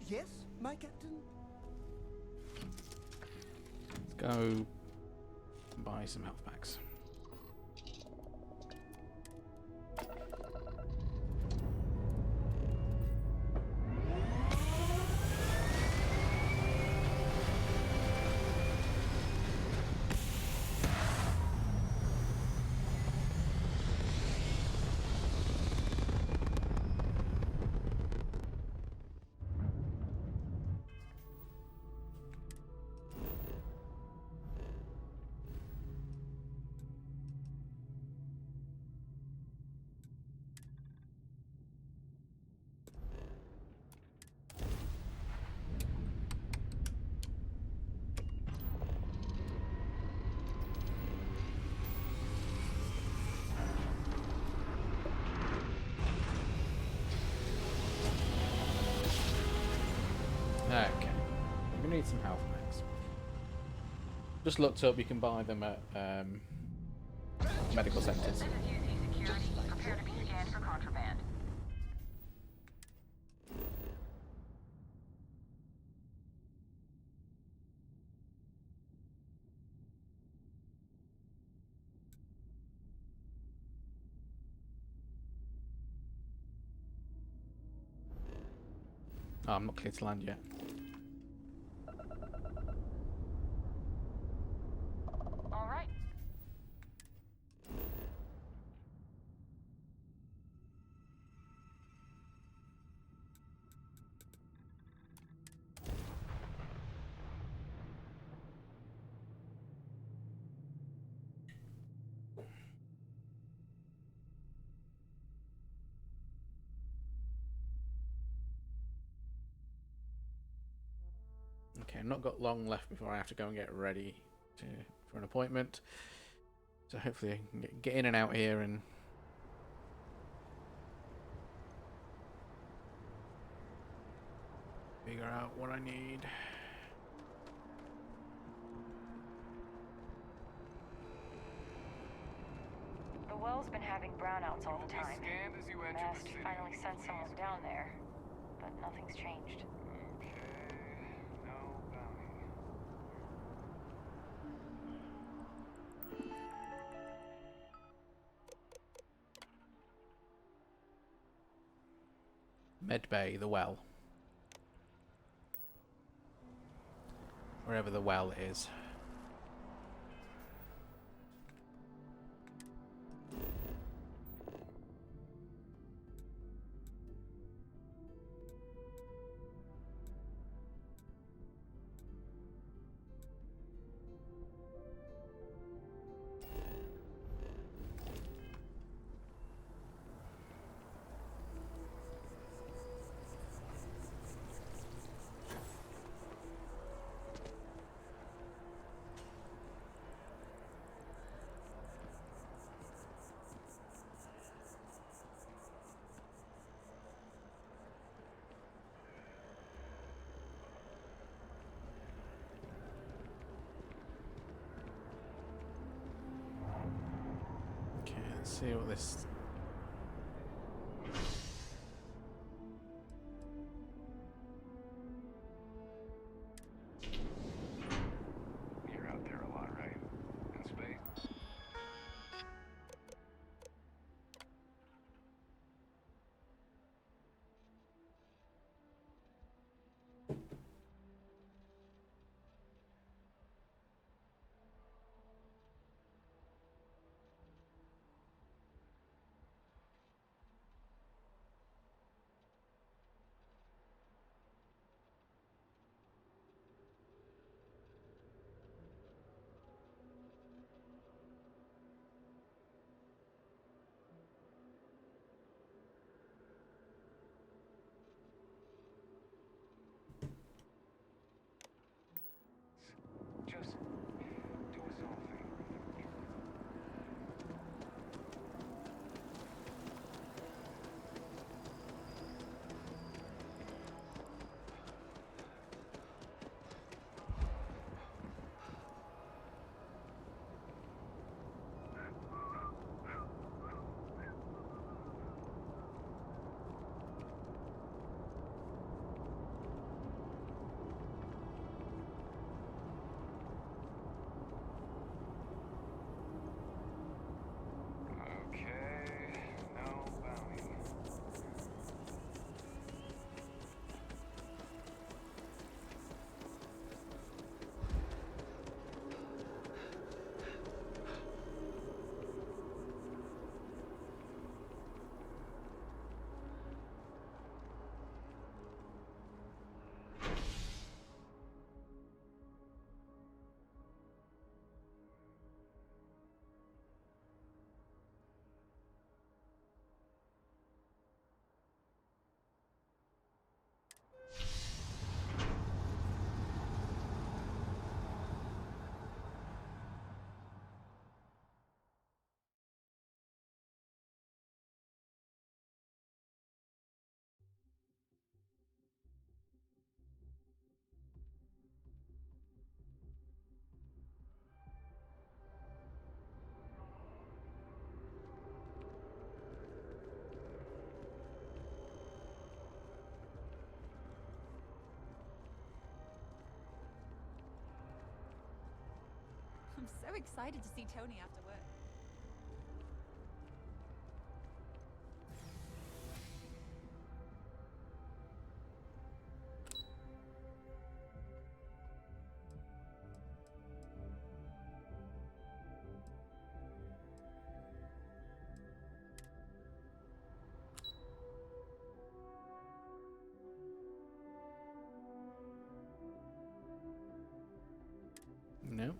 Yes, my captain? Let's go buy some health packs. Okay, I'm gonna need some health packs. Just looked up, you can buy them at medical centers. Prepare to be scanned for contraband. Oh, I'm not clear to land yet. I've not got long left before I have to go and get ready for an appointment. So hopefully I can get in and out here and figure out what I need. The well's been having brownouts all the time. Scanned as you enter Mast the city. finally sent someone down there, but nothing's changed. No bounty. Medbay, the well. Wherever the well is. Okay, let's see what this... You're out there a lot, right? In space? Just do us all a favor. Okay, no bounty. I'm so excited to see Tony after work. No.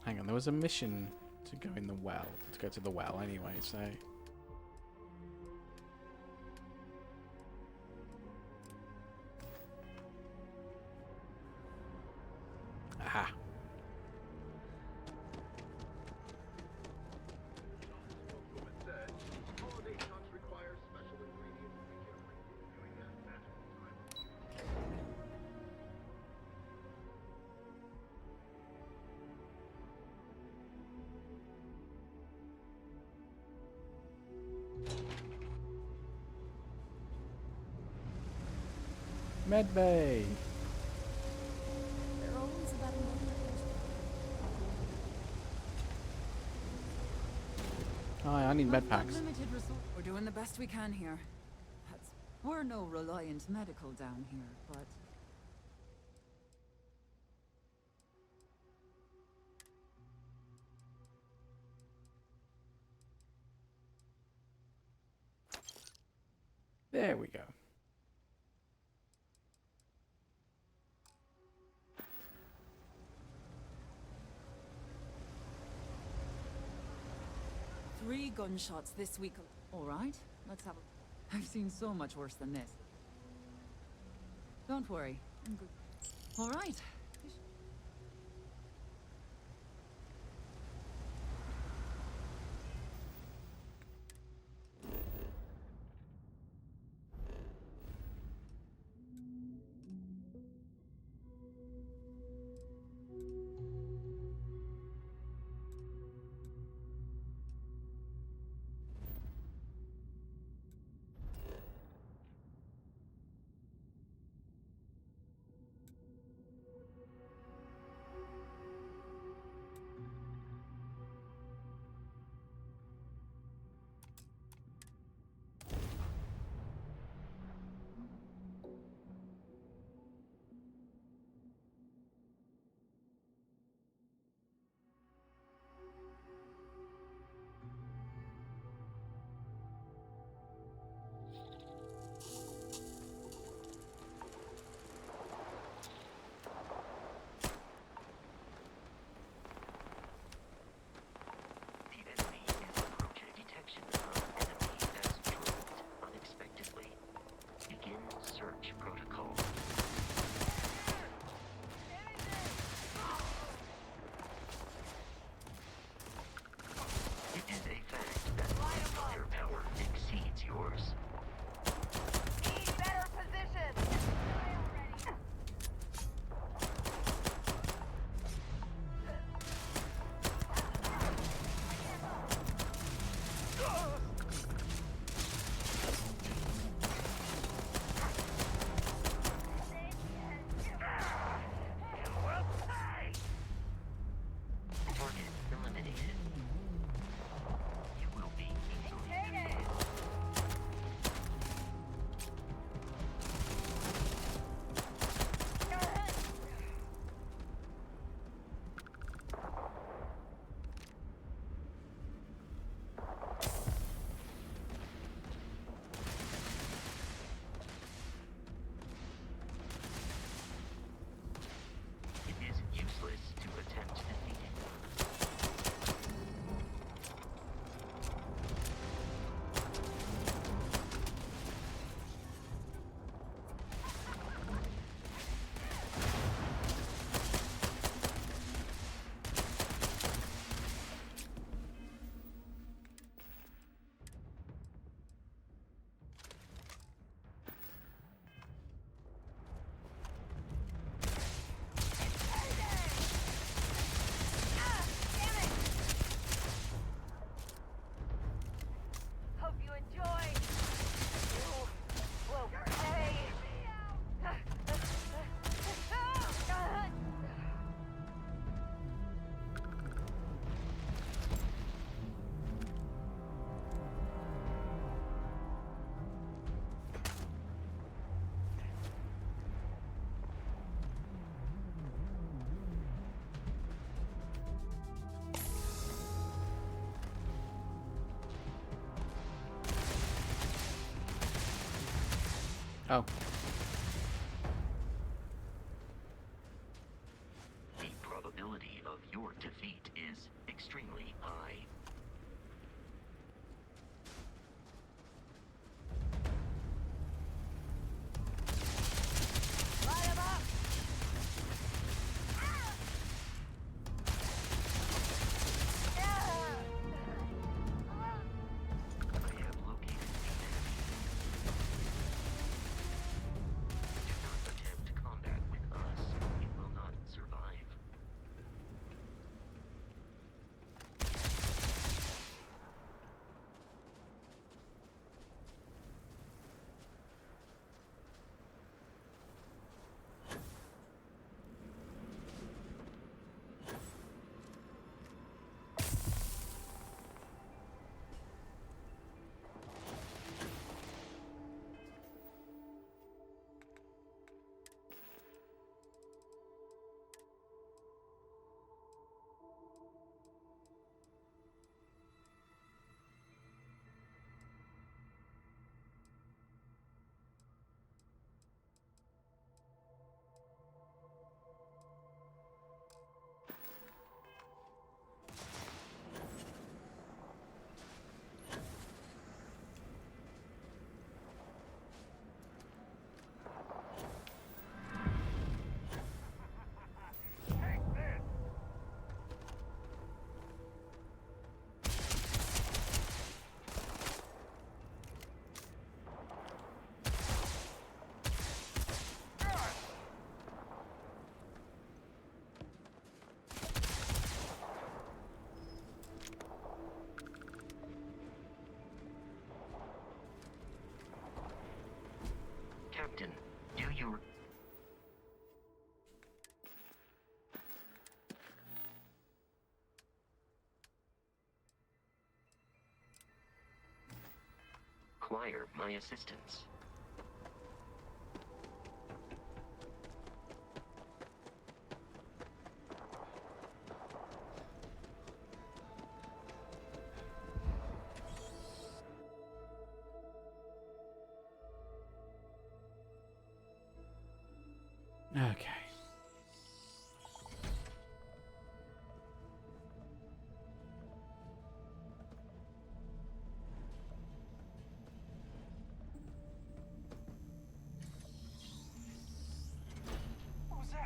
Hang on, there was a mission to go in the well, to go to the well anyway, so... Medbay. They're always about a moment. Oh, I need med I've packs. limited resource. We're doing the best we can here. We're no Reliant Medical down here, but There we go. Three gunshots this week. All right, let's have a... I've seen so much worse than this. Don't worry, I'm good. All right. Oh. The probability of your defeat is extremely high. require my assistance. Okay. What was that?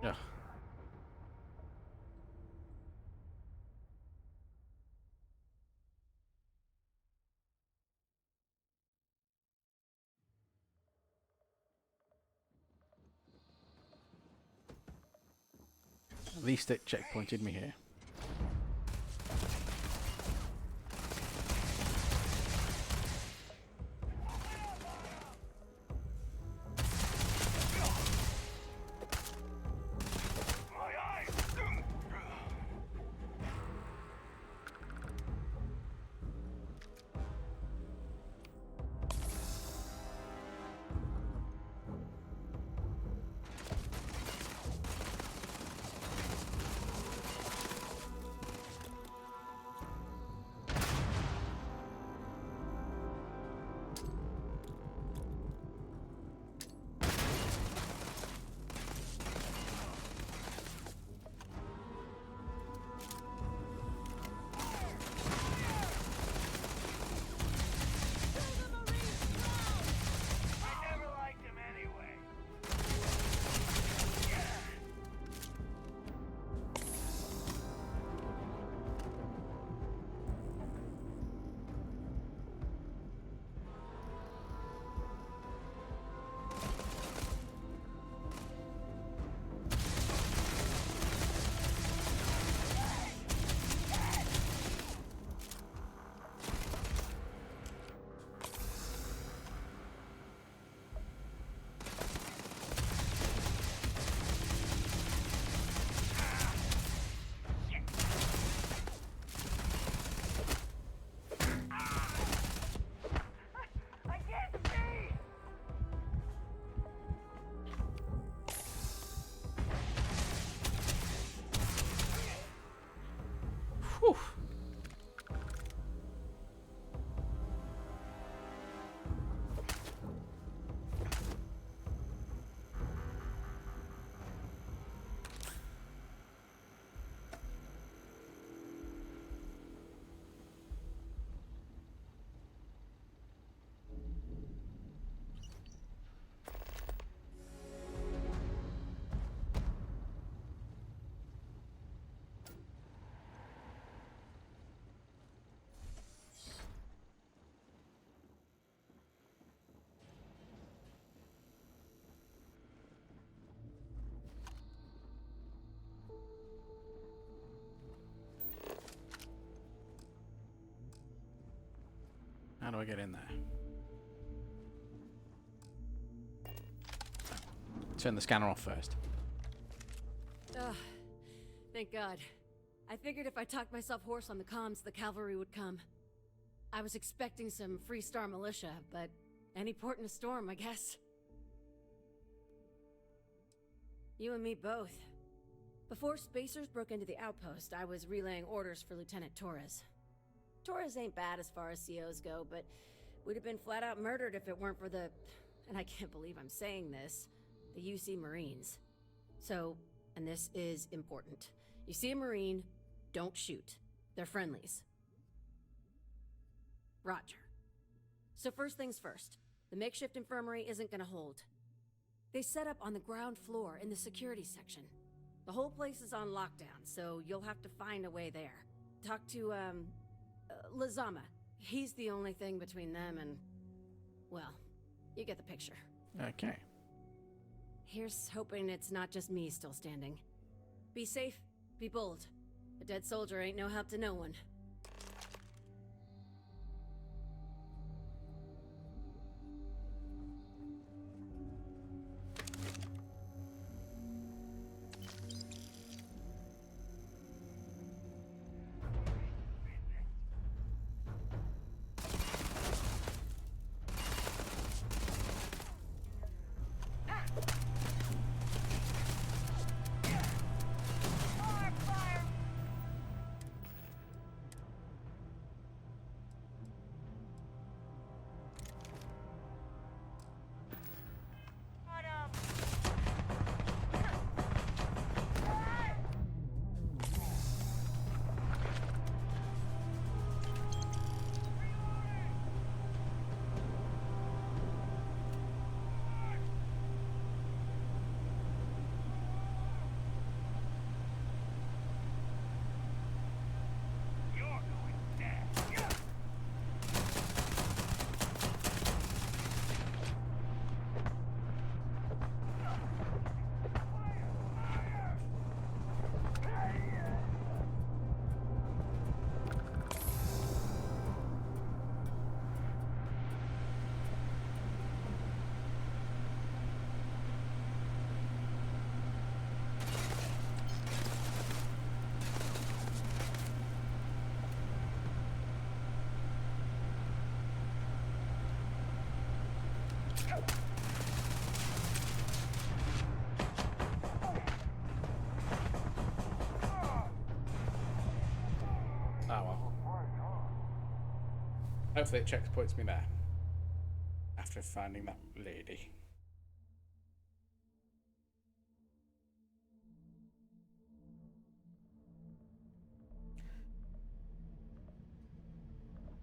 Yeah. At least it checkpointed me here. Whew. How do I get in there? Turn the scanner off first. Ugh. Thank God. I figured if I talked myself hoarse on the comms, the cavalry would come. I was expecting some Freestar militia, but any port in a storm, I guess. You and me both. Before Spacers broke into the outpost, I was relaying orders for Lieutenant Torres. Torres ain't bad as far as COs go, but we'd have been flat out murdered if it weren't for the... and I can't believe I'm saying this... the UC Marines. So, and this is important. You see a Marine, don't shoot. They're friendlies. Roger. So first things first. The makeshift infirmary isn't gonna hold. They set up on the ground floor in the security section. The whole place is on lockdown, so you'll have to find a way there. Talk to, Lazama. He's the only thing between them and... well, You get the picture. Okay. Here's hoping it's not just me still standing. Be safe, be bold. A dead soldier ain't no help to no one. Hopefully it checkpoints me there. After finding that lady.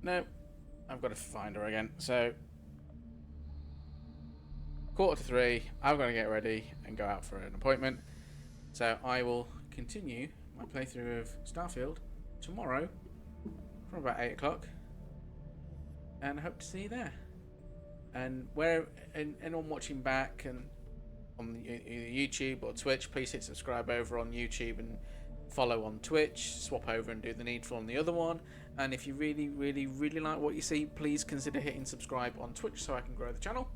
No, I've got to find her again. So, 2:45, I've got to get ready and go out for an appointment. So I will continue my playthrough of Starfield tomorrow from about 8 o'clock. And I hope to see you there. And where anyone watching back and on either YouTube or Twitch, please hit subscribe over on YouTube and follow on Twitch. Swap over and do the needful on the other one. And if you really, really, really like what you see, please consider hitting subscribe on Twitch so I can grow the channel.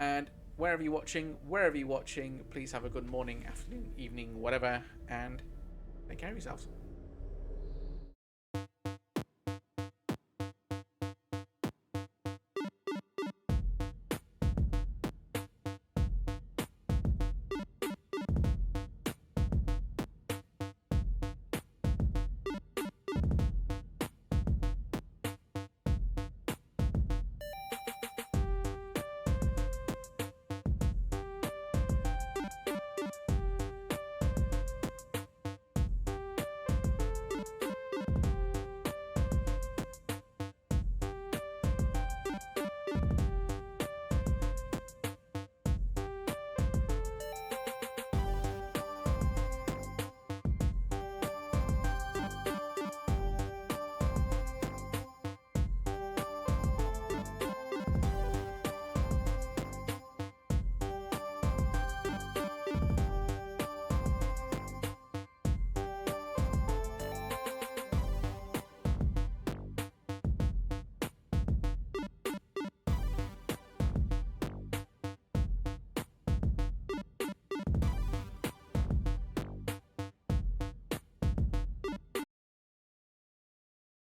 And wherever you're watching, please have a good morning, afternoon, evening, whatever, and take care of yourselves.